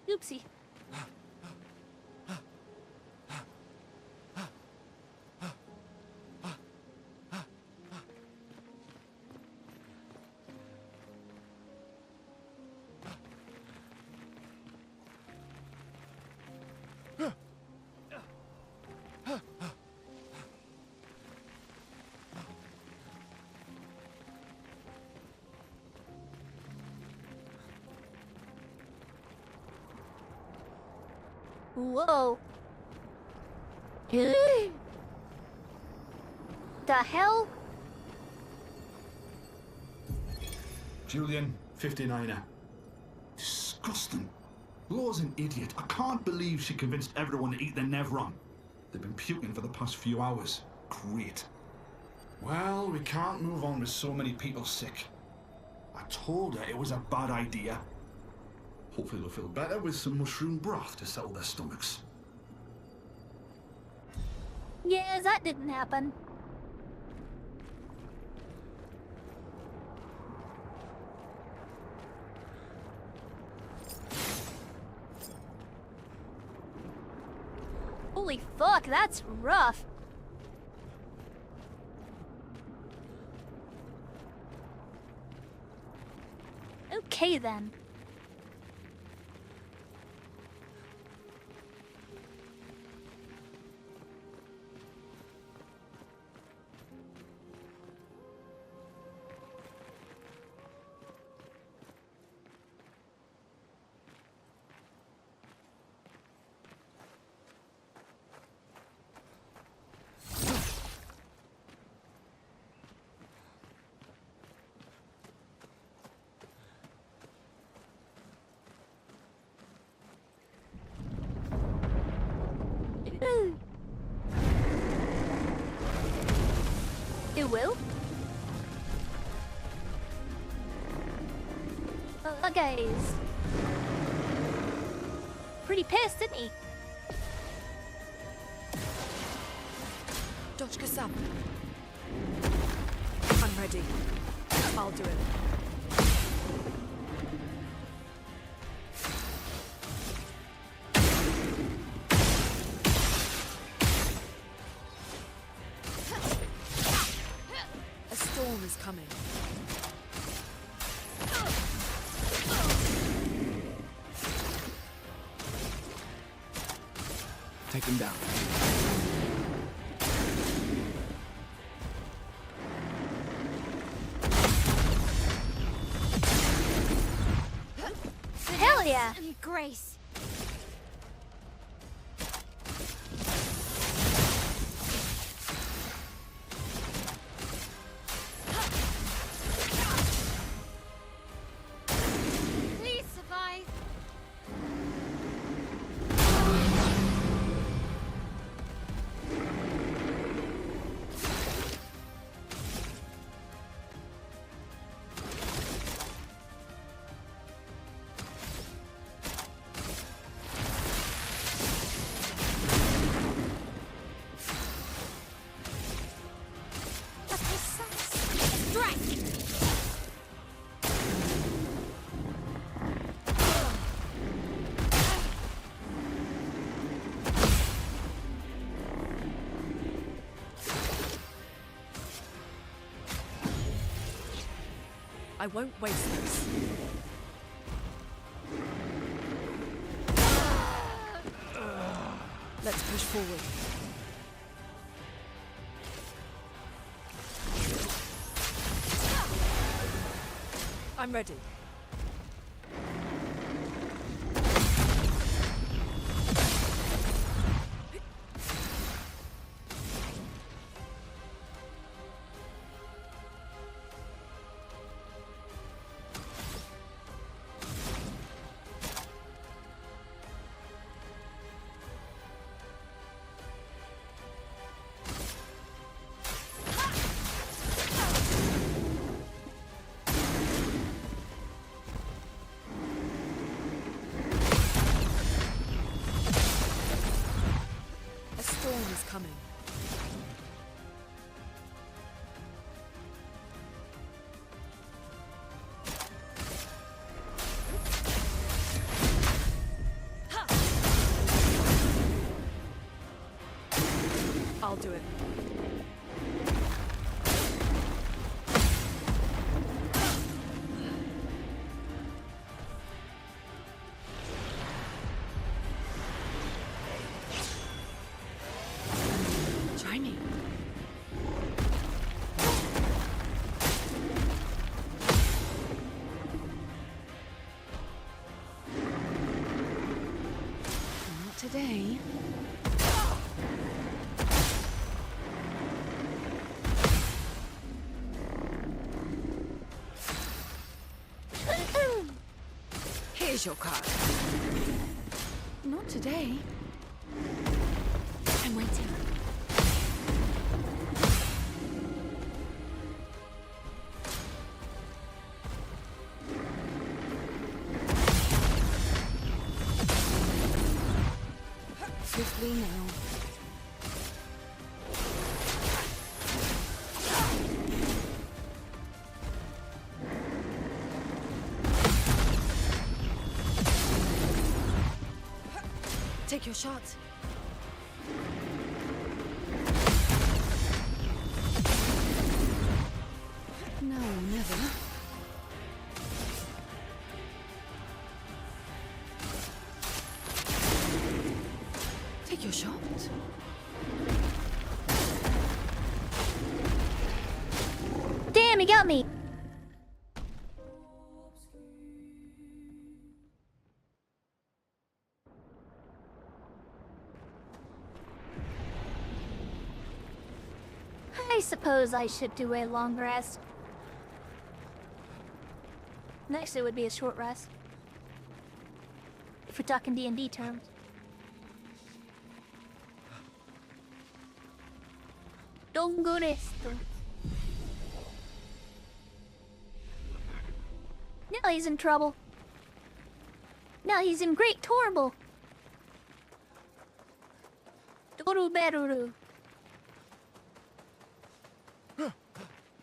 Oopsie. Whoa. The hell? Julian, 59er. Disgusting. Laura's an idiot. I can't believe she convinced everyone to eat the Nevron. They've been puking for the past few hours. Great. Well, we can't move on with so many people sick. I told her it was a bad idea. Hopefully they'll feel better with some mushroom broth to settle their stomachs. Yeah, that didn't happen. Holy fuck, that's rough. Okay then. It will? Guys. Pretty pissed, isn't he? Dochka Sam. I'm ready. I'll do it. A storm is coming. Take him down. Hell yeah! And grace. Please survive. I won't waste this. Let's push forward. I'm ready. Is coming. I'll do it. Try me. Not today. Here's your card. Not today. I'm waiting. Swiftly now. Take your shot. No, never. Take your shot. Damn, he got me! I suppose I should do a long rest. Next, it would be a short rest. If we're talking D&D terms. Lungo resto. Now he's in trouble. Now he's in great trouble. Doru beruru.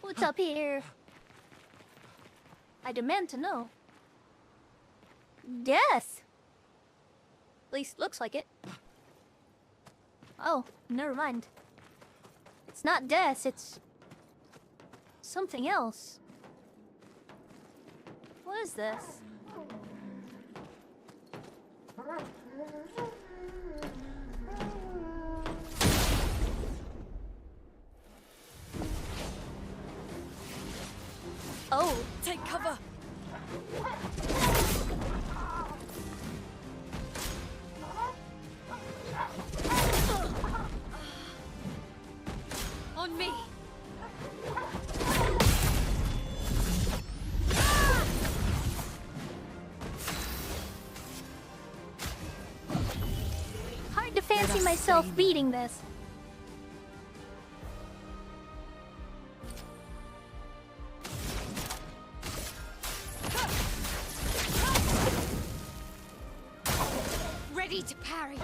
What's up here? I demand to know. Death! At least looks like it. Oh, never mind. It's not death, it's something else. What is this? Oh, take cover. On me. Hard to fancy myself beating this. Ready to parry.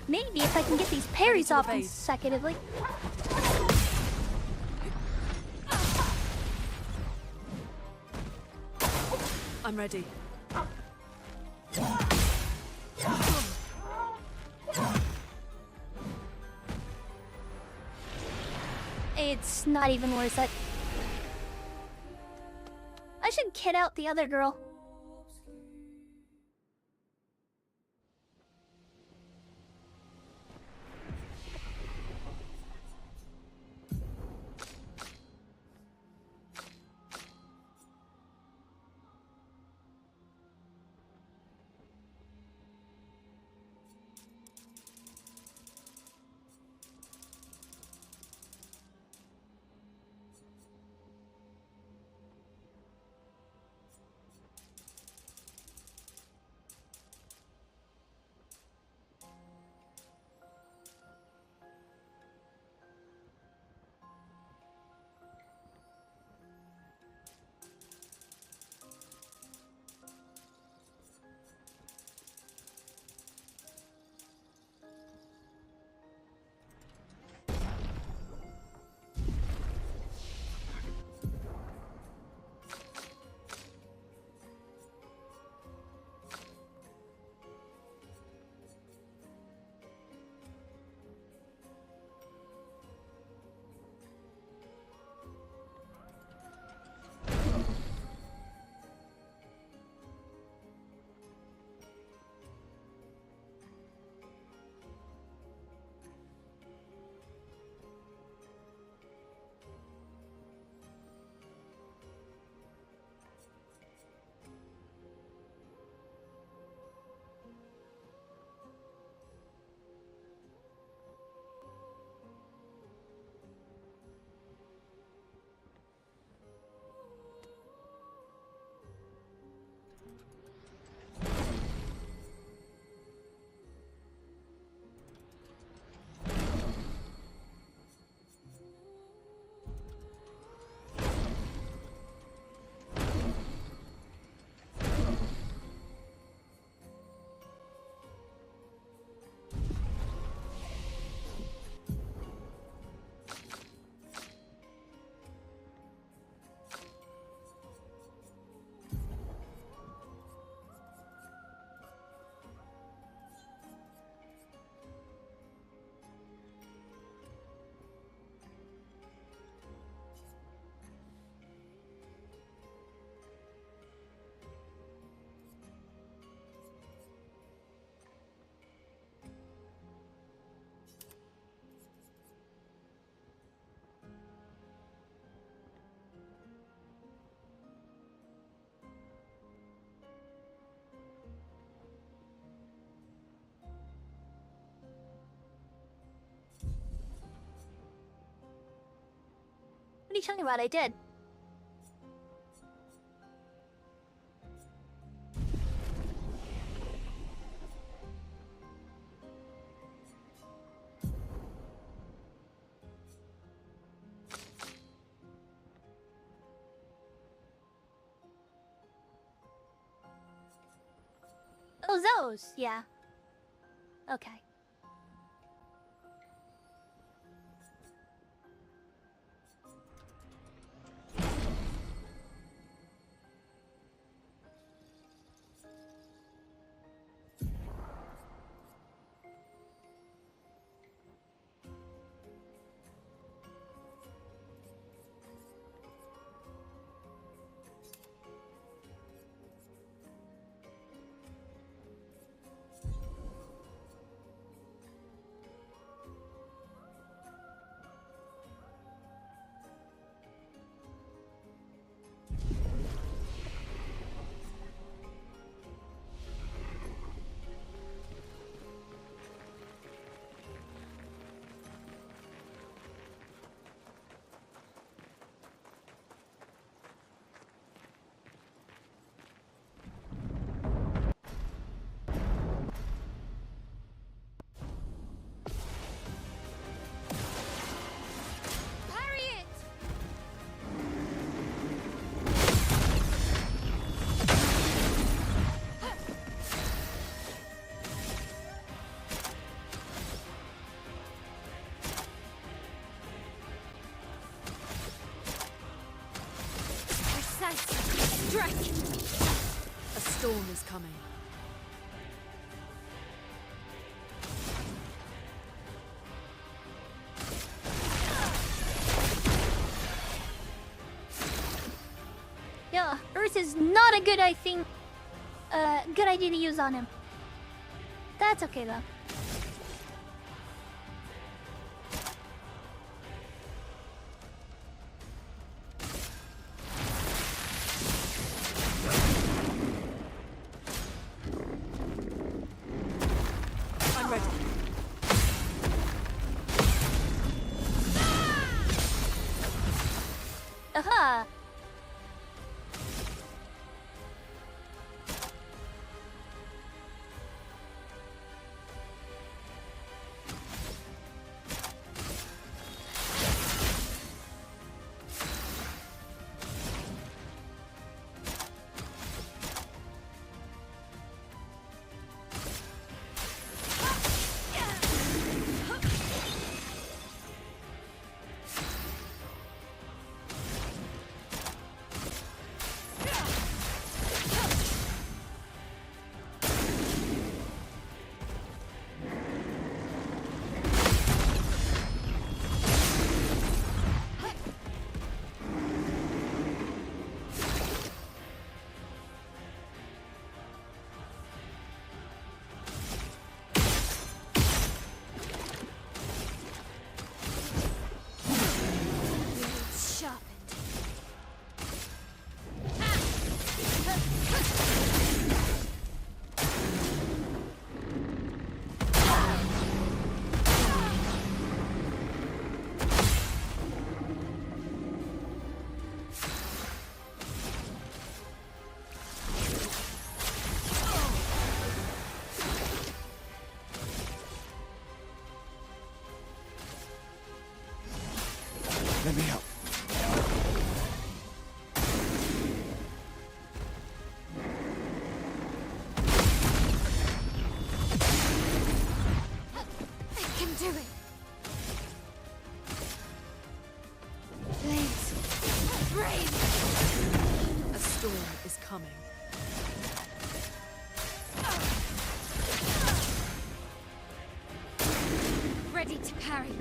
Maybe if I can get these parries off consecutively. I'm ready. It's not even worth it. I should kid out the other girl. actually what I did. Oh, those, yeah. Okay. Strike! A storm is coming. Yeah, Earth is not a good, good idea to use on him. That's okay though. I'm ready. Aha! Let me help. I can do it. Flames. Brave. A storm is coming. Ready to parry.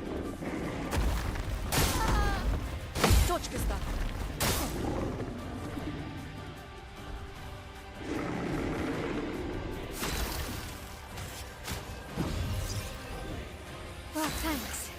Точка ста. Well, thanks.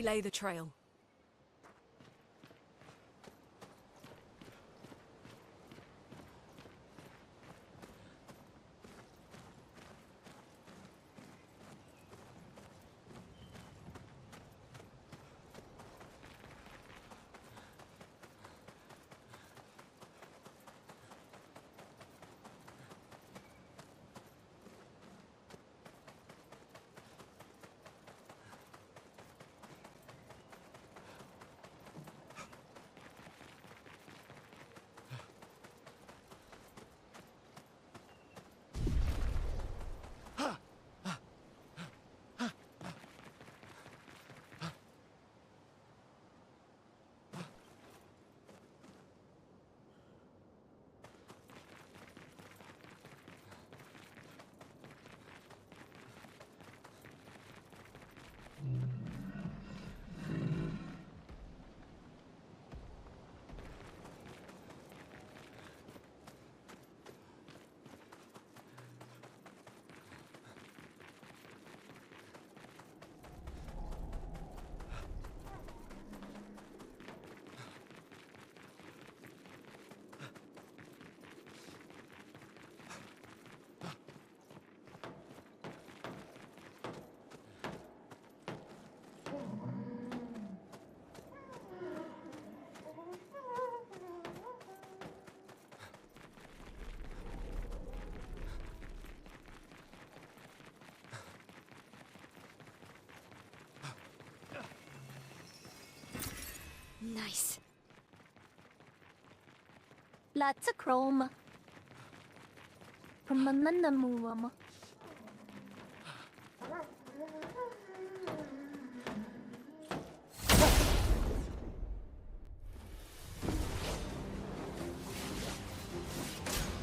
relay the trail. Nice. Lots of chrome. From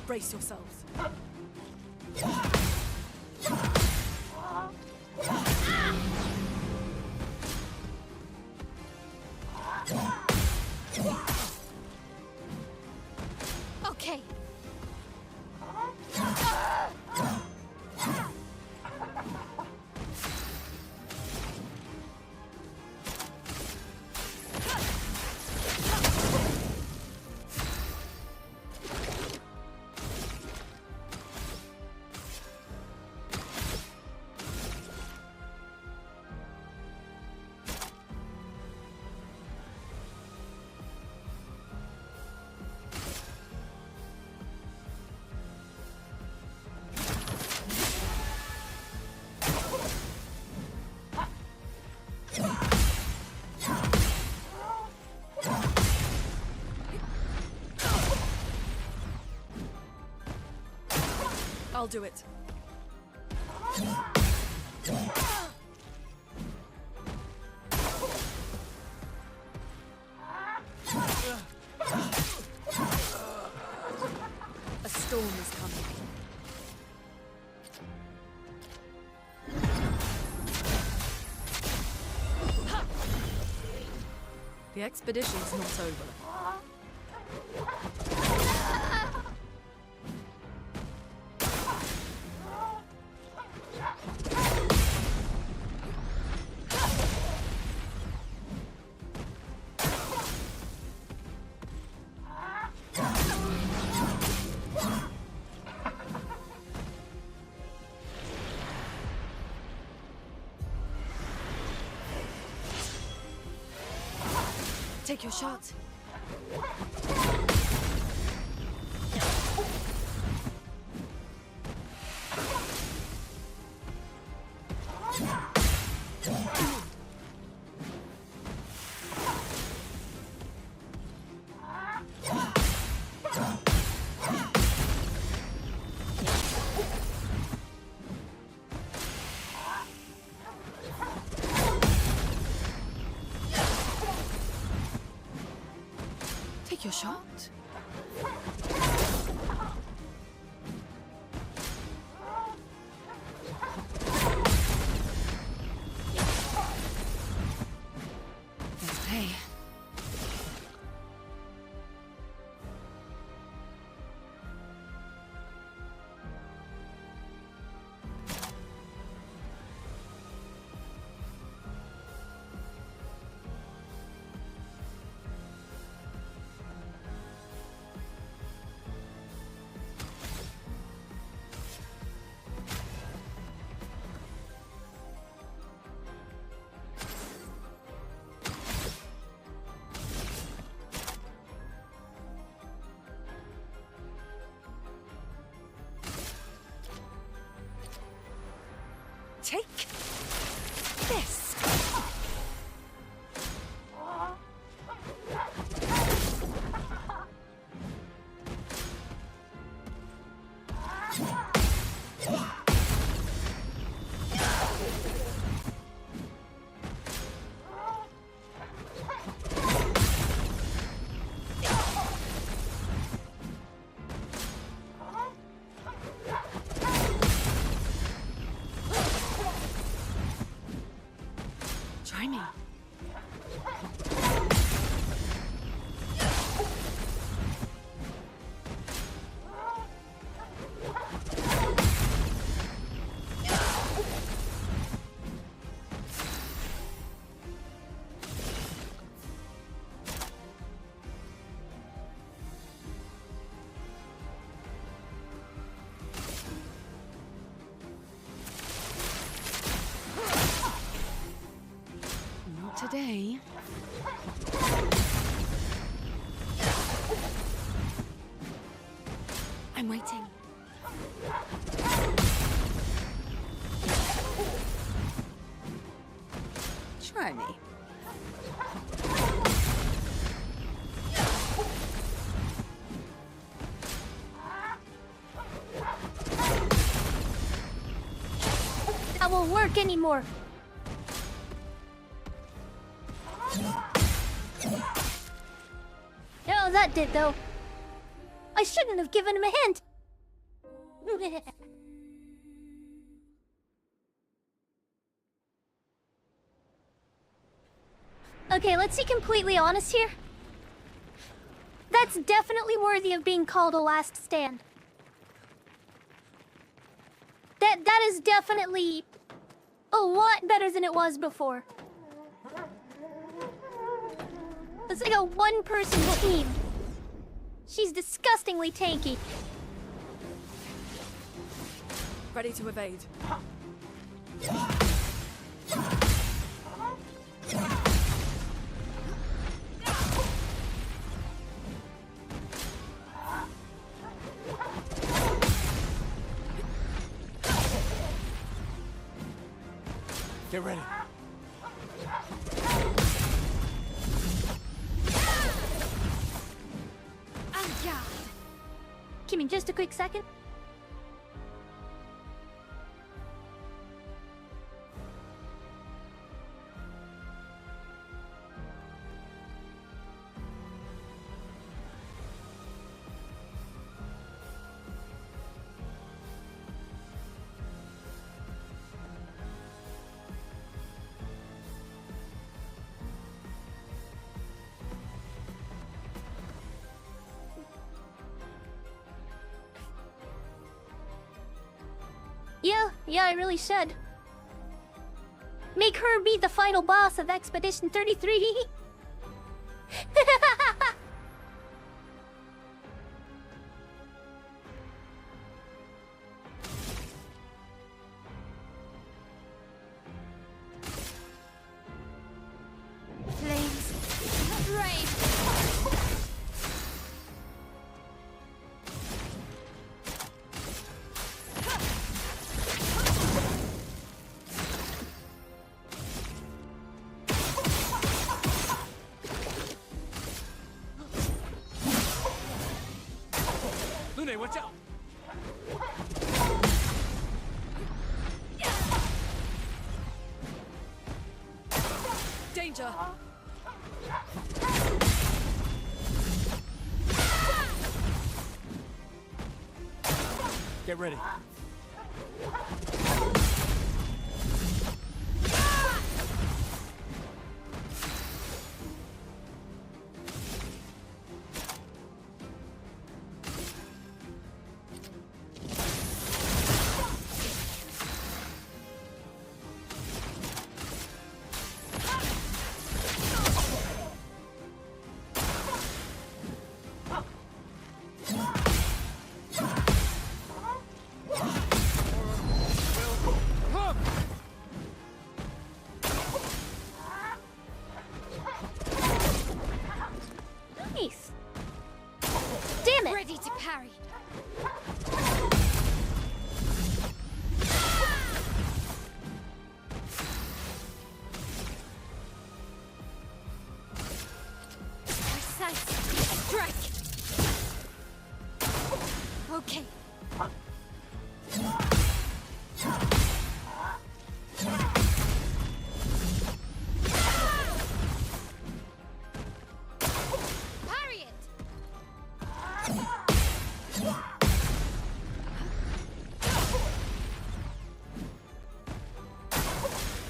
Brace yourselves. Okay. I'll do it. A storm is coming. The expedition's not over. Take your shot. Take your shot. Hey. Try me. Not today. I'm waiting. Try me. That won't work anymore. Oh, that did though. I shouldn't have given him a hint. Okay, let's be completely honest here. That's definitely worthy of being called a last stand. That is definitely a lot better than it was before. It's like a one-person team. She's disgustingly tanky. Ready to evade. Get ready. Give me just a quick second. Yeah, I really should. Make her be the final boss of Expedition 33. Flames. Rain. Lune, watch out! Danger! Get ready. Nice. Damn it. Ready to parry. Precise strike. Okay. Parry it!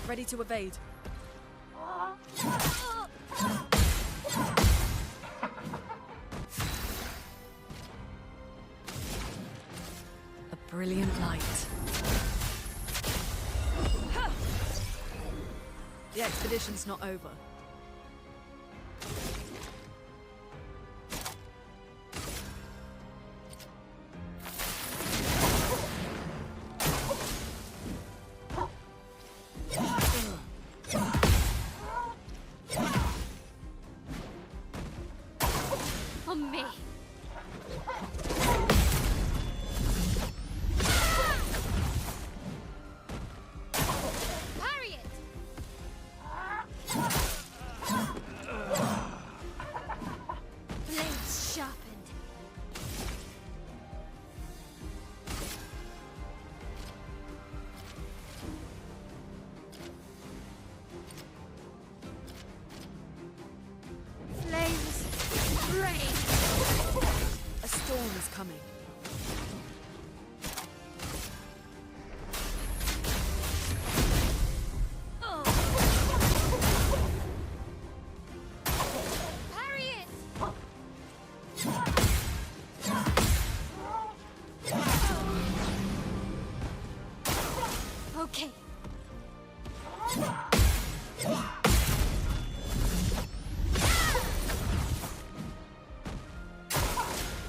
Ready to evade. A brilliant light. The expedition's not over. On me. Parry it! Blades sharpened. Flames rain. A storm is coming. Parry it! Okay.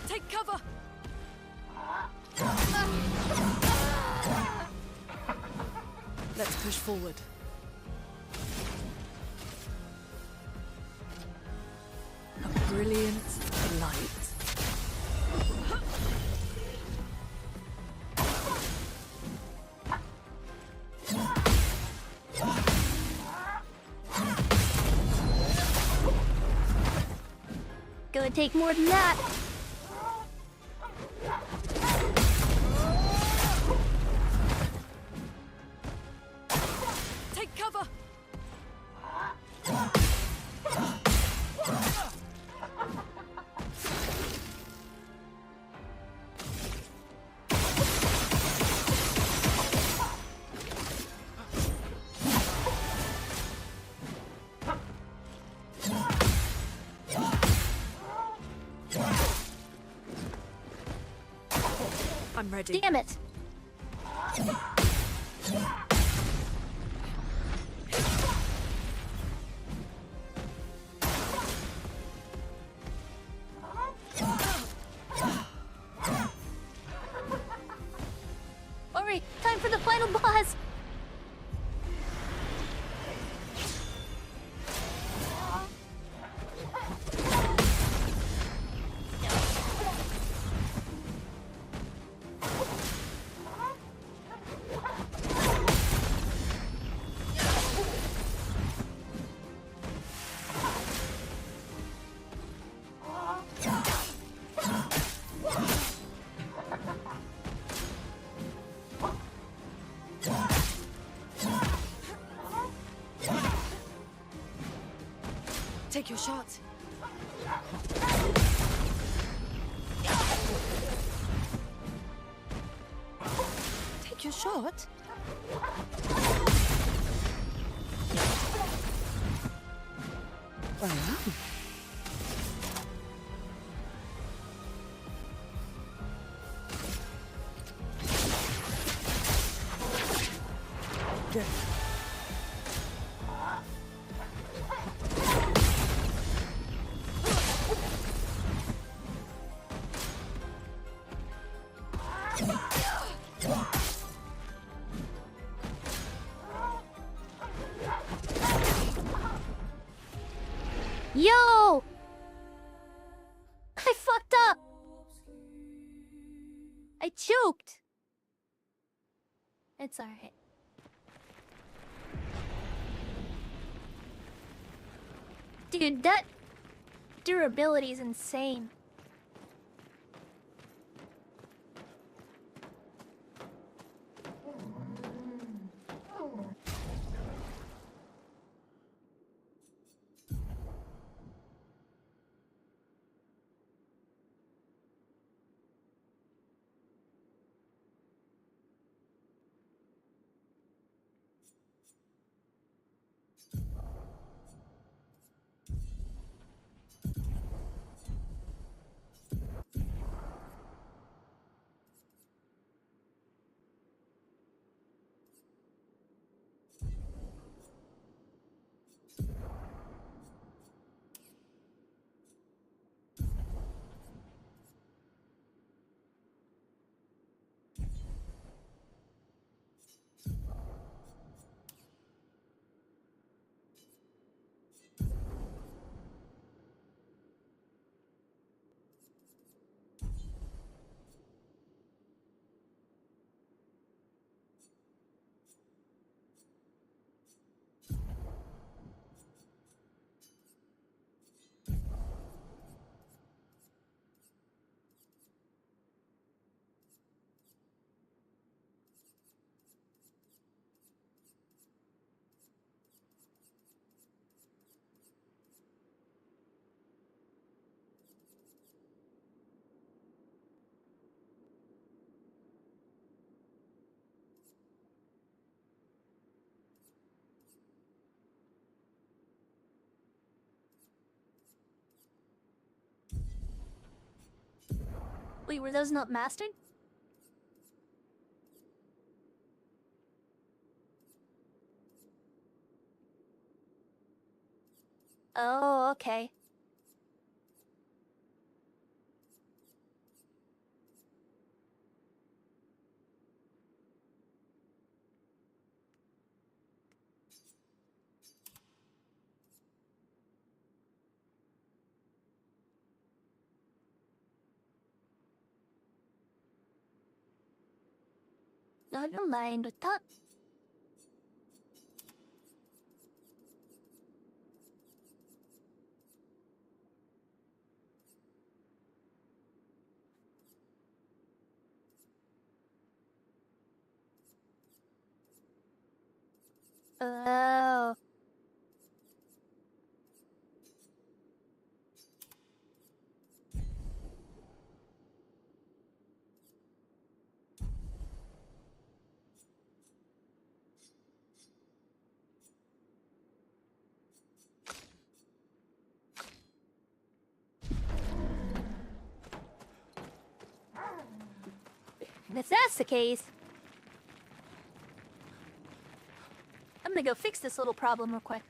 Take cover! Let's push forward. A brilliant light. Gonna take more than that. Take cover! I'm ready. Damn it. Alright, time for the final boss. Take your shot. Take your shot? Well, good. Yo! I fucked up! I choked! It's alright. Dude, that durability is insane. Wait, were those not mastered? Oh, okay. I don't mind with that. Oh. If that's the case, I'm gonna go fix this little problem real quick.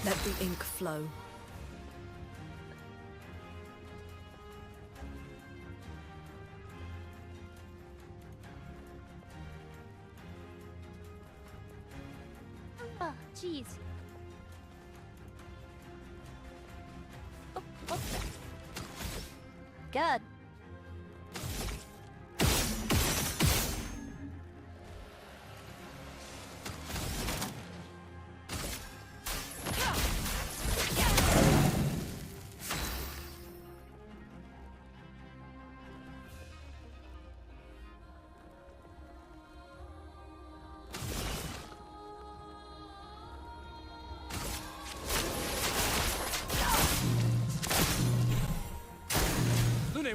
Let the ink flow. Ah, jeez. Oh, what's that? God.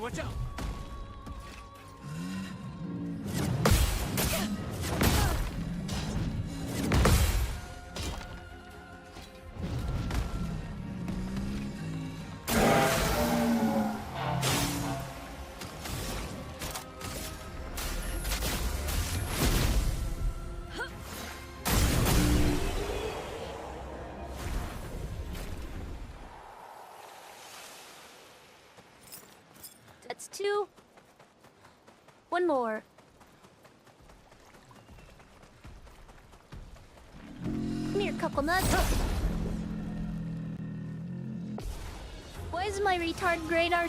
watch out! That's 2. 1 more. Come here, coconut. Why is my retard radar?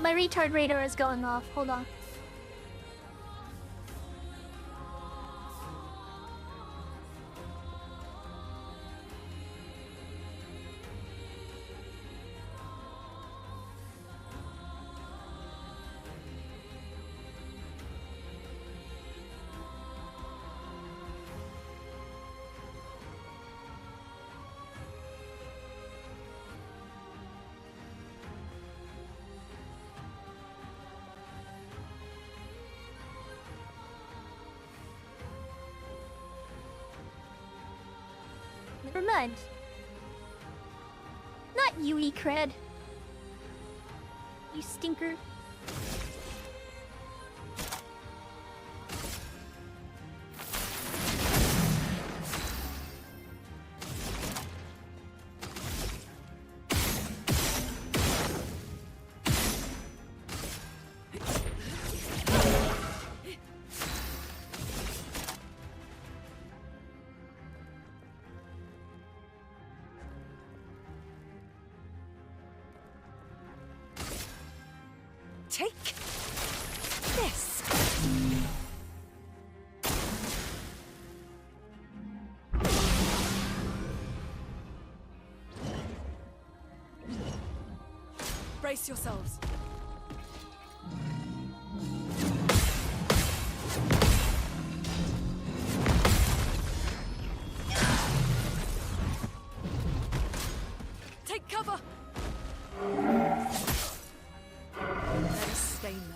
My retard radar is going off. Hold on. Never mind. Not you, E-Cred. You stinker. Take this. Brace yourselves. Take cover. Let us stain them.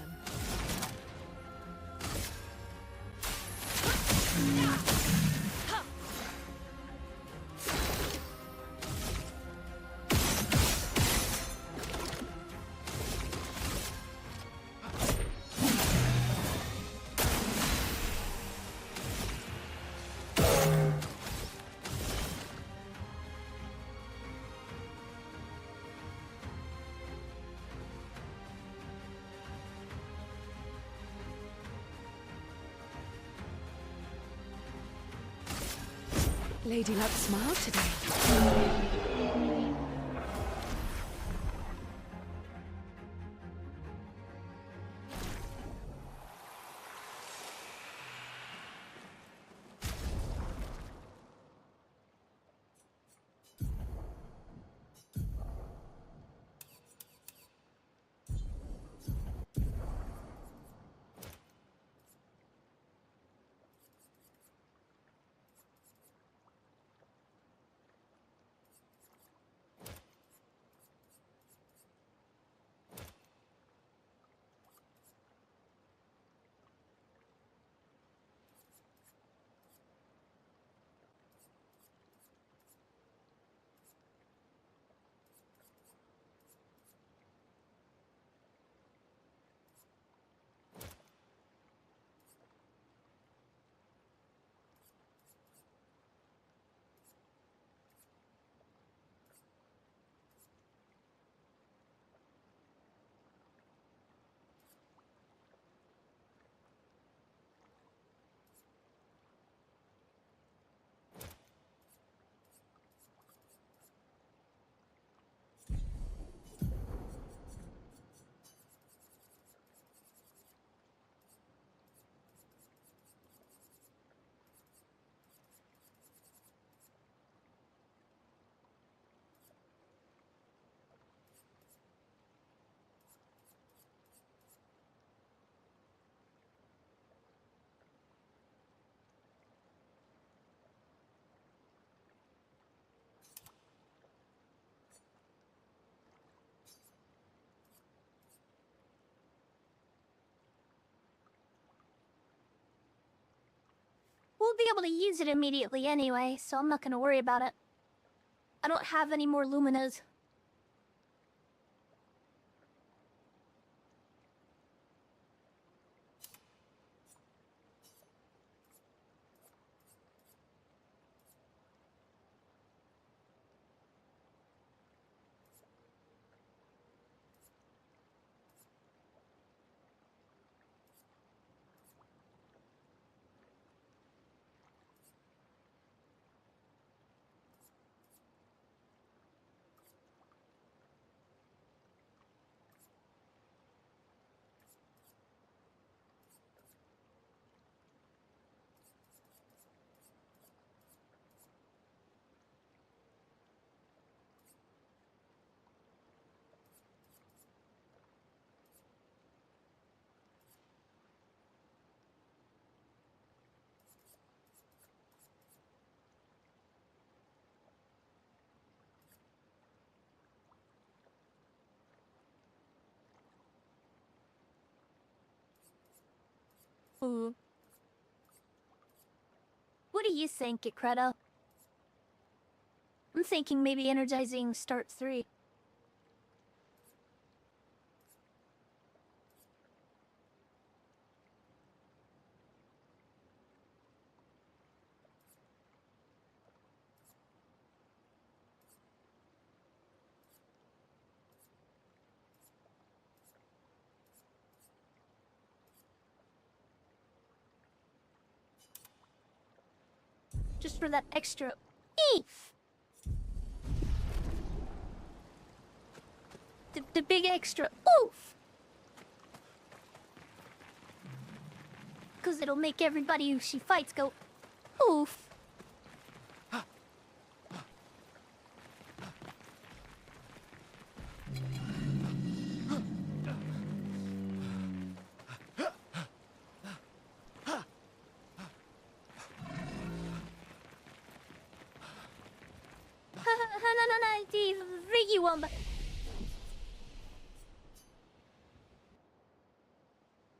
Lady Luck smiled today. be able to use it immediately anyway, so I'm not gonna worry about it. I don't have any more luminas. Ooh. What do you think, Credo? I'm thinking maybe energizing start 3. Just for that extra oomph. The big extra oof. Because it'll make everybody who she fights go oof.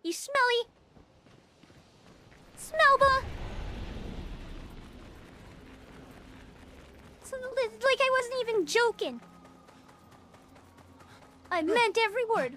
You smelly Smellba. So, like I wasn't even joking. I meant every word.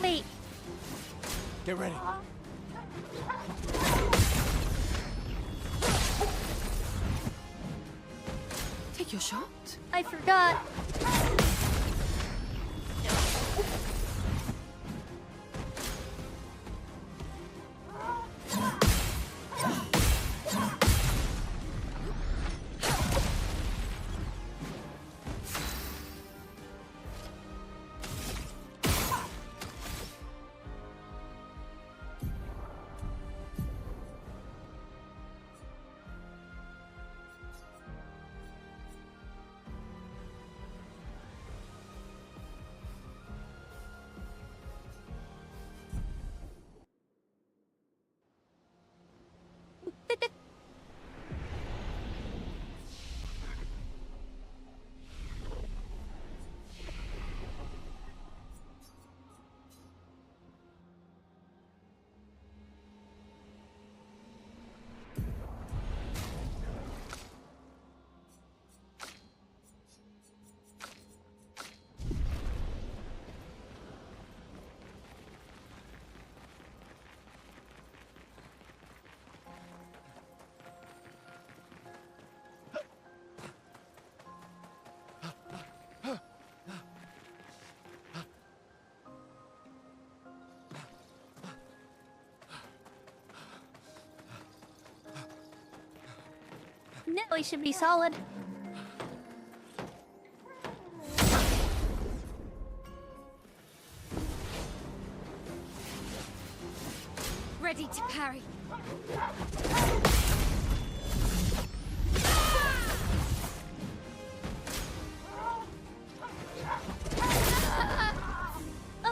Wait. Get ready. Take your shot. I forgot. Now we should be solid. Ready to parry.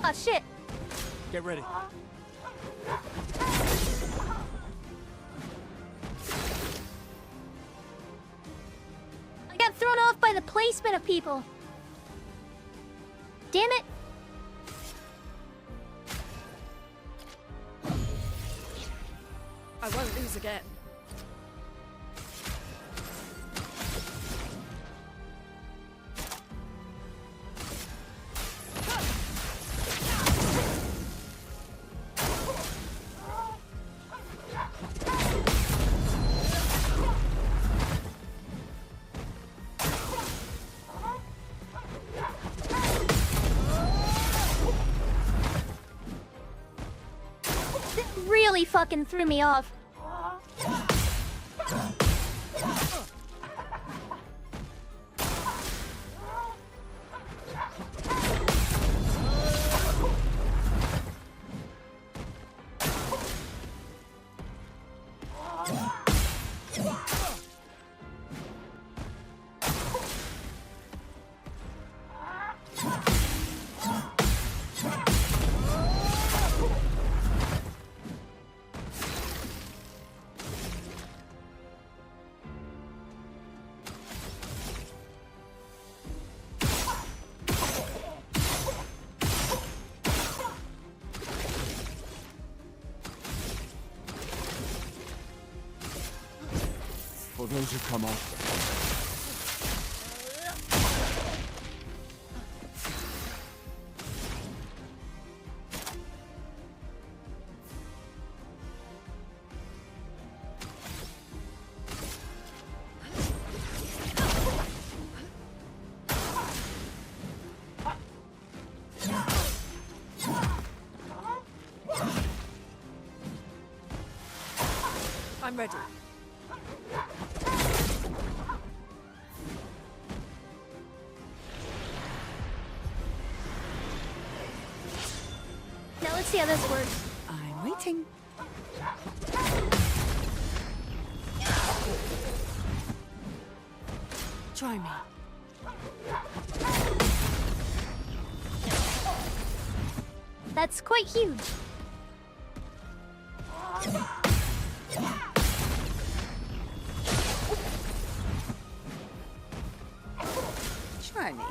Ah, shit. Get ready. I got thrown off by the placement of people. Damn it. I won't lose again. That really fucking threw me off. For those who come after. I'm ready. Now let's see how this works. I'm waiting. Try me. That's quite huge. Try me.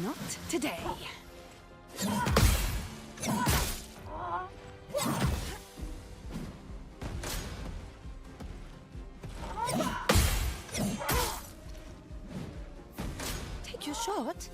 Not today. Take your shot.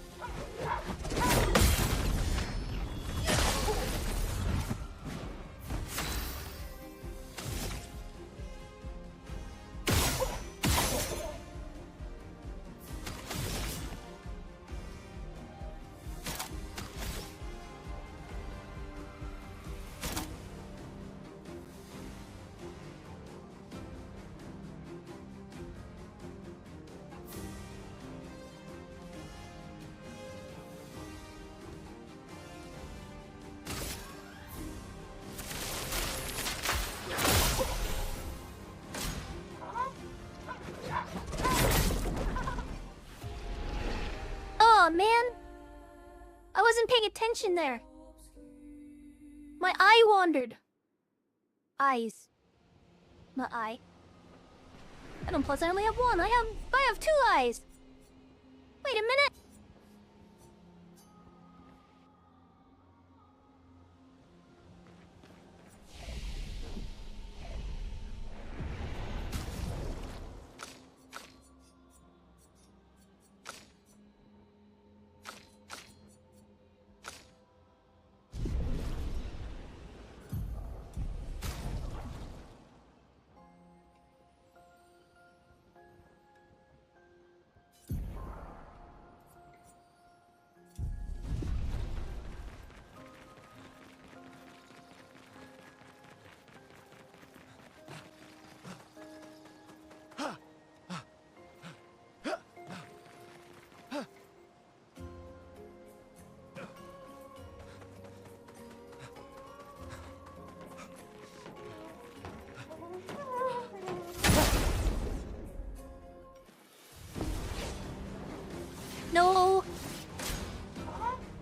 Oh man, I wasn't paying attention there. My eye wandered. Eyes. My eye. And plus I only have one. I have two eyes. Wait a minute.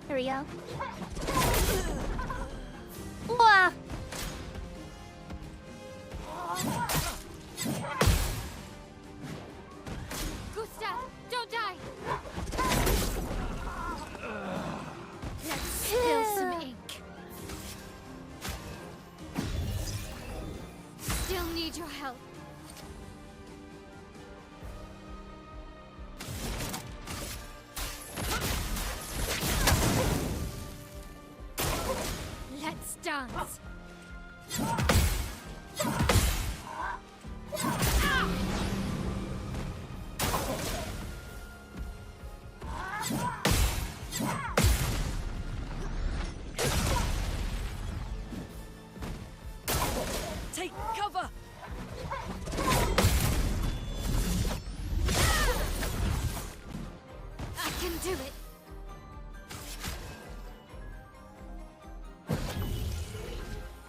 There we go. Wah! Gustav, don't die! Let's spill some ink. Still need your help. Let's dance. Take cover! I can do it.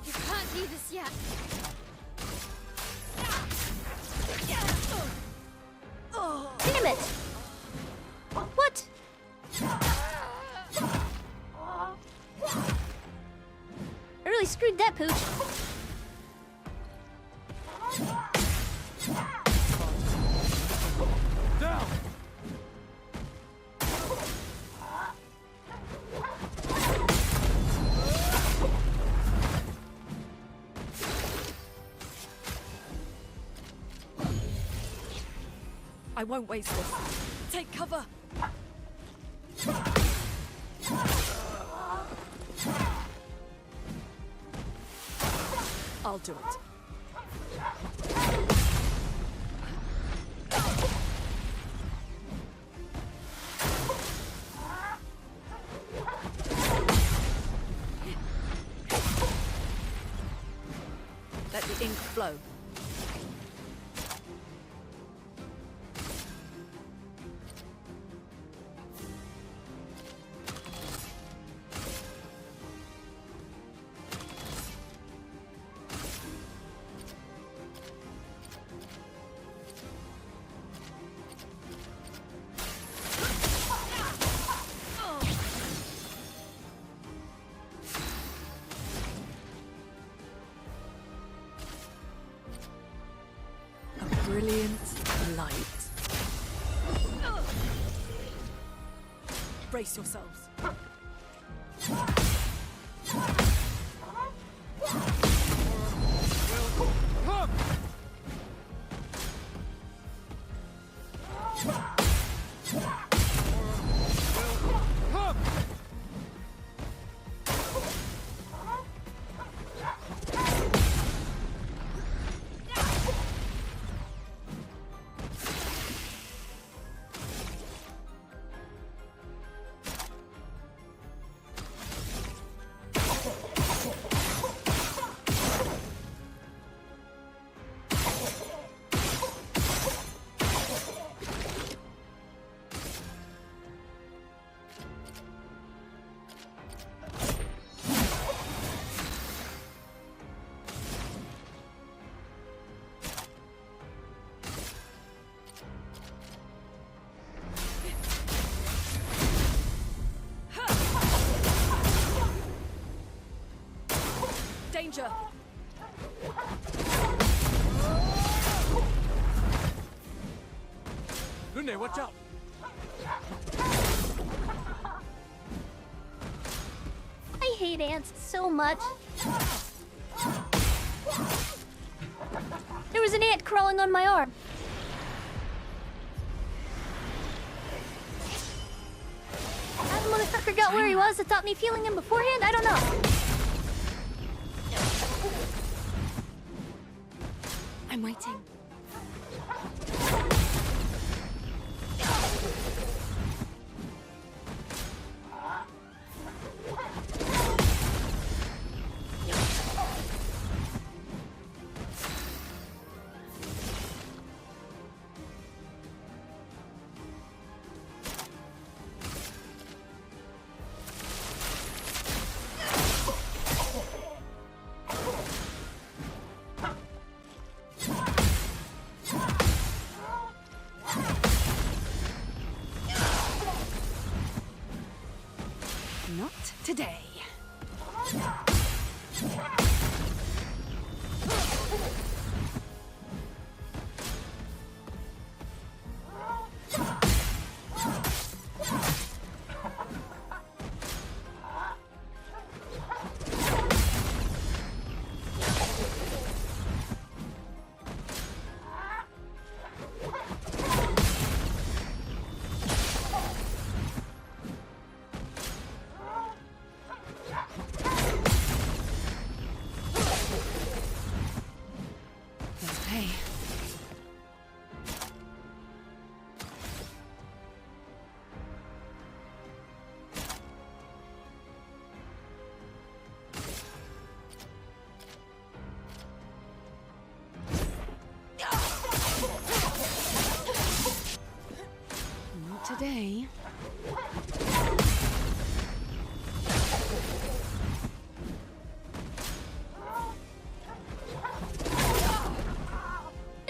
You can't leave us yet. Damn it! What? I really screwed that pooch. Down! I won't waste this. Take cover! I'll do it. Let the ink flow. Brilliant light. Brace yourselves. Come! Come! Danger! Lunde, watch out! I hate ants so much. There was an ant crawling on my arm. How the motherfucker got where he was without me feeling him beforehand? I don't know. I'm waiting. Not today. Okay. Not today.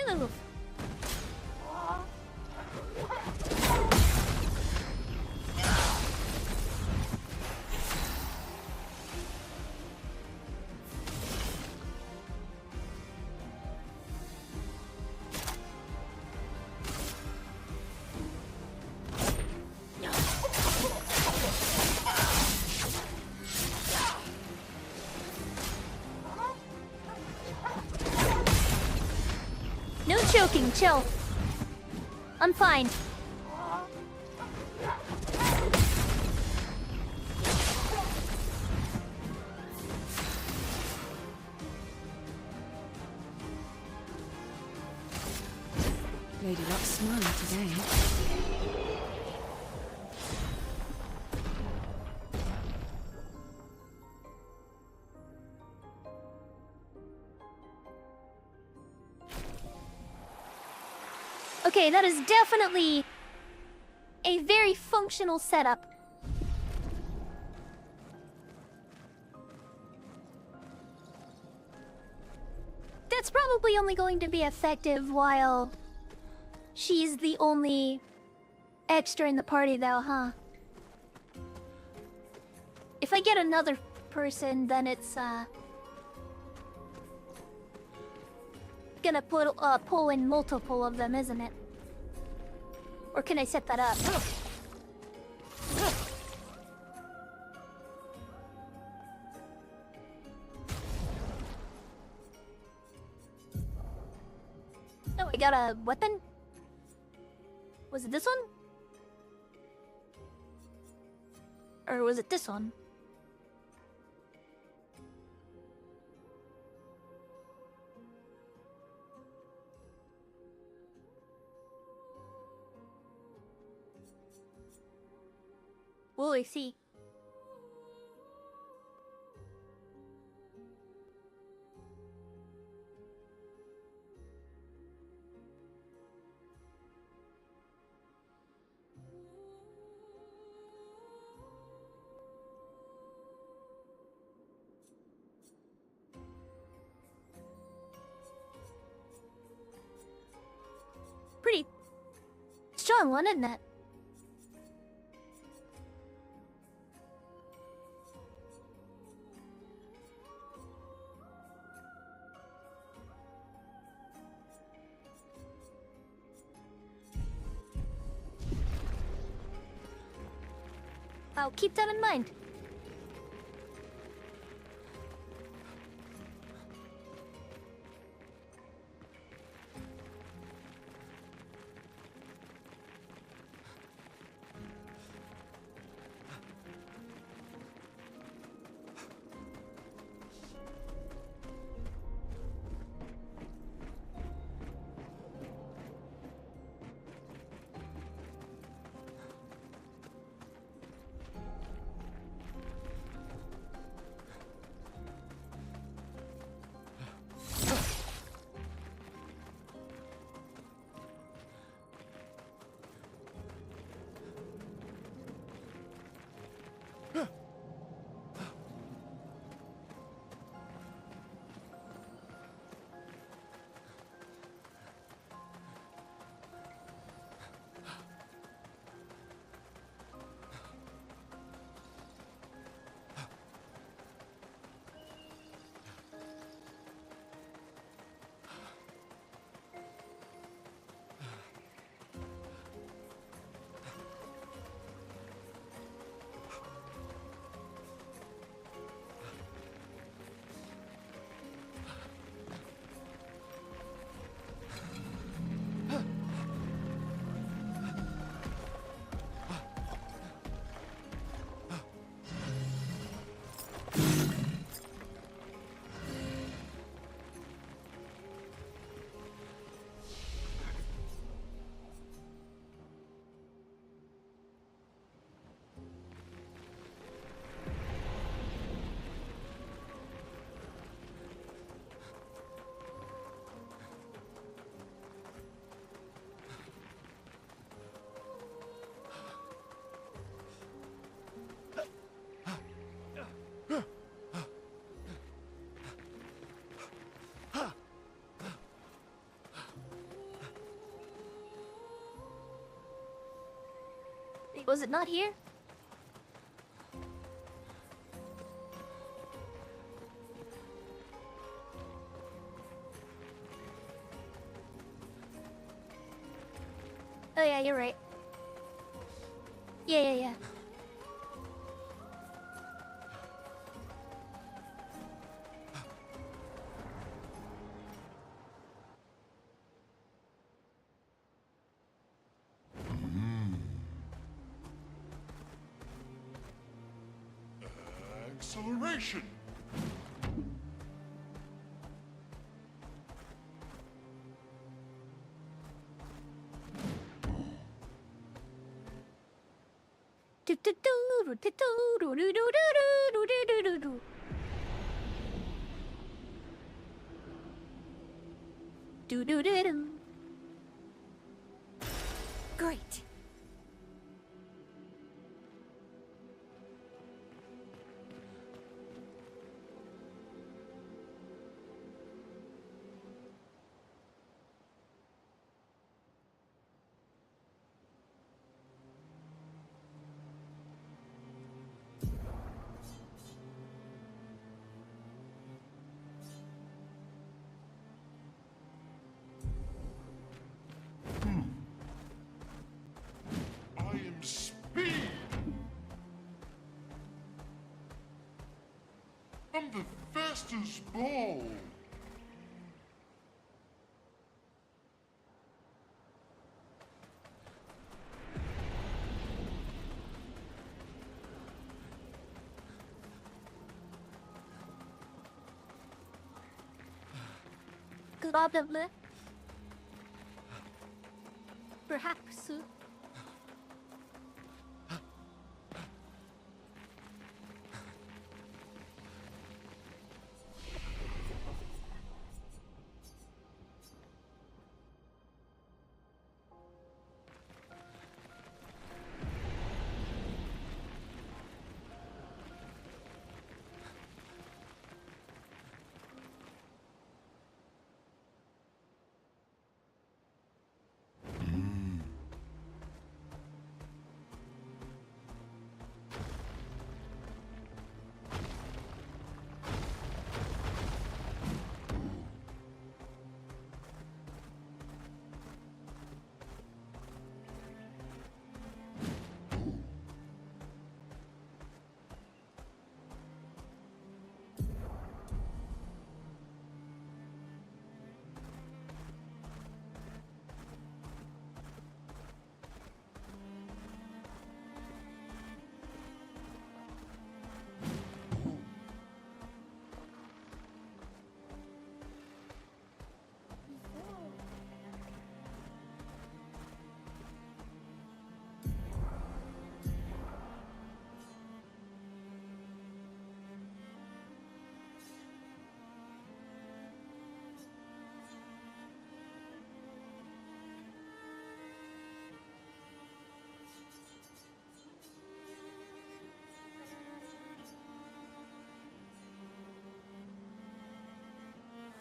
Ew. No choking, chill. I'm fine. Lady Luck's smiling today. Okay, that is definitely a very functional setup. That's probably only going to be effective while she's the only extra in the party though, huh? If I get another person, then it's gonna pull in multiple of them, isn't it? Or can I set that up? Oh, I got a weapon? Was it this one? Or was it this one? Will we see? Pretty strong one, isn't it? I'll keep that in mind. is it not here? Oh yeah, you're right. Yeah. Acceleration! Great. I am speed! I'm the fastest ball! Probably. Perhaps.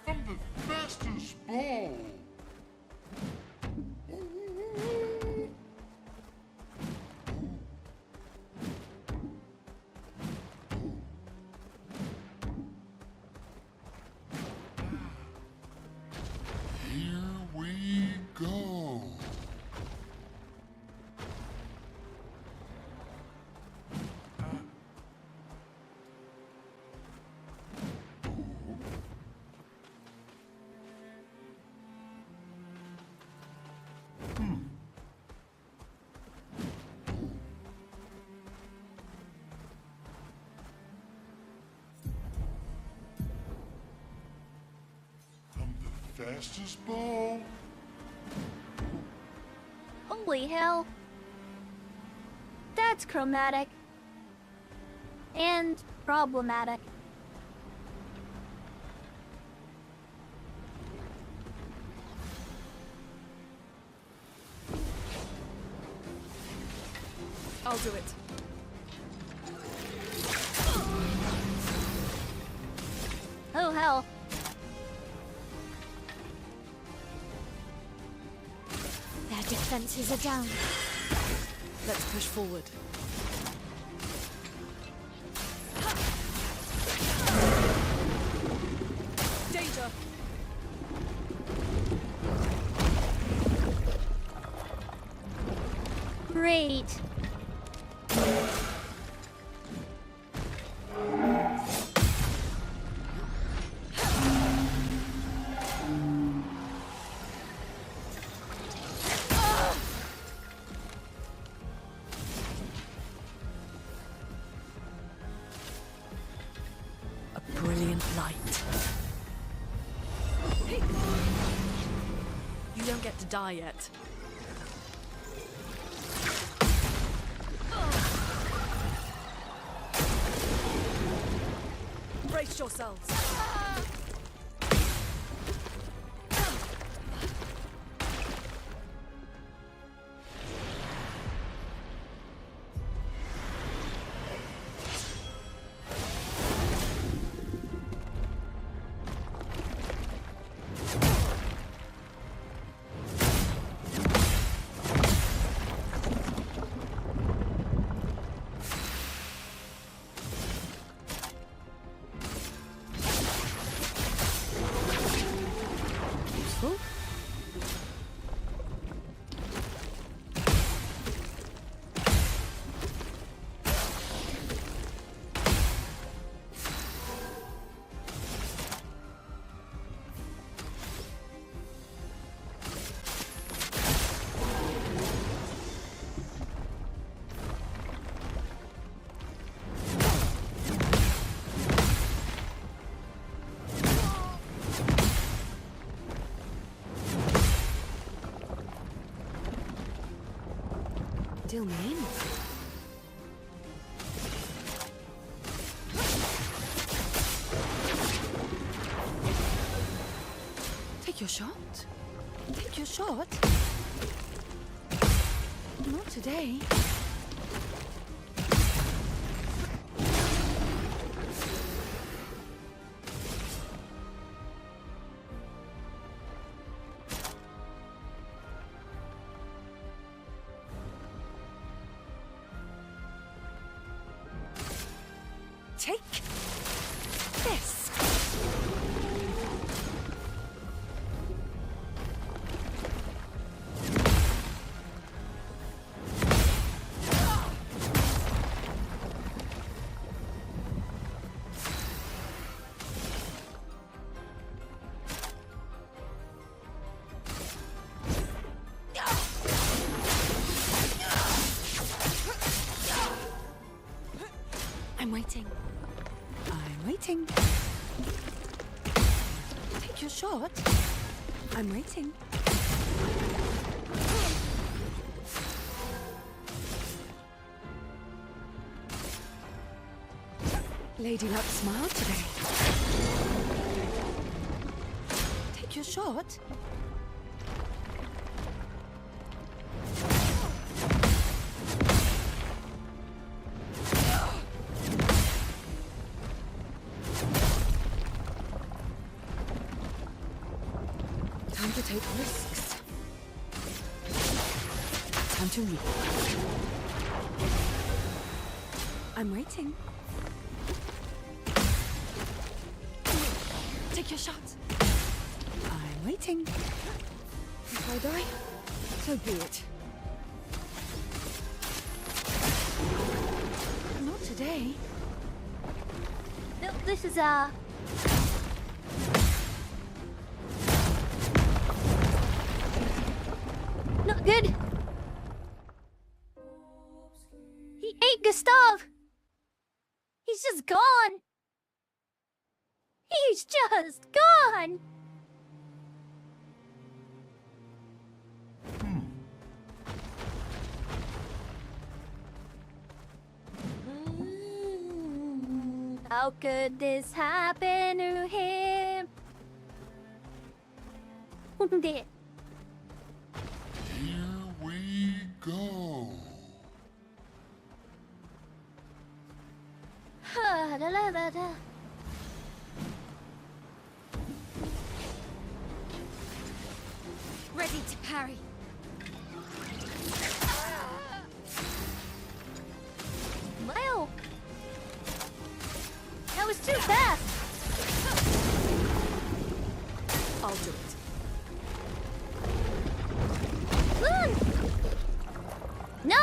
I'm the fastest ball! Here we go! Fastest ball. Holy hell. That's chromatic. And problematic. I'll do it. Oh hell. Their defenses are down. Let's push forward. Danger! Great. A brilliant light. You don't get to die yet. Brace yourselves. Deal me in. Take your shot. Take your shot. Not today. Take this. I'm waiting. I'm waiting. Take your shot. I'm waiting. Lady Luck smiled today. Take your shot. Time to take risks. Time to read. I'm waiting. Take your shot. I'm waiting. If I die, so be it. Not today. No, this is not good. He ate Gustav. He's just gone. He's just gone. How could this happen to him? There. Here we go. Da, da, da, da. Ready to parry. That was too fast! I'll do it. Run! No!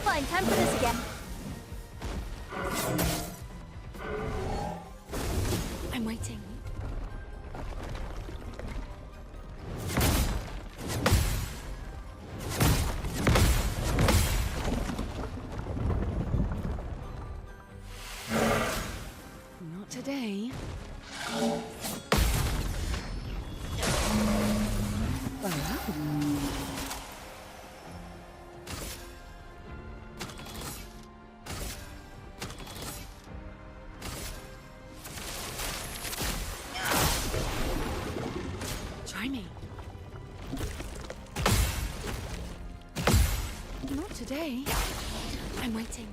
Fine, time for this again. I'm waiting. Not today. Try me. Not today. I'm waiting.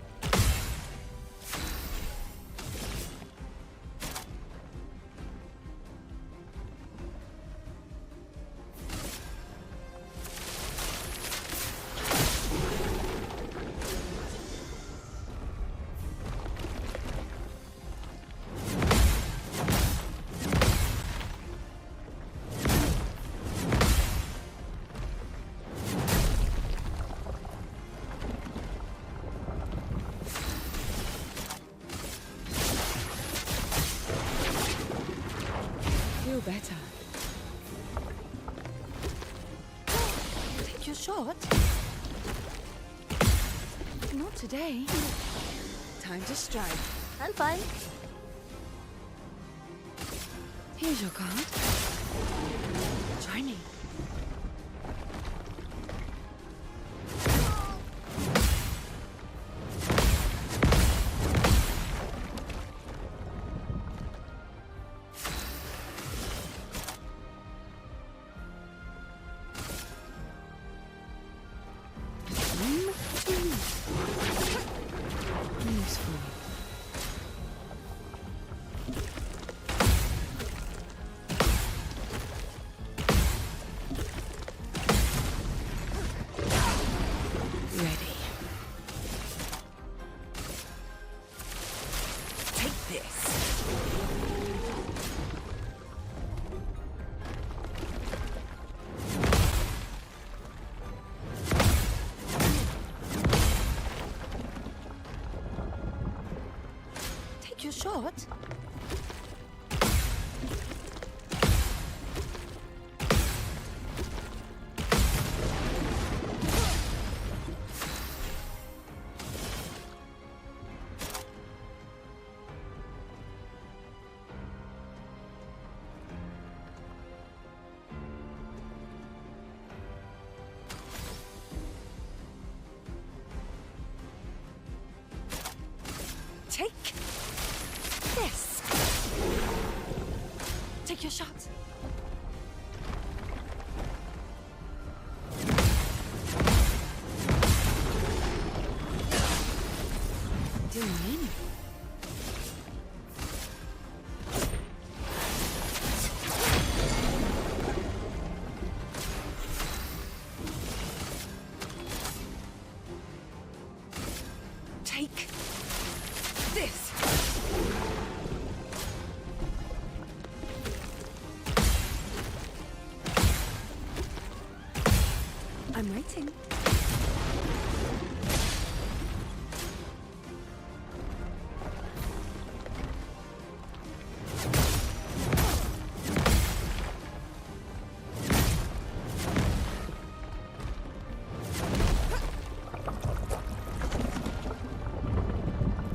Feel better. Take your shot. Not today. Time to strike. I'm fine. Here's your card. Try me. Useful. Ready. Take this. Take your shot. Take this. Take your shot. Doing in. Take this. I'm waiting.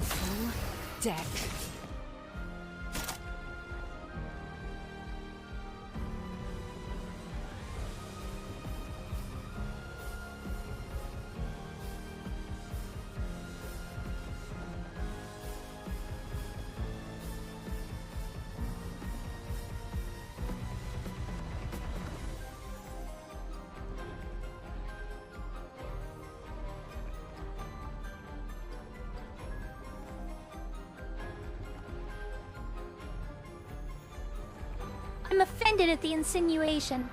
Full deck. I'm offended at the insinuation.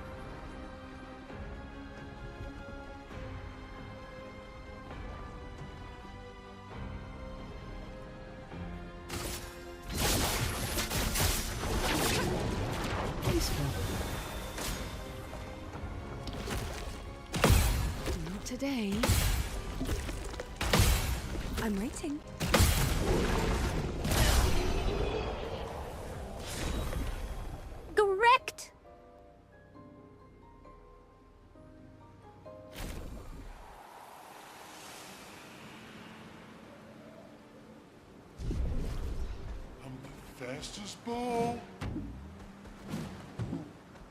Not today. I'm waiting. Correct. Fastest ball.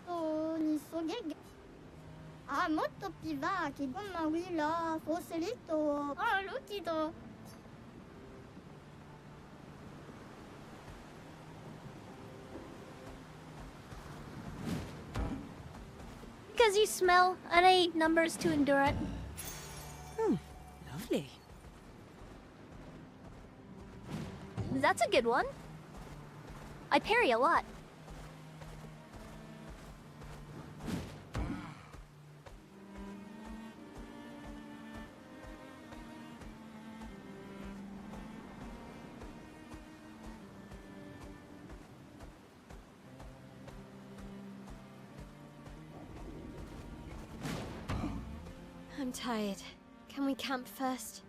Oh, ni sogeg. Ah, molto piva che gomma willa fosselito. Ah, lutido. Because you smell, and I need numbers to endure it. Lovely. That's a good one. I parry a lot. I'm tired. Can we camp first?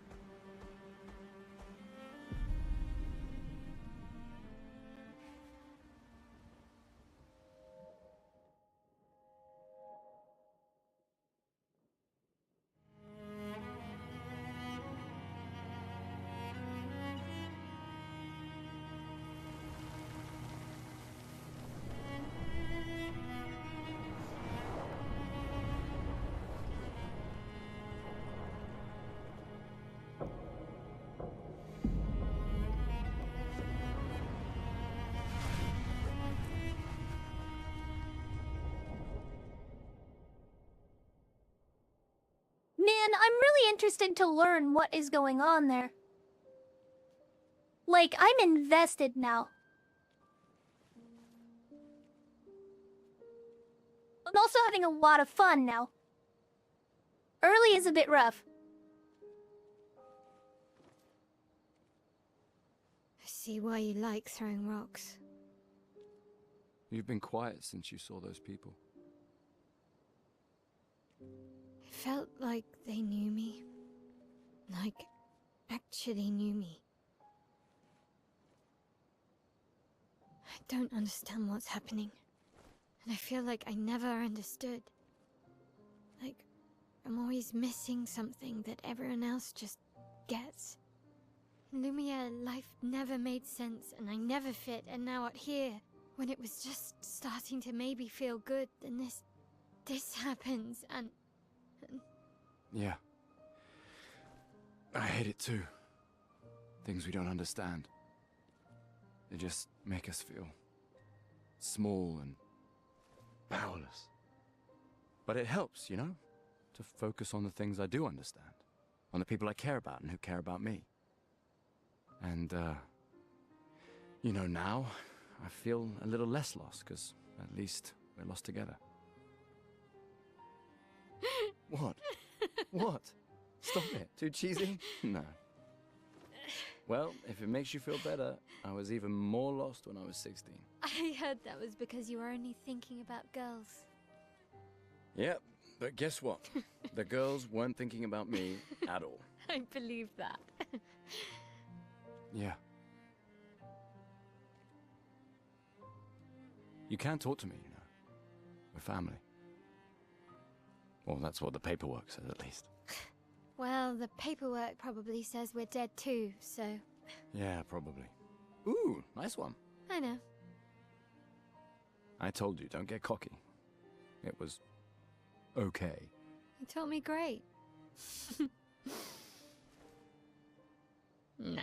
Man, I'm really interested to learn what is going on there. Like, I'm invested now. I'm also having a lot of fun now. Early is a bit rough. I see why you like throwing rocks. You've been quiet since you saw those people. It felt like they knew me. Like, actually knew me. I don't understand what's happening. And I feel like I never understood. Like, I'm always missing something that everyone else just gets. In Lumiere, life never made sense, and I never fit, and now out here, when it was just starting to maybe feel good, then this happens, and... Yeah. I hate it too. Things we don't understand. They just make us feel small and powerless. But it helps, you know, to focus on the things I do understand, on the people I care about and who care about me. And, you know, now I feel a little less lost, because at least we're lost together. What? What? Stop it. Too cheesy? No. Well, if it makes you feel better, I was even more lost when I was 16. I heard that was because you were only thinking about girls. Yep, but guess what? The girls weren't thinking about me at all. I believe that. Yeah. You can talk to me, you know. We're family. Well, that's what the paperwork says, at least. Well, the paperwork probably says we're dead too, so... Yeah, probably. Ooh, nice one. I know. I told you, don't get cocky. It was... okay. You taught me great. Nah.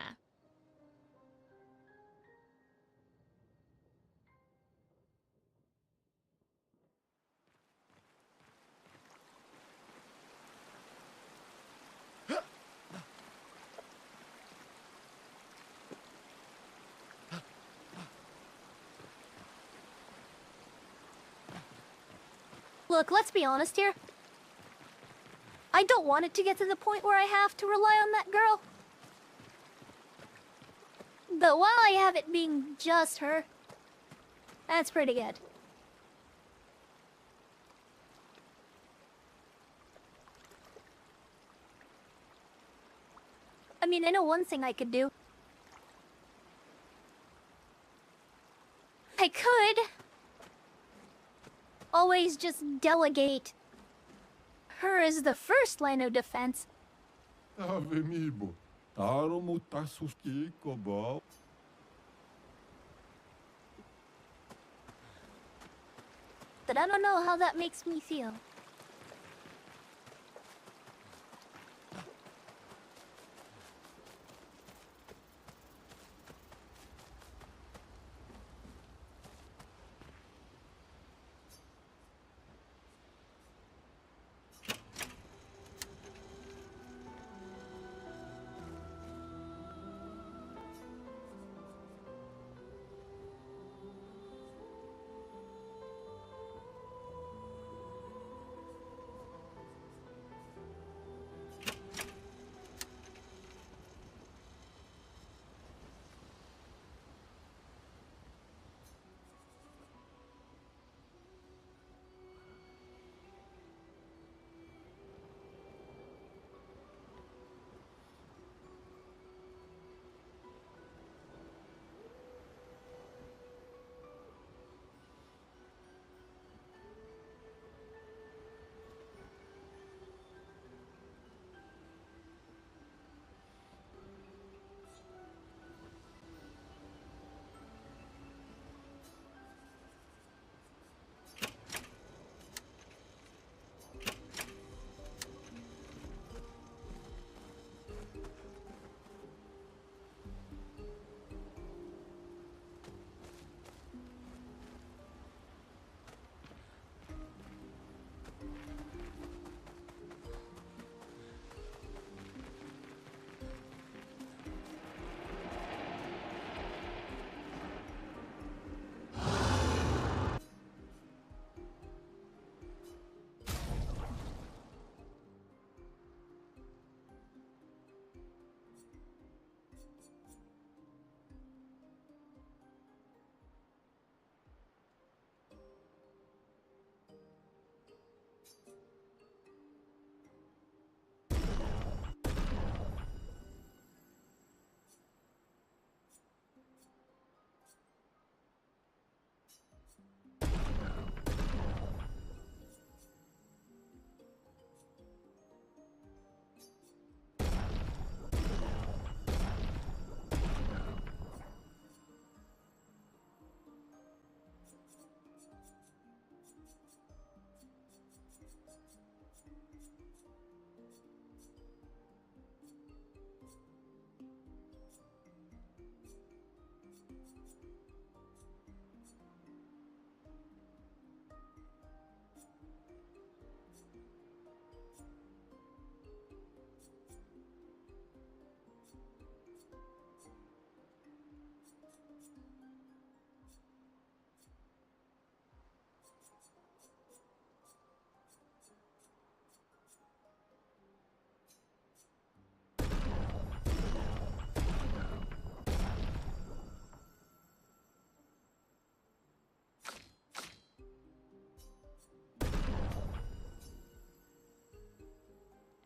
Look, let's be honest here. I don't want it to get to the point where I have to rely on that girl. But while I have it being just her, that's pretty good. I mean, I know one thing I could do. I could always just delegate her as the first line of defense. Avemibo. Taro mutasuski kobo. But I don't know how that makes me feel.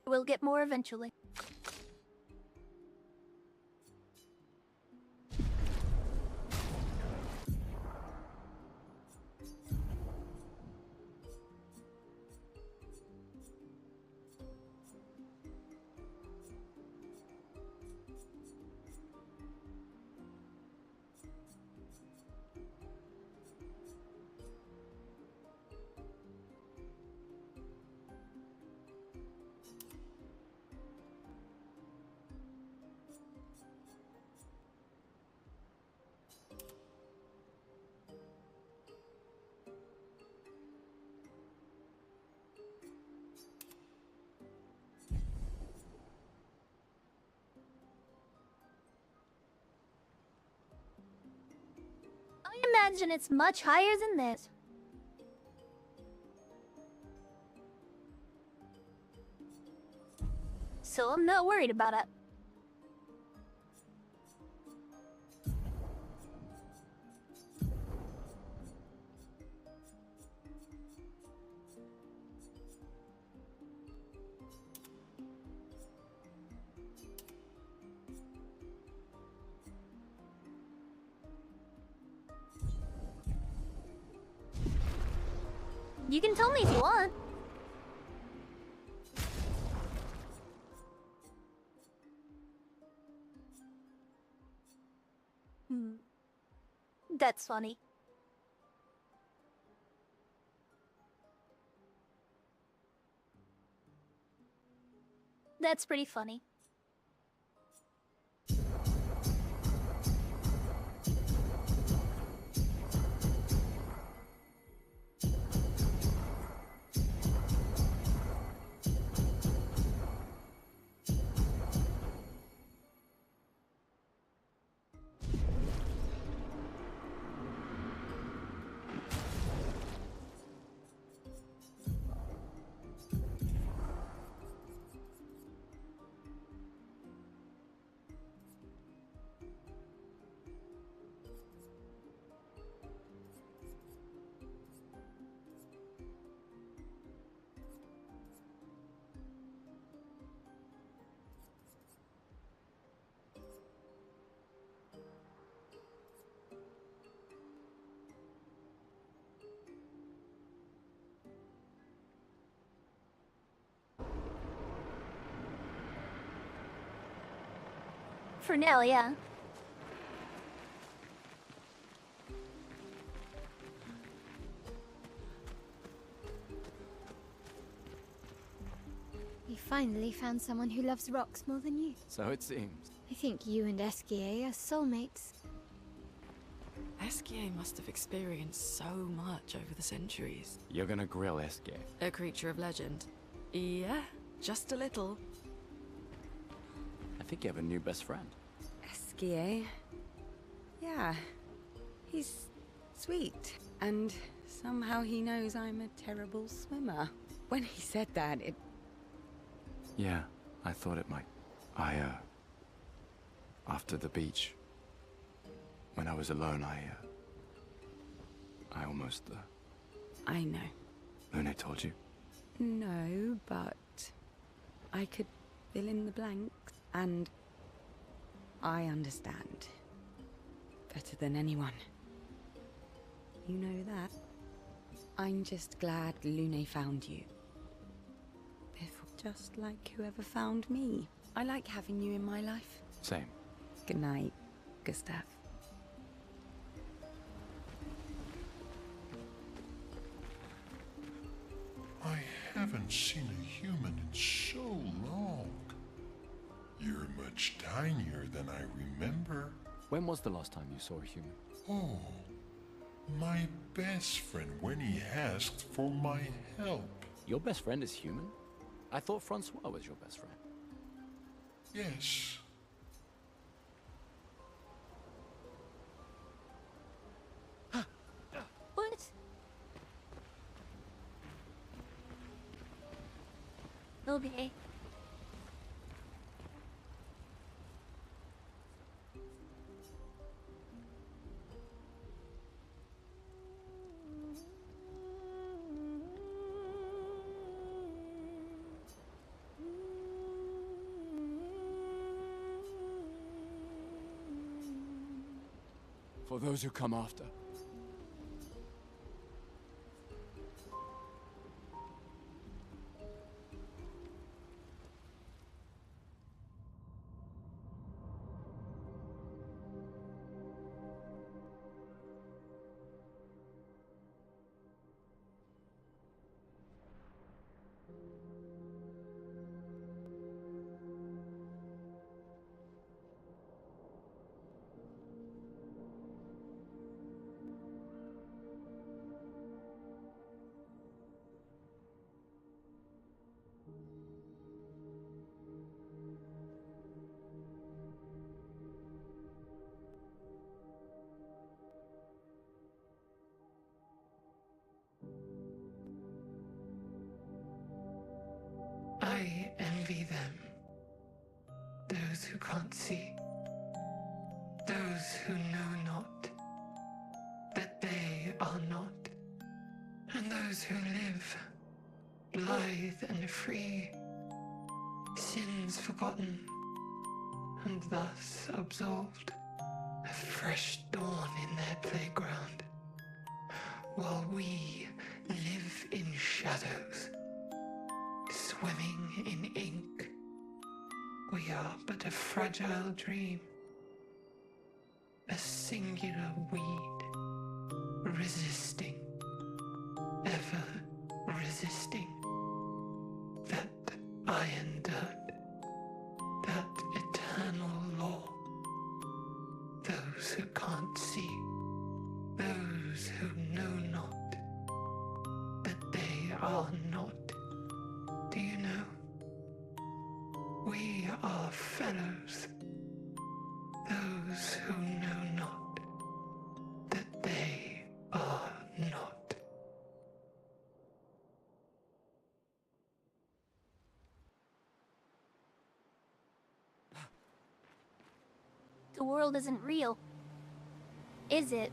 We'll get more eventually. I imagine it's much higher than this. so I'm not worried about it. You can tell me if you want. That's funny. That's pretty funny. For now, yeah. You finally found someone who loves rocks more than you. So it seems. I think you and Esquier are soulmates. Esquier must have experienced so much over the centuries. You're gonna grill Esquier. A creature of legend. Yeah, just a little. I think you have a new best friend. Esquier. Yeah. He's sweet. And somehow he knows I'm a terrible swimmer. When he said that, it... Yeah, I thought it might. After the beach, when I was alone, I almost, I know. Lune told you? No, but I could fill in the blanks, and I understand better than anyone. You know that. I'm just glad Lune found you. Therefore, just like whoever found me. I like having you in my life. Same. Good night, Gustav. I haven't seen a human in so long. You're much tinier than I remember. When was the last time you saw a human? Oh, my best friend when he asked for my help. Your best friend is human? I thought Francois was your best friend. Yes. What? Okay. For those who come after. who can't see, those who know not that they are not, and those who live, blithe and free, sins forgotten, and thus absolved, a fresh dawn in their playground, while we live in shadows, swimming in ink. We are but a fragile dream, a singular weed, resisting, ever resisting that iron dirt, that eternal law. Those who can't see, those who know not that they are not. Do you know? We are fellows, those who know not that they are not. The world isn't real, is it?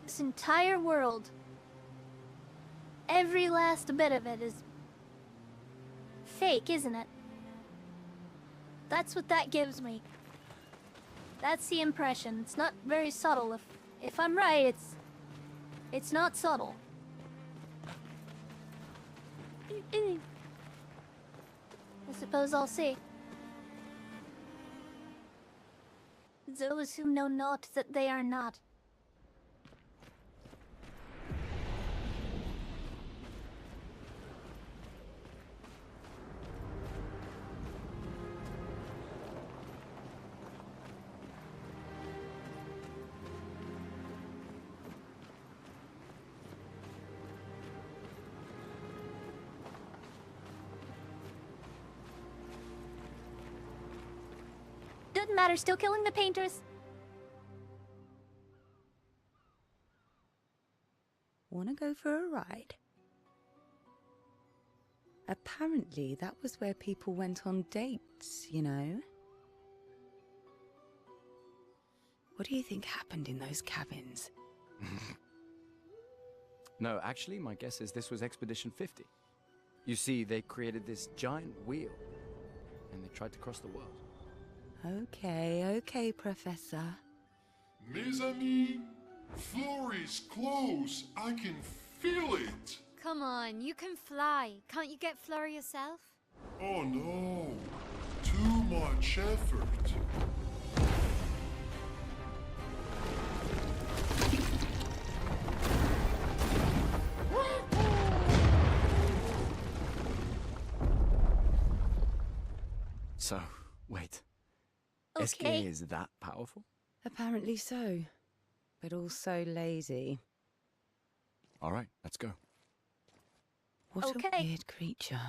This entire world, every last bit of it is fake, isn't it? That's what that gives me. That's the impression. It's not very subtle. If I'm right, it's not subtle. I suppose I'll see. Those who know not that they are not. Doesn't matter, still killing the painters. Wanna go for a ride? Apparently, that was where people went on dates, you know? What do you think happened in those cabins? No, actually, my guess is this was Expedition 50. You see, they created this giant wheel, and they tried to cross the world. Okay, Professor. Mes amis, Florey's close. I can feel it. Come on, you can fly. Can't you get Flora yourself? Oh no, too much effort. So, wait. Okay. SK is that powerful? Apparently so, but also lazy. All right, let's go. What a weird creature.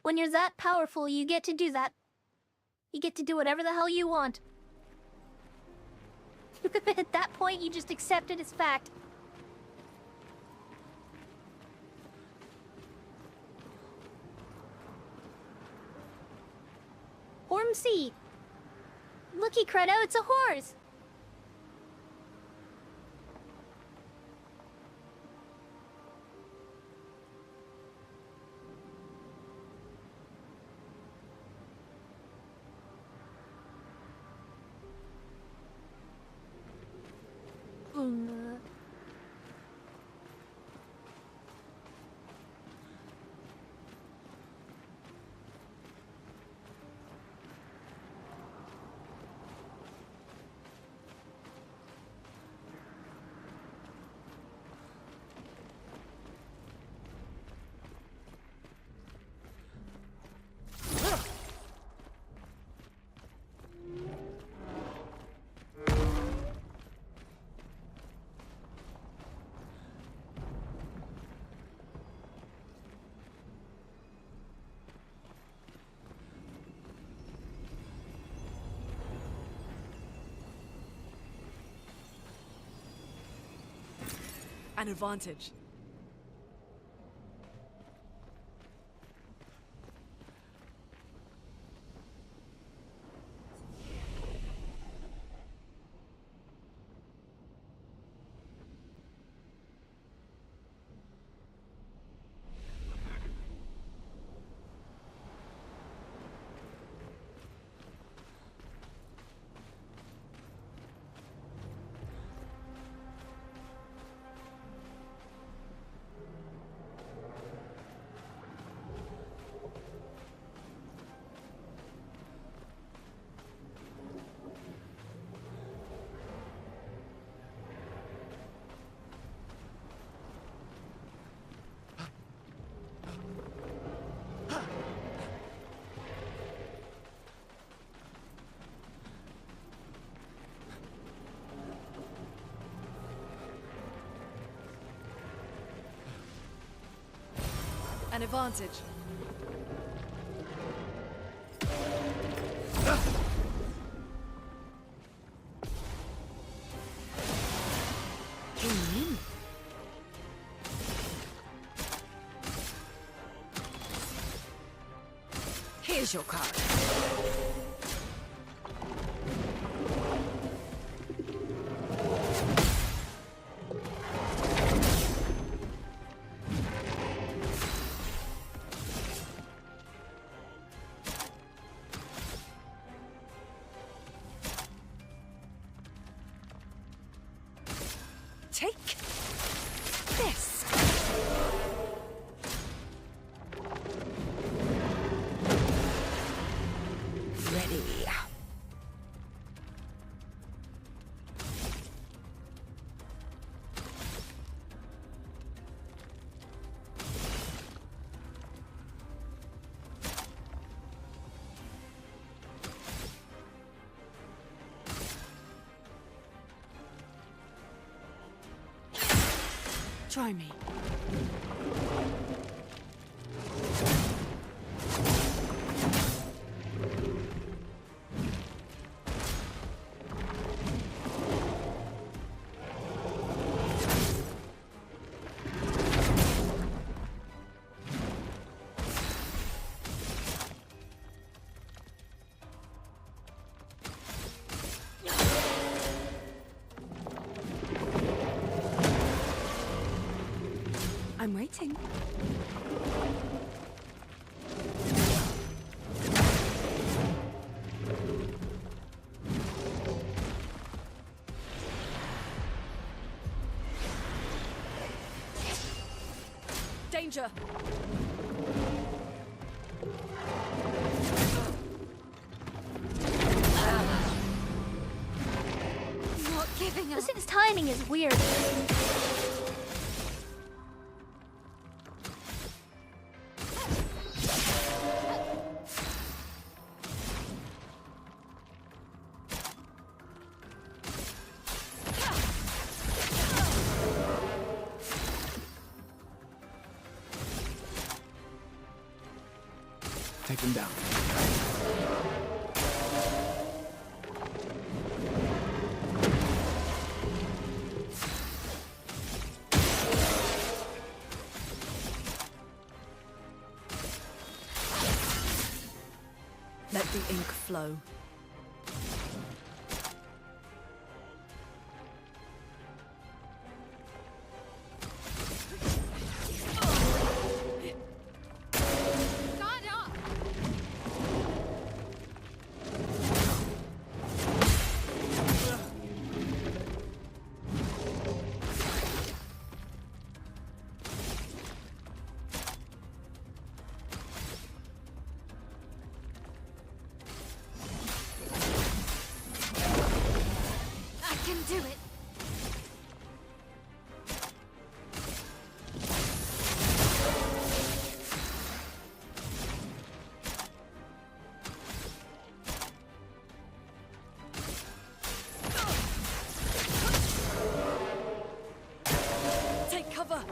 When you're that powerful, you get to do that. You get to do whatever the hell you want. At that point, you just accept it as fact. Ormsey! Looky, Credo, it's a horse! An advantage. An advantage. Here's your card. Take this. Ready. Try me. I'm waiting. Danger! Not giving up. This thing's timing is weird. Take them down. Let the ink flow. Do it. Take cover.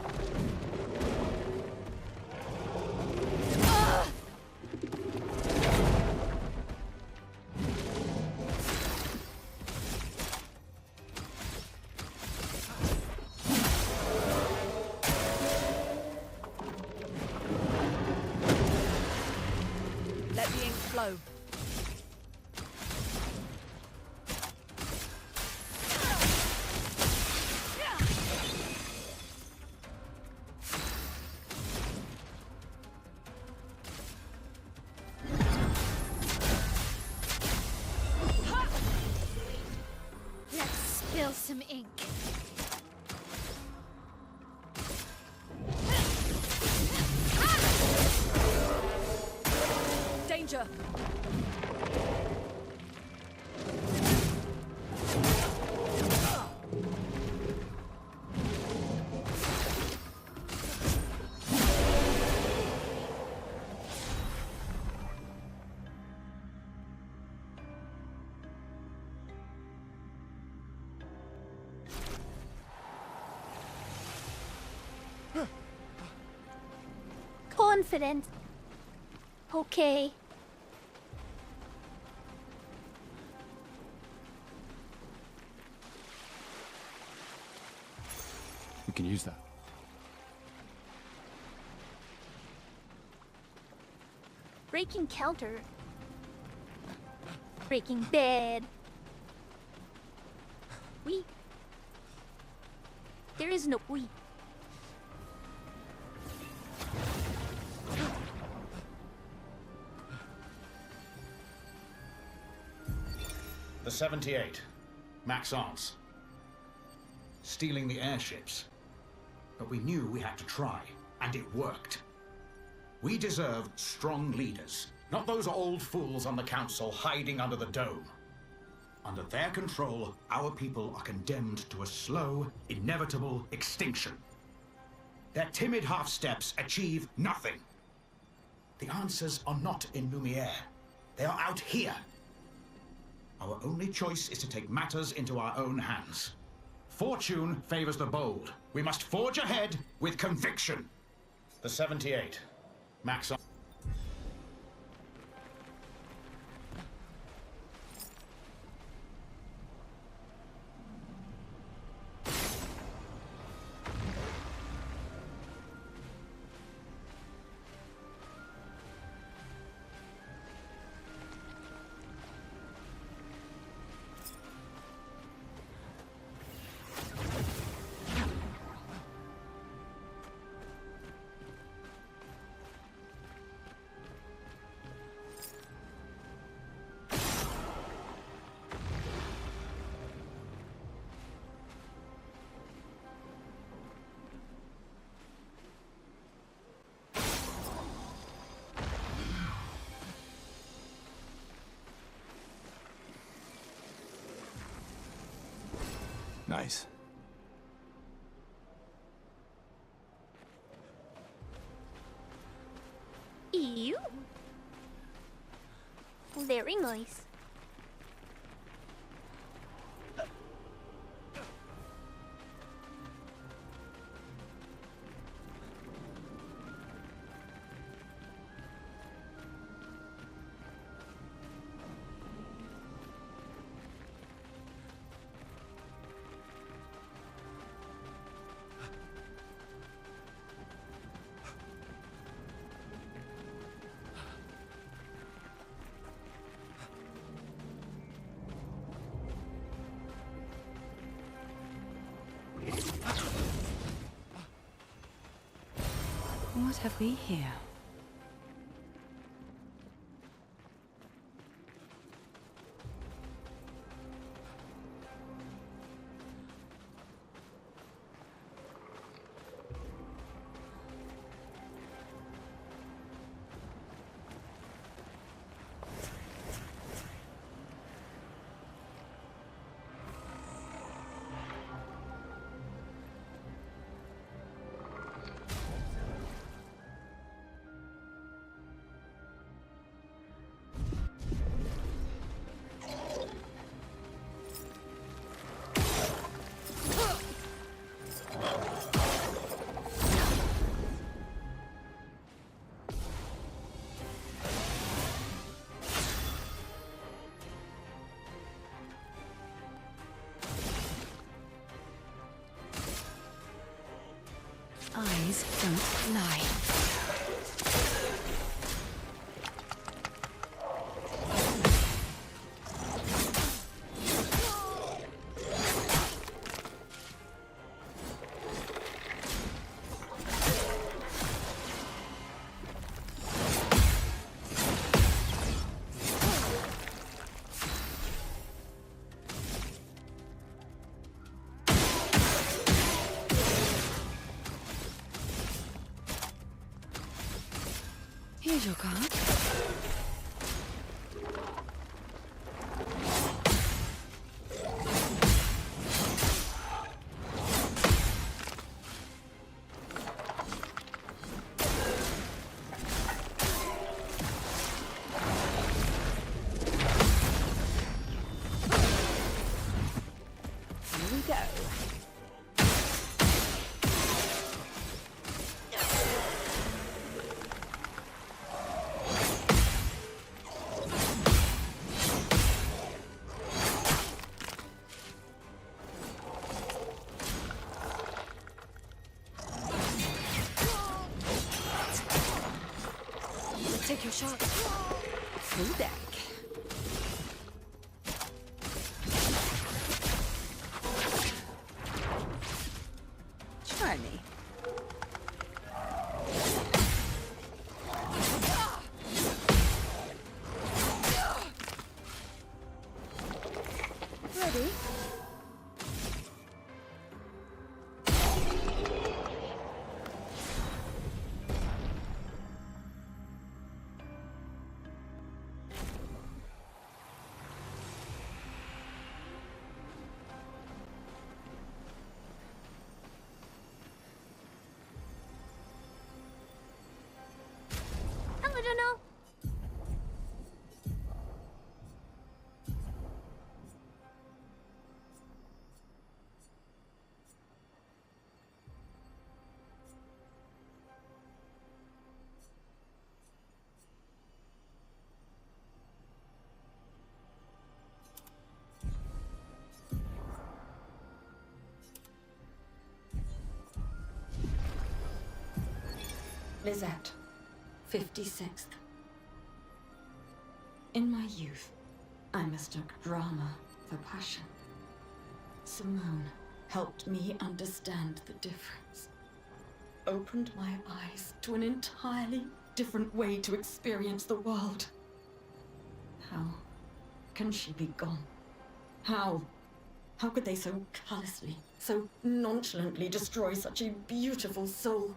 Let the ink flow. Let's spill some ink. Danger! confident. Okay. We can use that. Breaking counter. Breaking bed. We. There is no we. The 78. Maxence. Stealing the airships. But we knew we had to try, and it worked. We deserve strong leaders, not those old fools on the council hiding under the dome. Under their control, our people are condemned to a slow, inevitable extinction. Their timid half-steps achieve nothing. The answers are not in Lumiere. They are out here. Our only choice is to take matters into our own hands. Fortune favors the bold. We must forge ahead with conviction. The 78. Max on. Nice. Ew. Very nice. What have we here? Eyes don't lie. Here's your card. Here we go. shot. Full deck. Try me. Ready? I don't know. Lizette, 56th. In my youth, I mistook drama for passion. Simone helped me understand the difference. Opened my eyes to an entirely different way to experience the world. How can she be gone? How? How could they so callously, so nonchalantly destroy such a beautiful soul?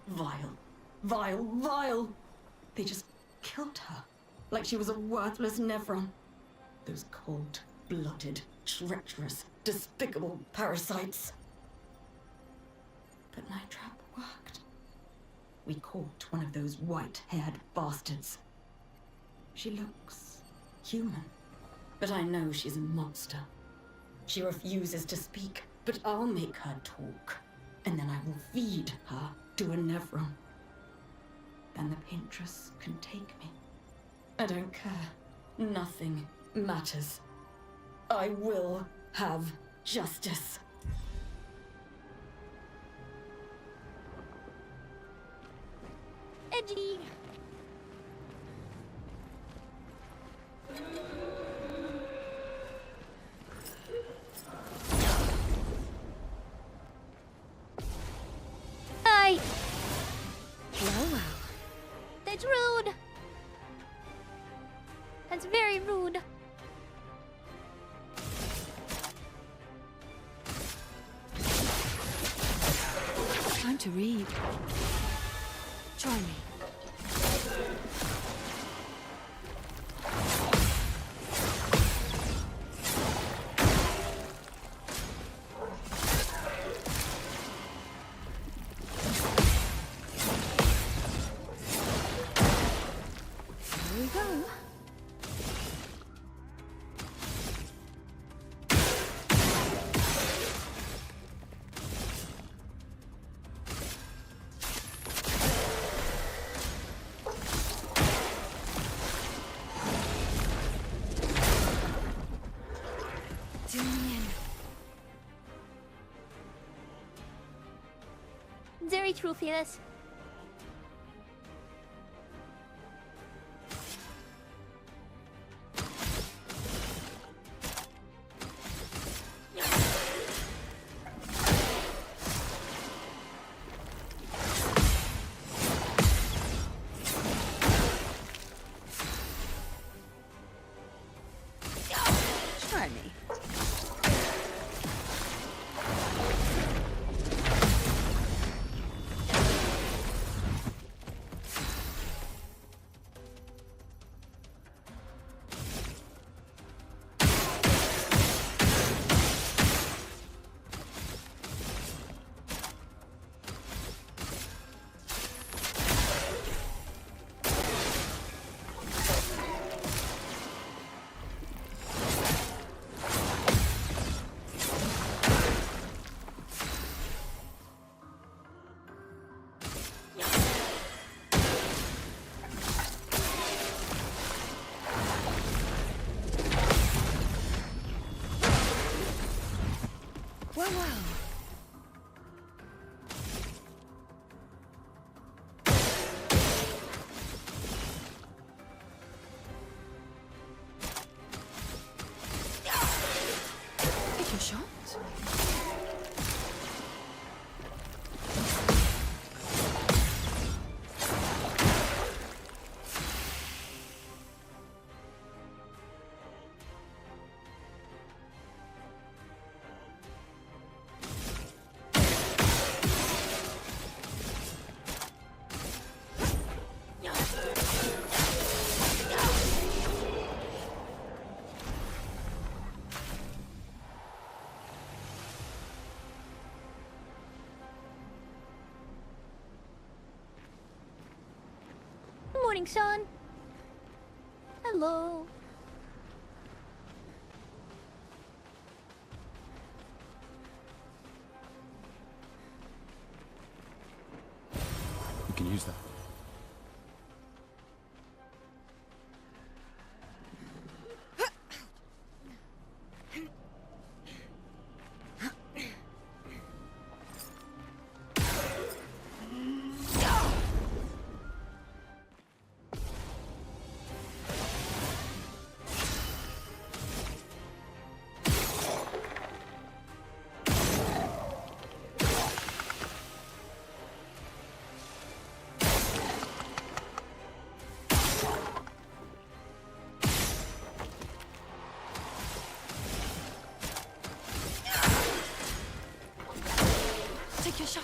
Vile. Vile, vile! They just killed her, like she was a worthless Nevron. Those cold-blooded, treacherous, despicable parasites. But my trap worked. We caught one of those white-haired bastards. She looks human, but I know she's a monster. She refuses to speak, but I'll make her talk, and then I will feed her to a Nevron. Then the Paintress can take me. I don't care. Nothing matters. I will have justice. Edgy. Hi. Well. That's rude. That's very rude. Time to read. Try me. Here we go. Very true, Fearless. Try me. morning, Sean. Hello. You can use that. Take your shot.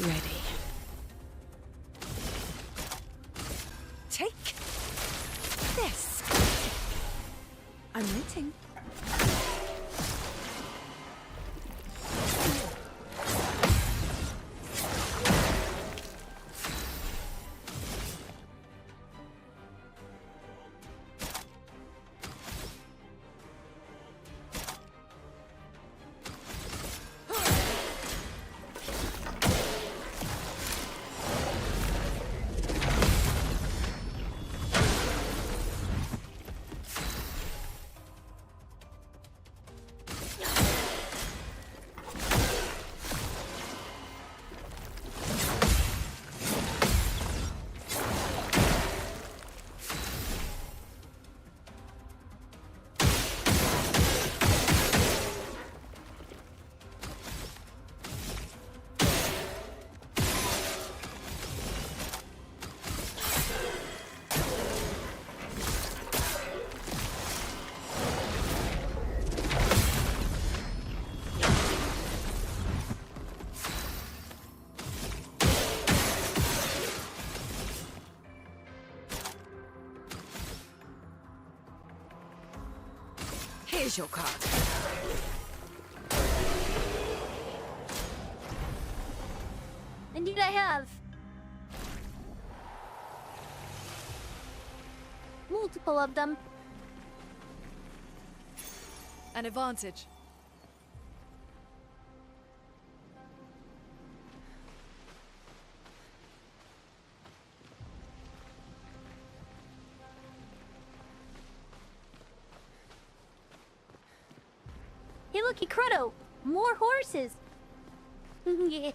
Ready. Take this. I'm waiting. Here's your card. Indeed I have. Multiple of them. An advantage. Hey, looky, Cruddo! More horses! Yeah.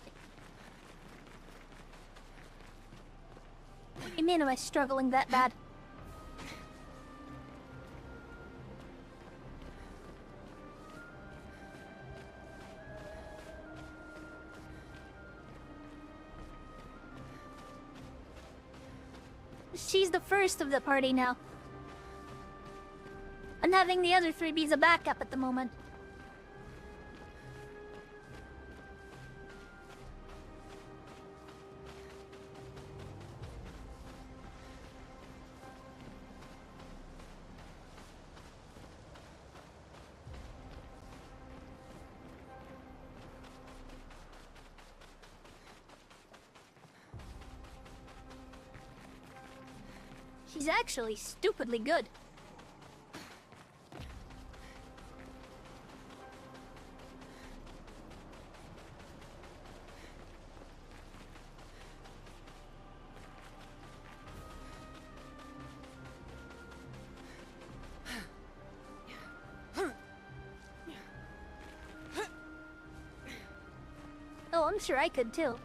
Hey, man, am I struggling that bad? She's the first of the party now. I'm having the other three be a backup at the moment. She's actually stupidly good. Oh, I'm sure I could too.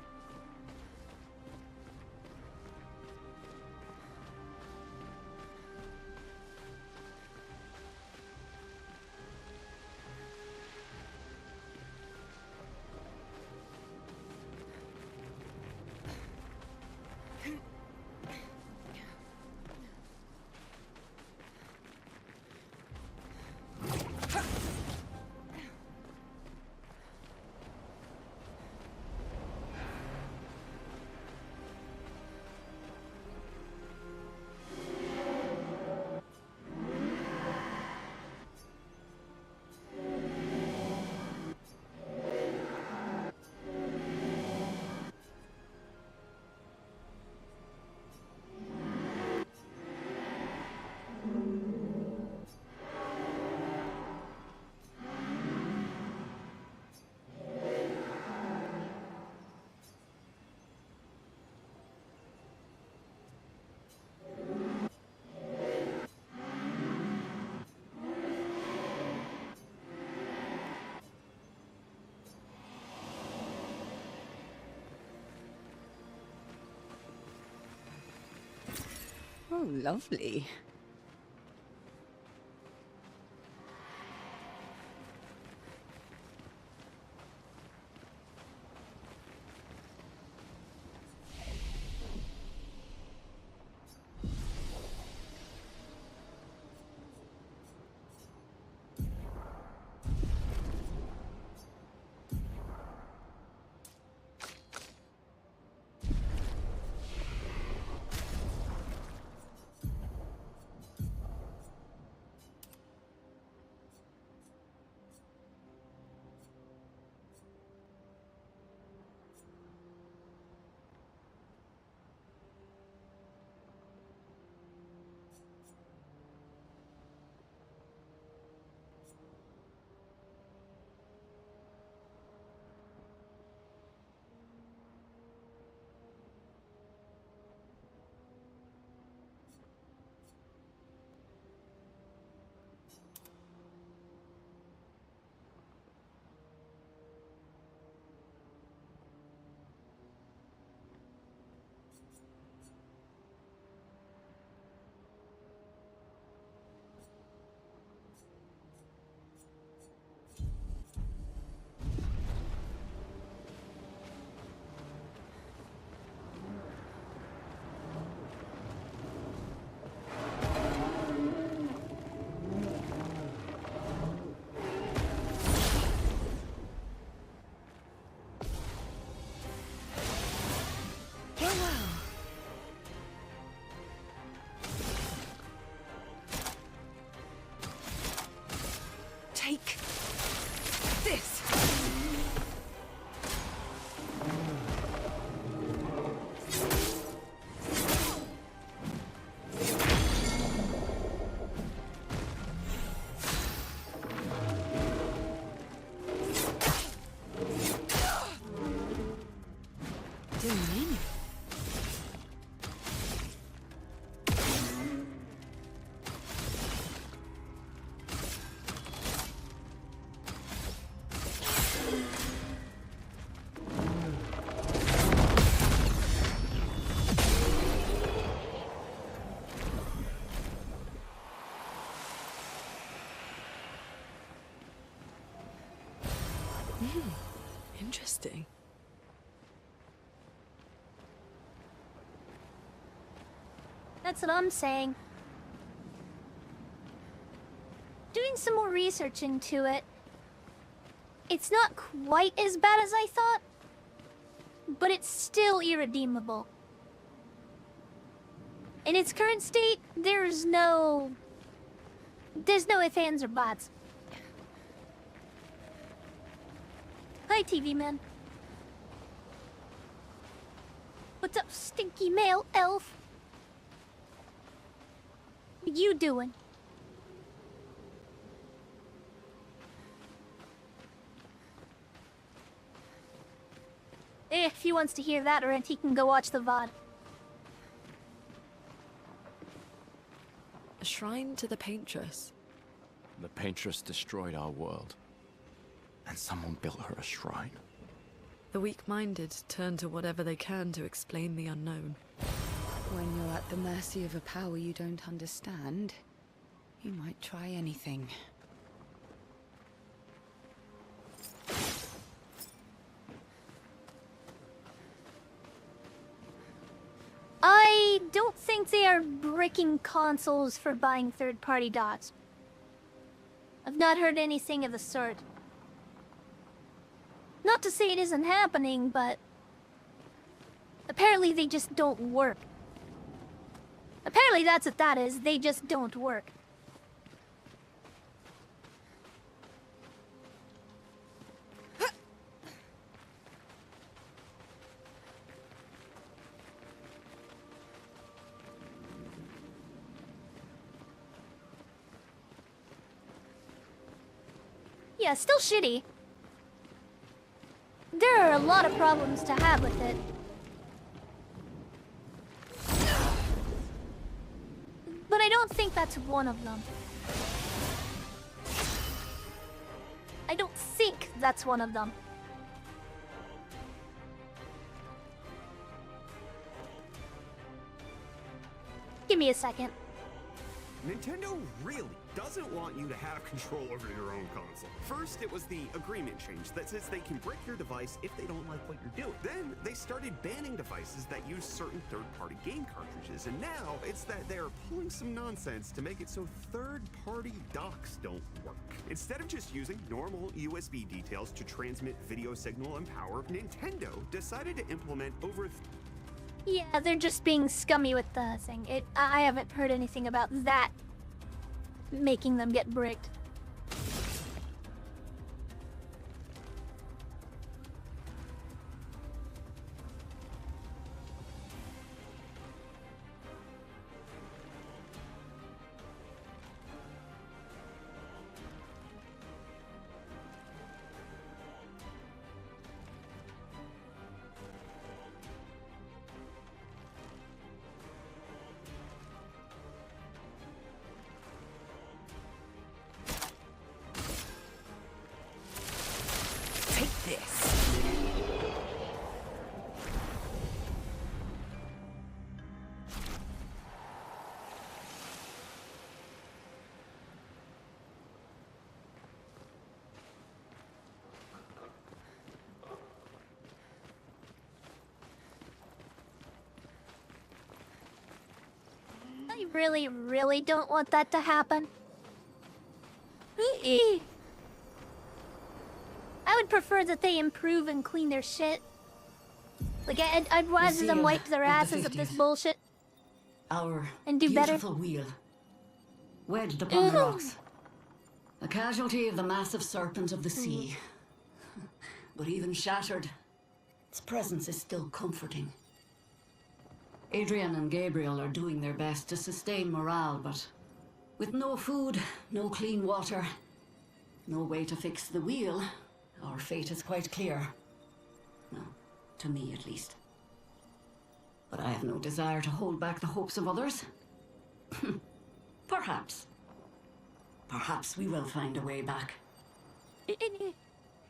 Oh, lovely. Take this. Interesting. That's what I'm saying. Doing some more research into it. It's not quite as bad as I thought, but it's still irredeemable. In its current state, there's no ifs, ands, or buts. Hi, TV man. What's up, stinky male elf? What you doing? If he wants to hear that, or he can go watch the VOD. A shrine to the paintress. The paintress destroyed our world. And someone built her a shrine. The weak-minded turn to whatever they can to explain the unknown. When you're at the mercy of a power you don't understand, you might try anything. I don't think they are bricking consoles for buying third-party dots. I've not heard anything of the sort. Not to say it isn't happening, but apparently they just don't work. Apparently that's what that is, they just don't work. Yeah, still shitty. There are a lot of problems to have with it. But I don't think that's one of them. I don't think that's one of them. Give me a second. Nintendo really doesn't want you to have control over your own console. First, it was the agreement change that says they can brick your device if they don't like what you're doing. Then, they started banning devices that use certain third-party game cartridges, and now it's that they're pulling some nonsense to make it so third-party docks don't work. Instead of just using normal USB details to transmit video signal and power, Nintendo decided to implement over Yeah, they're just being scummy with the thing. I haven't heard anything about that making them get bricked. I really, really don't want that to happen. I would prefer that they improve and clean their shit. Like, I'd rather them wipe their asses of this bullshit. Our and do better. beautiful wheel, wedged upon the rocks. A casualty of the massive serpent of the sea. But even shattered, its presence is still comforting. Adrian and Gabriel are doing their best to sustain morale, but with no food, no clean water, no way to fix the wheel, our fate is quite clear. No, to me at least. But I have no desire to hold back the hopes of others. Perhaps. Perhaps we will find a way back.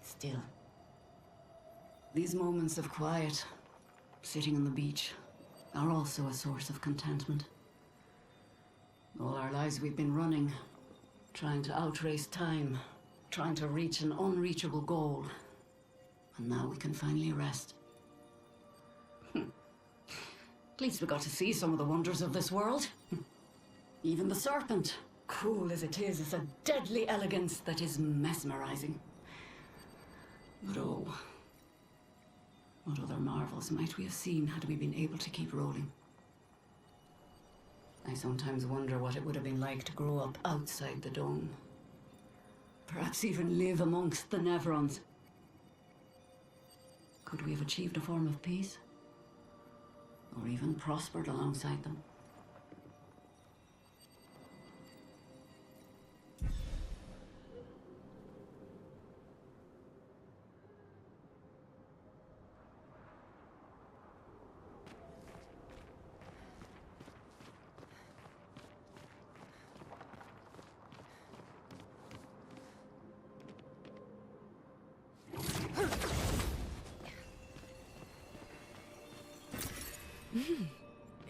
Still. These moments of quiet, sitting on the beach, are also a source of contentment. All our lives we've been running, trying to outrace time, trying to reach an unreachable goal. And now we can finally rest. At least we got to see some of the wonders of this world. Even the serpent, cool as it is a deadly elegance that is mesmerizing. But oh, what other marvels might we have seen had we been able to keep rolling? I sometimes wonder what it would have been like to grow up outside the dome. Perhaps even live amongst the Neverons. Could we have achieved a form of peace? Or even prospered alongside them?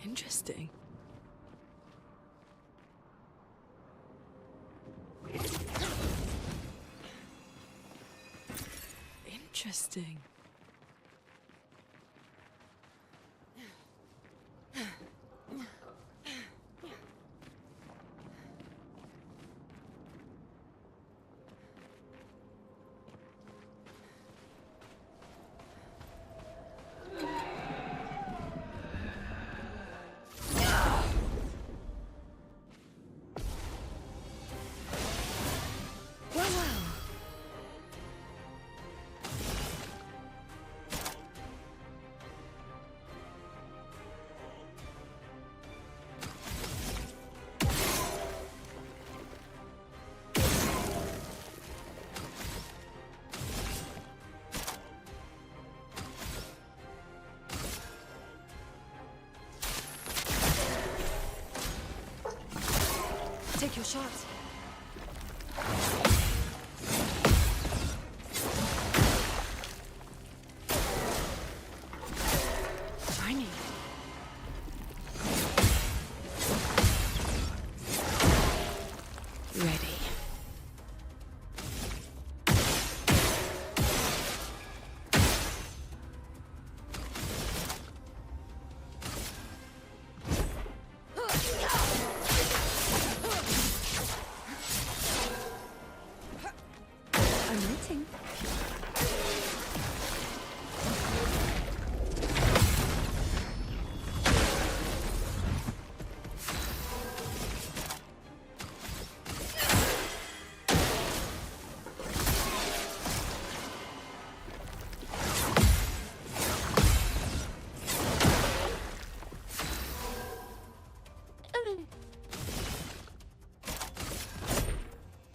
Interesting. Interesting. Take your shot. Try me.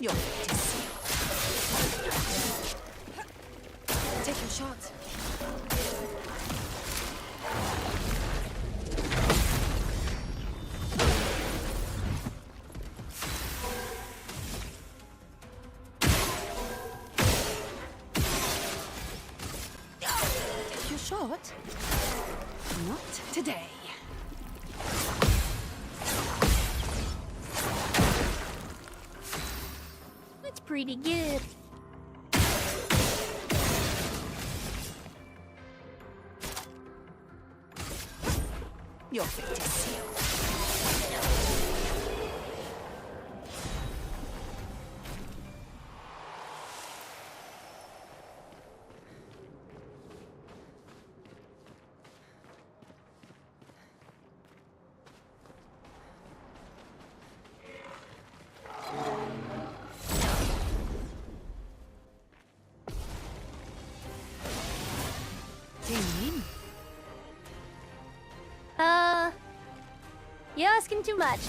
You're fit to see. Take your shot. Take your shot? Not today. That's pretty good. You're fit to see. You're asking too much.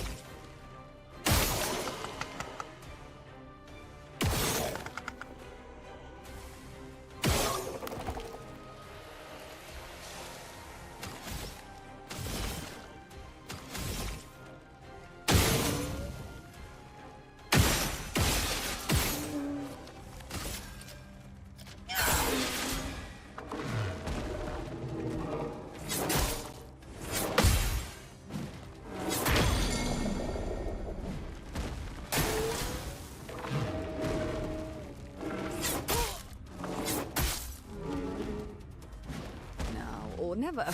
Or never.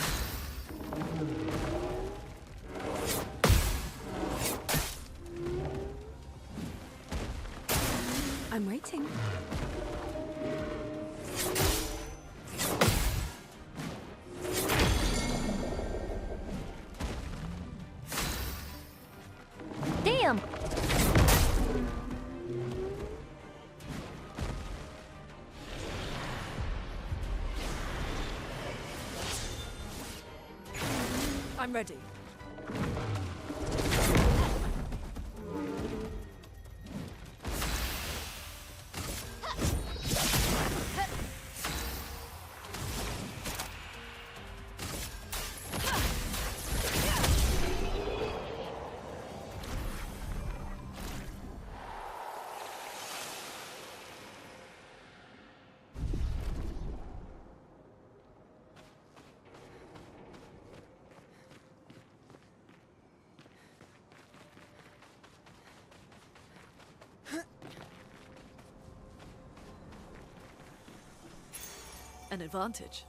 I'm waiting. Damn! I'm ready. An advantage.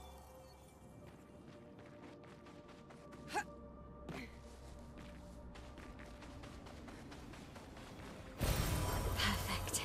Perfect.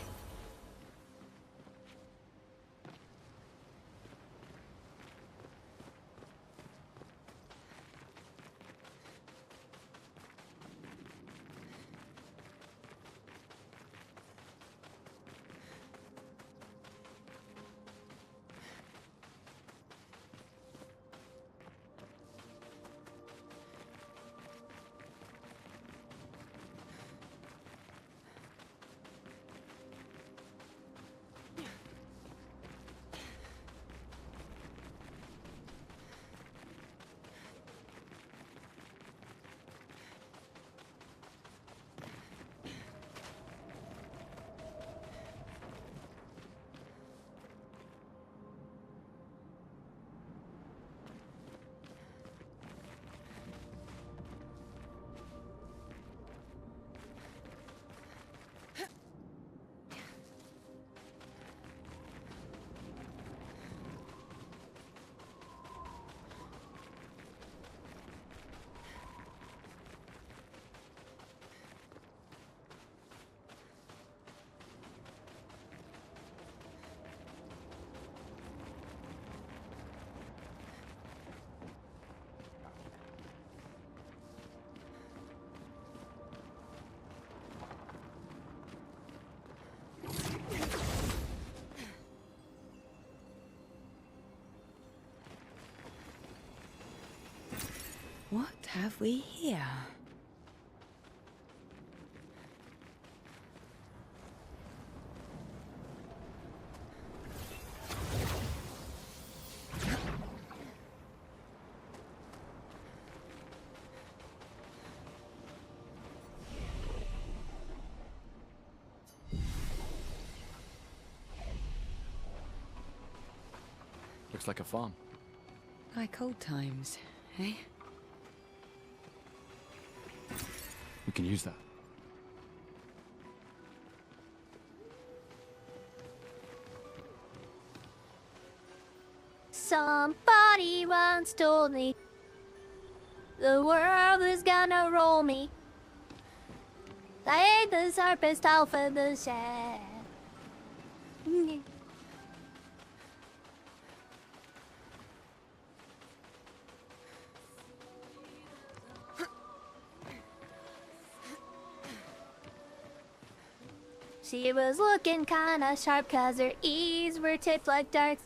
What have we here? Looks like a farm. Like old times, eh? We can use that. Somebody once told me the world is gonna roll me. Like the sharpest off of the shed. She was looking kinda sharp cause her ears were tipped like darts.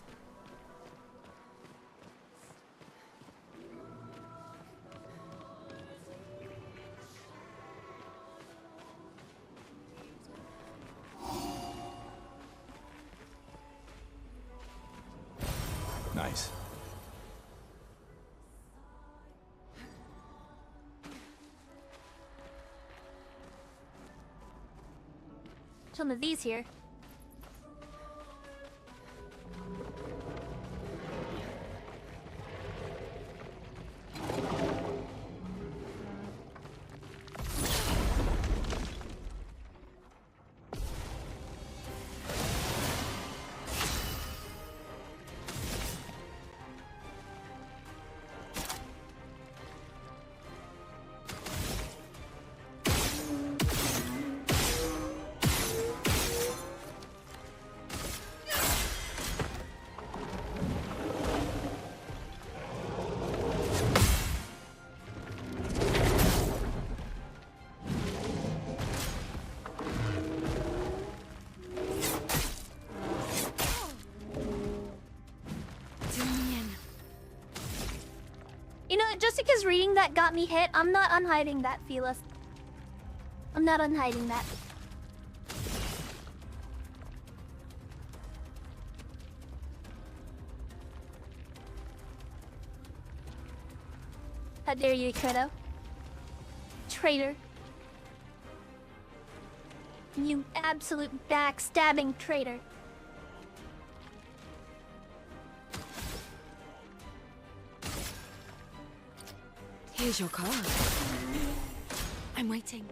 Nice. Some of these here. You know, just because reading that got me hit, I'm not unhiding that, Felis. I'm not unhiding that. How dare you, Credo? Traitor. You absolute backstabbing traitor. Here's your car. I'm waiting.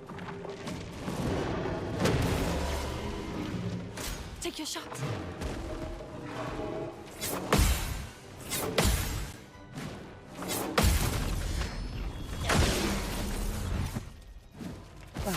Take your shot. Wow.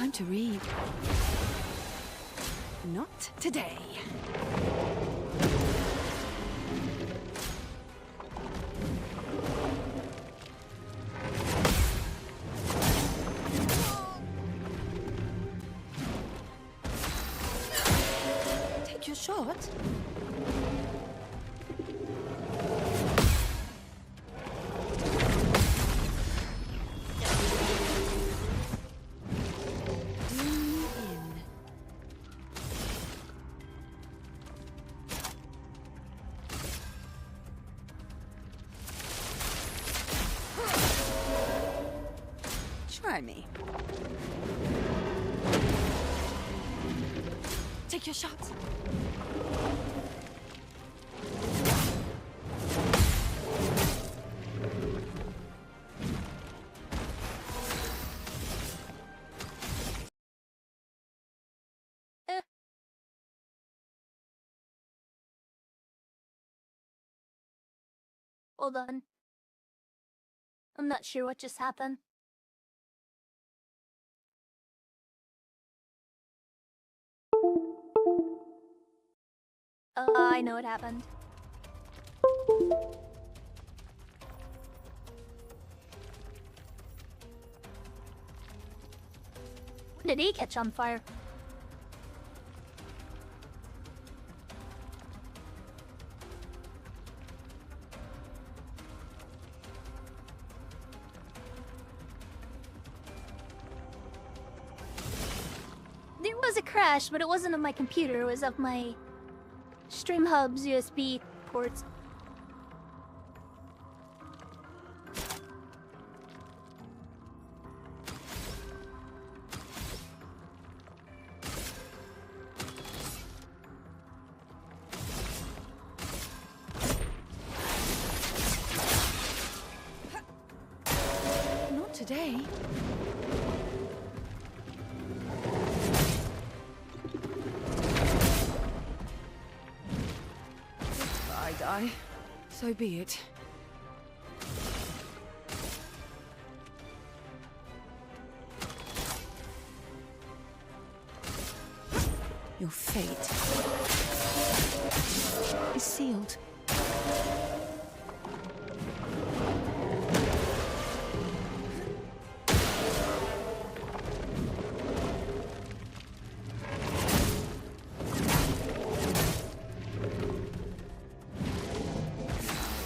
Time to read. Not today. Take your shot. Try me. Take your shot. Hold on. I'm not sure what just happened. I know what happened. When did he catch on fire? There was a crash, but it wasn't of my computer, it was of my StreamHub's USB ports. Not today. If I die, so be it. Your fate is sealed.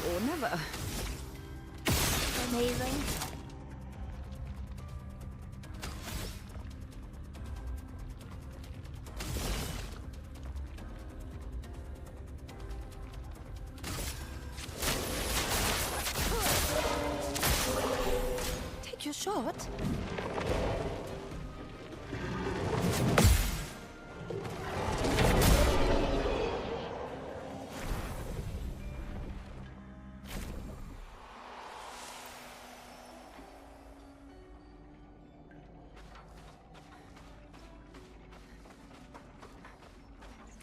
Or never. Amazing. Take your shot.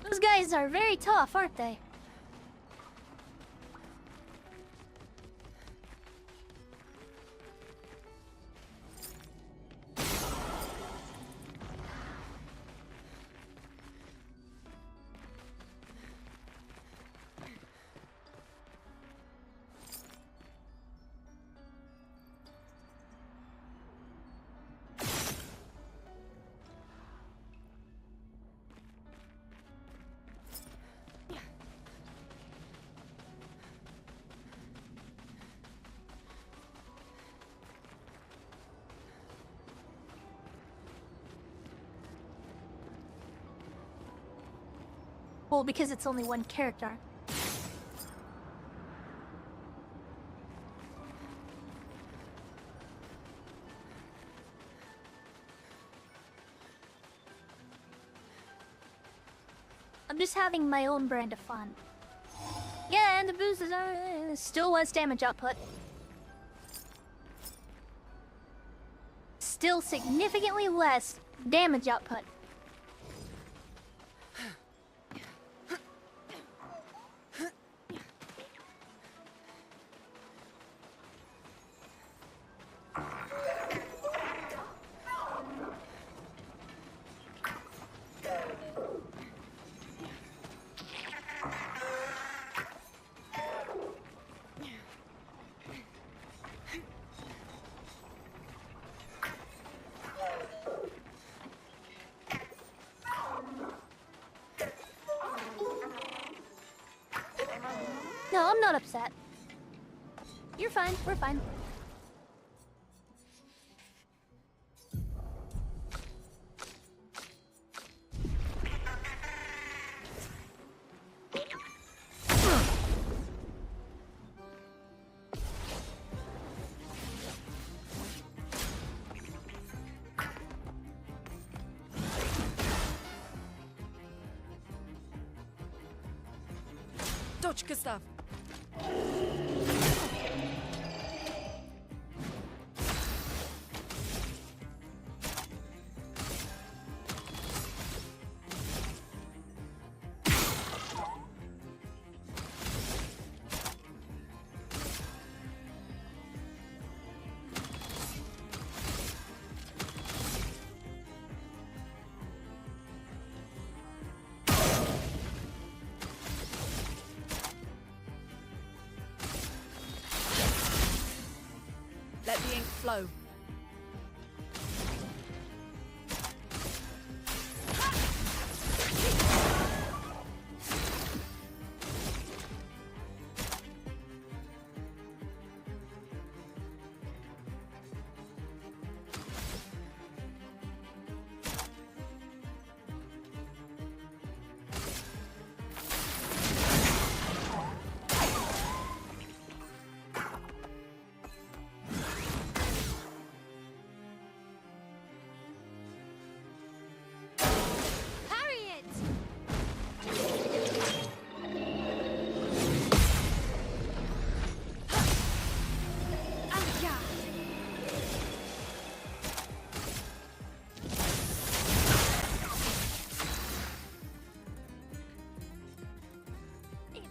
Those guys are very tough, aren't they? Well, because it's only one character. I'm just having my own brand of fun. Yeah, and the boost is still less damage output. Still significantly less damage output. No, I'm not upset. You're fine, we're fine. Dodge, Gustav. flow.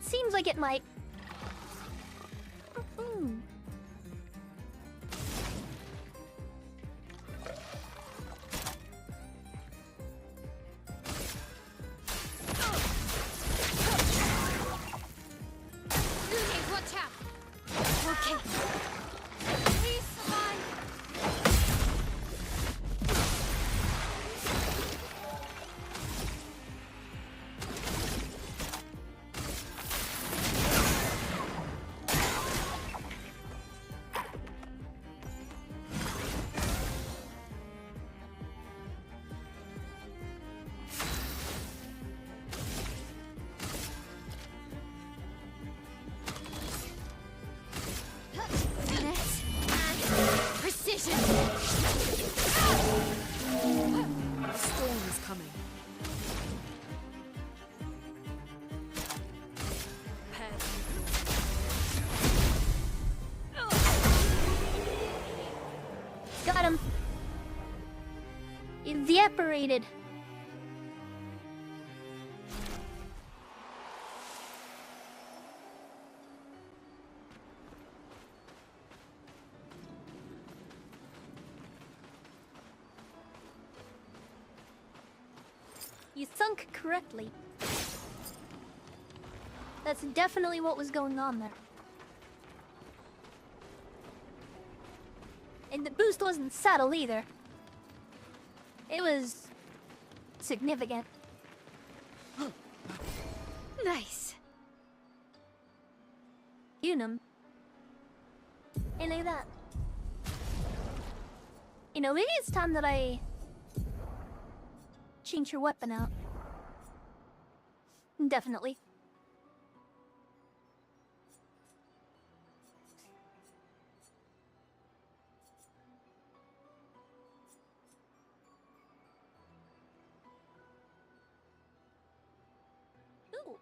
Seems like it might. Watch out! Okay. Please survive. Precision! A storm is coming. Got him. Evaporated. You sunk correctly. That's definitely what was going on there. And the boost wasn't subtle either. It was significant. Nice. Unum. Hey, look at that. You know, maybe it's time that I change your weapon out. Definitely. Ooh.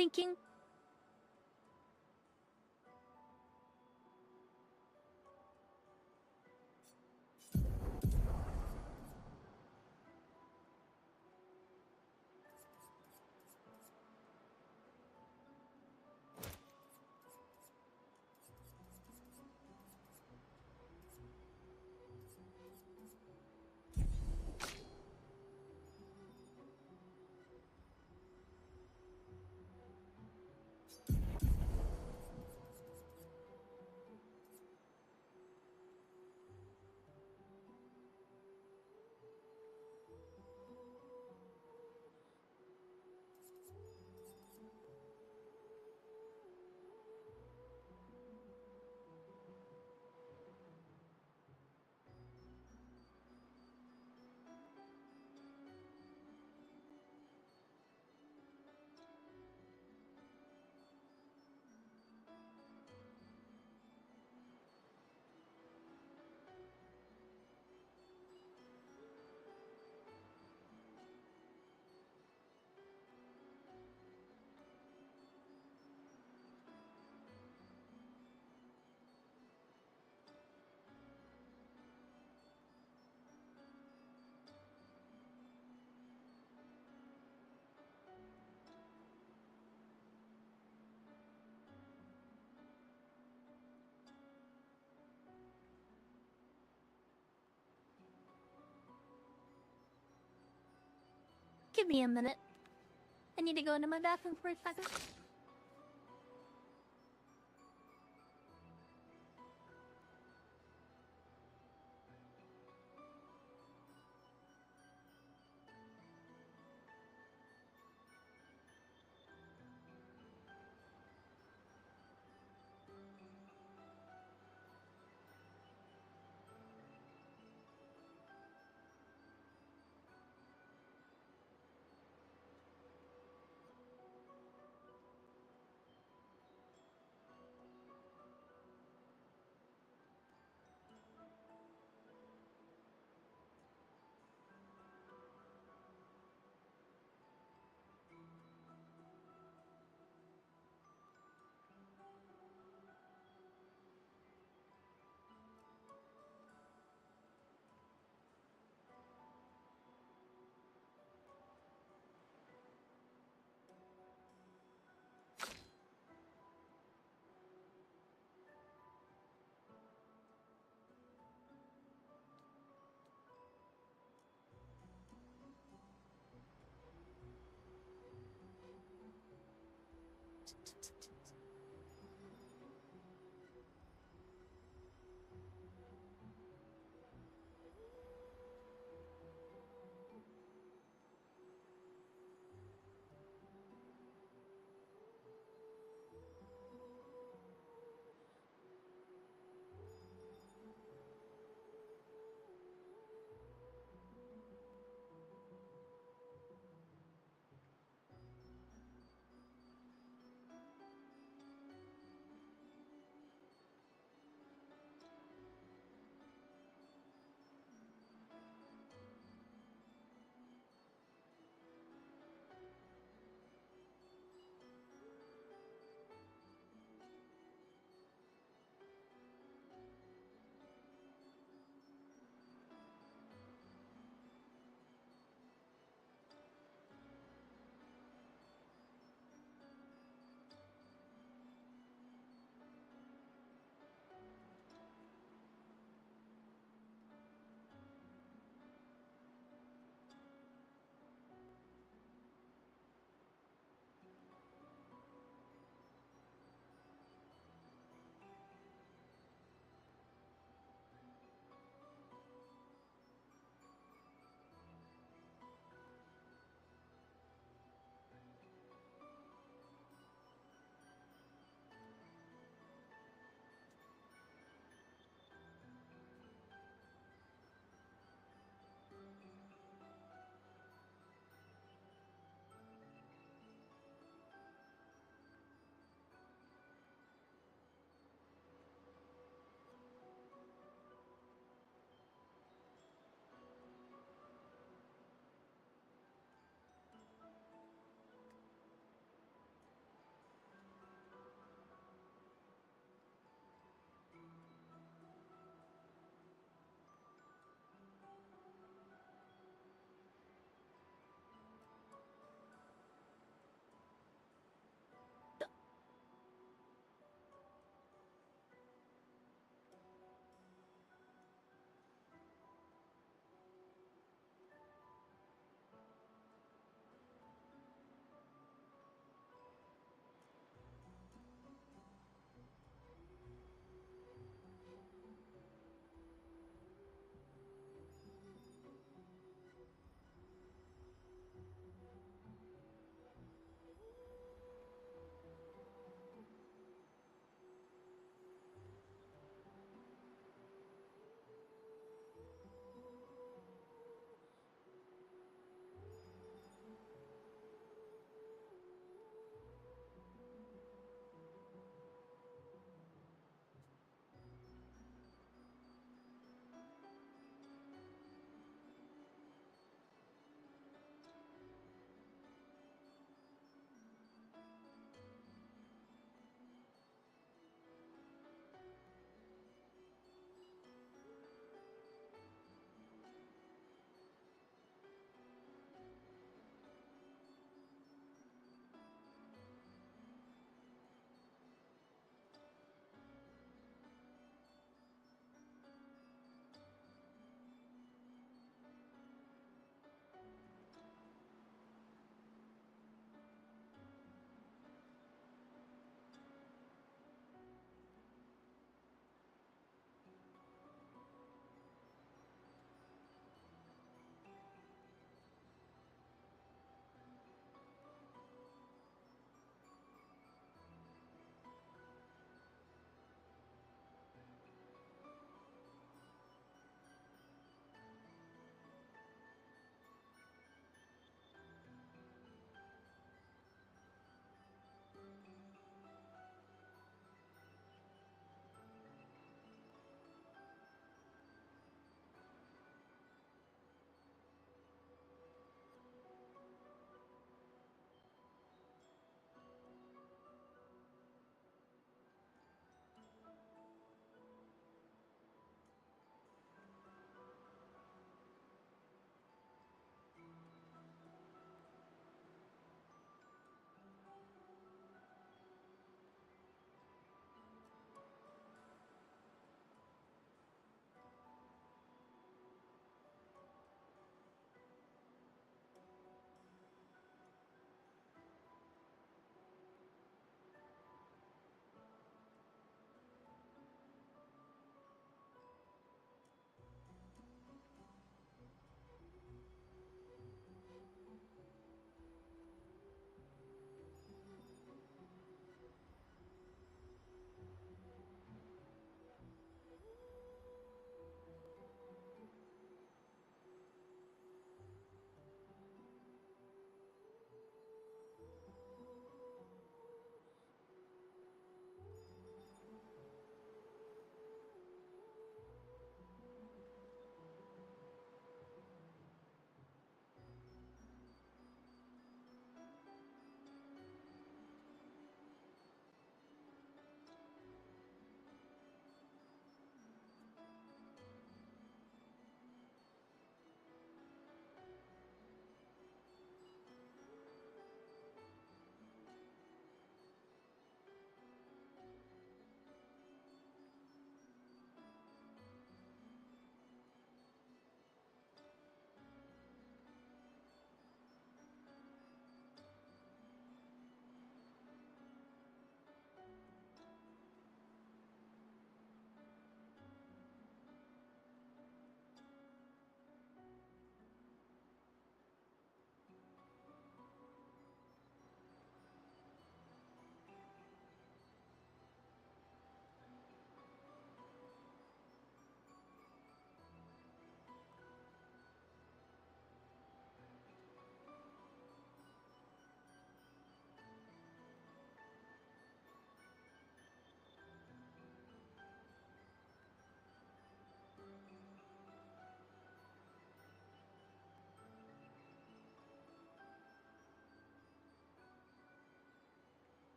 sinking. Give me a minute. I need to go into my bathroom for a second.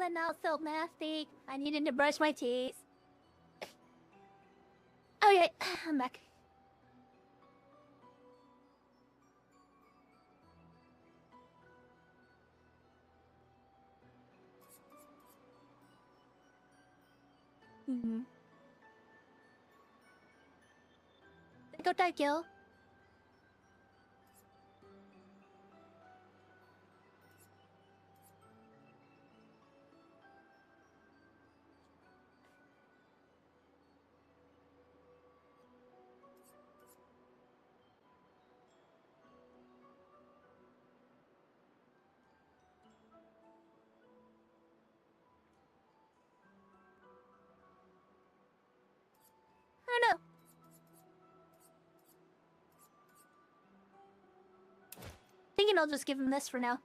But now so nasty. I needed to brush my teeth. Okay, I'm back. Go Taikyo. Oh no. Thinking I'll just give him this for now.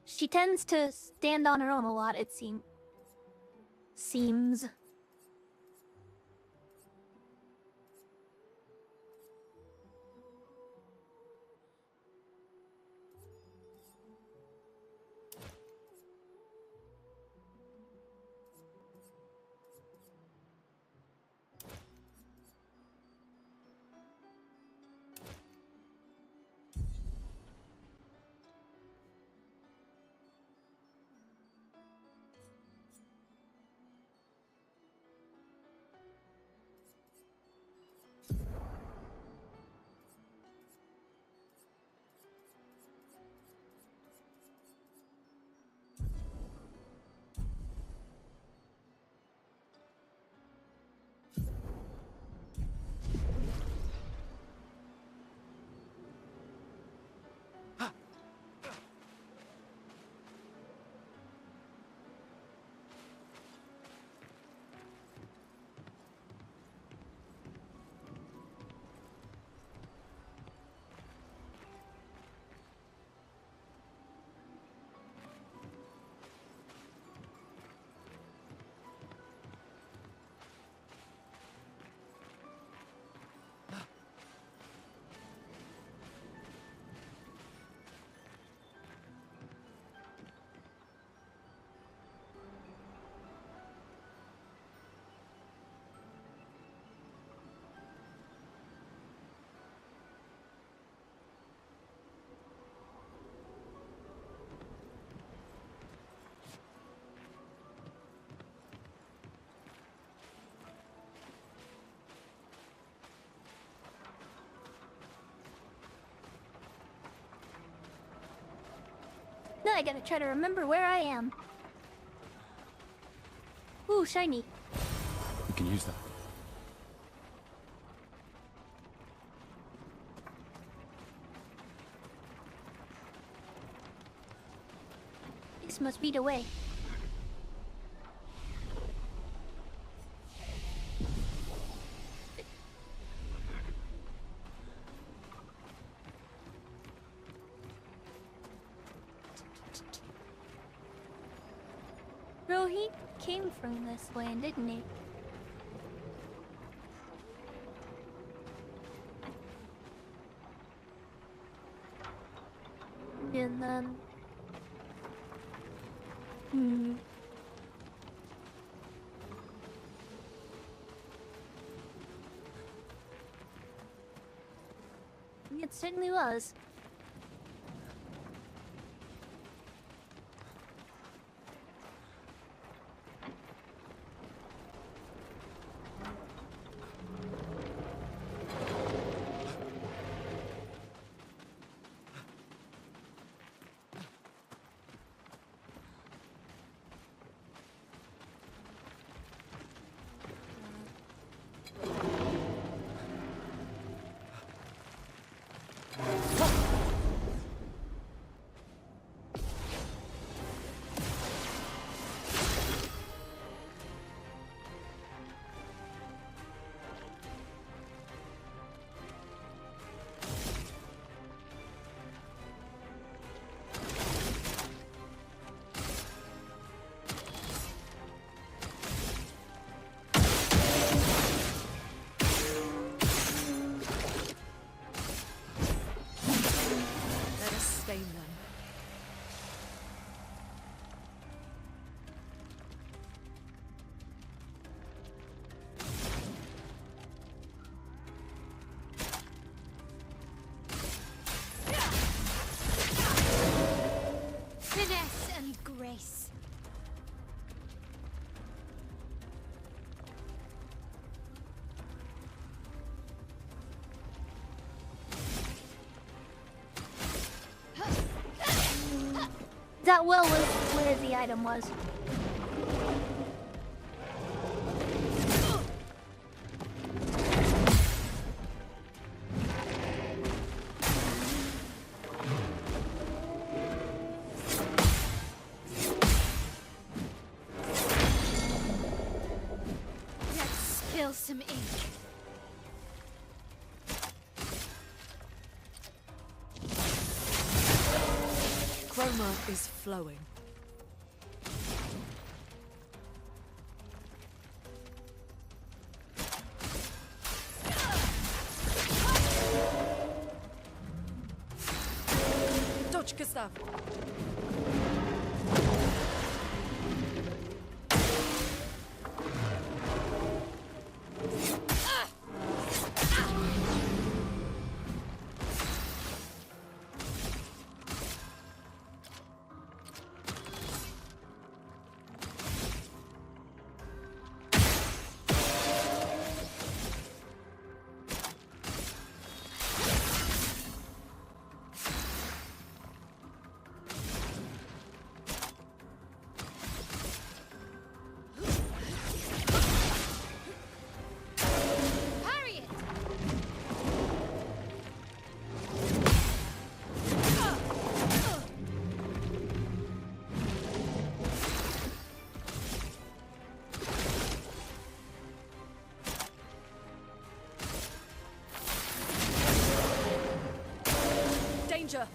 She tends to stand on her own a lot, it seems. Now I gotta try to remember where I am. Ooh, shiny. We can use that. This must be the way. Bro, he came from this way, didn't he? And then... It certainly was. me grace. That well was where the item was. Let's spill some ink. Chroma is flowing. Dodge, Gustav. Danger!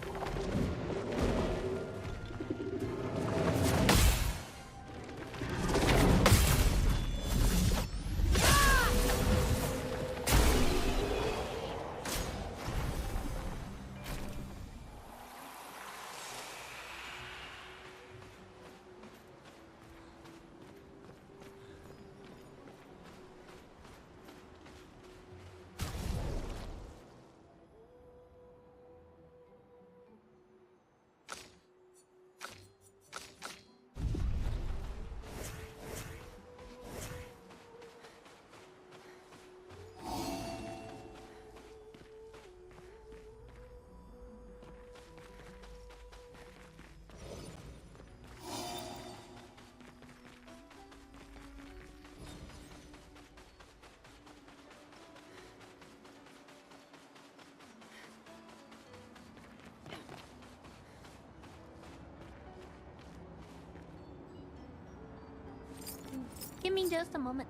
Give me just a moment.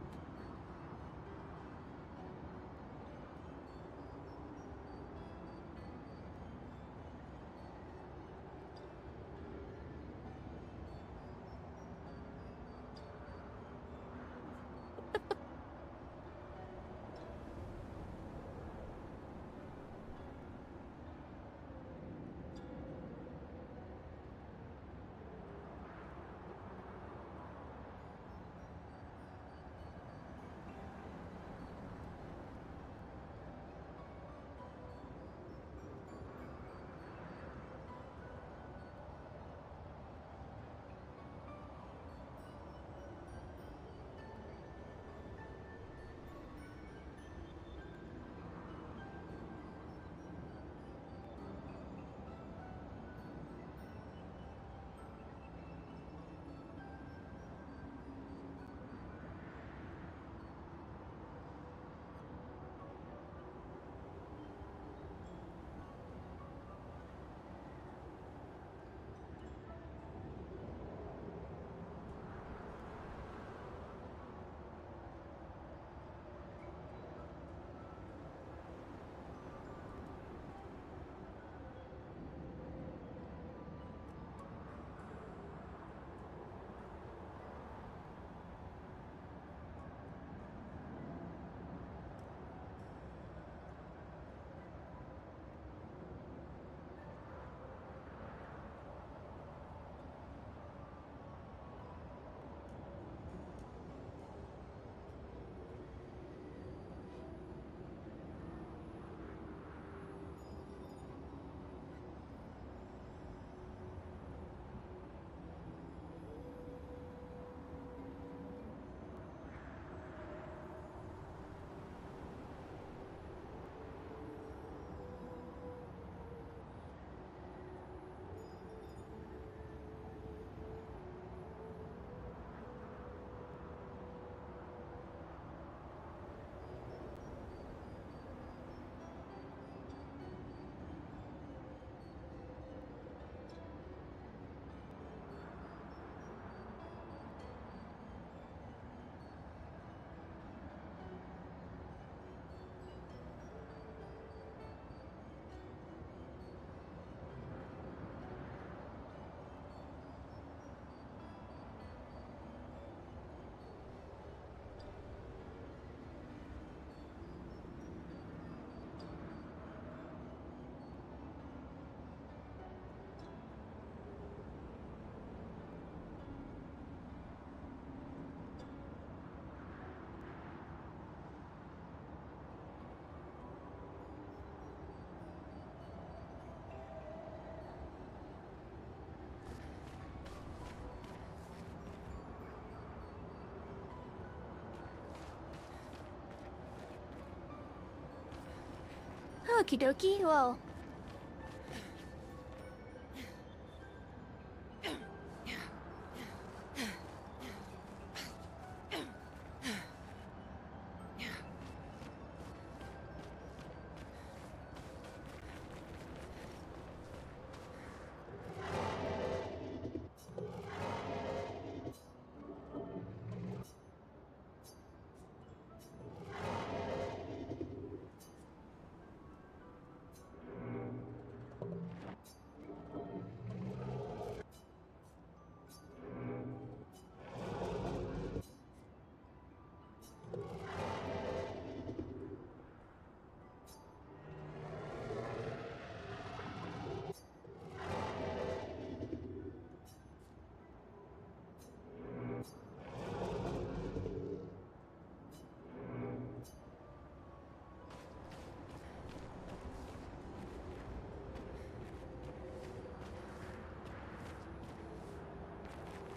Okie dokie, well.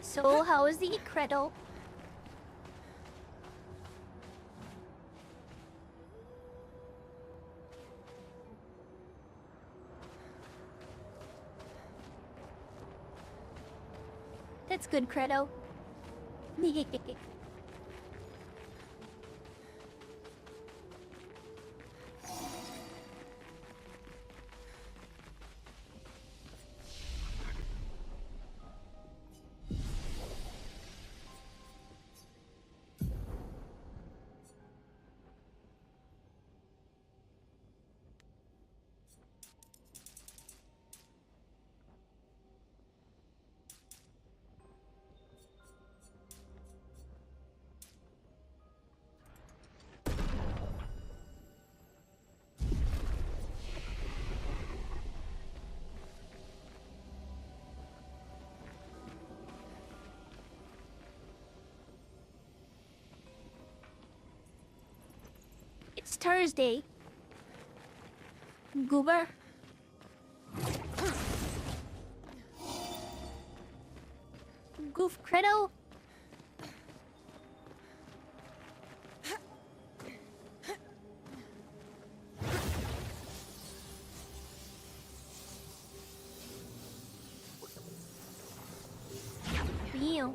So, how is the credo? That's good, credo. It's Thursday. Goober. Goof credo. Ew.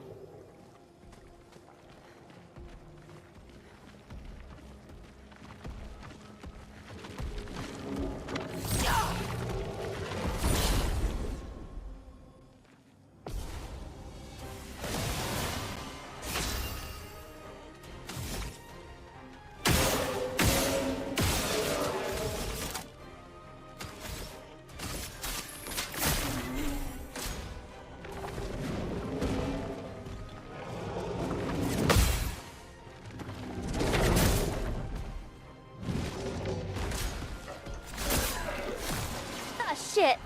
Shit.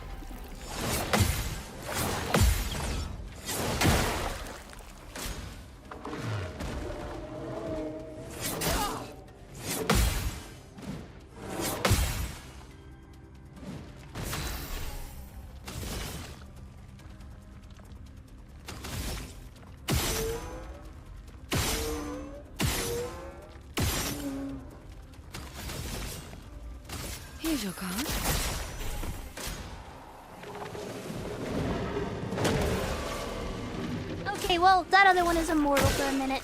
Here's your card. Okay, well, that other one is immortal for a minute.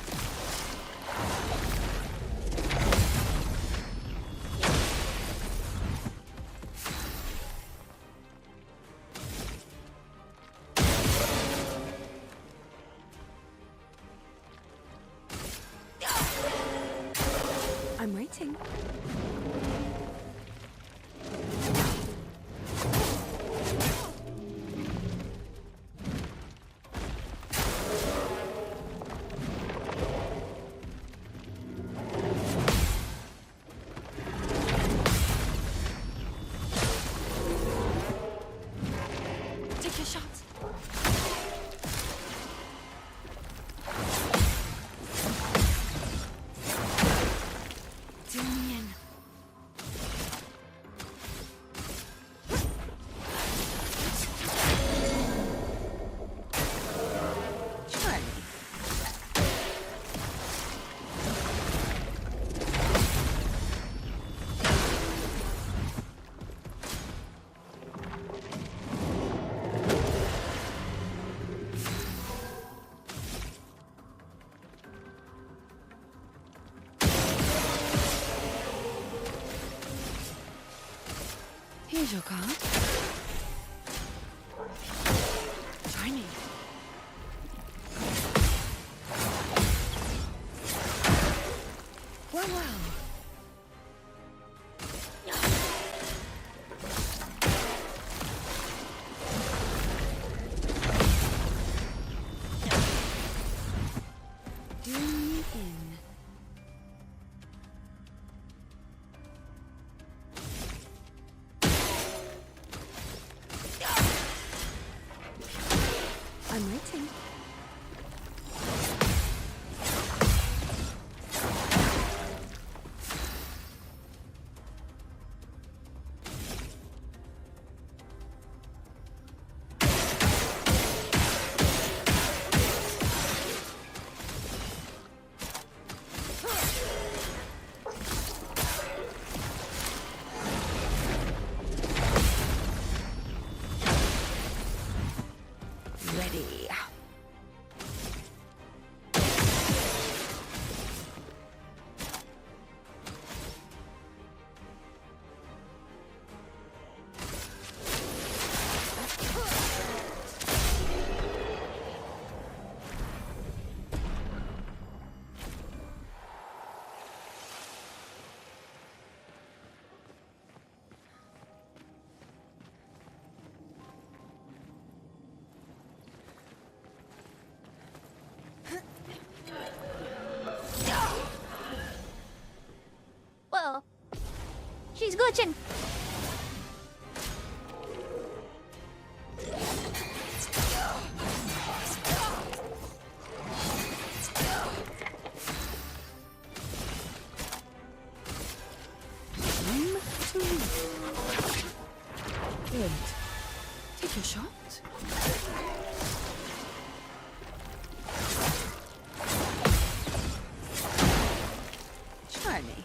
I'm waiting. Here's your card. Shiny. Well, well. Do me in. I'm waiting. Ready. Whoa. She's glitching. Good. Take your shot. Try me.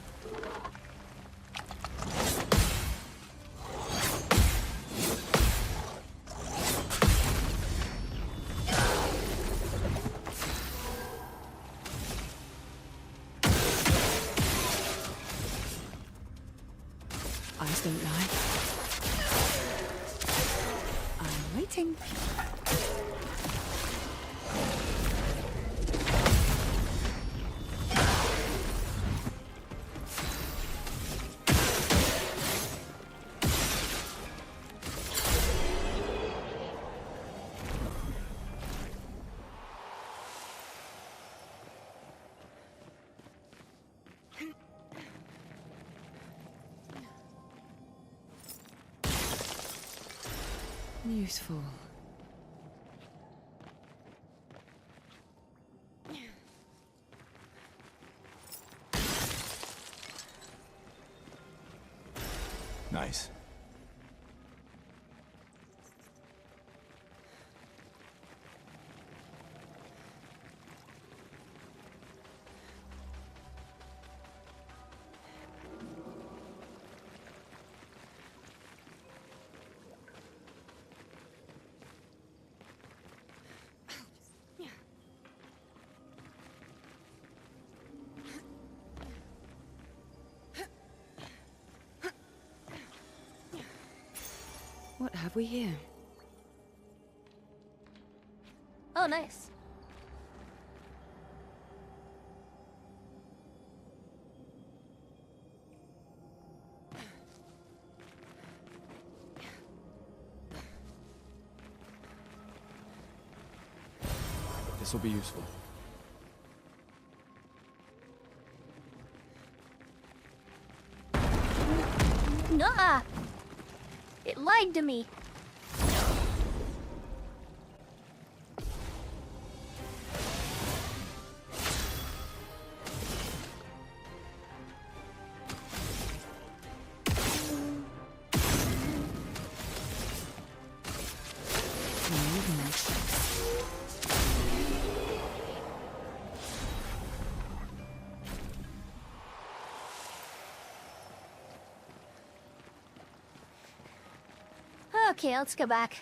Eyes don't lie. I'm waiting. Useful. Nice. What have we here? Oh, nice. This will be useful. Nah! It lied to me. Okay, let's go back.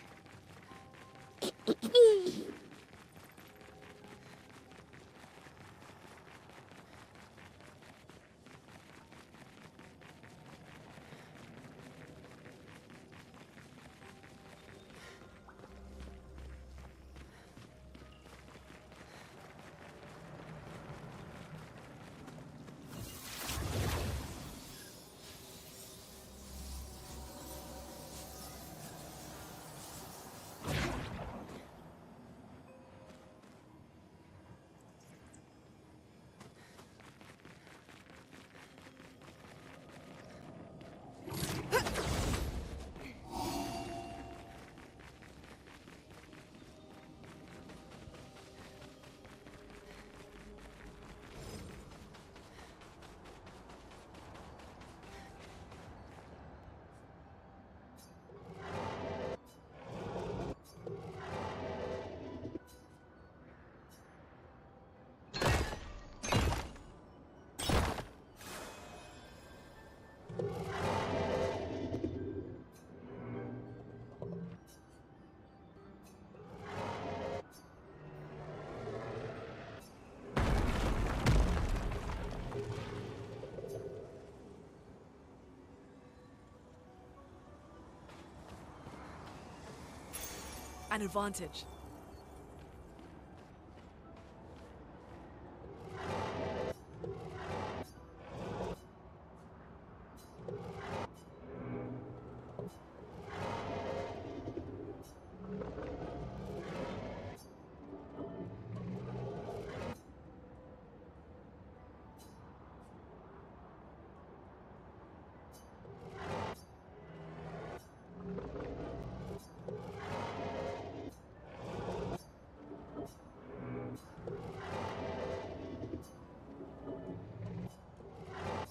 an advantage.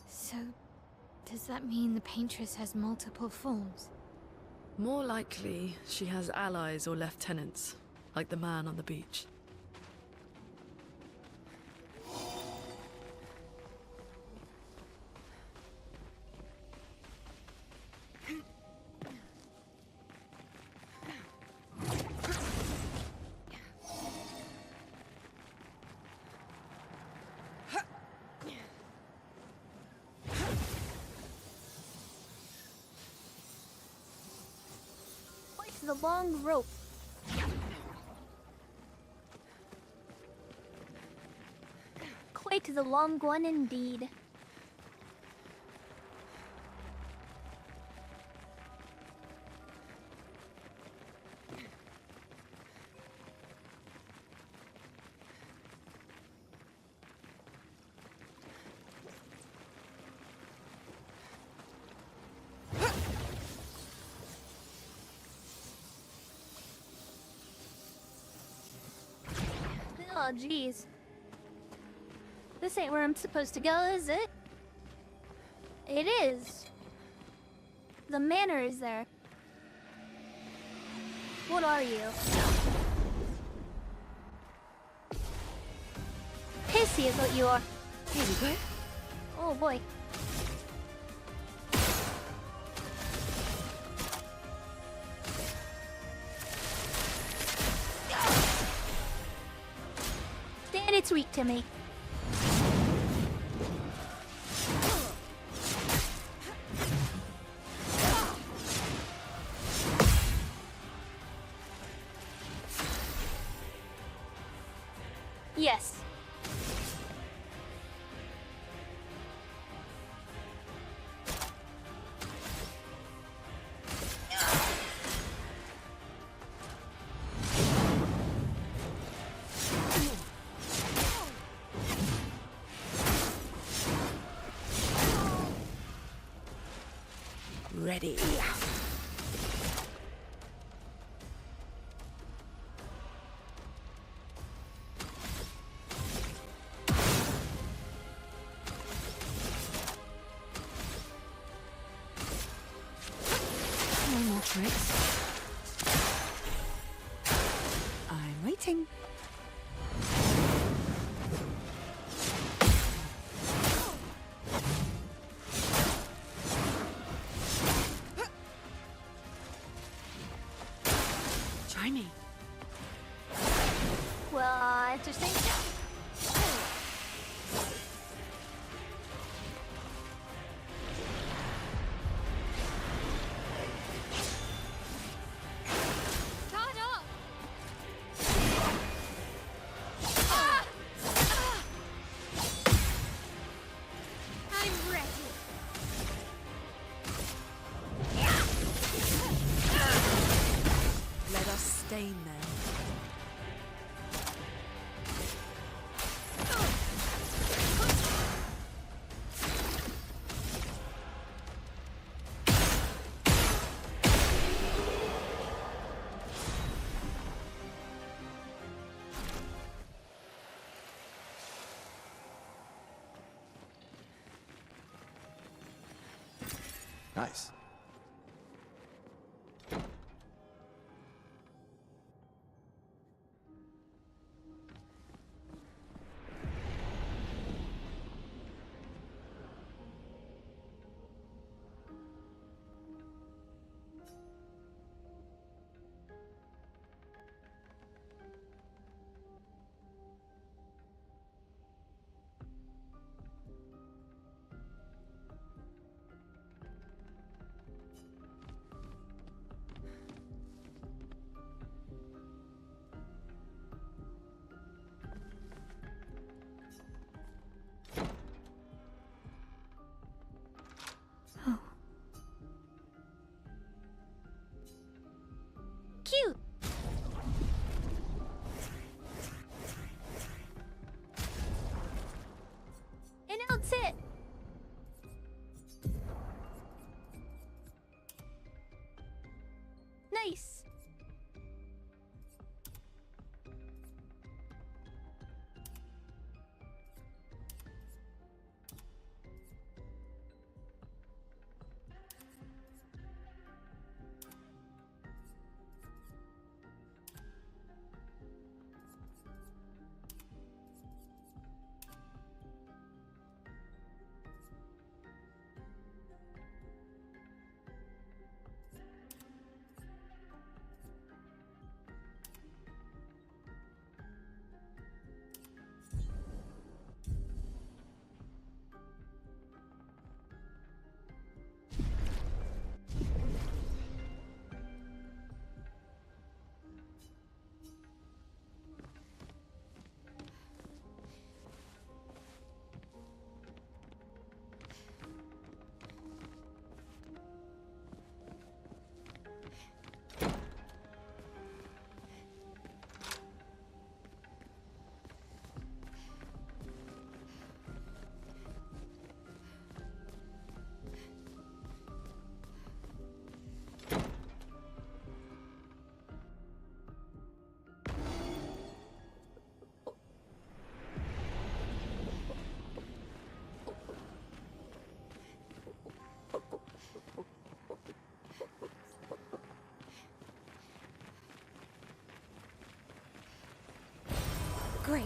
So, does that mean the paintress has multiple forms? More likely, she has allies or lieutenants, like the man on the beach. What's the long rope? Quite the long one indeed. Oh, jeez. This ain't where I'm supposed to go, is it? It is. The manor is there. What are you? Pissy is what you are. Here we go. Oh boy. And it's weak to me. Yes. Ready. No more tricks. I'm waiting. Try me. Well, interesting. Caught up! I'm ready. Let us stain them. Nice. Great.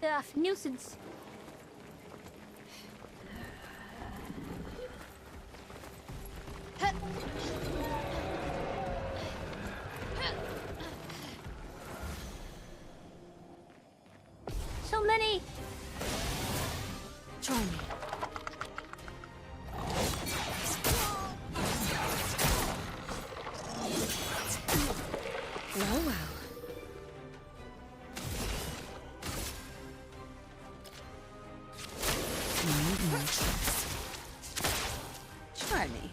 Ugh, nuisance. So many. Try me. Well, well. Try me.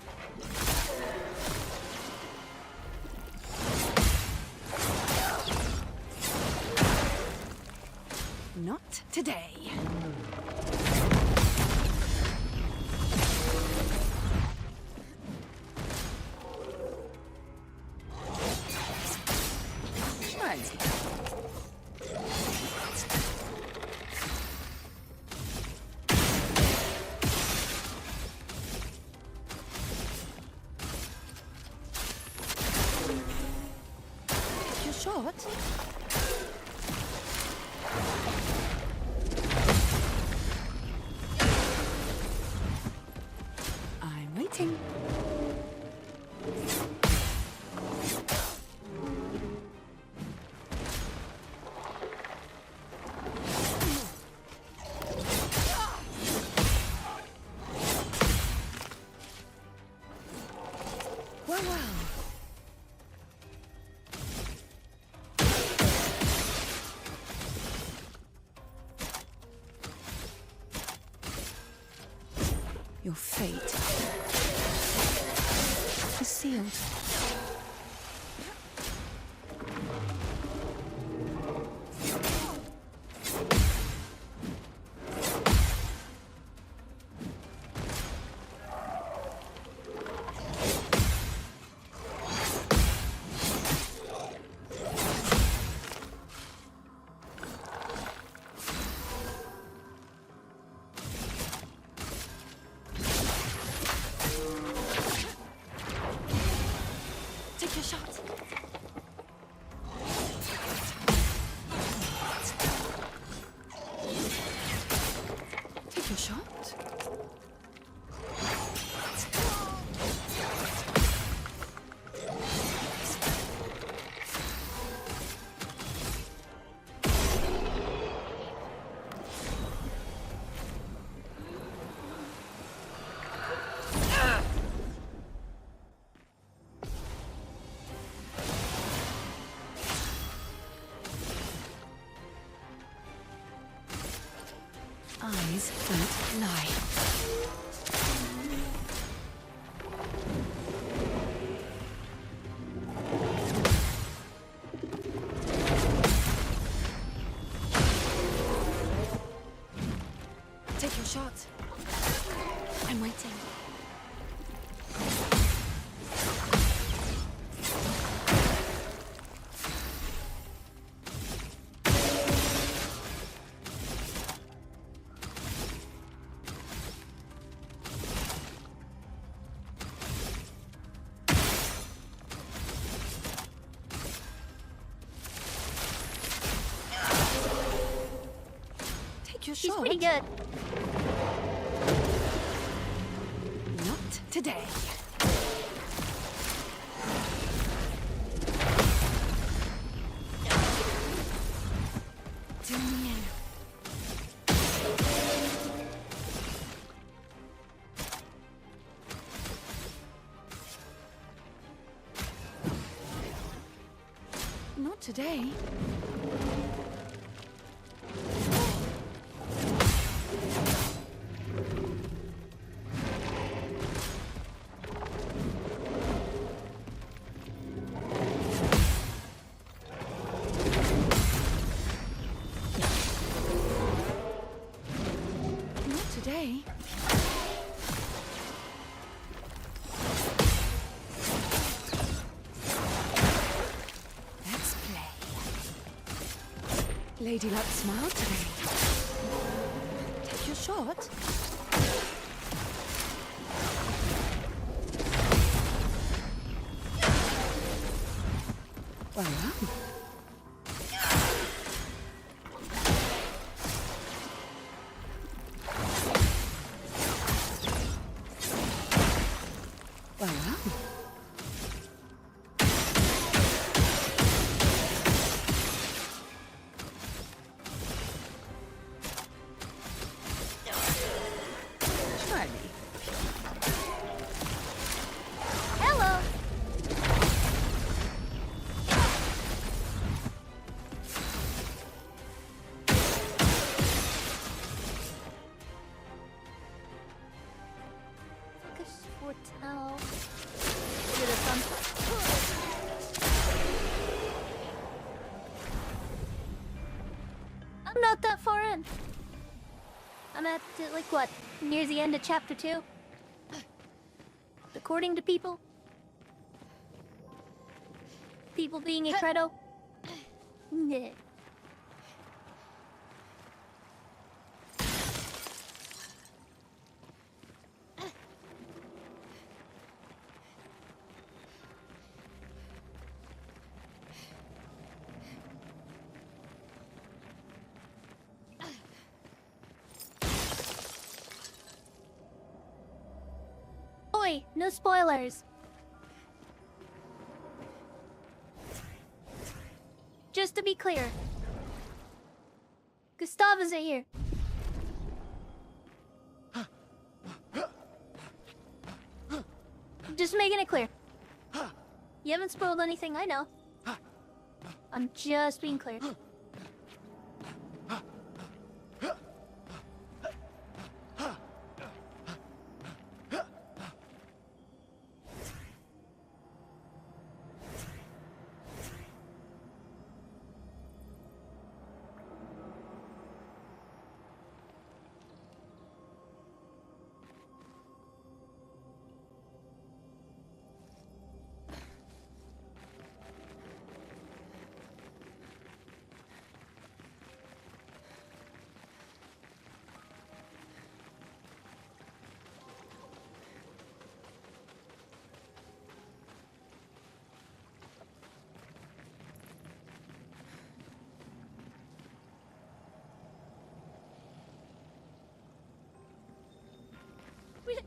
Not today. Try me. You're short. I'm waiting. Well, well. Your fate is sealed. Take your shot. Take your shot. Eyes don't lie. Take your shot. I'm waiting. Take your She's shot. pretty good. Not today. Do me in. Not today. ladylike smile today. Take your shot. Well done. Well done. Try me. Hello. Focus for Tao. Look at this one. I'm not that far in. I'm at, like, what? Near the end of chapter 2? According to people? People being a credo? Yeah. Oi, no spoilers. Just to be clear, Gustav isn't here. Just making it clear. You haven't spoiled anything, I know. I'm just being clear.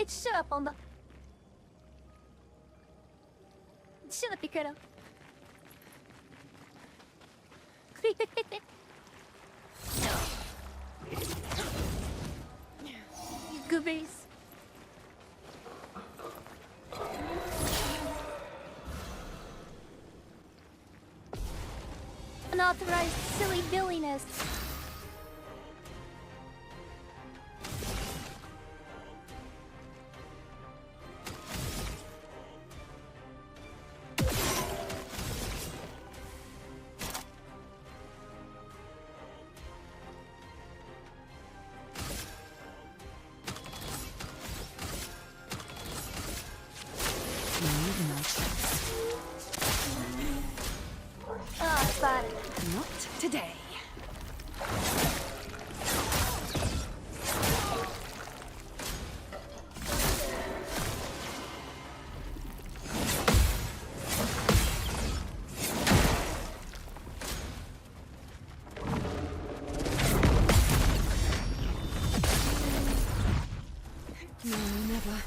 Shut up on the... Shut up, you critter. You goobies. Unauthorized silly billiness. Oh, got it. Not today. No, never.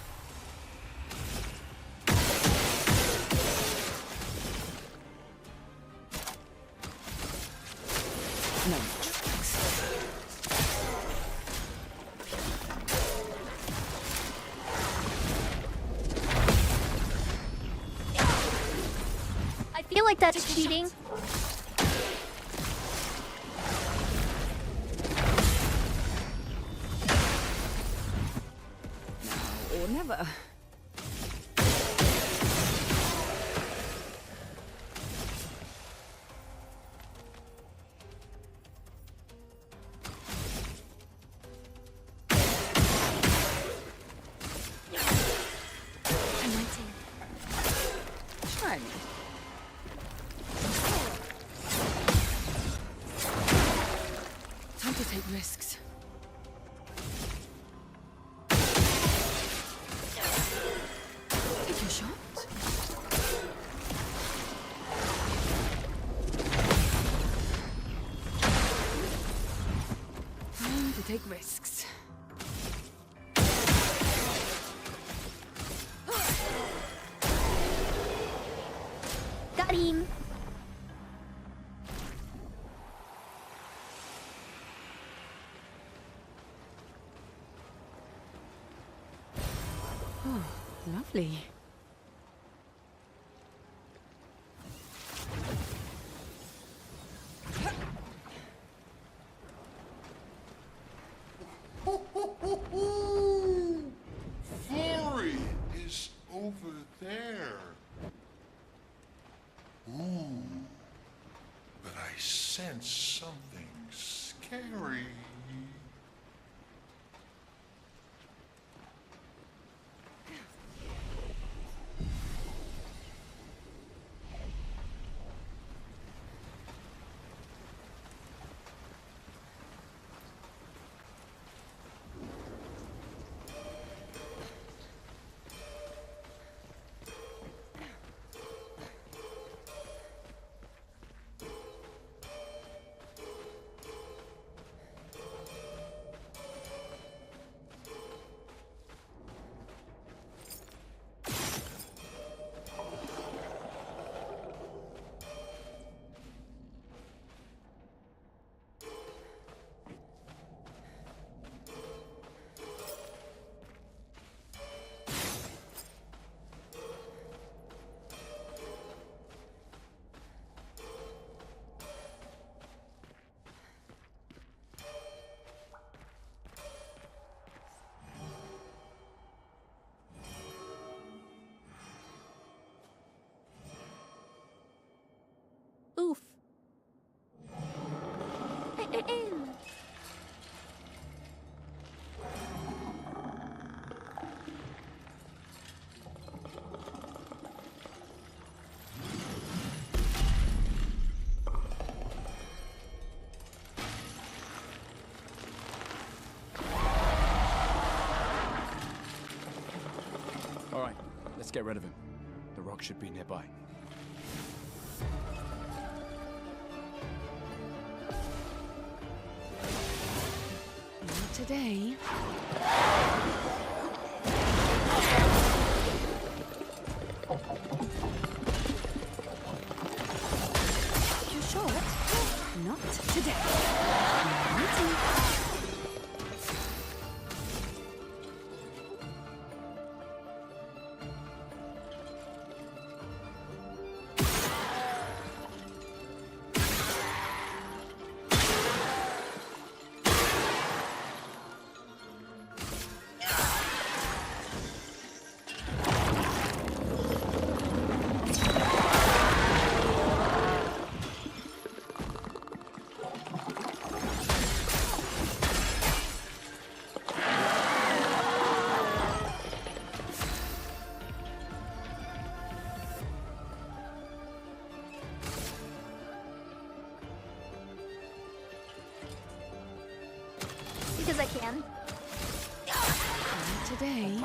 No tricks. I feel like that's cheating. Now or never. Try me. risks. Take your shot. Time to take risks. Got him. Oh, lovely. Fury is over there. Ooh. But I sense something scary. Oof. All right, let's get rid of him. The rock should be nearby. Not today. You short? Not today. Because I can. Not today.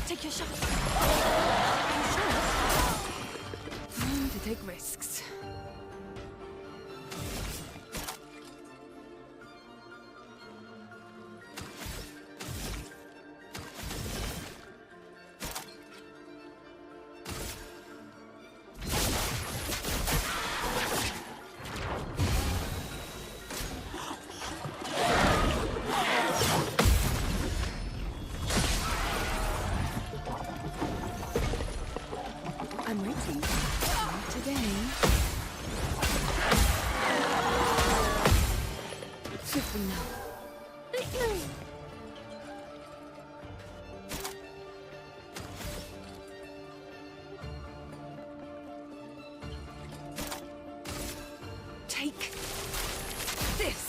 Take your shot. Time to take risks. I'm waiting. Not today. Swiftly now. Take this.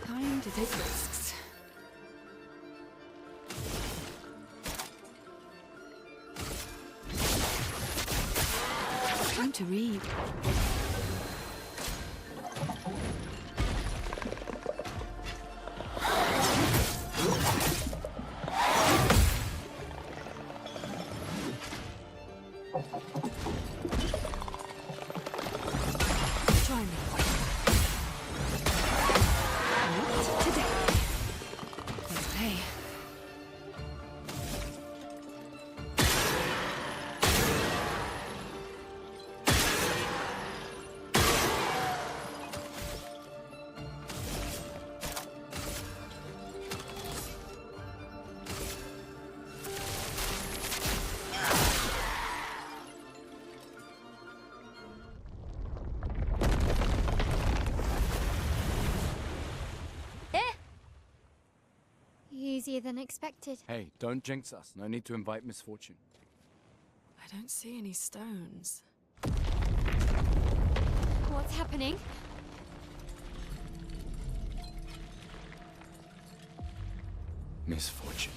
Time to take risks. Time to read. Try me. Not today. Let's pay. Easier than expected. Hey, don't jinx us. No need to invite misfortune. I don't see any stones. What's happening? Misfortune.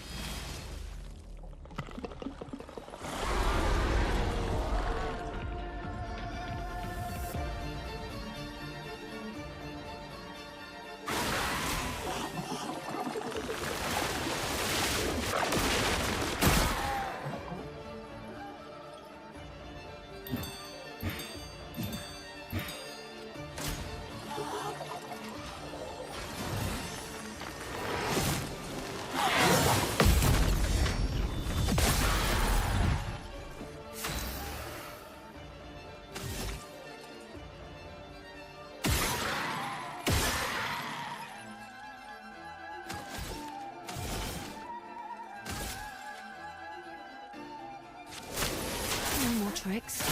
No more tricks.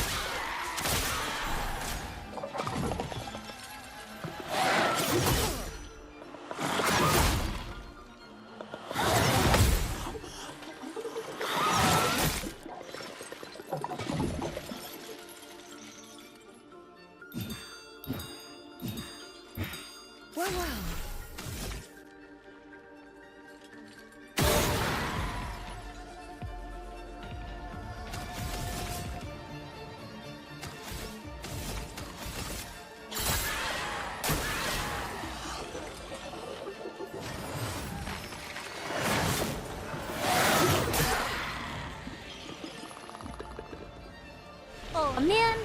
Wow. Oh man.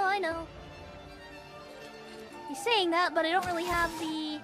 I know. He's saying that, but I don't really have the...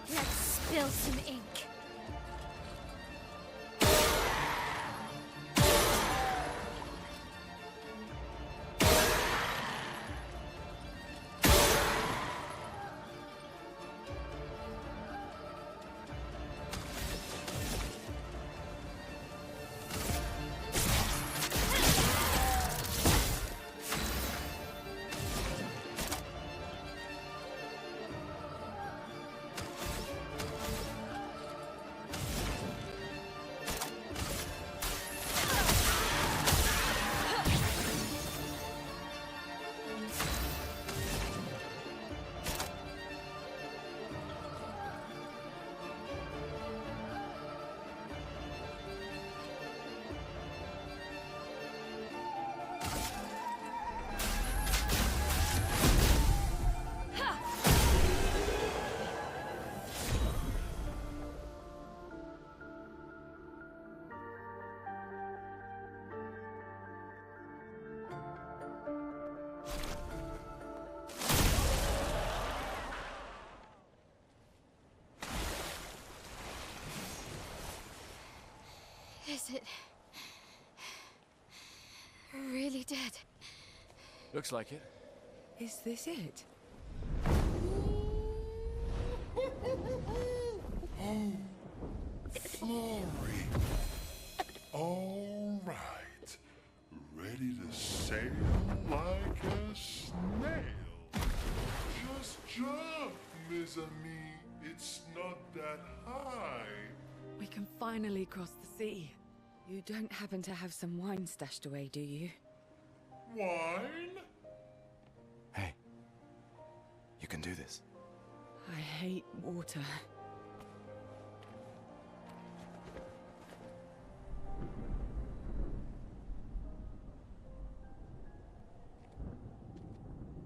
Let's spill some ink. Is it really dead? Looks like it. Is this it? Oh, Flory. All right. Ready to sail like a snail. Just jump, mes amis. It's not that high. We can finally cross the sea. You don't happen to have some wine stashed away, do you? Wine? Hey, you can do this. I hate water.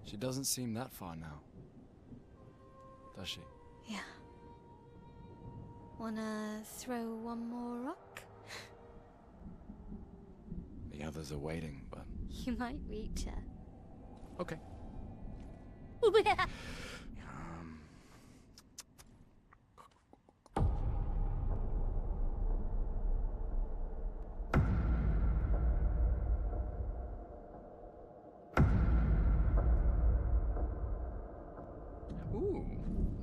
She doesn't seem that far now, does she? Yeah. Wanna throw one more rock? The others are waiting, but... You might reach her. Okay. Ooh,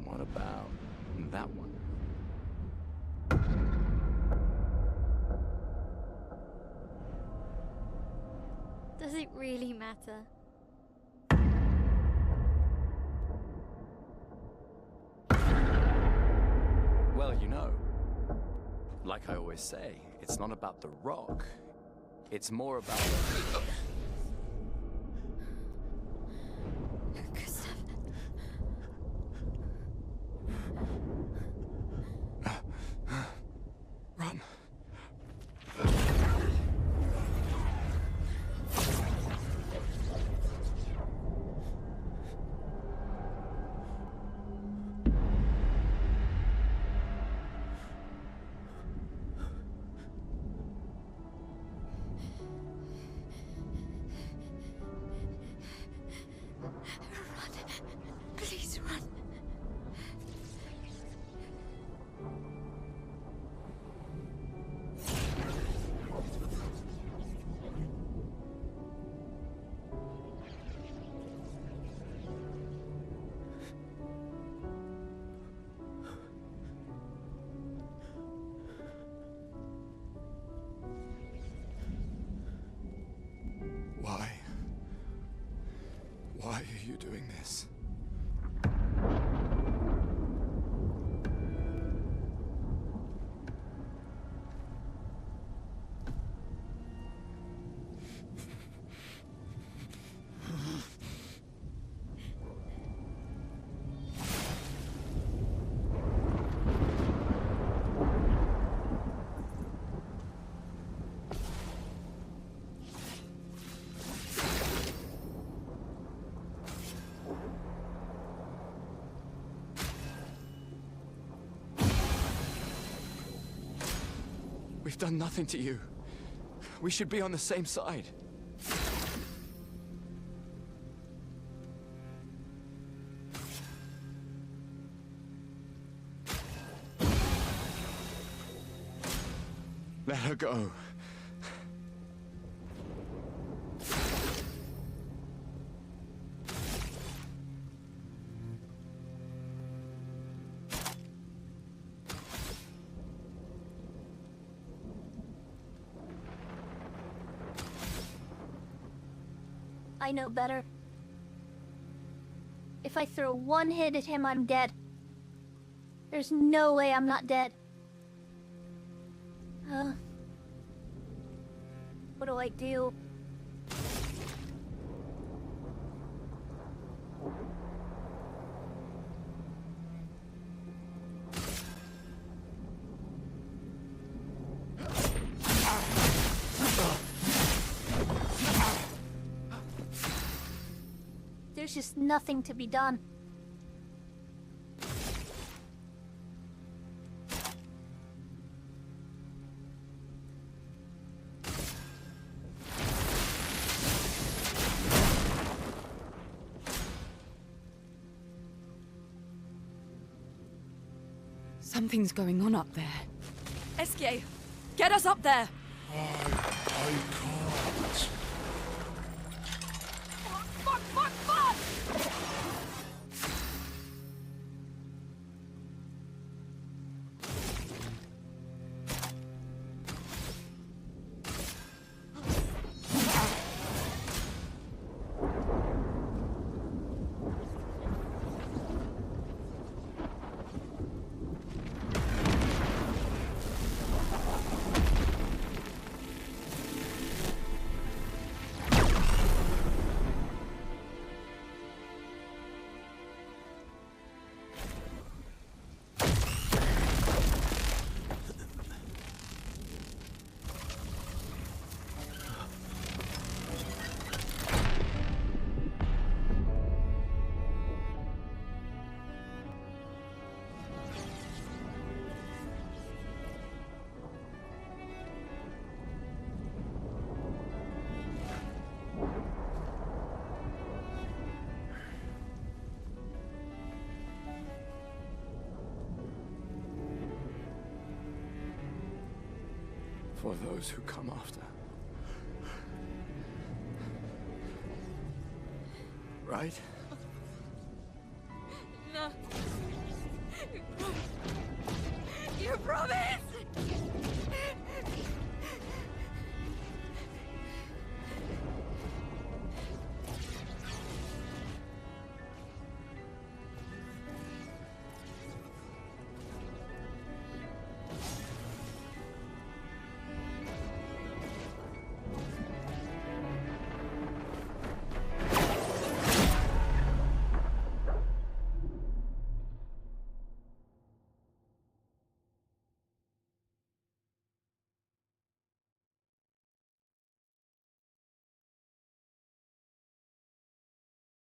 what about that one? Does it really matter? Well, you know, like I always say, it's not about the rock. It's more about the... Run. Please run. Why? Why are you doing this? We've done nothing to you. We should be on the same side. Let her go. I know better. If I throw one hit at him, I'm dead. There's no way I'm not dead. What do I do? There's just nothing to be done. Something's going on up there. Esquier, get us up there! I can't. Fuck, fuck, fuck! For those who come after. Right? No. You promised!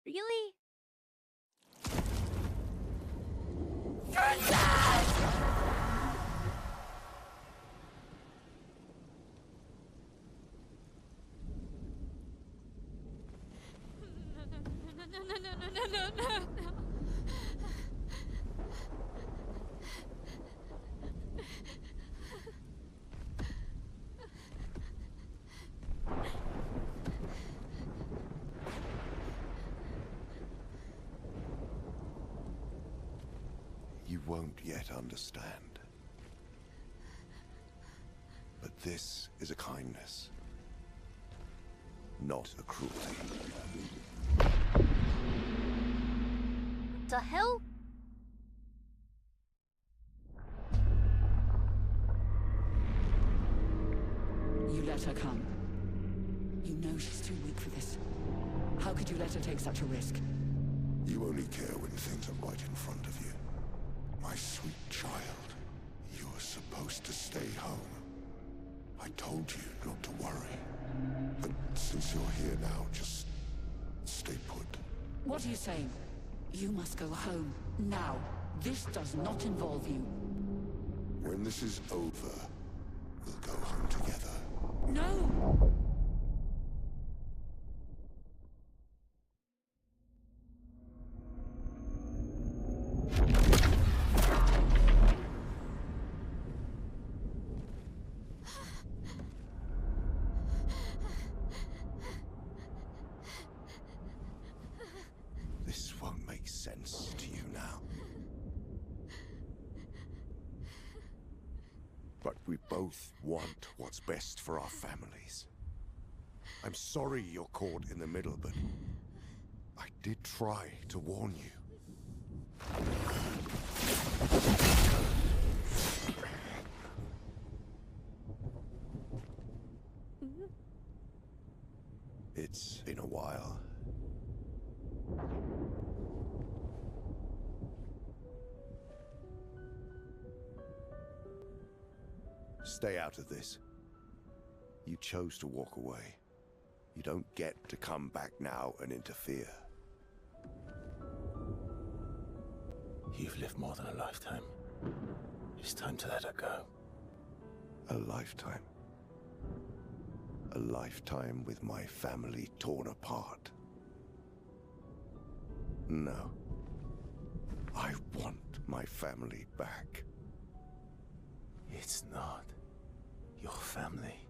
Really? No. You won't yet understand. But this is a kindness, not a cruelty. The hell? You let her come. You know she's too weak for this. How could you let her take such a risk? You only care when things are right in front of you. My sweet child, you're supposed to stay home. I told you not to worry. But since you're here now, just stay put. What are you saying? You must go home, now. This does not involve you. When this is over, we'll go home together. No! This won't make sense to you now. But we both want what's best for our families. I'm sorry you're caught in the middle, but I did try to warn you. It's been a while. Stay out of this. You chose to walk away. You don't get to come back now and interfere. You've lived more than a lifetime. It's time to let her go. A lifetime. A lifetime with my family torn apart. No. I want my family back. It's not your family.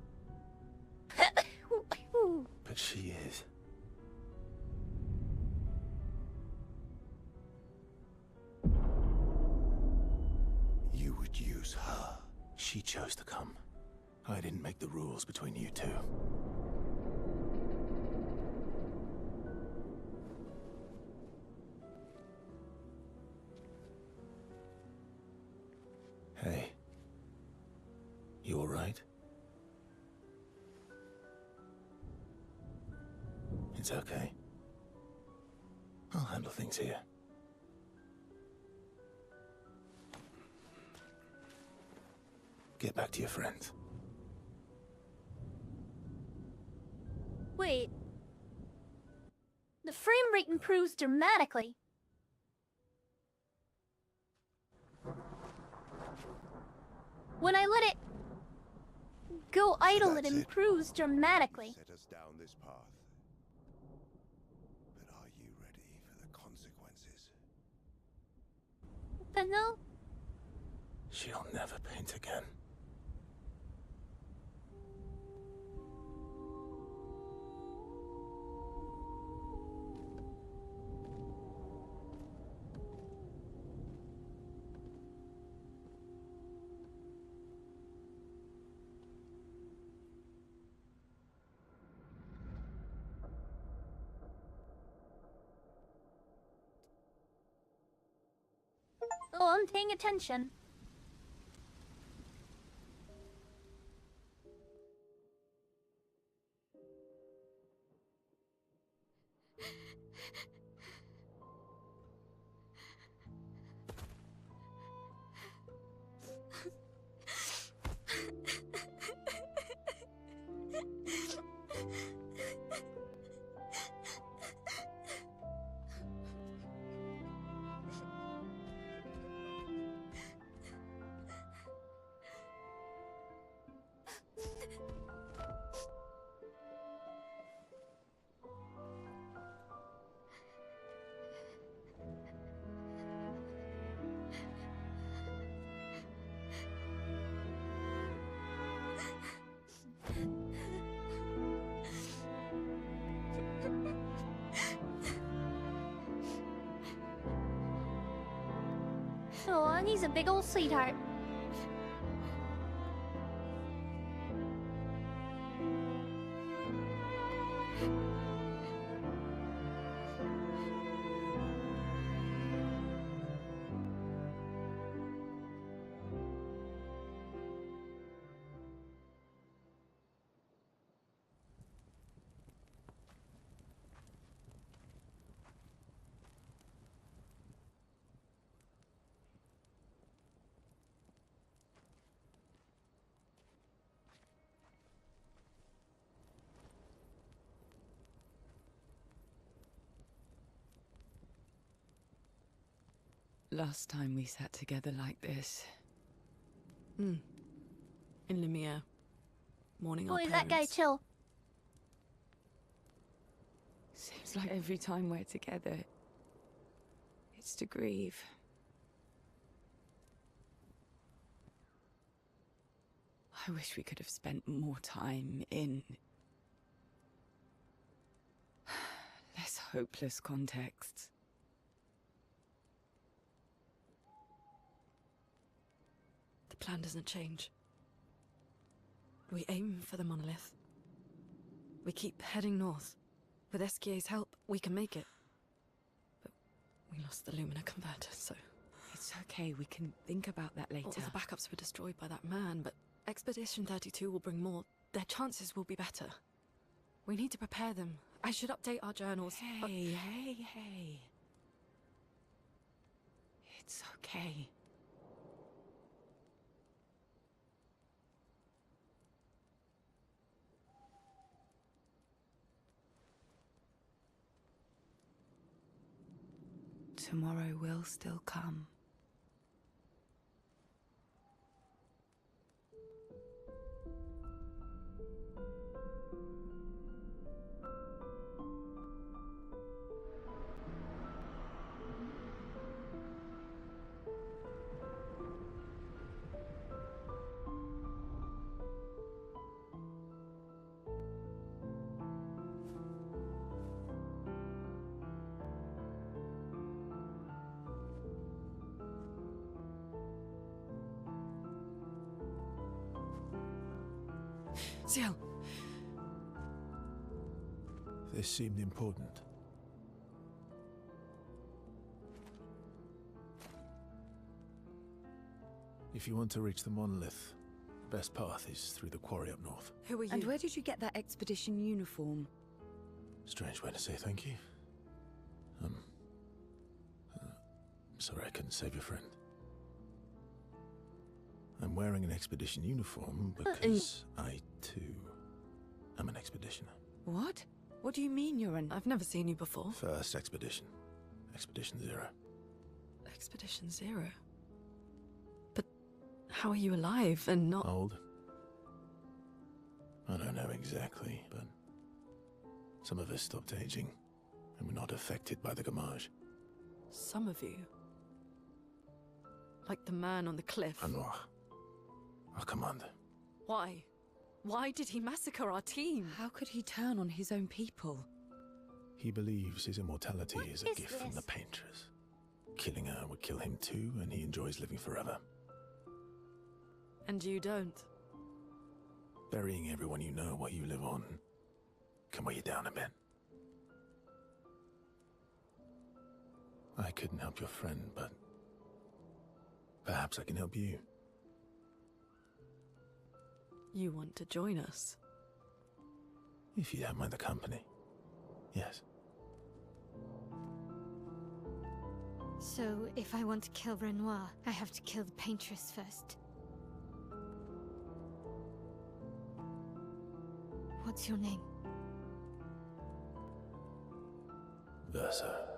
She chose to come. I didn't make the rules between you two. Hey. You alright? It's okay. I'll handle things here. Get back to your friends. Wait. The frame rate improves dramatically. When I let it go idle, it improves dramatically. Set us down this path. But are you ready for the consequences? But no. She'll never paint again. Oh, I'm paying attention. Oh, he's a big old sweetheart. Last time we sat together like this. In Lemire. Mourning our Boy, parents. that guy chill. Seems like every time we're together, it's to grieve. I wish we could have spent more time in less hopeless contexts. The plan doesn't change. We aim for the monolith. We keep heading north. With SKA's help, we can make it. But we lost the Lumina converter, so... It's okay, we can think about that later. All the backups were destroyed by that man, but Expedition 32 will bring more. Their chances will be better. We need to prepare them. I should update our journals. Hey. It's okay. Tomorrow will still come. Ciel. This seemed important. If you want to reach the monolith, the best path is through the quarry up north. Who are you? And where did you get that expedition uniform? Strange way to say thank you. Sorry I couldn't save your friend. I'm wearing an expedition uniform because I, too, am an expeditioner. What? What do you mean you're an... I've never seen you before. First expedition. Expedition 0. Expedition 0? But how are you alive and not... Old? I don't know exactly, but some of us stopped aging, and we're not affected by the gamage. Some of you? Like the man on the cliff? Anwar, our commander. Why? Why did he massacre our team? How could he turn on his own people? He believes his immortality is a gift from this? the Paintress. Killing her would kill him too, and he enjoys living forever. And you don't? Burying everyone you know while you live on can weigh you down a bit. I couldn't help your friend, but perhaps I can help you. You want to join us? If you don't mind the company, yes. So, if I want to kill Renoir, I have to kill the Paintress first. What's your name? Versa.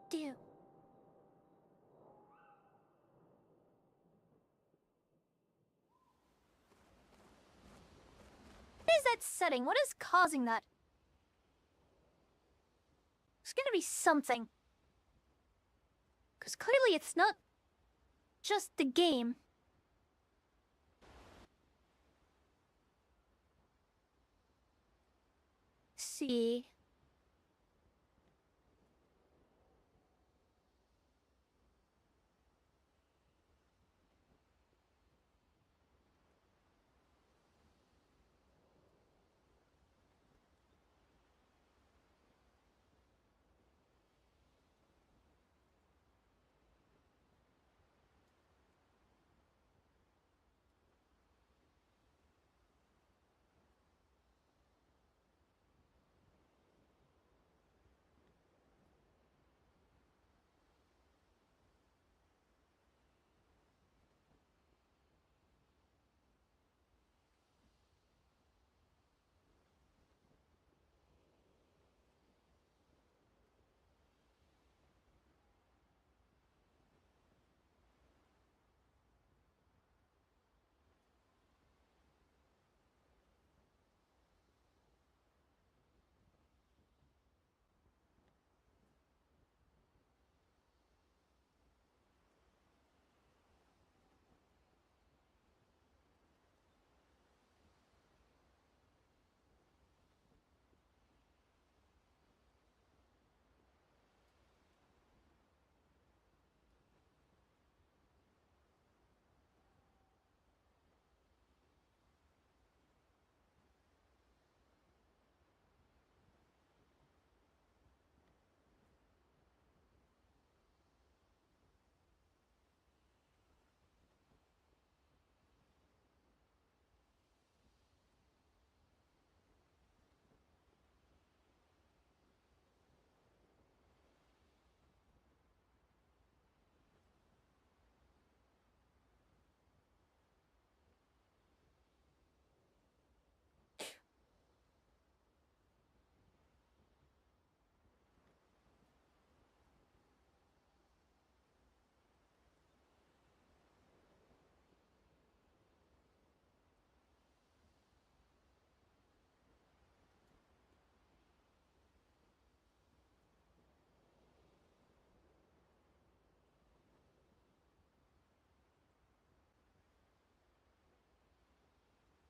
Do. What is that setting? What is causing that? There's gonna be something. Because clearly it's not just the game. See.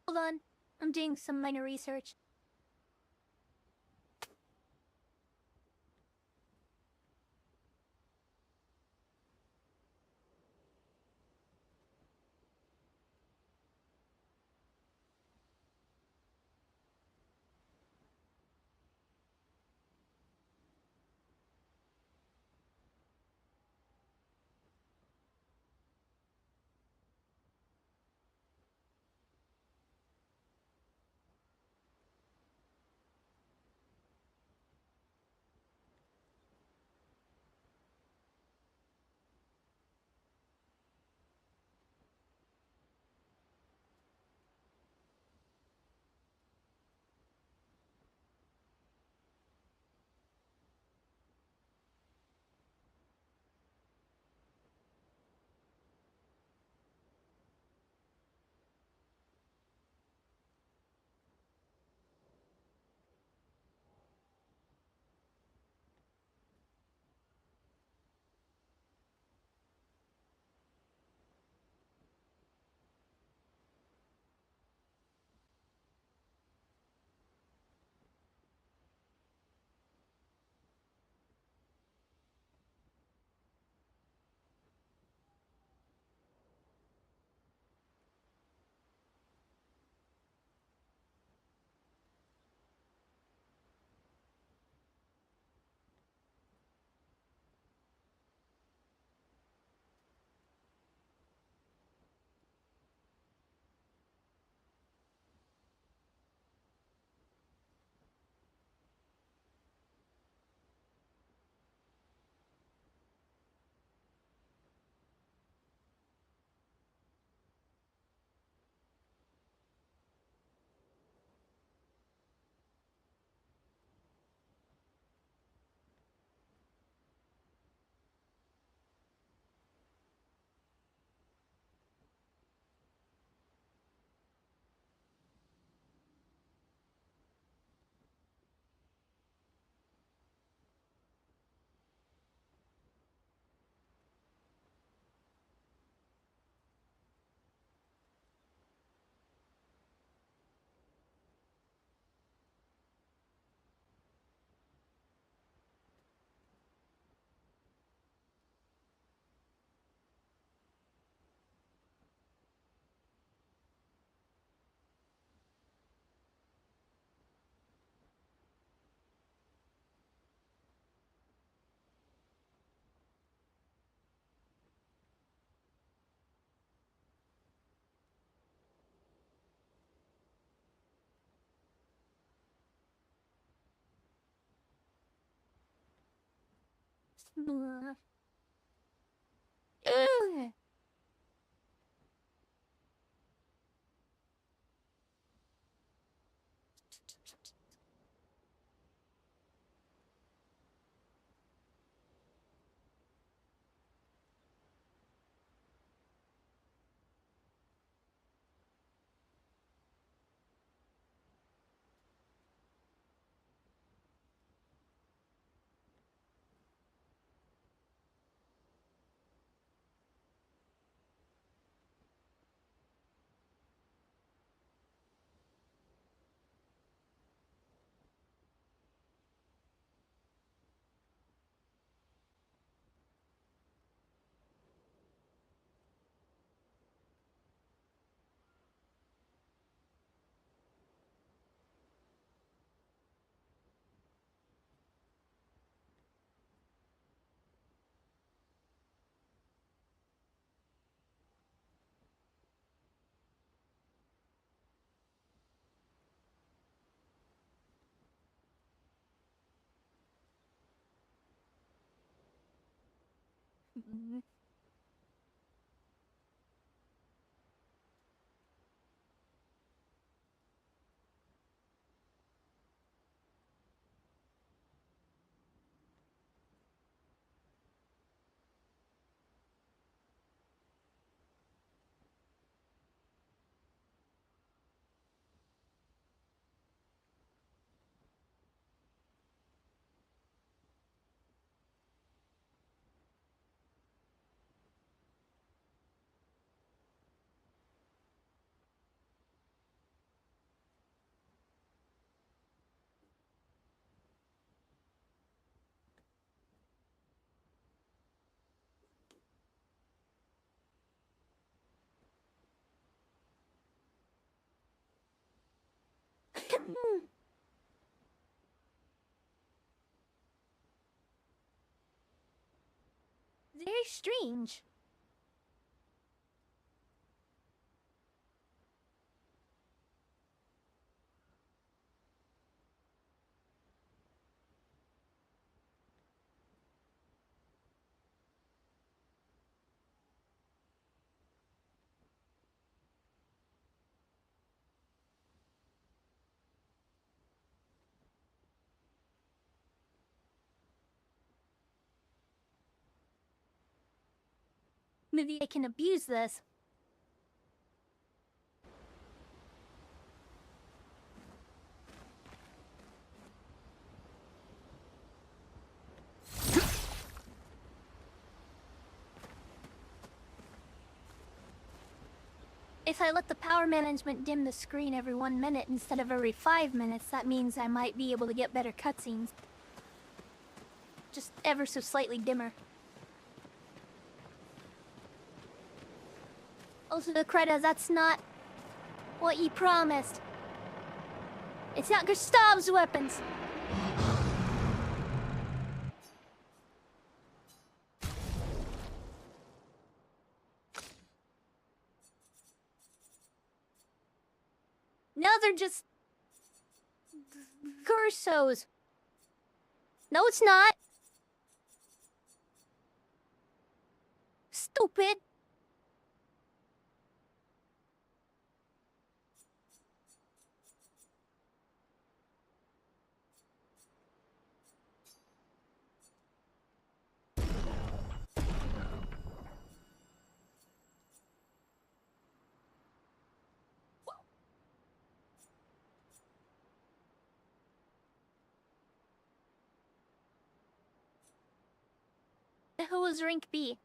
Hold on. I'm doing some minor research. Ugh. Very strange. Maybe I can abuse this. If I let the power management dim the screen every 1 minute instead of every 5 minutes, that means I might be able to get better cutscenes. Just ever so slightly dimmer. Also, Creta, that's not what you promised. It's not Gustav's weapons. Now they're just Cursos. No, it's not. Stupid. Who was rank B?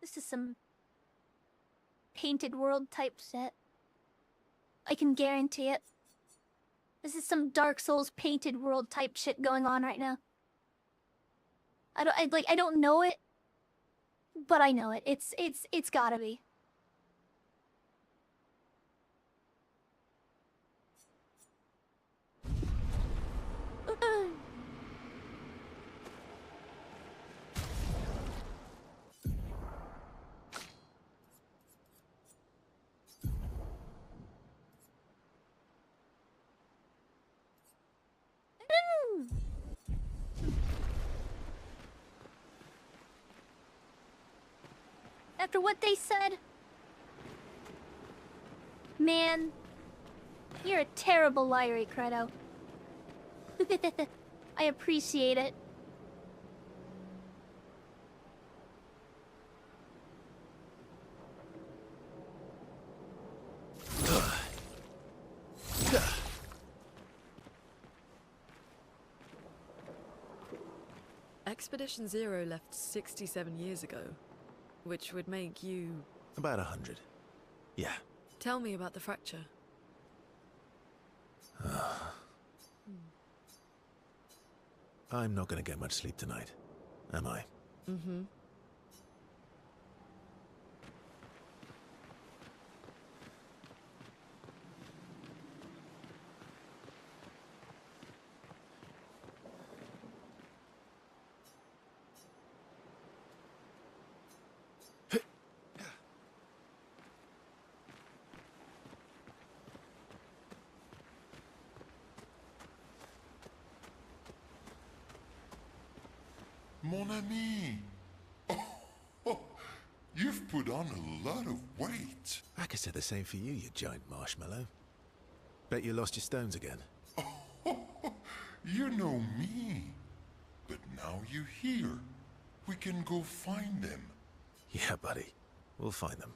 This is some painted world type shit. I can guarantee it. This is some Dark Souls painted world type shit going on right now. I don't know it, but I know it. It's gotta be. After what they said, man, you're a terrible liar, Credo. I appreciate it. Expedition Zero left 67 years ago, which would make you... About 100. Yeah. Tell me about the fracture. I'm not gonna get much sleep tonight, am I? Mm-hmm. Mon ami! Oh, you've put on a lot of weight. I could say the same for you, you giant marshmallow. Bet you lost your stones again. You know me. But now you're here. We can go find them. Yeah, buddy. We'll find them.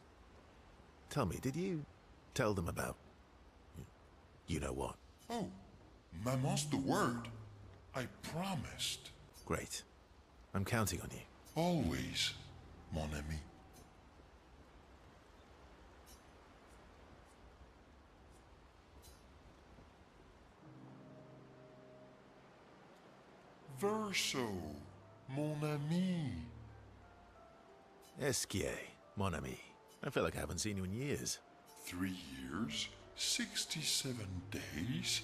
Tell me, did you tell them about... you know what? Oh, Maman's the word. I promised. Great. I'm counting on you. Always, mon ami. Verso, mon ami. Esquier, mon ami. I feel like I haven't seen you in years. 3 years, 67 days,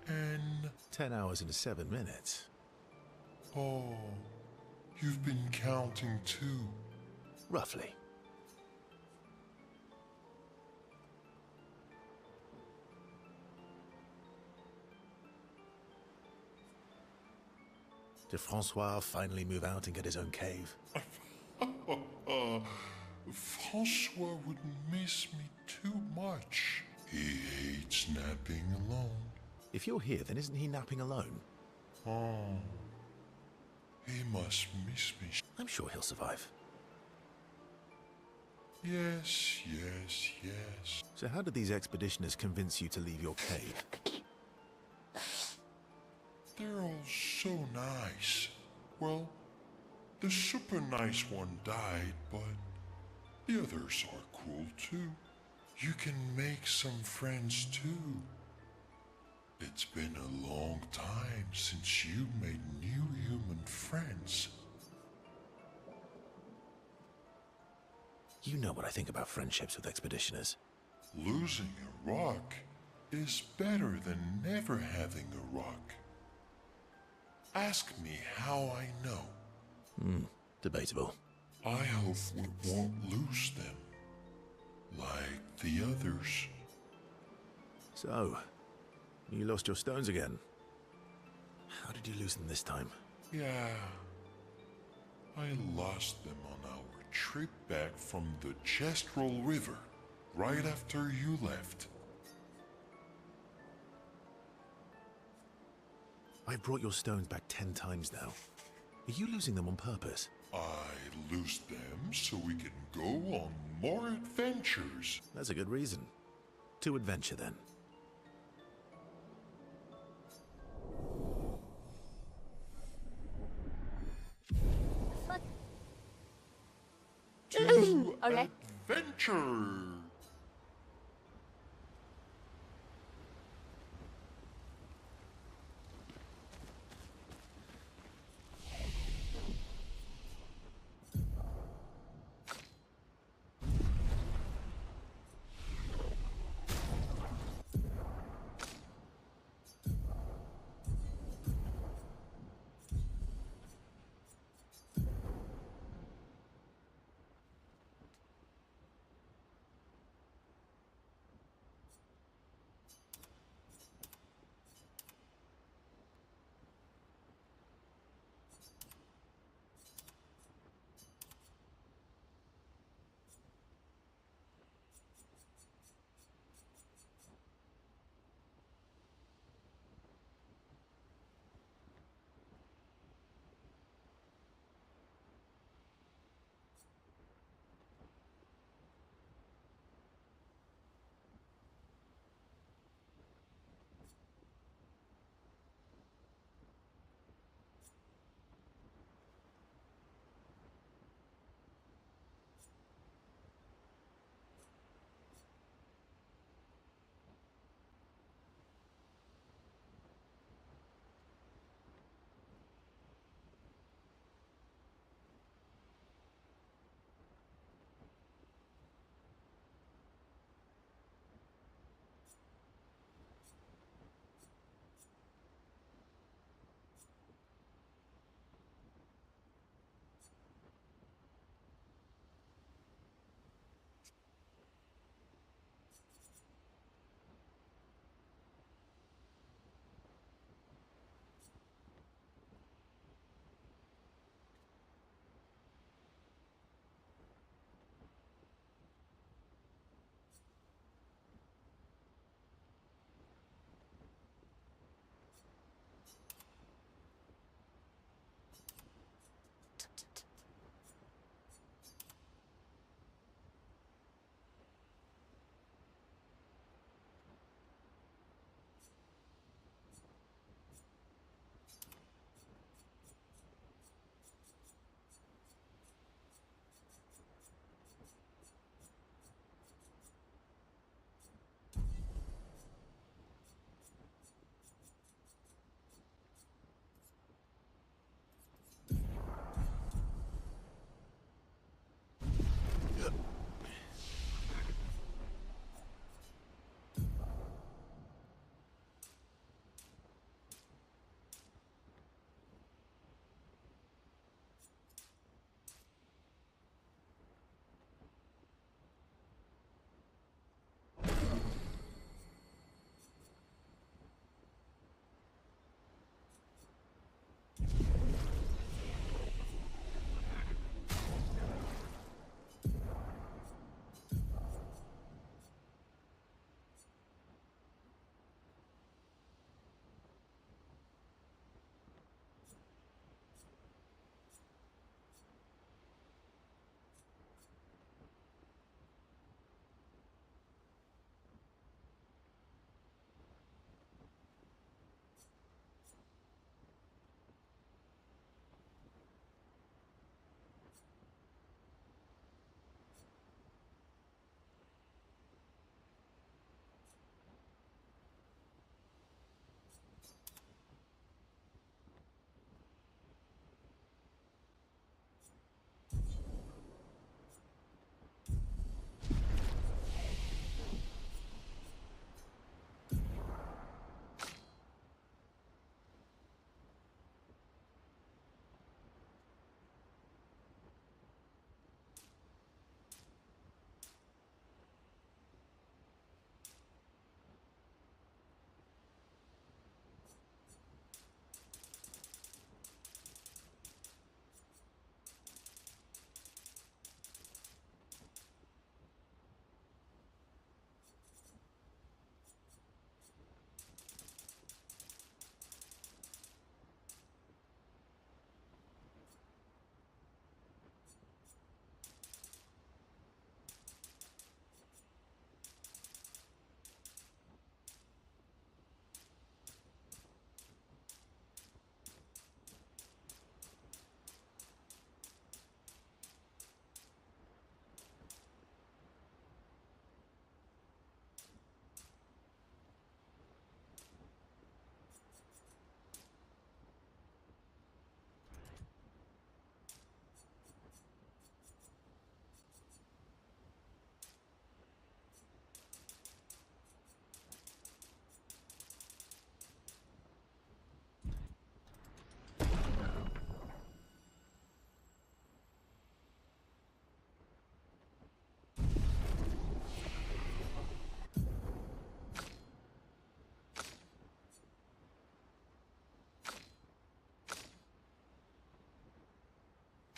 and... 10 hours and 7 minutes. Oh, you've been counting too. Roughly. Did Francois finally move out and get his own cave? Francois would miss me too much. He hates napping alone. If you're here, then isn't he napping alone? Oh, he must miss me. I'm sure he'll survive. Yes, yes, yes. So how did these expeditioners convince you to leave your cave? They're all so nice. Well, the super nice one died, but the others are cool too. You can make some friends too. It's been a long time since you made new human friends. You know what I think about friendships with expeditioners. Losing a rock is better than never having a rock. Ask me how I know. Debatable. I hope we won't lose them, like the others. So, you lost your stones again. How did you lose them this time? Yeah, I lost them on our trip back from the Chestrel River, right after you left. I've brought your stones back 10 times now. Are you losing them on purpose? I lose them so we can go on more adventures. That's a good reason. To adventure, then. Fuck.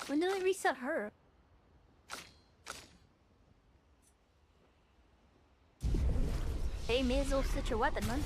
When did I reset her? Hey, may as well switch your weapon, man.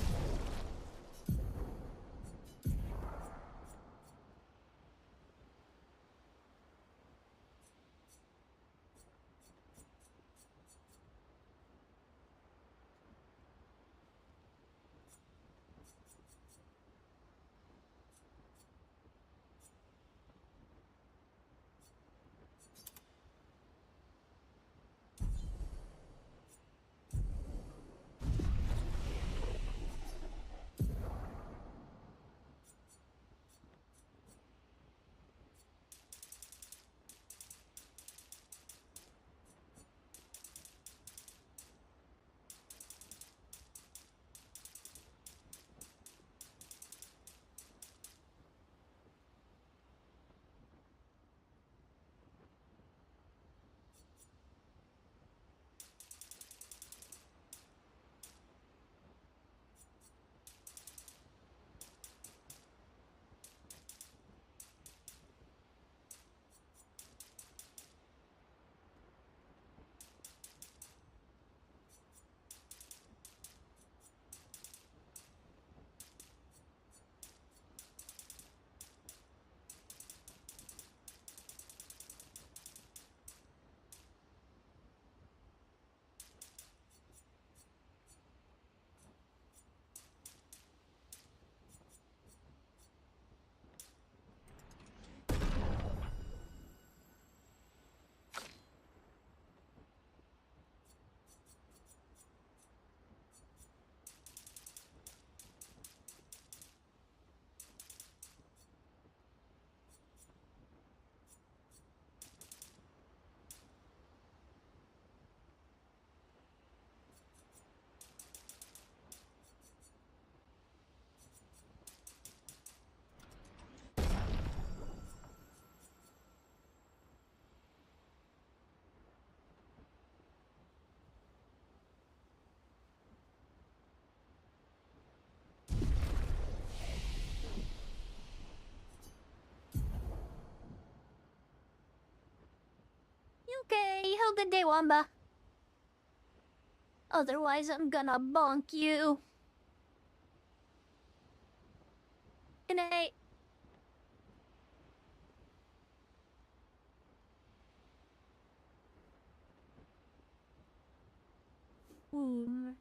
Okay, have a good day, Wamba. Otherwise, I'm gonna bonk you. Good night. Ooh.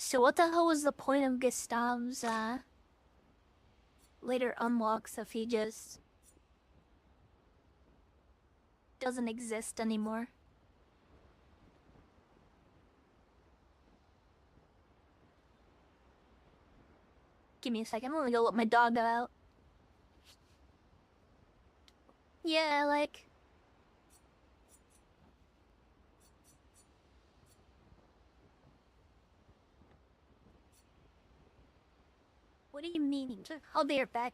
So what the hell was the point of Gustav's later unlocks if he just doesn't exist anymore? Give me a second, I'm gonna go let my dog out. Yeah, like... What do you mean? I'll be right back.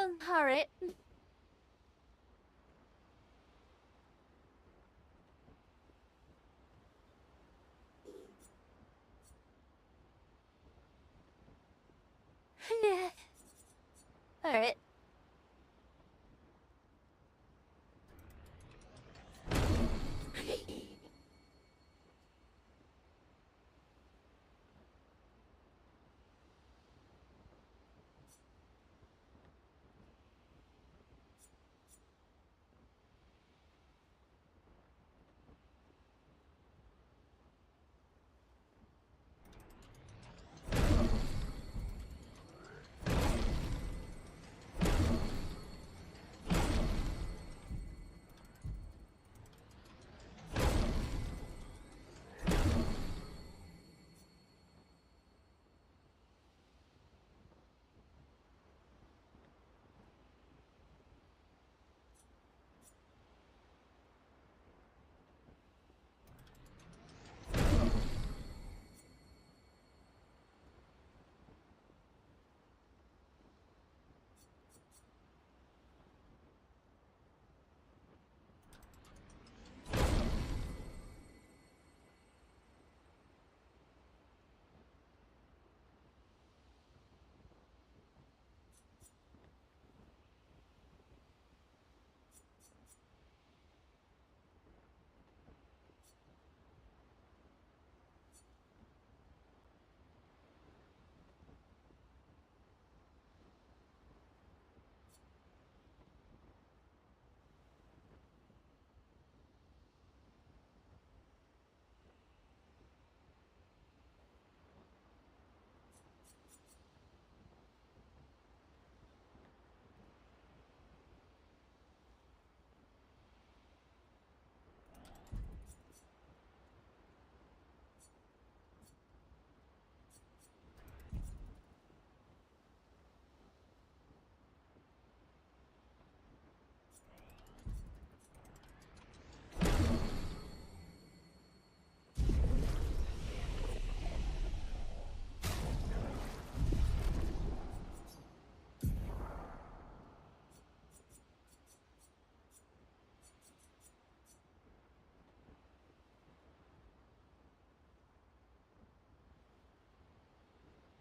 Alright. Yeah. Alright.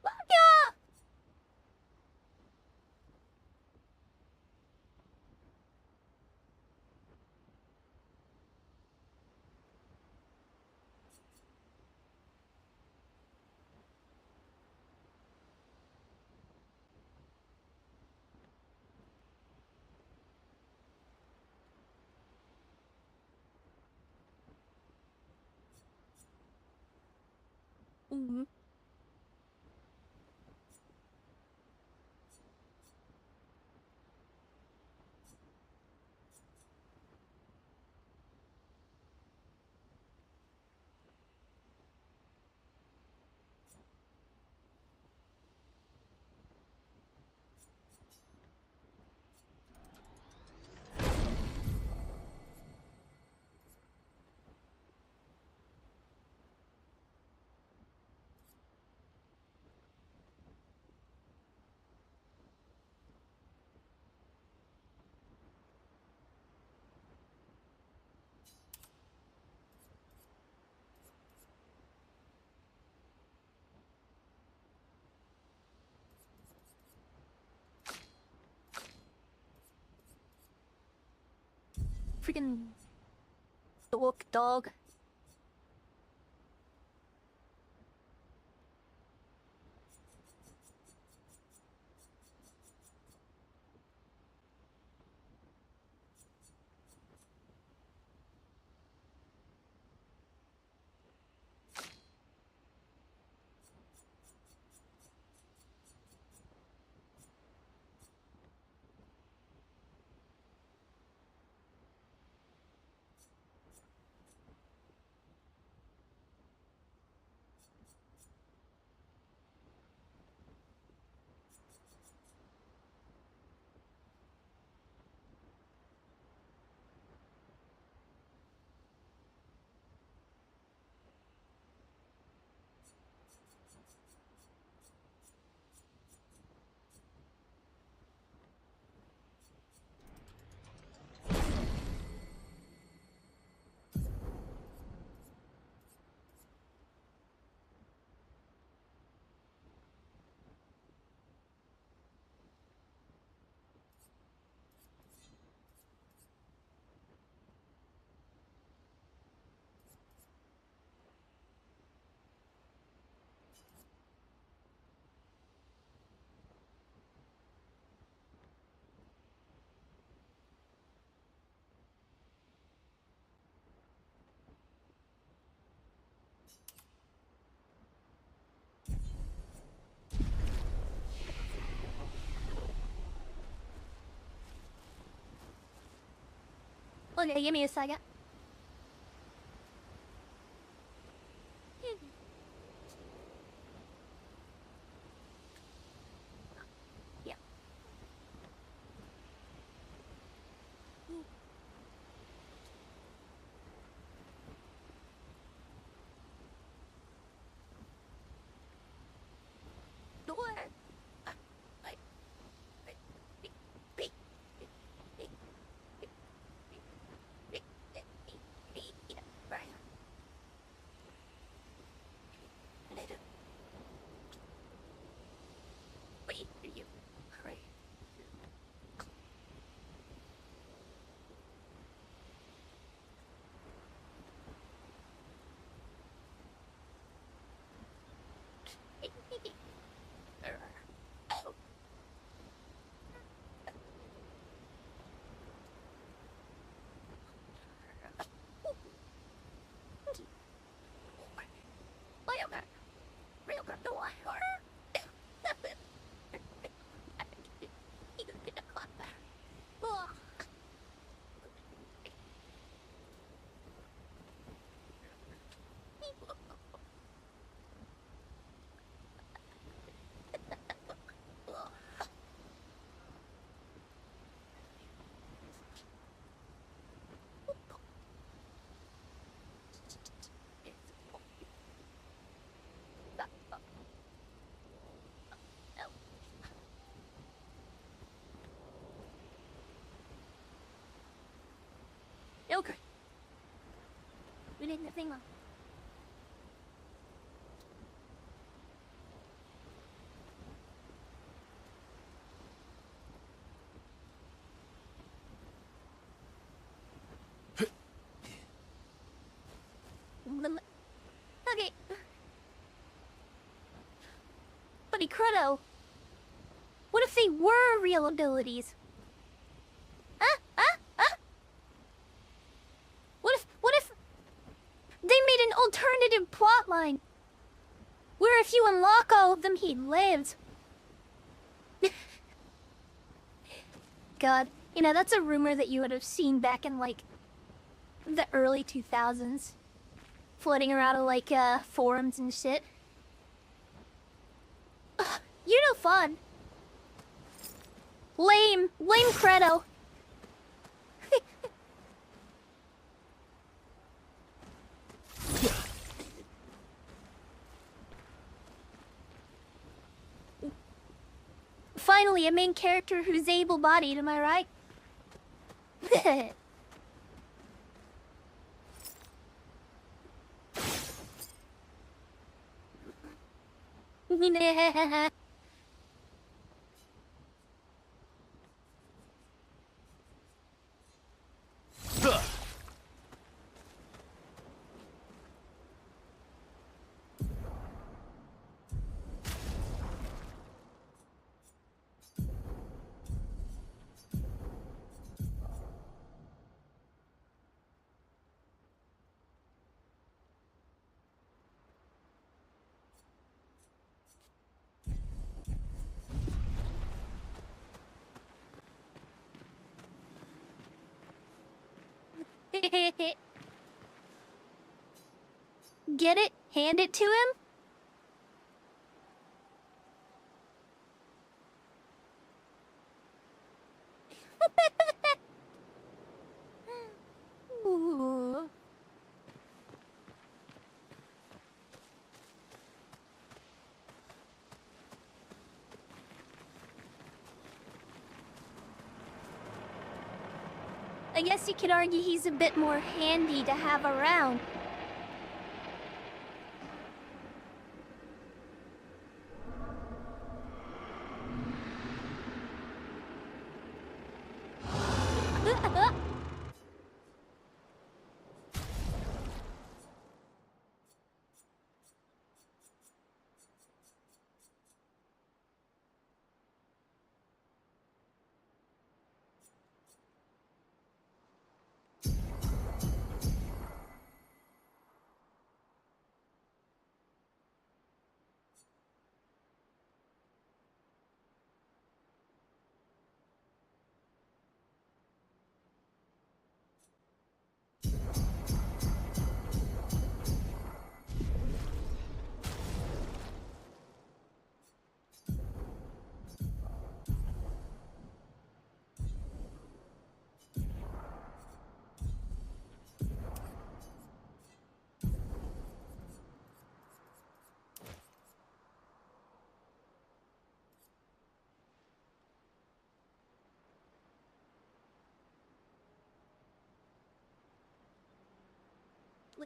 Yeah. Mm-hmm. Freaking dog. Okay, give me a second. Yeah. Door. Okay. We did nothing wrong. Okay. Buddy Cruddo. What if they were real abilities? What if they made an alternative plotline where if you unlock all of them, he lives? God, you know, that's a rumor that you would have seen back in, like, the early 2000s. Floating around in, like, forums and shit. Ugh, you're no fun. Lame credo. Finally, a main character who's able-bodied, am I right? Get it? Hand it to him? Ooh. I guess you could argue he's a bit more handy to have around.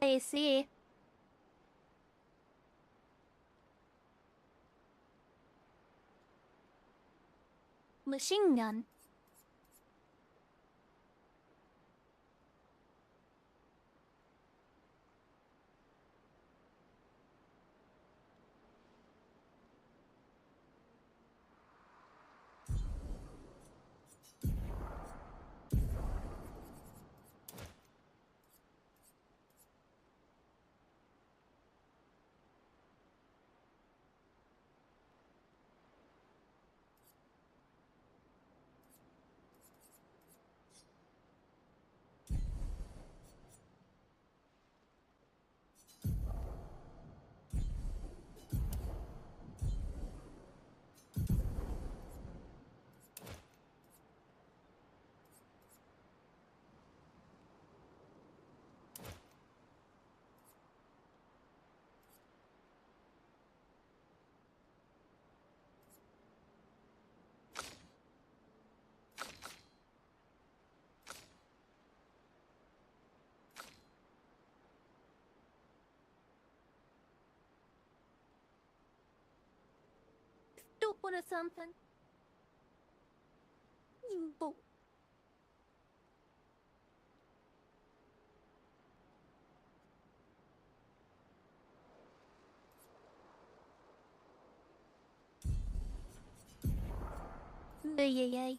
Lacey. Machine gun. Stupid or something. You fool. Yay.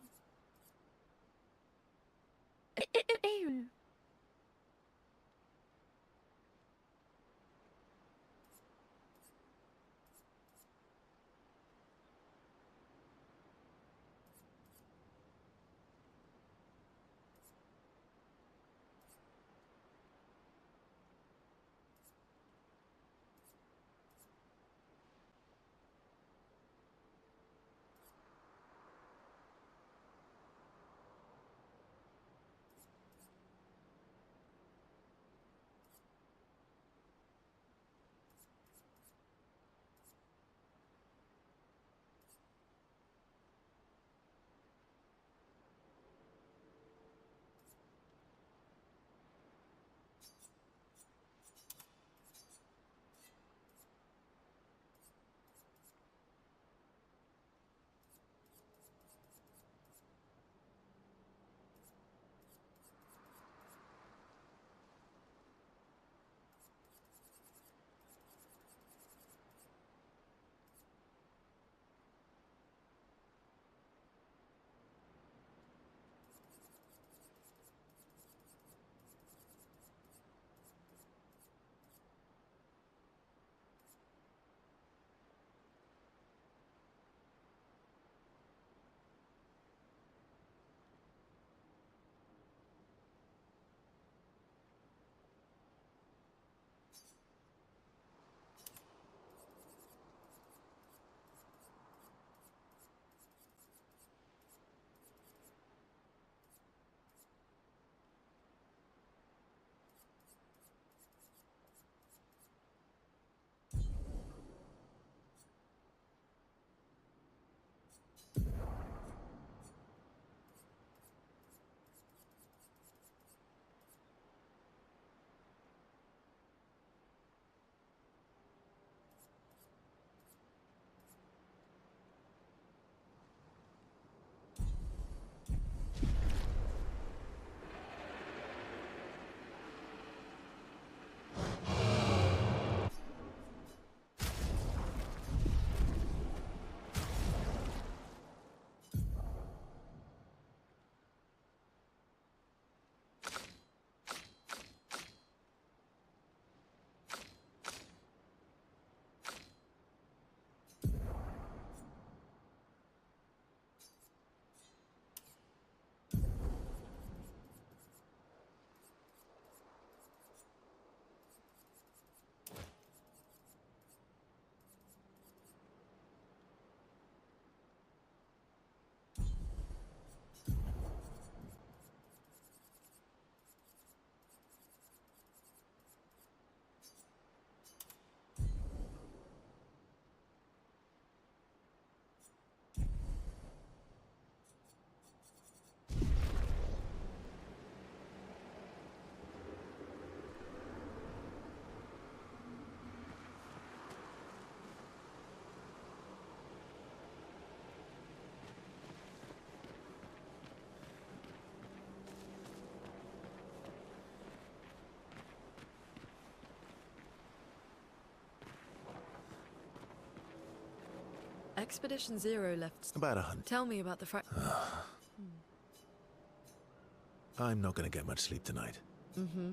Expedition Zero left. About 100. Tell me about the I'm not going to get much sleep tonight. Mm-hmm.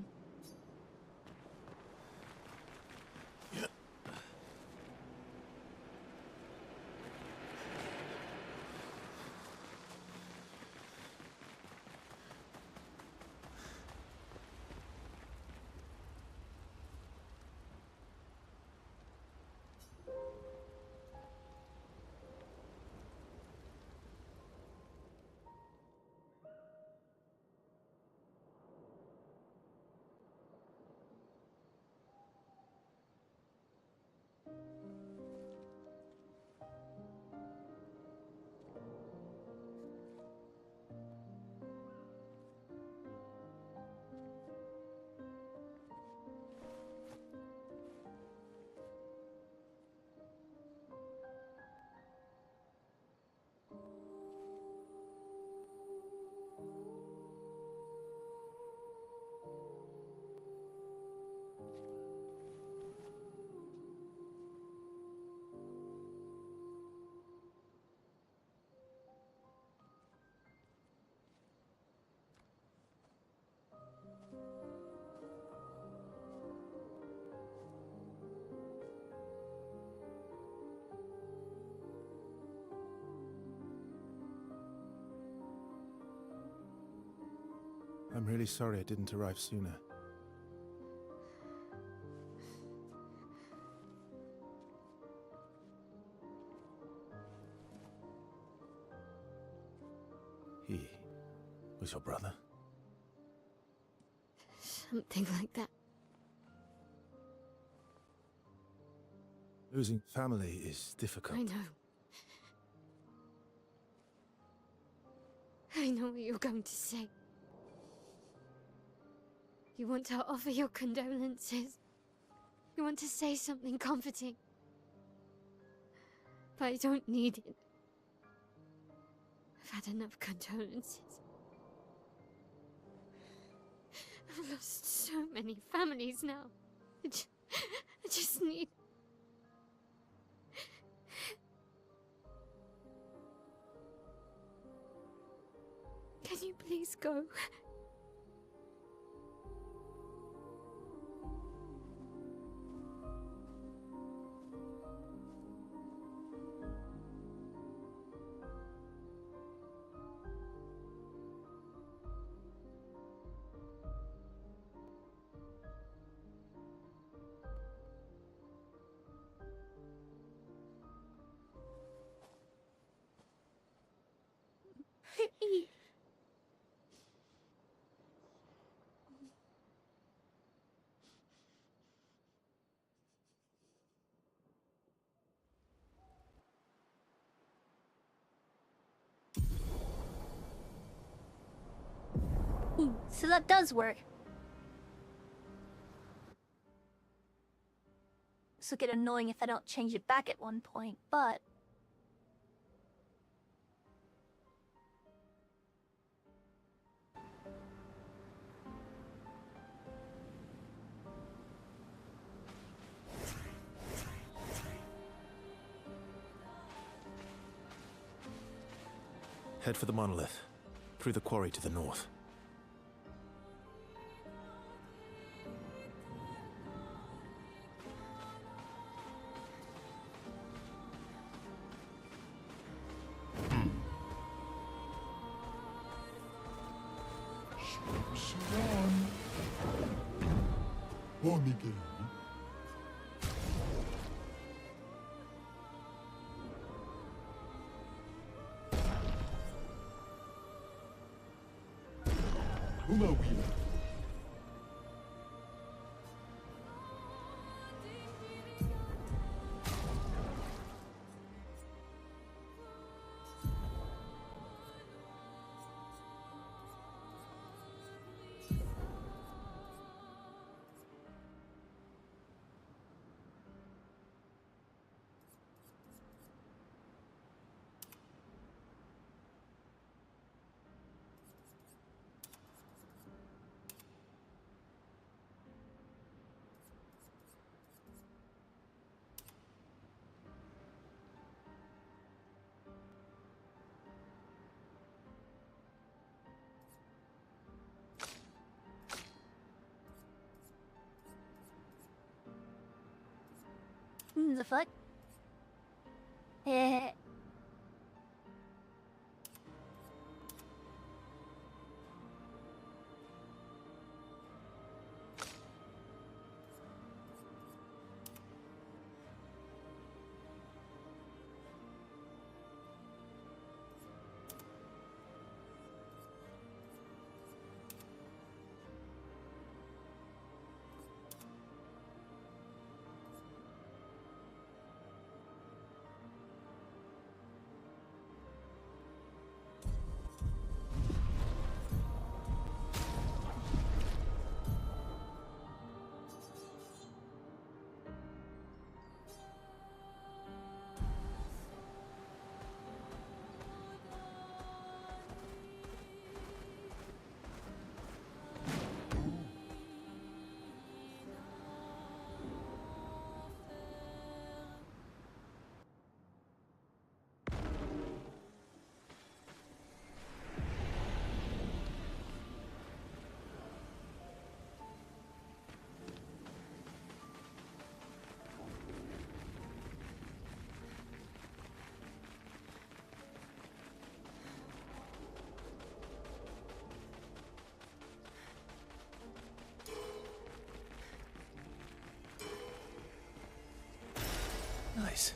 I'm really sorry I didn't arrive sooner. He was your brother? Something like that. Losing family is difficult. I know. I know what you're going to say. You want to offer your condolences. You want to say something comforting. But I don't need it. I've had enough condolences. I've lost so many families now. I just need... Can you please go? So that does work. This will get annoying if I don't change it back at one point, but... Head for the monolith, through the quarry to the north. Oh, Miguel. Uma Wheeler. operations afoot. Heh. Nice.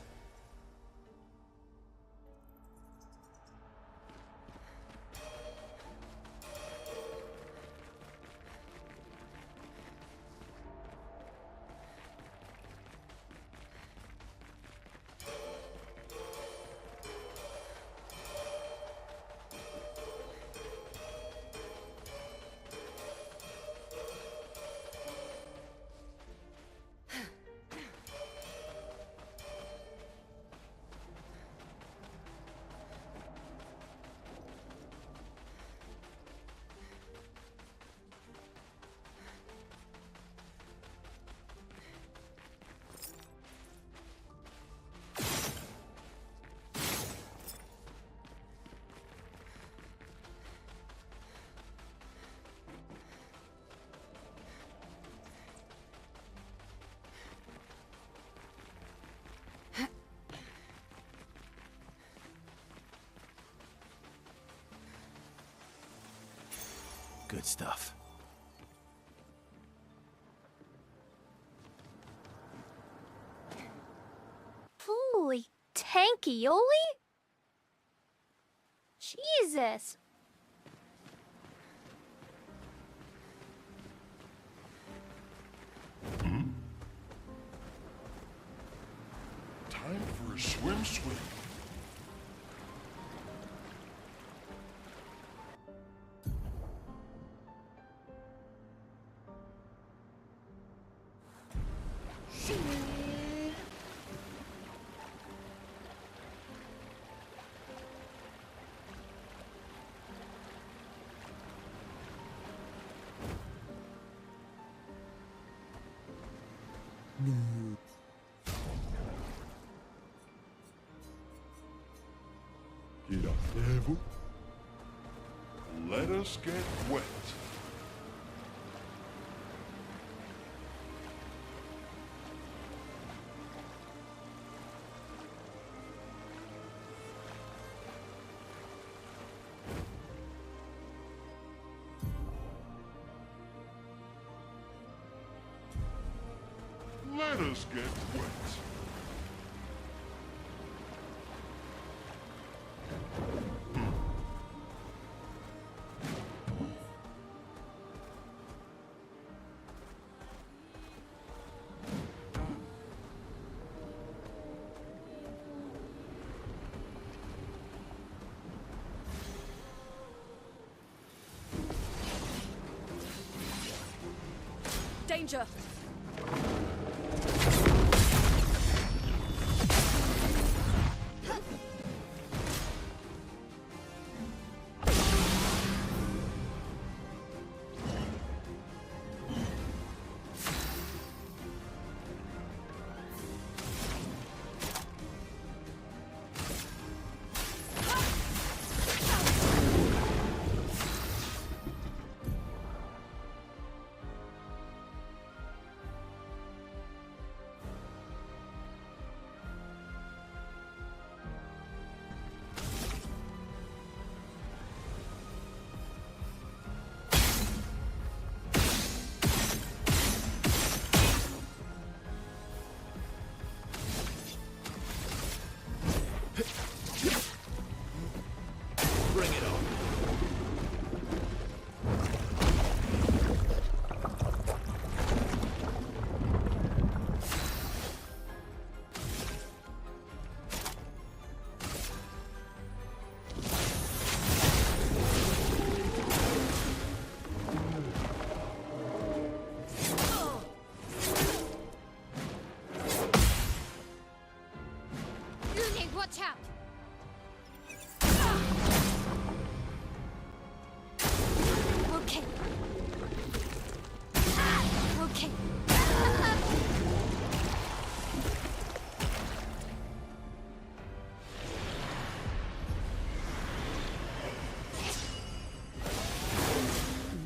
Good stuff. Holy tankioli? Jesus. Time for a swim. Giraffevo. Let us get wet. Let us get wet. Danger! Watch out! Okay. Okay.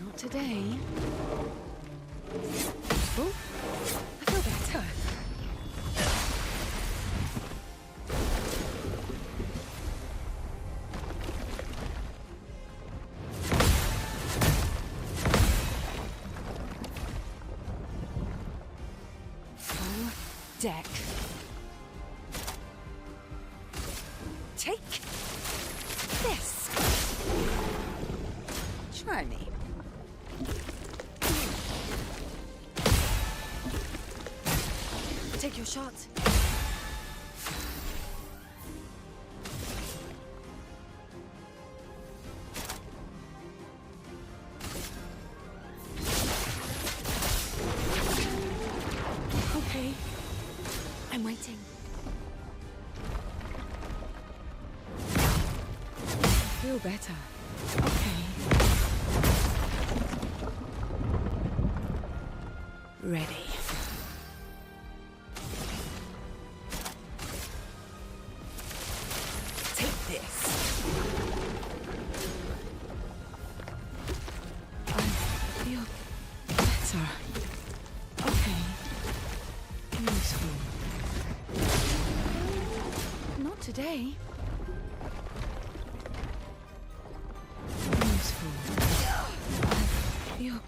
Not today. Oh, I feel better. Full deck. Take this. Try me. Take your shot. Okay. I'm waiting. Feel better. Okay. Ready. Take this. I feel better. Okay. Useful. Not today. Useful. I feel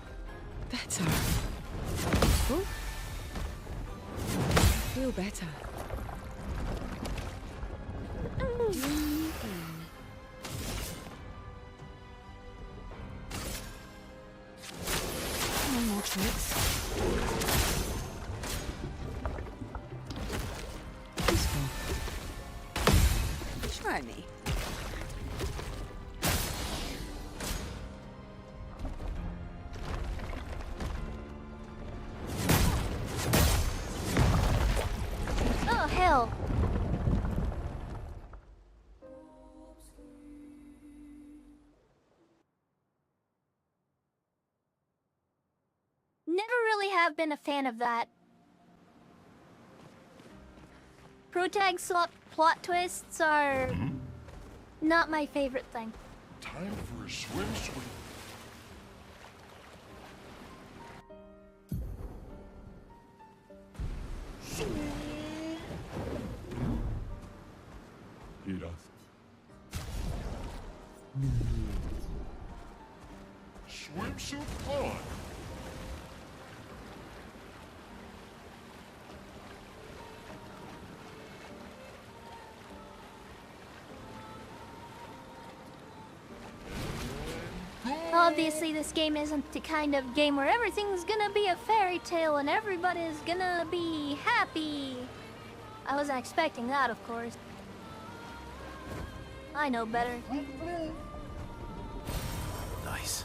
better. Oh. Feel better. No more tricks. Useful. Try me. Oh, hell. Never really have been a fan of that. Protag swap plot twists are not my favorite thing. Time for a swim. Iras. Swimsuit on. Obviously, this game isn't the kind of game where everything's gonna be a fairy tale and everybody's gonna be happy. I wasn't expecting that, of course. I know better. Nice.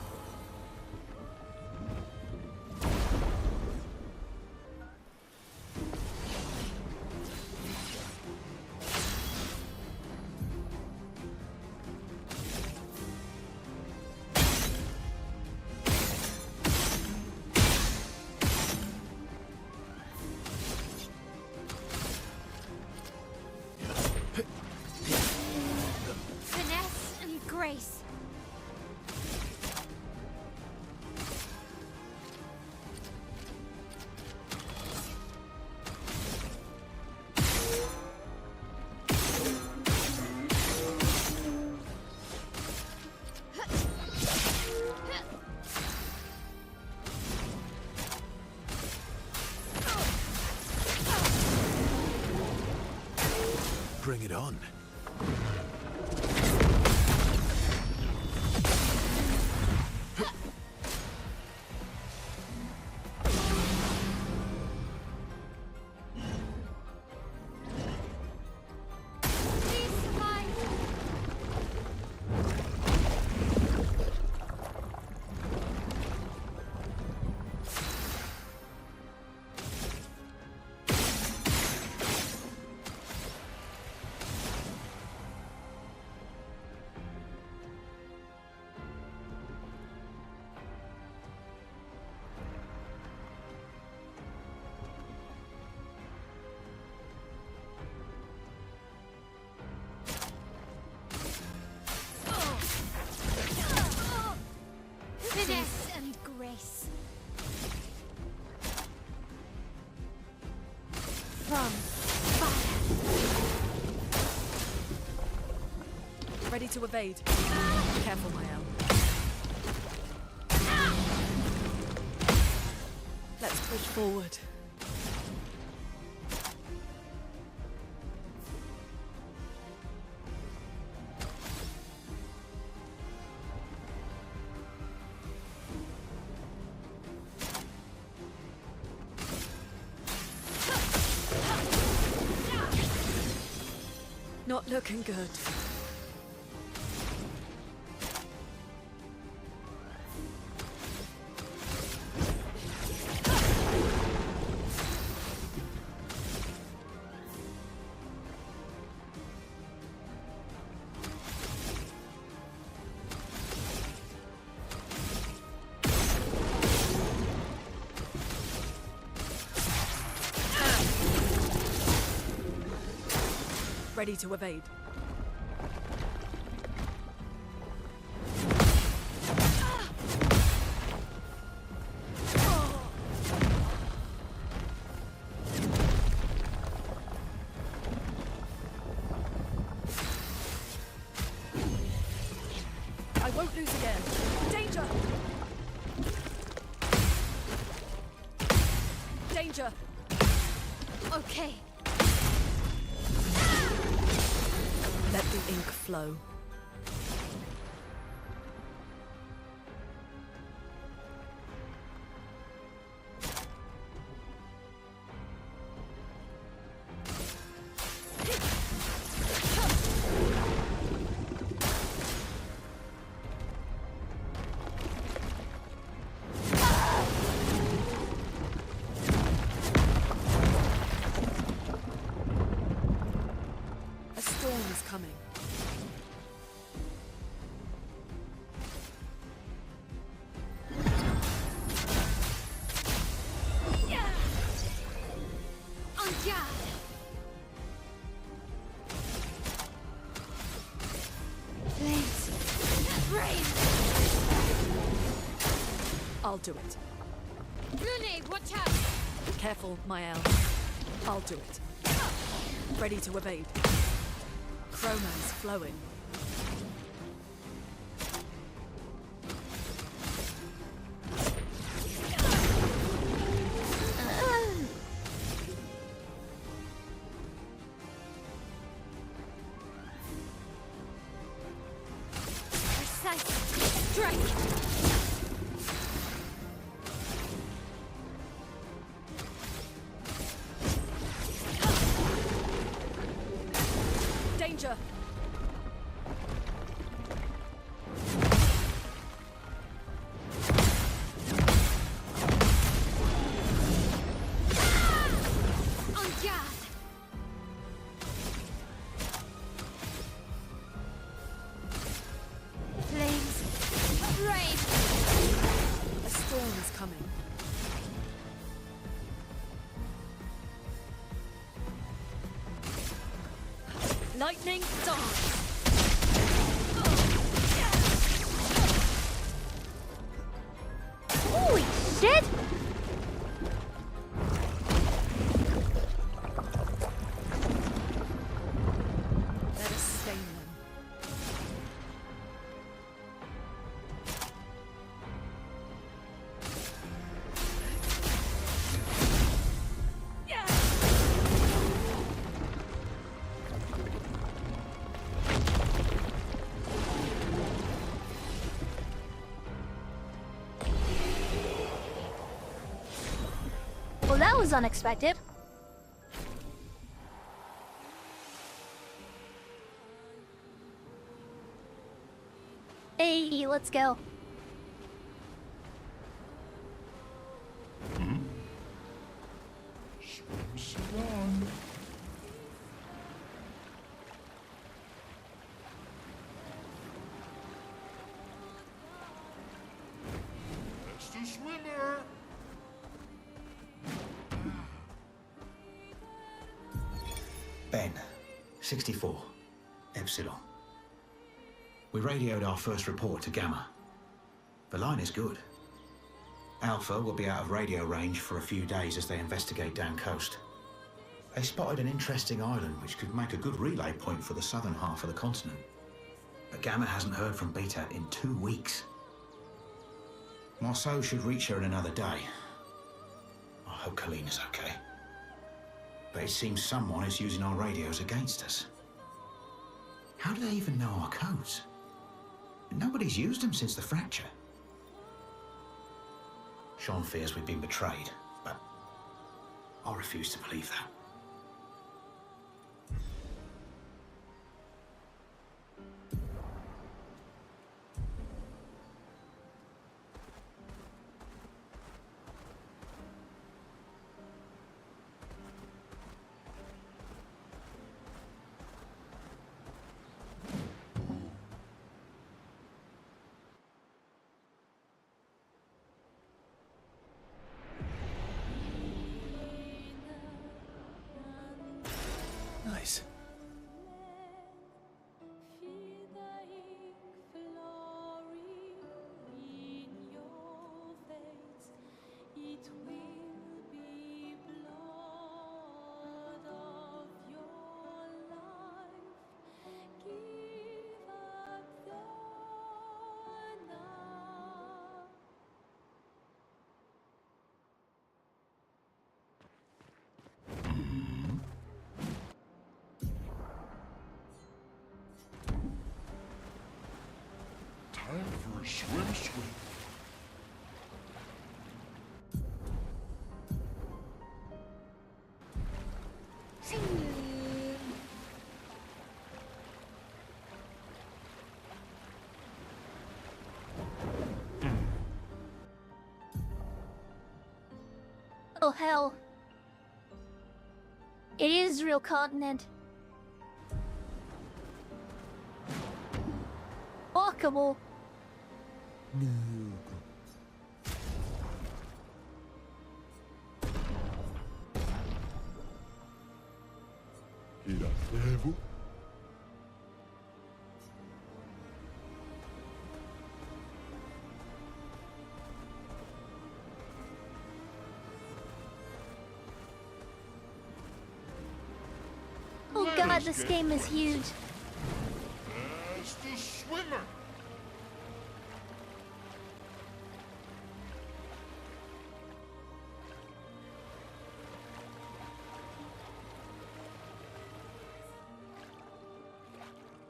Finesse and grace. Bring it on. Ready to evade. Careful, Mael. Let's push forward. Not looking good. Ready to evade. I won't lose again. Danger! Danger! Okay. Let the ink flow. A storm is coming. I'll do it. Brune, watch out! Careful, Mael. I'll do it. Ready to evade. Chroma's flowing. Precise strike! Danger! On guard! Flames! Rain! A storm is coming. Lightning dance! Holy shit! Let us stain them. Well, that was unexpected. Hey, let's go. That's the swimmer. Ben, 64, Epsilon. We radioed our first report to Gamma. The line is good. Alpha will be out of radio range for a few days as they investigate down coast. They spotted an interesting island which could make a good relay point for the southern half of the continent. But Gamma hasn't heard from Beta in 2 weeks. Marceau should reach her in another day. I hope Kalina's okay. But it seems someone is using our radios against us. How do they even know our codes? Nobody's used them since the fracture. Sean fears we've been betrayed, but I refuse to believe that. Nice. Time for a swim. Oh hell. It is real continent. Walkable. Iracevo. Oh god, this game is huge. As the swimmer.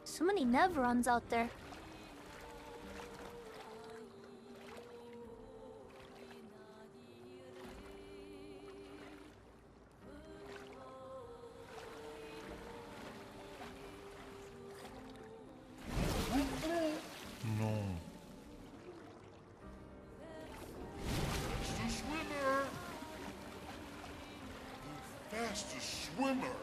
So many Nevrons out there. No. As the swimmer. The fastest swimmer.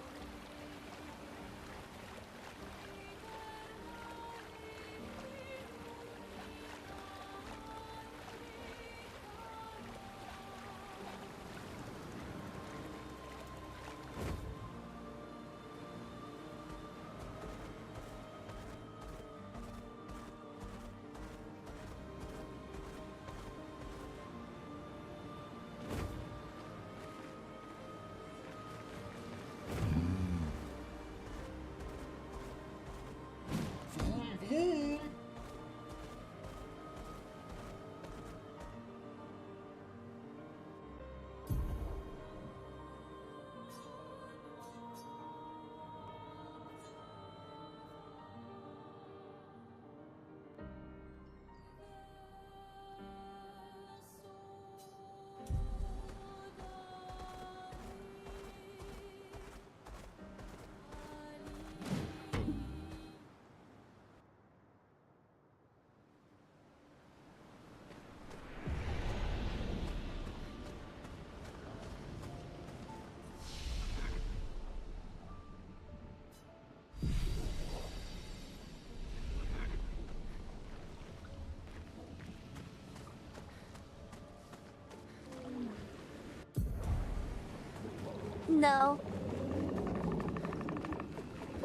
No.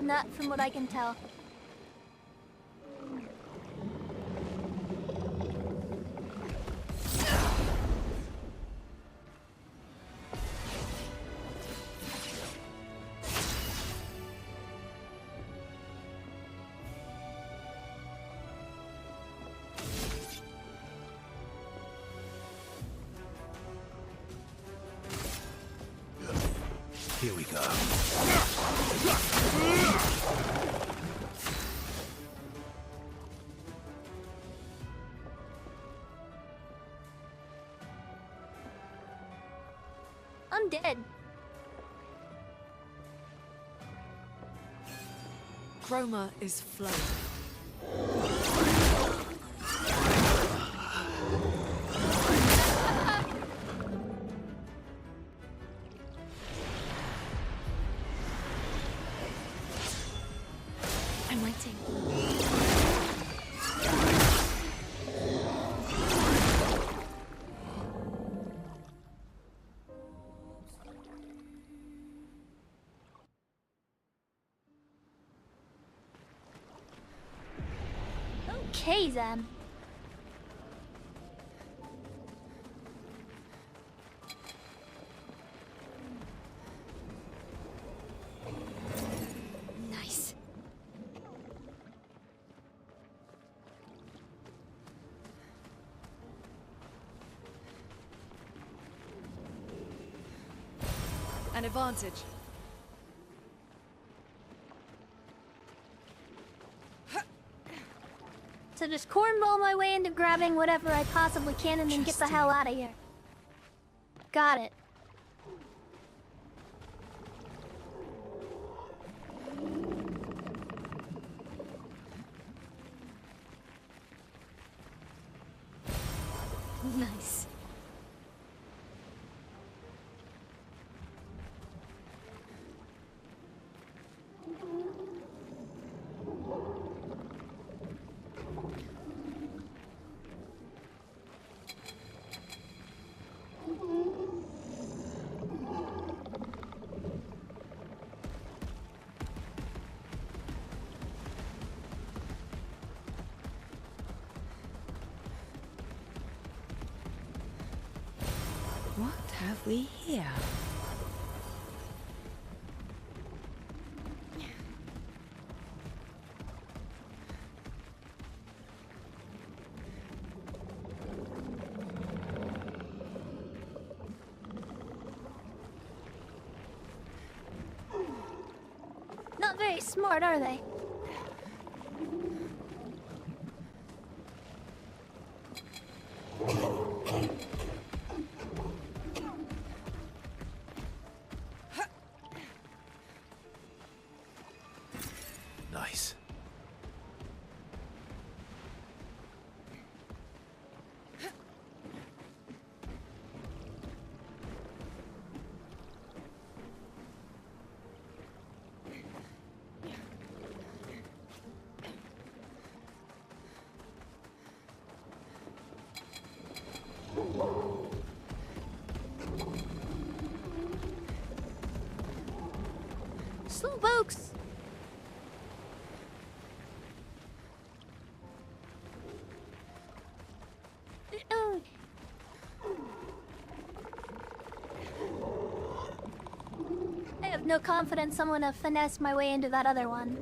Not from what I can tell. Here we go. I'm dead. Chroma is flowing. I'm waiting. Okay then. Nice. An advantage. So just cornball my way into grabbing whatever I possibly can and then get the hell out of here. Got it. Nice. What have we here? Not very smart, are they? Nice. Slow folks. I have no confidence someone will finesse my way into that other one.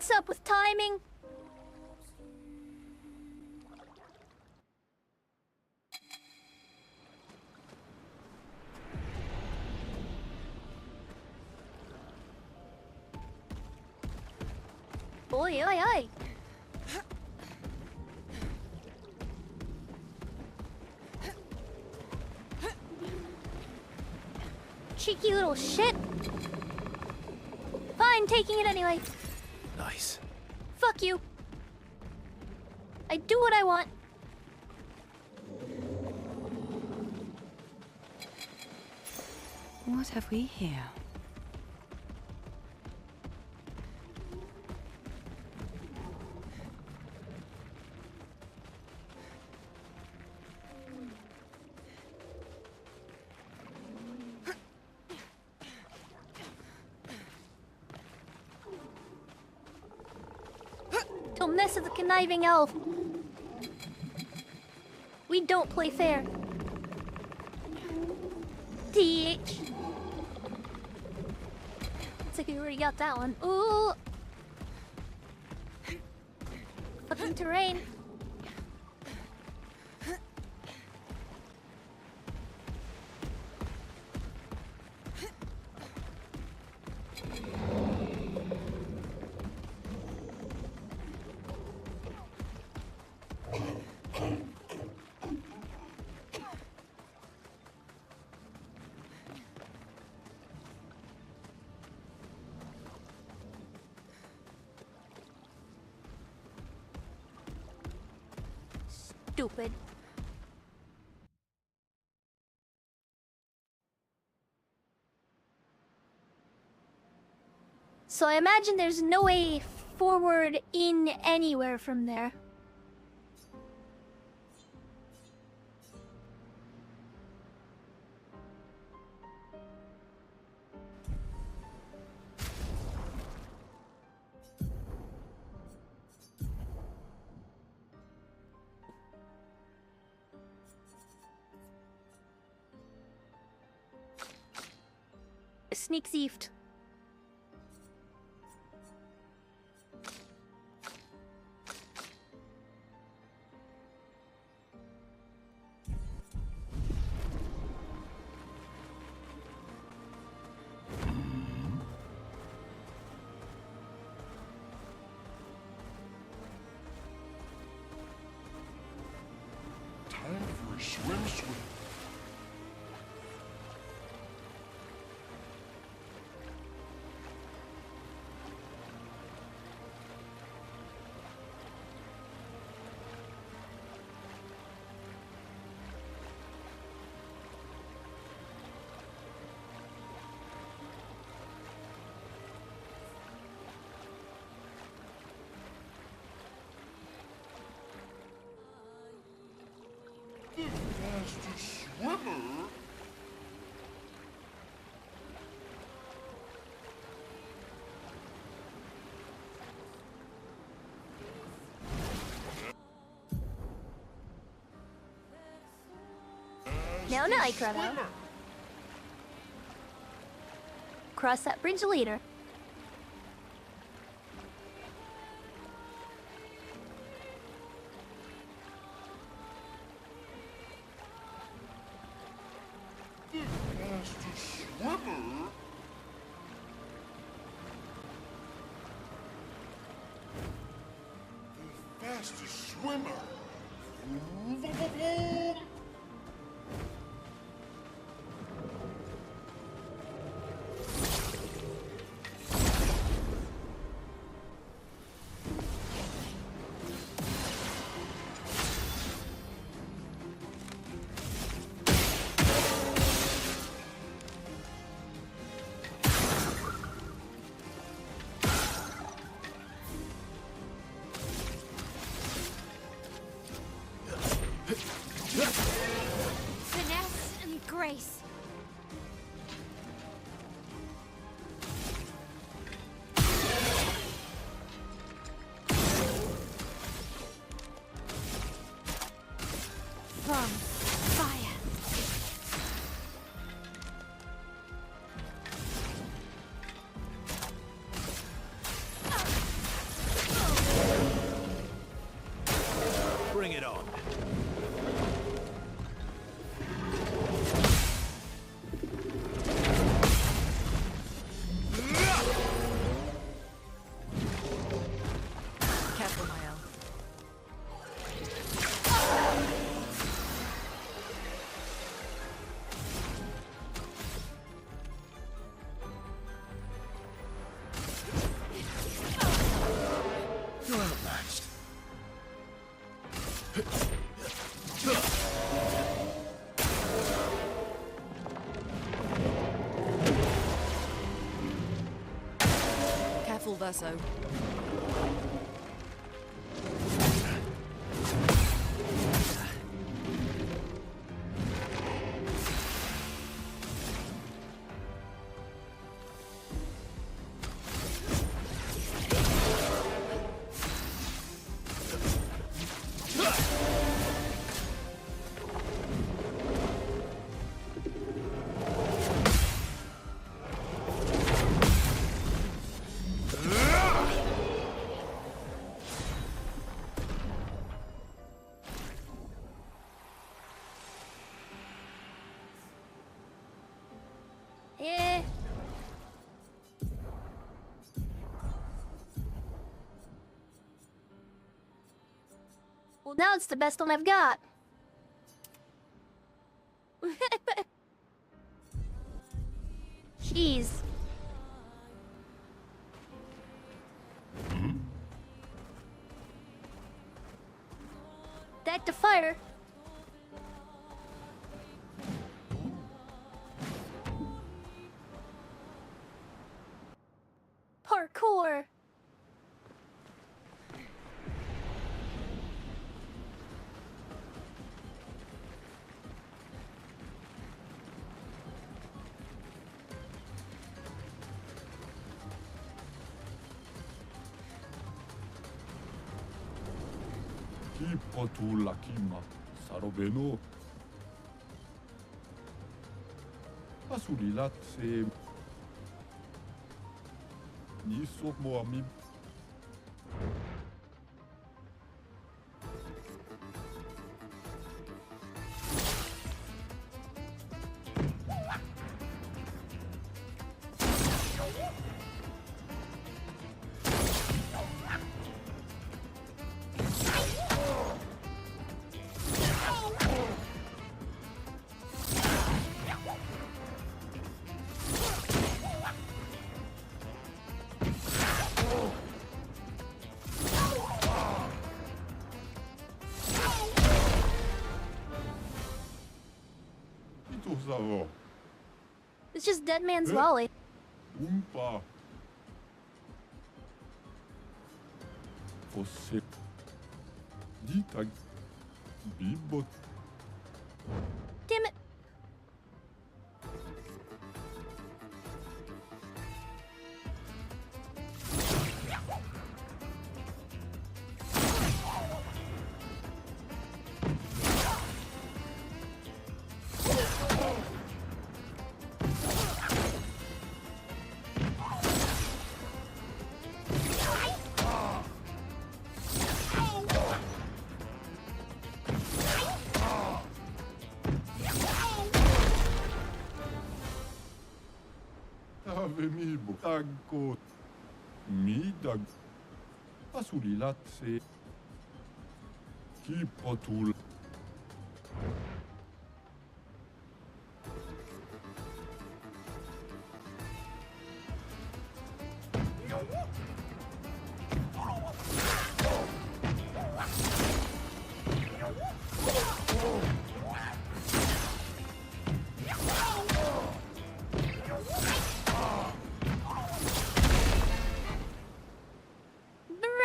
What's up with timing? Oi, oi, oi. Cheeky little shit. Fine, taking it anyway. Nice. Fuck you. I do what I want. What have we here? Don't mess with the conniving elf. We don't play fair. TH. Looks like we already got that one. Ooh. Fucking terrain. Stupid. So I imagine there's no way forward in anywhere from there. Sneak thiefed. Time for a swim. The fastest swimmer? No, no, Crono. Cross that bridge later. The fastest swimmer? The fastest swimmer? Yeah. full verso. Yeah. Well, now it's the best one I've got. Jeez. Back to fire. Parkour. Kipotula kima sarobeno. Asulilat se niso moami. It's just Dead Man's Lolly. Umpa. Você. Dita. Bibot. Damn it. Avemi botango. Midag. Asulilat se. Kipotul.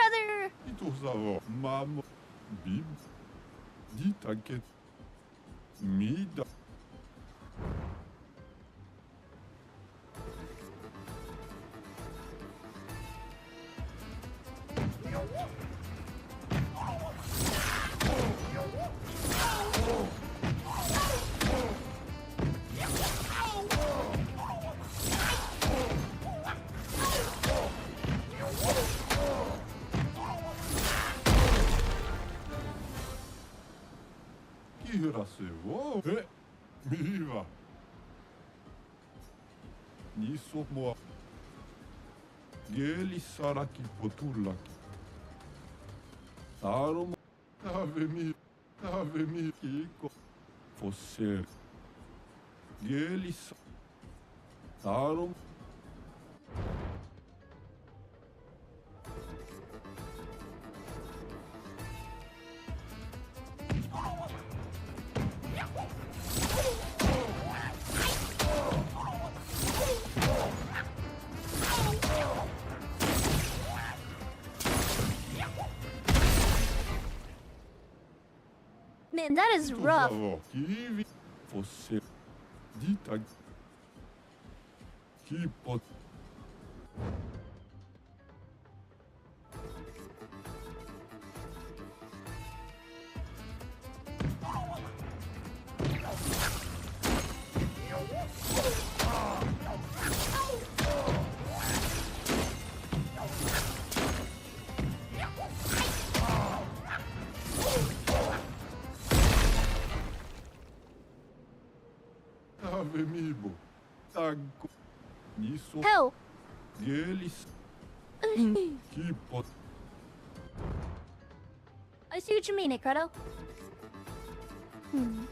Brother! Itosavo. Mamo. Bib. Ditaket. Mida. Kiraseo. Miva. Niso moa. Geli saraki potulaki. Tarom. Avemi kiko. Fosser. Geli Tarom. Man, that is rough. Você dita que pode. Avemibo, tago, nisso. Hell. Eles. Que pode. I see what you mean, Credo. Hmm.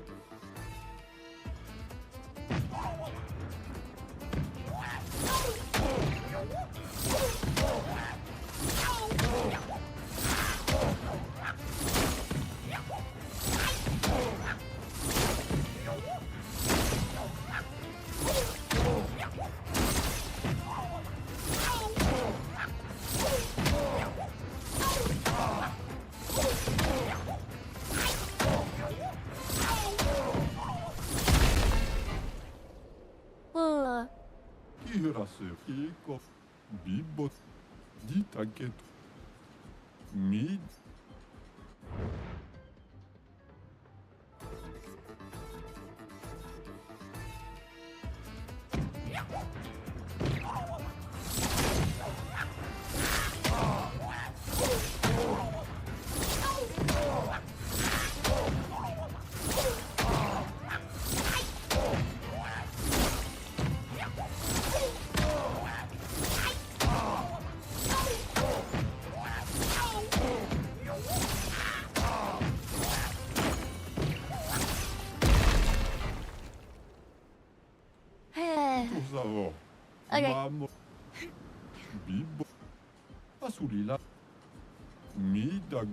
Kirase, Eko, Bibot, Ditaket, Mid. Okay. Vamos. Bibo. Asulila. Midag.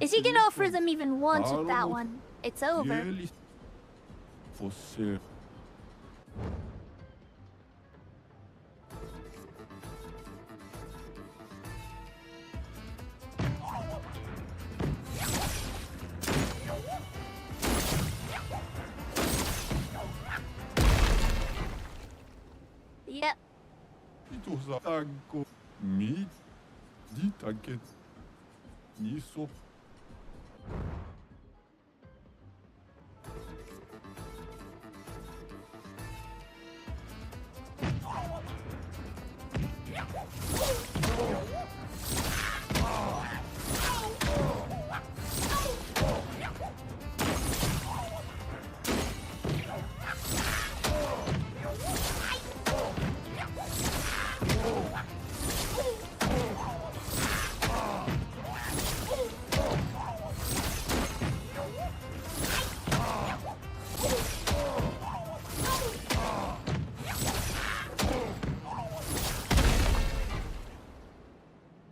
Is he gonna offer them even once with that one? It's over. Você. Yep. Itusa tago. Mi. Ditaket. Nisso.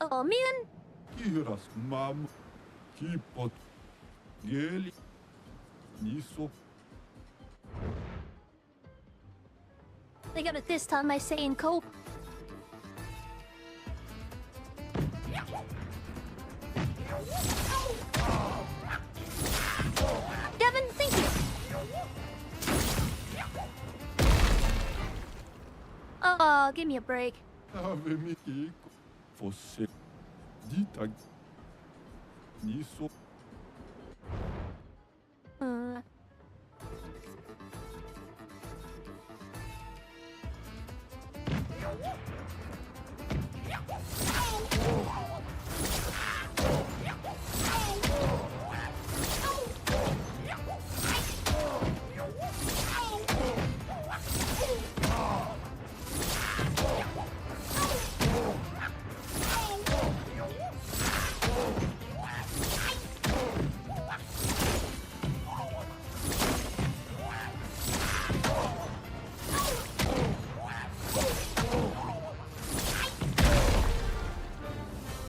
Oh man. Kiras mam. Kipot. Geli. Nisso. They got it this time by saying cope. Devin, thank you. Oh, give me a break. Ave me. Você. Dita. Nisso.